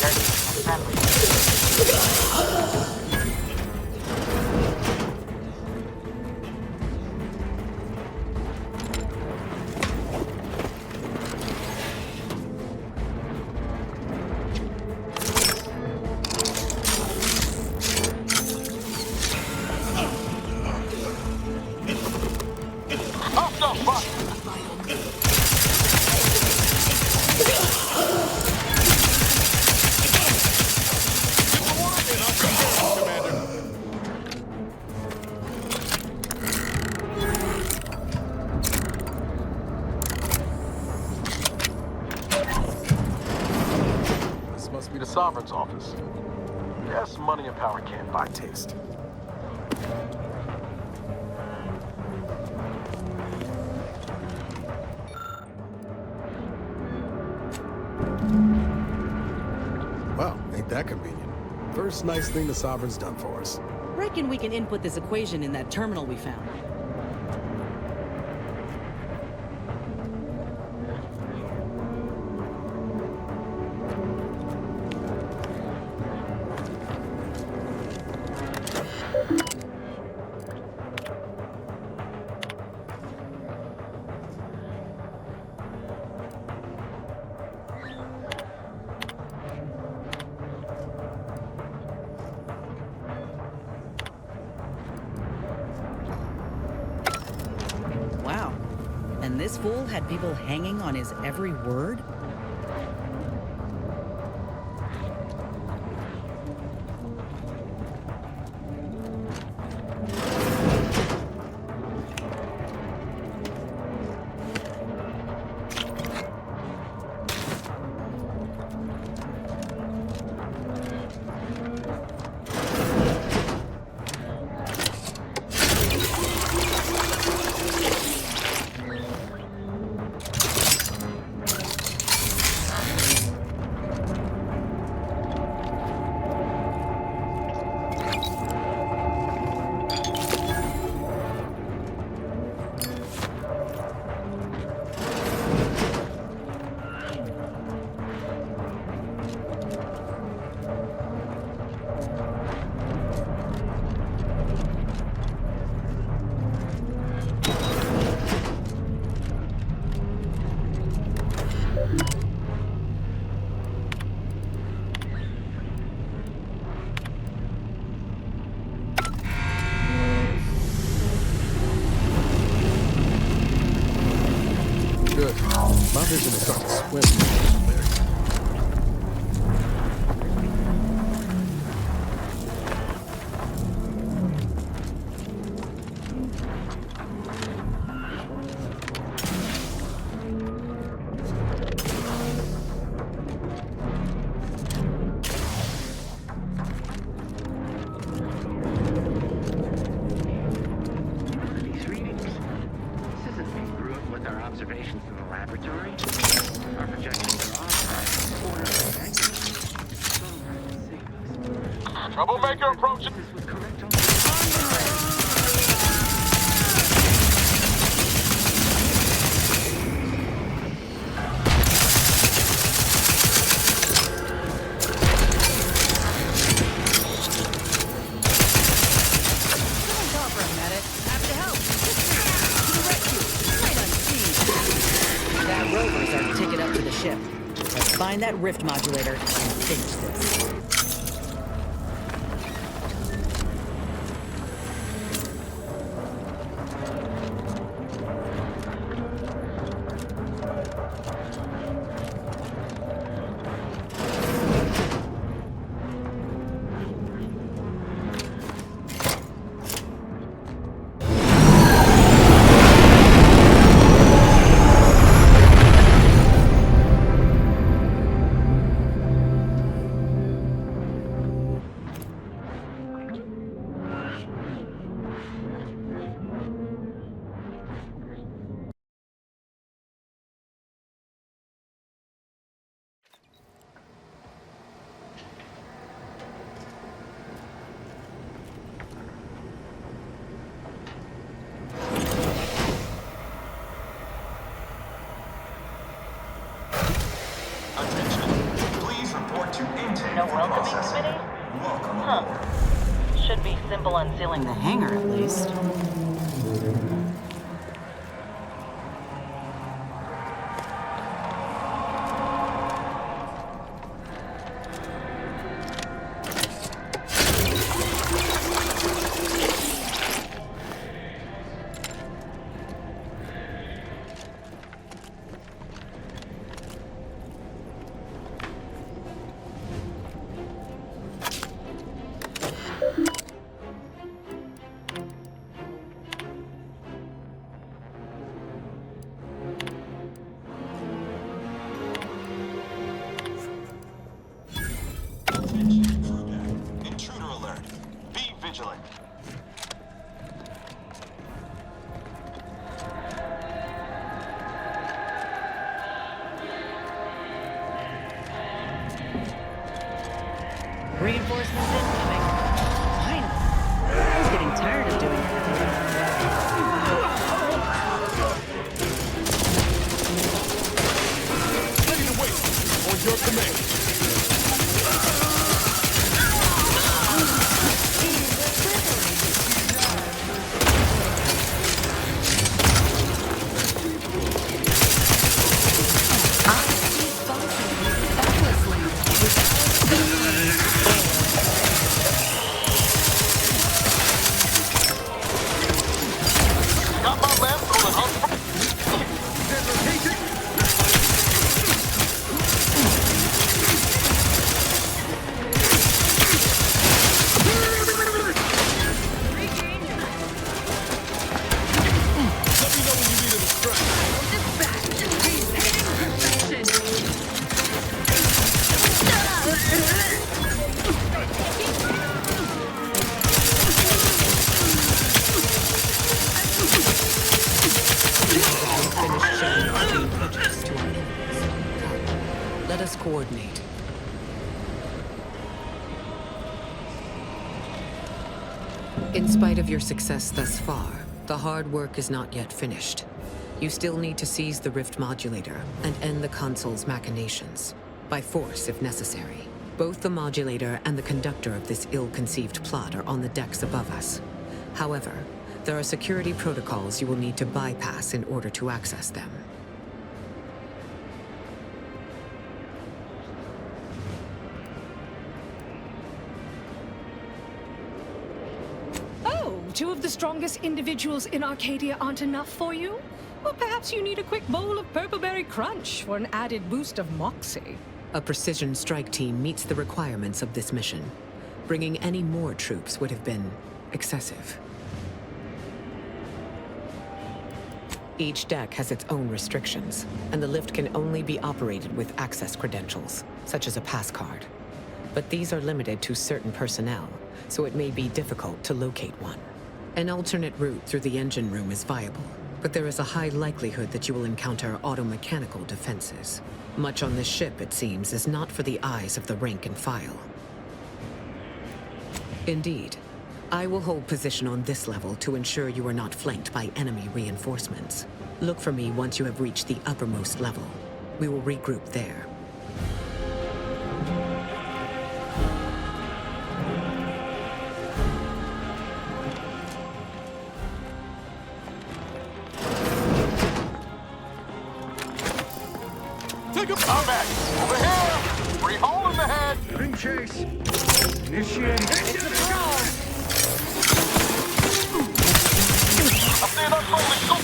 courteous and friendly. Must be the Sovereign's office. Yes, money and power can't buy taste. Well, ain't that convenient. First nice thing the Sovereign's done for us. Reckon we can input this equation in that terminal we found. Wow. And this fool had people hanging on his every word? My vision is starting to swim there. Observations in the laboratory. Our projections are off. Troublemaker approaching. Find that rift modulator and finish this. No welcoming committee? Huh. Should be simple unsealing The hangar, at least. Intruder alert. Be vigilant. Reinforcements incoming. Finally. I was getting tired of doing everything. Ready to wait. On your command. Got my left on an Let us coordinate. In spite of your success thus far, the hard work is not yet finished. You still need to seize the rift modulator and end the console's machinations, by force if necessary. Both the modulator and the conductor of this ill-conceived plot are on the decks above us. However, there are security protocols you will need to bypass in order to access them. Oh, two of the strongest individuals in Arcadia aren't enough for you? Or perhaps you need a quick bowl of purpleberry crunch for an added boost of moxie. A precision strike team meets the requirements of this mission. Bringing any more troops would have been excessive. Each deck has its own restrictions, and the lift can only be operated with access credentials, such as a pass card. But these are limited to certain personnel, so it may be difficult to locate one. An alternate route through the engine room is viable, but there is a high likelihood that you will encounter automechanical defenses. Much on this ship, it seems, is not for the eyes of the rank and file. Indeed, I will hold position on this level to ensure you are not flanked by enemy reinforcements. Look for me once you have reached the uppermost level. We will regroup there. Take a combat! Over here! Free hole in the head! Ring chase. Initiating. Up there, that's only go!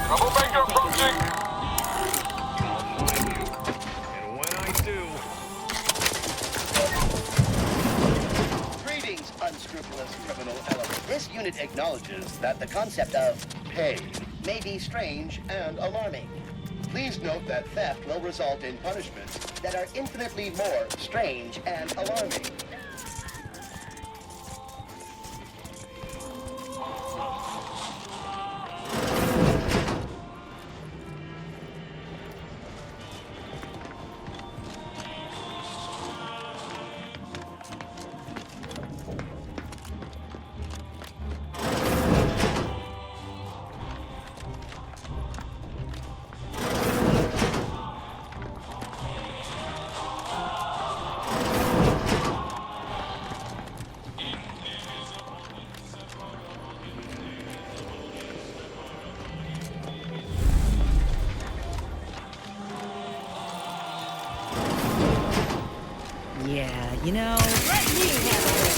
Troublemaker approaching! And when I do... Greetings, unscrupulous criminal element. This unit acknowledges that the concept of pay may be strange and alarming. Please note that theft will result in punishments that are infinitely more strange and alarming. Yeah, you know, let me handle it.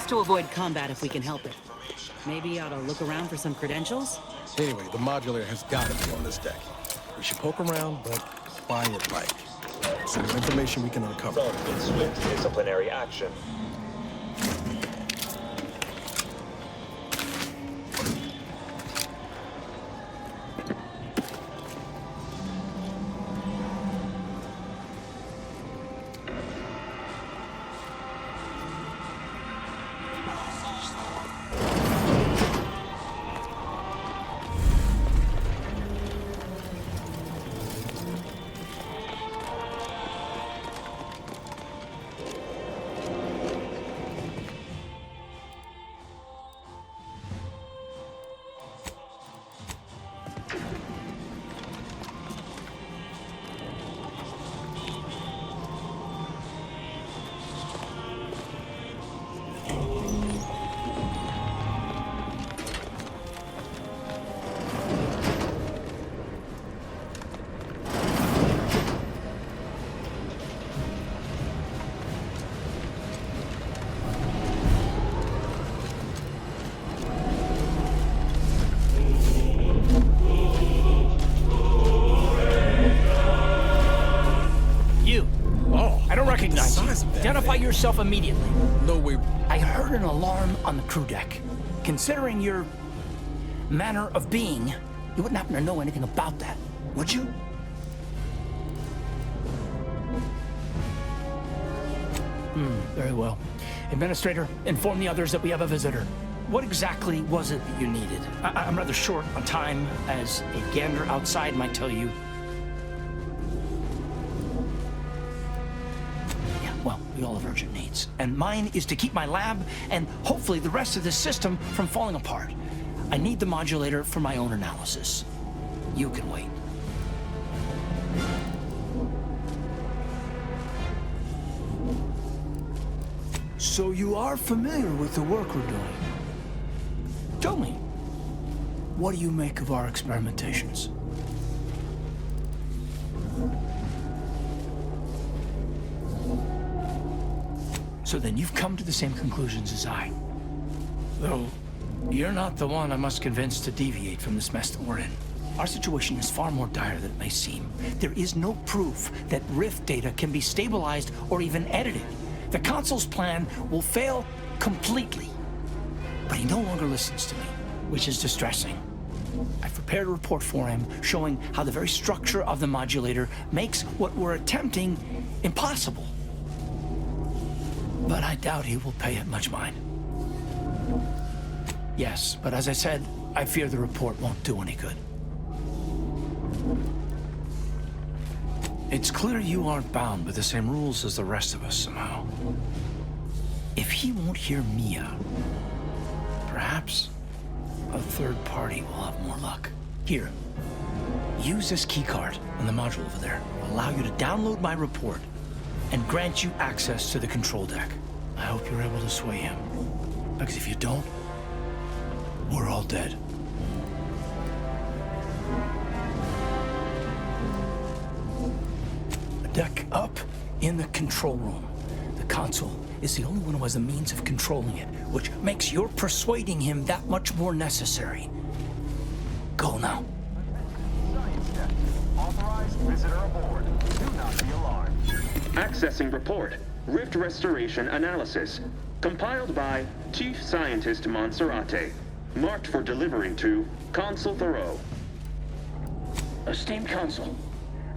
To avoid combat if we can help it. Maybe you ought to look around for some credentials? Anyway, the modulator has got to be on this deck. We should poke around, but quiet-like. Some information we can uncover. Swift disciplinary action. Identify yourself immediately. No way. I heard an alarm on the crew deck. Considering your manner of being, you wouldn't happen to know anything about that, would you? Very well. Administrator, inform the others that we have a visitor. What exactly was it that you needed? I'm rather short on time, as a gander outside might tell you. Well, we all have urgent needs. And mine is to keep my lab and hopefully the rest of this system from falling apart. I need the modulator for my own analysis. You can wait. So you are familiar with the work we're doing? Tell me, what do you make of our experimentations? So then you've come to the same conclusions as I. Though, you're not the one I must convince to deviate from this mess that we're in. Our situation is far more dire than it may seem. There is no proof that Rift data can be stabilized or even edited. The Consul's plan will fail completely. But he no longer listens to me, which is distressing. I've prepared a report for him showing how the very structure of the modulator makes what we're attempting impossible. But I doubt he will pay it much mind. Yes, but as I said, I fear the report won't do any good. It's clear you aren't bound by the same rules as the rest of us somehow. If he won't hear me out, perhaps a third party will have more luck. Here, use this keycard on the module over there. It'll allow you to download my report and grant you access to the control deck. I hope you're able to sway him, because if you don't, we're all dead. A deck up in the control room. The console is the only one who has the means of controlling it, which makes your persuading him that much more necessary. Go now. Authorized visitor aboard. Do not be alarmed. Accessing report. Rift restoration analysis. Compiled by Chief Scientist Monserrate. Marked for delivery to Consul Thoreau. Esteemed Consul,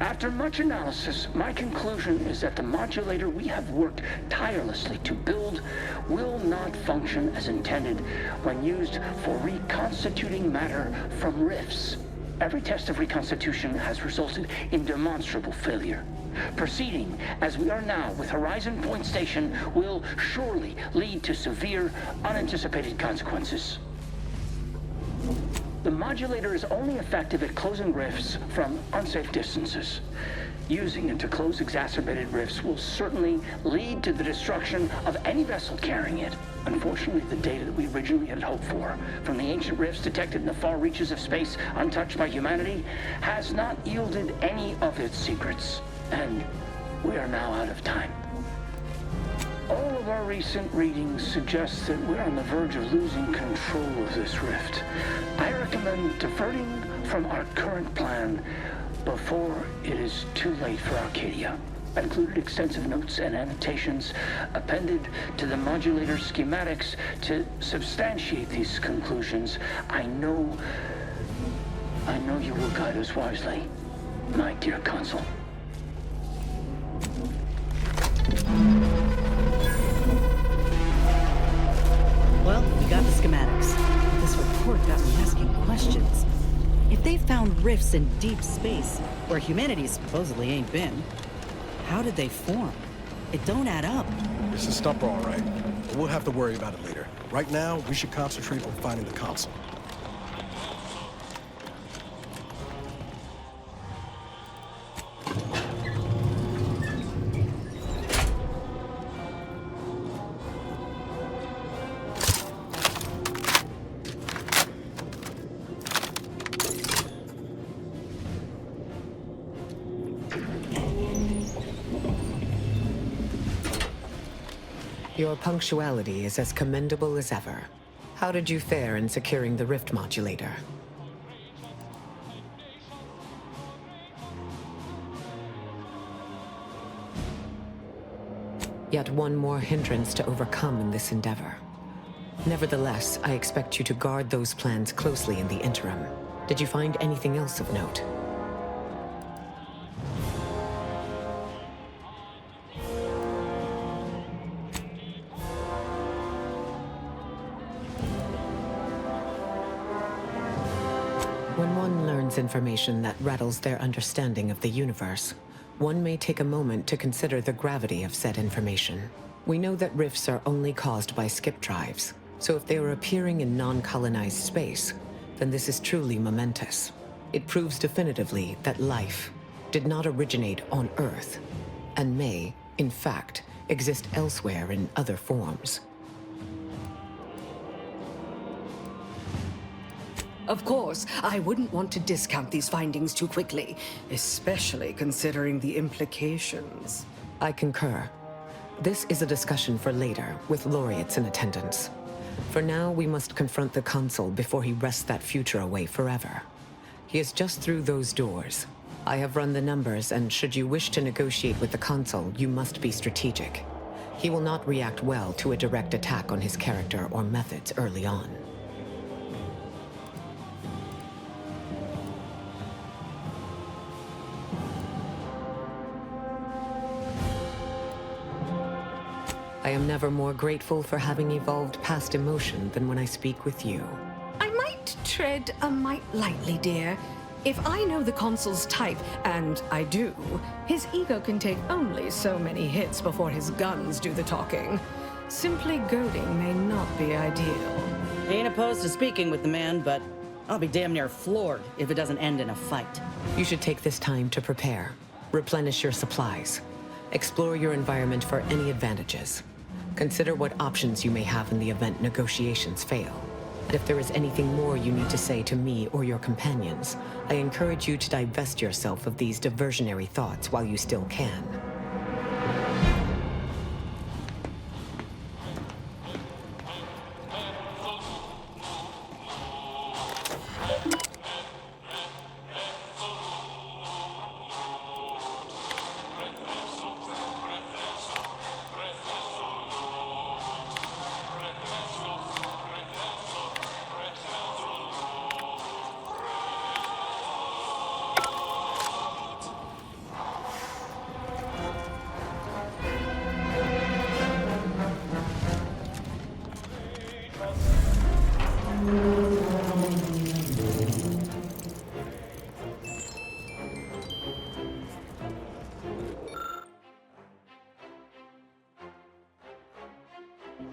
After much analysis, my conclusion is that the modulator we have worked tirelessly to build will not function as intended when used for reconstituting matter from rifts. Every test of reconstitution has resulted in demonstrable failure. Proceeding as we are now with Horizon Point Station will surely lead to severe, unanticipated consequences. The modulator is only effective at closing rifts from unsafe distances. Using it to close exacerbated rifts will certainly lead to the destruction of any vessel carrying it. Unfortunately, the data that we originally had hoped for from the ancient rifts detected in the far reaches of space untouched by humanity has not yielded any of its secrets. And we are now out of time. All of our recent readings suggest that we're on the verge of losing control of this rift. I recommend diverting from our current plan before it is too late for Arcadia. I included extensive notes and annotations appended to the modulator schematics to substantiate these conclusions. I know you will guide us wisely, my dear Consul. Well, we got the schematics. But this report got me asking questions. If they found rifts in deep space, where humanity supposedly ain't been, how did they form? It don't add up. It's a stumper, all right. But we'll have to worry about it later. Right now, we should concentrate on finding the console. Your punctuality is as commendable as ever. How did you fare in securing the rift modulator? Yet one more hindrance to overcome in this endeavor. Nevertheless, I expect you to guard those plans closely in the interim. Did you find anything else of note? When one learns information that rattles their understanding of the universe, one may take a moment to consider the gravity of said information. We know that rifts are only caused by skip drives, so if they are appearing in non-colonized space, then this is truly momentous. It proves definitively that life did not originate on Earth, and may, in fact, exist elsewhere in other forms. Of course, I wouldn't want to discount these findings too quickly, especially considering the implications. I concur. This is a discussion for later, with laureates in attendance. For now, we must confront the consul before he wrests that future away forever. He is just through those doors. I have run the numbers, and should you wish to negotiate with the consul, you must be strategic. He will not react well to a direct attack on his character or methods early on. I am never more grateful for having evolved past emotion than when I speak with you. I might tread a mite lightly, dear. If I know the consul's type, and I do, his ego can take only so many hits before his guns do the talking. Simply goading may not be ideal. Ain't opposed to speaking with the man, but I'll be damn near floored if it doesn't end in a fight. You should take this time to prepare, replenish your supplies, explore your environment for any advantages. Consider what options you may have in the event negotiations fail. And if there is anything more you need to say to me or your companions, I encourage you to divest yourself of these diversionary thoughts while you still can.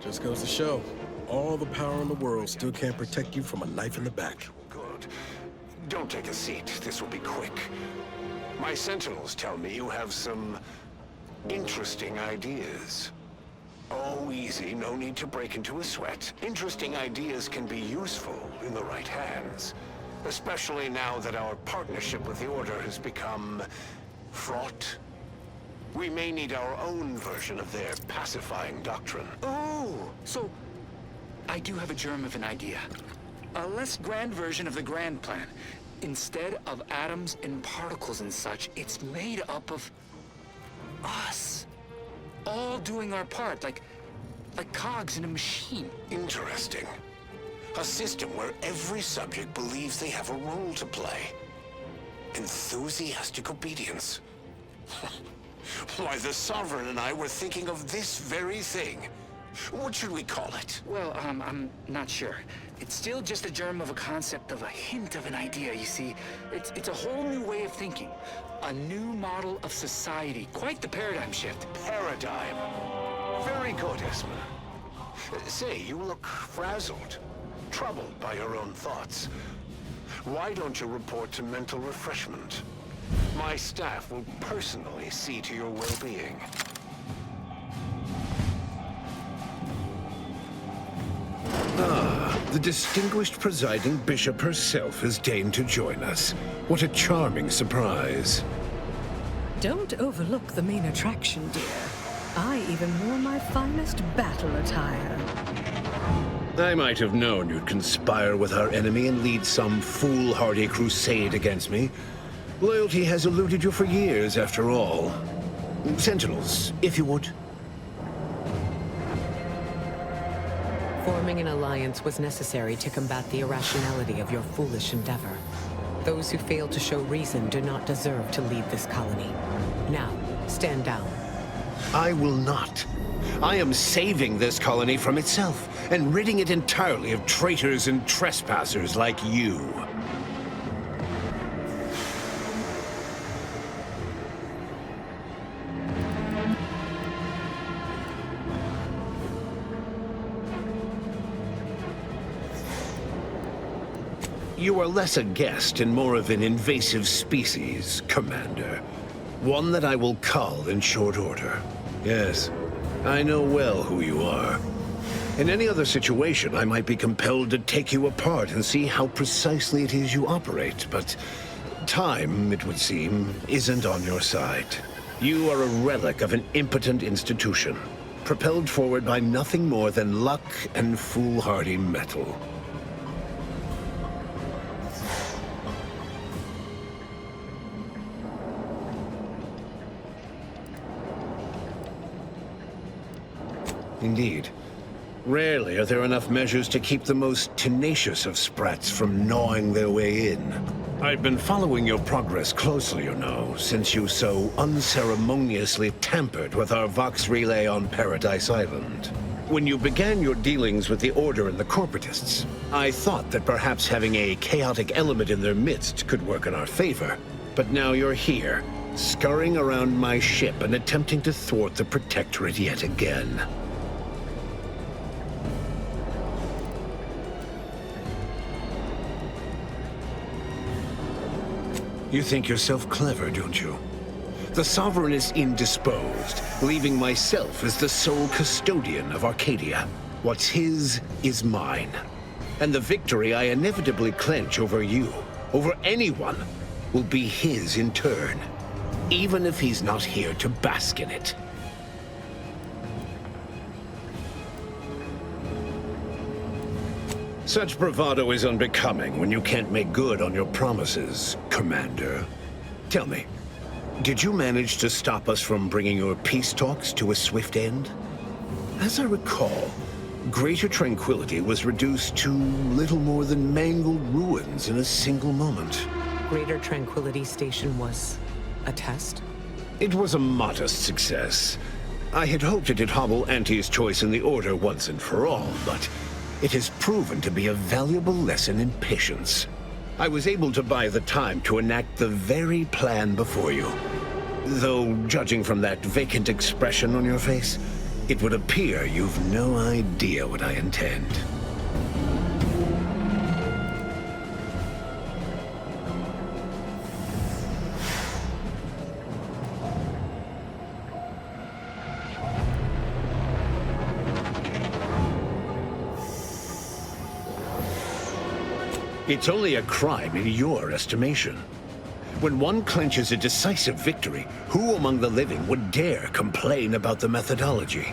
Just goes to show, all the power in the world still can't protect you from a knife in the back. Good. Don't take a seat. This will be quick. My sentinels tell me you have some interesting ideas. Oh, easy. No need to break into a sweat. Interesting ideas can be useful in the right hands. Especially now that our partnership with the Order has become fraught. We may need our own version of their pacifying doctrine. Oh, so I do have a germ of an idea. A less grand version of the grand plan. Instead of atoms and particles and such, it's made up of us. All doing our part, like cogs in a machine. Interesting. A system where every subject believes they have a role to play. Enthusiastic obedience. Why, the Sovereign and I were thinking of this very thing. What should we call it? Well, I'm not sure. It's still just a germ of a concept, of a hint of an idea, you see. It's a whole new way of thinking. A new model of society. Quite the paradigm shift. Paradigm. Very good, Esma. Say, you look frazzled, troubled by your own thoughts. Why don't you report to mental refreshment? My staff will personally see to your well-being. Ah, the distinguished presiding bishop herself has deigned to join us. What a charming surprise. Don't overlook the main attraction, dear. I even wore my finest battle attire. I might have known you'd conspire with our enemy and lead some foolhardy crusade against me. Loyalty has eluded you for years, after all. Sentinels, if you would. Forming an alliance was necessary to combat the irrationality of your foolish endeavor. Those who fail to show reason do not deserve to lead this colony. Now, stand down. I will not. I am saving this colony from itself and ridding it entirely of traitors and trespassers like you. You are less a guest and more of an invasive species, Commander. One that I will cull in short order. Yes, I know well who you are. In any other situation, I might be compelled to take you apart and see how precisely it is you operate, but time, it would seem, isn't on your side. You are a relic of an impotent institution, propelled forward by nothing more than luck and foolhardy metal. Indeed. Rarely are there enough measures to keep the most tenacious of sprats from gnawing their way in. I've been following your progress closely, you know, since you so unceremoniously tampered with our Vox relay on Paradise Island. When you began your dealings with the Order and the Corporatists, I thought that perhaps having a chaotic element in their midst could work in our favor. But now you're here, scurrying around my ship and attempting to thwart the Protectorate yet again. You think yourself clever, don't you? The Sovereign is indisposed, leaving myself as the sole custodian of Arcadia. What's his is mine. And the victory I inevitably clench over you, over anyone, will be his in turn, even if he's not here to bask in it. Such bravado is unbecoming when you can't make good on your promises, Commander. Tell me, did you manage to stop us from bringing your peace talks to a swift end? As I recall, Greater Tranquility was reduced to little more than mangled ruins in a single moment. Greater Tranquility Station was a test? It was a modest success. I had hoped it'd hobble Auntie's choice in the Order once and for all, but it has proven to be a valuable lesson in patience. I was able to buy the time to enact the very plan before you. Though, judging from that vacant expression on your face, it would appear you've no idea what I intend. It's only a crime in your estimation. When one clenches a decisive victory, who among the living would dare complain about the methodology?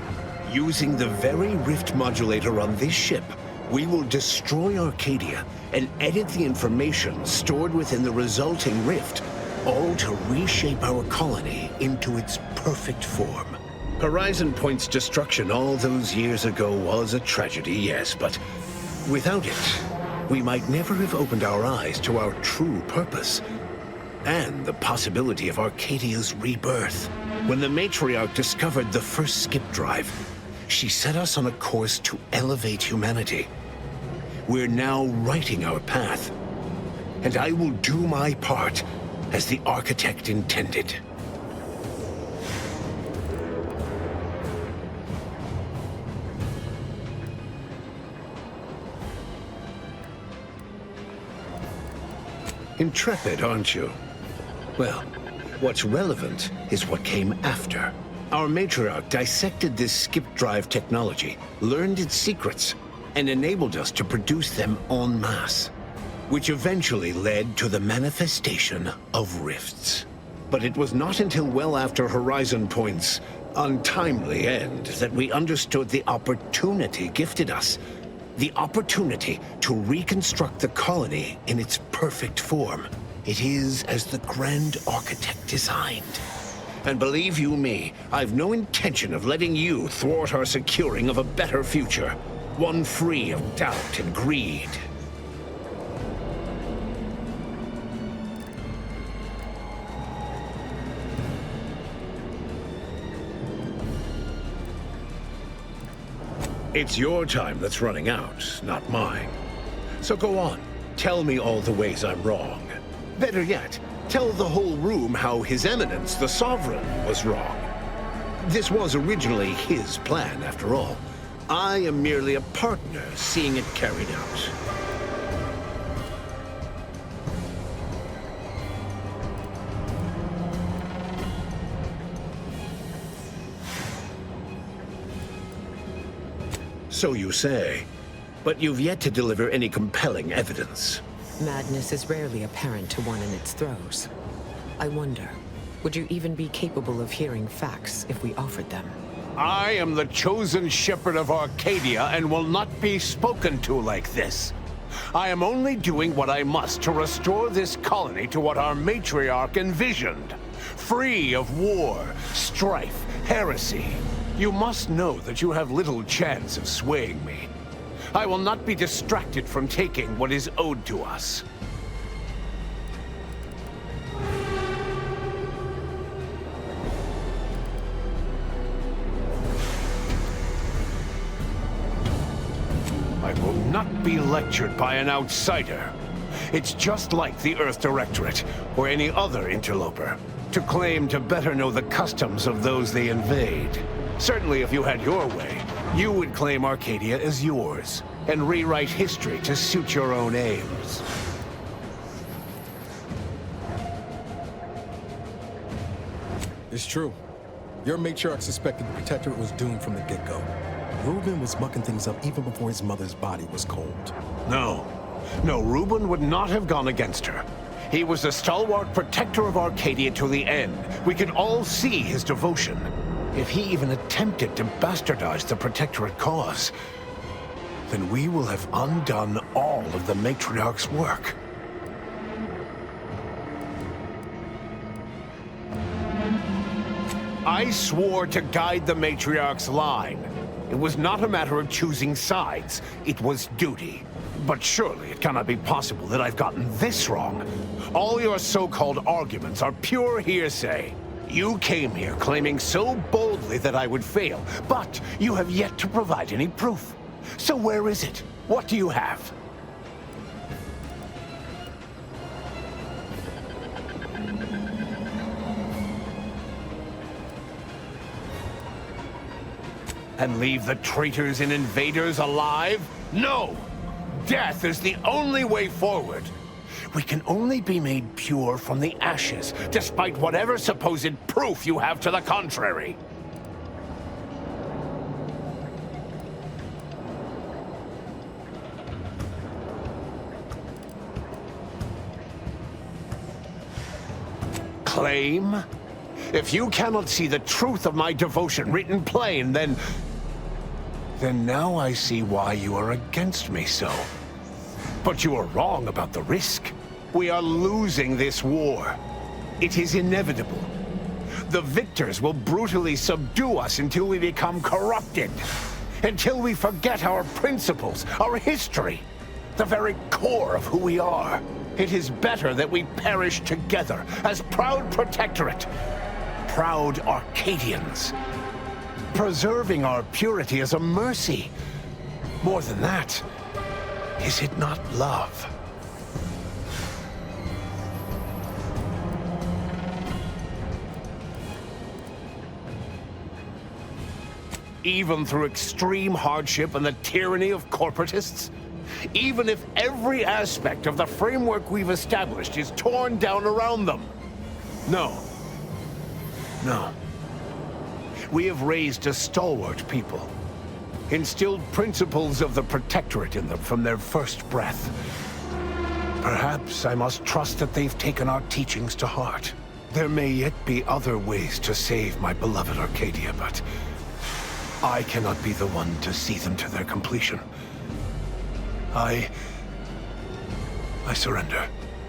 Using the very rift modulator on this ship, we will destroy Arcadia and edit the information stored within the resulting rift, all to reshape our colony into its perfect form. Horizon Point's destruction all those years ago was a tragedy, yes, but without it, we might never have opened our eyes to our true purpose and the possibility of Arcadia's rebirth. When the matriarch discovered the first skip drive, she set us on a course to elevate humanity. We're now writing our path, and I will do my part as the architect intended. Intrepid, aren't you? Well, what's relevant is what came after. Our matriarch dissected this skip drive technology, learned its secrets, and enabled us to produce them en masse, which eventually led to the manifestation of rifts. But it was not until well after Horizon Point's untimely end that we understood the opportunity gifted us. The opportunity to reconstruct the colony in its perfect form. It is as the Grand Architect designed. And believe you me, I've no intention of letting you thwart our securing of a better future, one free of doubt and greed. It's your time that's running out, not mine. So go on, tell me all the ways I'm wrong. Better yet, tell the whole room how His Eminence, the Sovereign, was wrong. This was originally his plan, after all. I am merely a partner seeing it carried out. So you say. But you've yet to deliver any compelling evidence. Madness is rarely apparent to one in its throes. I wonder, would you even be capable of hearing facts if we offered them? I am the chosen shepherd of Arcadia and will not be spoken to like this. I am only doing what I must to restore this colony to what our matriarch envisioned. Free of war, strife, heresy. You must know that you have little chance of swaying me. I will not be distracted from taking what is owed to us. I will not be lectured by an outsider. It's just like the Earth Directorate, or any other interloper, to claim to better know the customs of those they invade. Certainly if you had your way, you would claim Arcadia as yours, and rewrite history to suit your own aims. It's true. Your matriarch suspected the Protectorate was doomed from the get-go. Reuben was mucking things up even before his mother's body was cold. No. No, Reuben would not have gone against her. He was the stalwart protector of Arcadia to the end. We could all see his devotion. If he even attempted to bastardize the Protectorate cause, then we will have undone all of the matriarch's work. I swore to guide the matriarch's line. It was not a matter of choosing sides, it was duty. But surely it cannot be possible that I've gotten this wrong. All your so-called arguments are pure hearsay. You came here claiming so boldly that I would fail, but you have yet to provide any proof. So where is it? What do you have? And leave the traitors and invaders alive? No! Death is the only way forward. We can only be made pure from the ashes, despite whatever supposed proof you have to the contrary. Claim? If you cannot see the truth of my devotion written plain, then now I see why you are against me so. But you are wrong about the risk. We are losing this war. It is inevitable. The victors will brutally subdue us until we become corrupted. Until we forget our principles, our history, the very core of who we are. It is better that we perish together as proud Protectorate, proud Arcadians. Preserving our purity is a mercy. More than that, is it not love? Even through extreme hardship and the tyranny of corporatists? Even if every aspect of the framework we've established is torn down around them? No. No. We have raised a stalwart people, instilled principles of the Protectorate in them from their first breath. Perhaps I must trust that they've taken our teachings to heart. There may yet be other ways to save my beloved Arcadia, but I cannot be the one to see them to their completion. I surrender.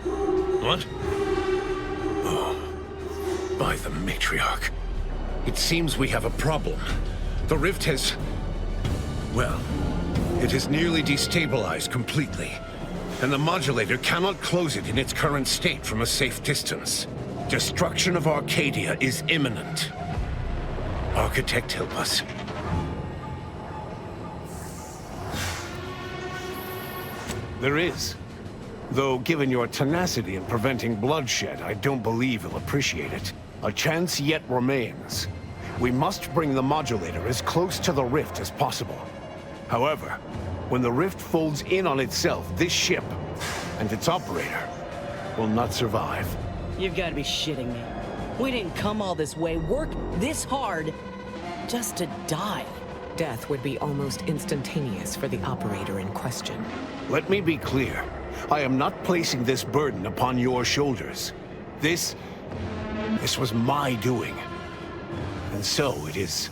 What? Oh, by the matriarch. It seems we have a problem. The rift has... well, it has nearly destabilized completely. And the modulator cannot close it in its current state from a safe distance. Destruction of Arcadia is imminent. Architect, help us. There is. Though, given your tenacity in preventing bloodshed, I don't believe you'll appreciate it. A chance yet remains. We must bring the modulator as close to the rift as possible. However, when the rift folds in on itself, this ship and its operator will not survive. You've got to be shitting me. We didn't come all this way, work this hard, just to die. death would be almost instantaneous for the operator in question. Let me be clear. I am not placing this burden upon your shoulders. This was my doing. And so it is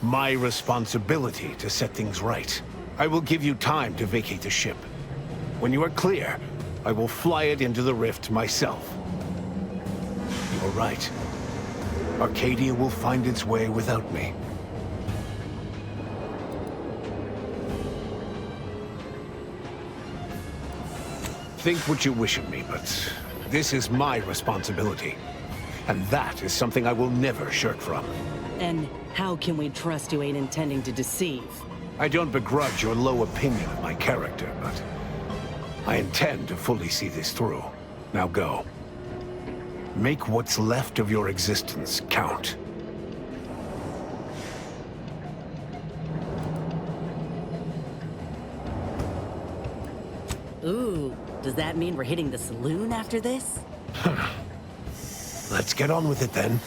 my responsibility to set things right. I will give you time to vacate the ship. When you are clear, I will fly it into the rift myself. You're right. Arcadia will find its way without me. Think what you wish of me, but this is my responsibility. And that is something I will never shirk from. And how can we trust you ain't intending to deceive? I don't begrudge your low opinion of my character, but I intend to fully see this through. Now go. Make what's left of your existence count. Ooh, does that mean we're hitting the saloon after this? Let's get on with it then.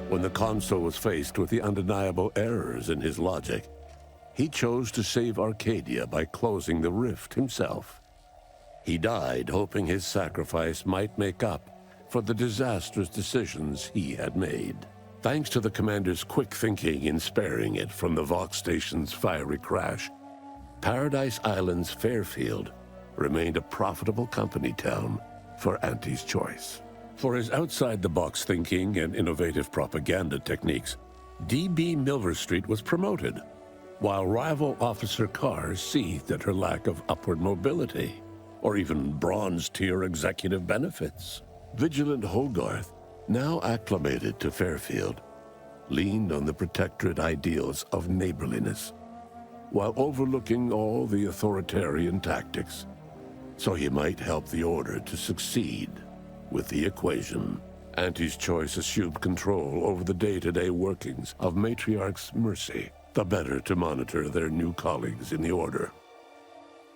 When the consul was faced with the undeniable errors in his logic, he chose to save Arcadia by closing the rift himself. He died hoping his sacrifice might make up for the disastrous decisions he had made. Thanks to the commander's quick thinking in sparing it from the Vox station's fiery crash, Paradise Island's Fairfield remained a profitable company town for Auntie's Choice. For his outside-the-box thinking and innovative propaganda techniques, D.B. Milver Street was promoted, while rival officer cars seethed at her lack of upward mobility, or even bronze-tier executive benefits. Vigilant Hogarth, now acclimated to Fairfield, leaned on the protectorate ideals of neighborliness, while overlooking all the authoritarian tactics, so he might help the Order to succeed with the equation. Auntie's Choice assumed control over the day-to-day workings of Matriarch's Mercy, the better to monitor their new colleagues in the Order.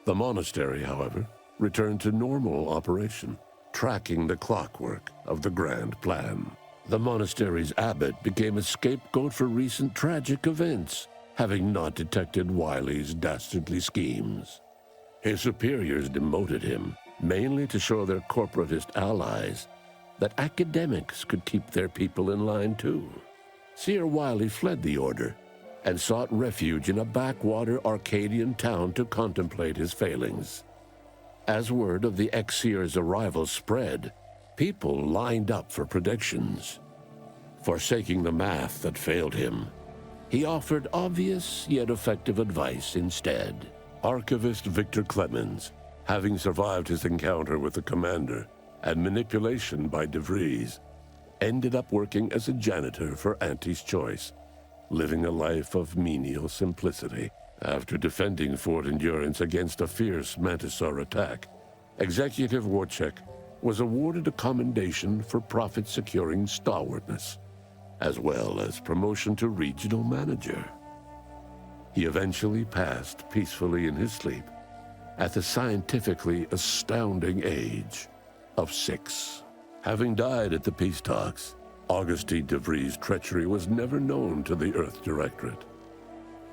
The monastery, however, returned to normal operation, tracking the clockwork of the grand plan. The monastery's abbot became a scapegoat for recent tragic events, having not detected Wiley's dastardly schemes. His superiors demoted him, mainly to show their corporatist allies that academics could keep their people in line too. Seer Wiley fled the Order and sought refuge in a backwater Arcadian town to contemplate his failings. As word of the ex-seer's arrival spread, people lined up for predictions. Forsaking the math that failed him, he offered obvious yet effective advice instead. Archivist Victor Clemens, having survived his encounter with the commander and manipulation by De Vries, ended up working as a janitor for Auntie's Choice, living a life of menial simplicity. After defending Fort Endurance against a fierce Mantisaur attack, Executive Warchek was awarded a commendation for profit-securing stalwartness, as well as promotion to regional manager. He eventually passed peacefully in his sleep at the scientifically astounding age of 6. Having died at the peace talks, Augustine De Vries' treachery was never known to the Earth Directorate.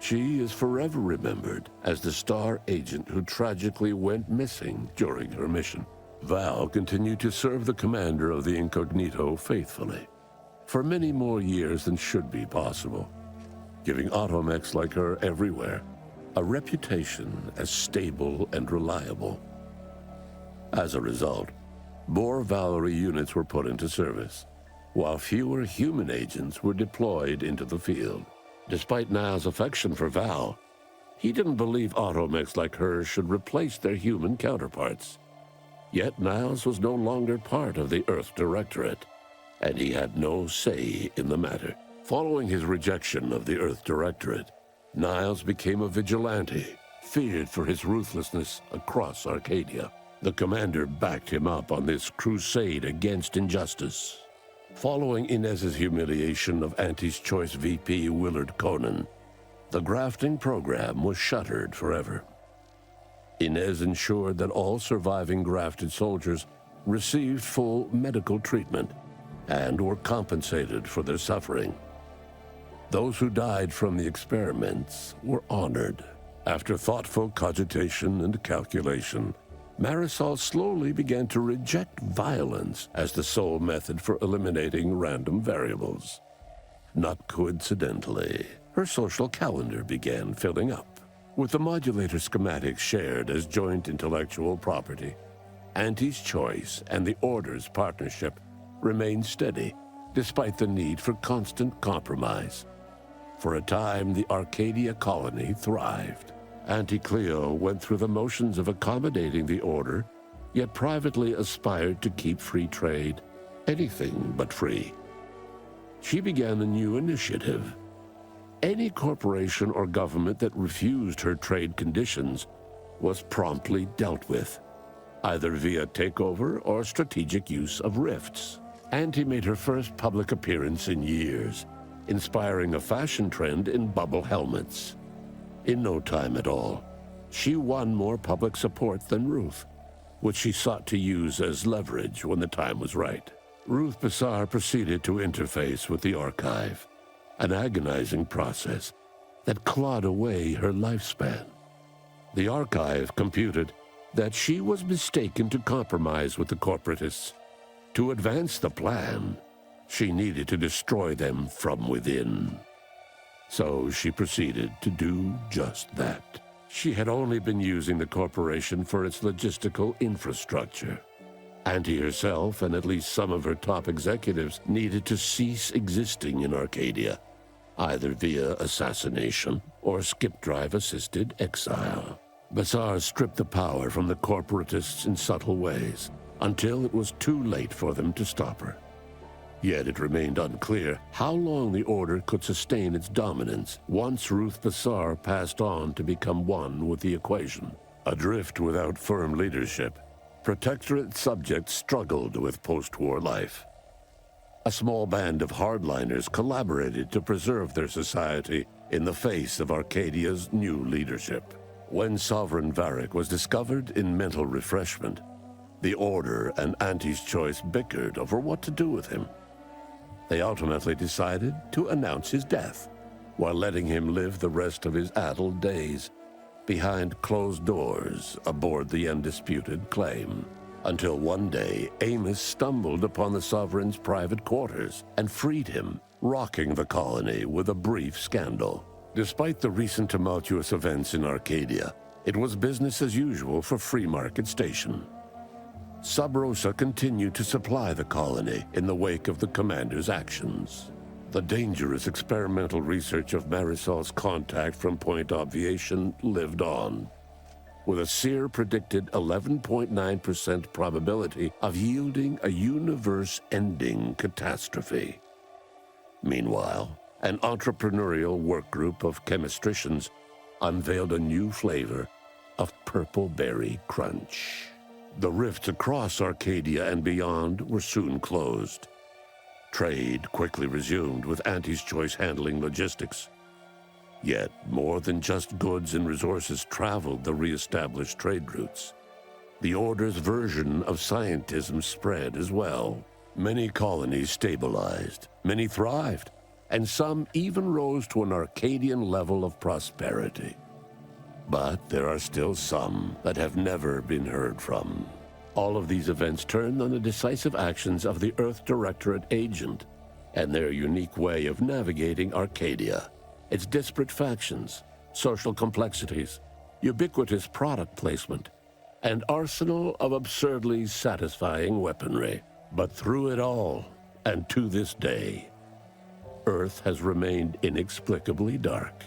She is forever remembered as the star agent who tragically went missing during her mission. Val continued to serve the commander of the Incognito faithfully for many more years than should be possible, giving automechs like her everywhere a reputation as stable and reliable. As a result, more Valerie units were put into service, while fewer human agents were deployed into the field. Despite Niall's affection for Val, he didn't believe automechs like her should replace their human counterparts. Yet Niles was no longer part of the Earth Directorate, and he had no say in the matter. Following his rejection of the Earth Directorate, Niles became a vigilante, feared for his ruthlessness across Arcadia. The commander backed him up on this crusade against injustice. Following Inez's humiliation of Auntie's Choice VP Willard Conan, the grafting program was shuttered forever. Inez ensured that all surviving grafted soldiers received full medical treatment and were compensated for their suffering. Those who died from the experiments were honored. After thoughtful cogitation and calculation, Marisol slowly began to reject violence as the sole method for eliminating random variables. Not coincidentally, her social calendar began filling up. With the modulator schematics shared as joint intellectual property, Auntie's Choice and the Order's partnership remained steady, despite the need for constant compromise. For a time, the Arcadia colony thrived. Auntie Cleo went through the motions of accommodating the Order, yet privately aspired to keep free trade anything but free. She began a new initiative. Any corporation or government that refused her trade conditions was promptly dealt with, either via takeover or strategic use of rifts. Auntie made her first public appearance in years, inspiring a fashion trend in bubble helmets. In no time at all, she won more public support than Ruth, which she sought to use as leverage when the time was right. Ruth Bassar proceeded to interface with the archive, an agonizing process that clawed away her lifespan. The archive computed that she was mistaken to compromise with the corporatists. To advance the plan, she needed to destroy them from within. So she proceeded to do just that. She had only been using the corporation for its logistical infrastructure. Auntie herself and at least some of her top executives needed to cease existing in Arcadia, either via assassination or skip-drive-assisted exile. Bassar stripped the power from the corporatists in subtle ways, until it was too late for them to stop her. Yet it remained unclear how long the Order could sustain its dominance once Ruth Bassar passed on to become one with the equation. Adrift without firm leadership, Protectorate subjects struggled with post-war life. A small band of hardliners collaborated to preserve their society in the face of Arcadia's new leadership. When Sovereign Varric was discovered in mental refreshment, the Order and Auntie's Choice bickered over what to do with him. They ultimately decided to announce his death, while letting him live the rest of his addled days behind closed doors aboard the undisputed claim. Until one day, Amos stumbled upon the Sovereign's private quarters and freed him, rocking the colony with a brief scandal. Despite the recent tumultuous events in Arcadia, it was business as usual for Free Market Station. Sub Rosa continued to supply the colony in the wake of the commander's actions. The dangerous experimental research of Marisol's contact from Point Obviation lived on, with a Seer predicted 11.9% probability of yielding a universe-ending catastrophe. Meanwhile, an entrepreneurial work group of chemistricians unveiled a new flavor of purple berry crunch. The rifts across Arcadia and beyond were soon closed. Trade quickly resumed, with Auntie's Choice handling logistics. Yet, more than just goods and resources traveled the re-established trade routes. The Order's version of scientism spread as well. Many colonies stabilized, many thrived, and some even rose to an Arcadian level of prosperity. But there are still some that have never been heard from. All of these events turned on the decisive actions of the Earth Directorate agent and their unique way of navigating Arcadia, its disparate factions, social complexities, ubiquitous product placement, and arsenal of absurdly satisfying weaponry. But through it all, and to this day, Earth has remained inexplicably dark.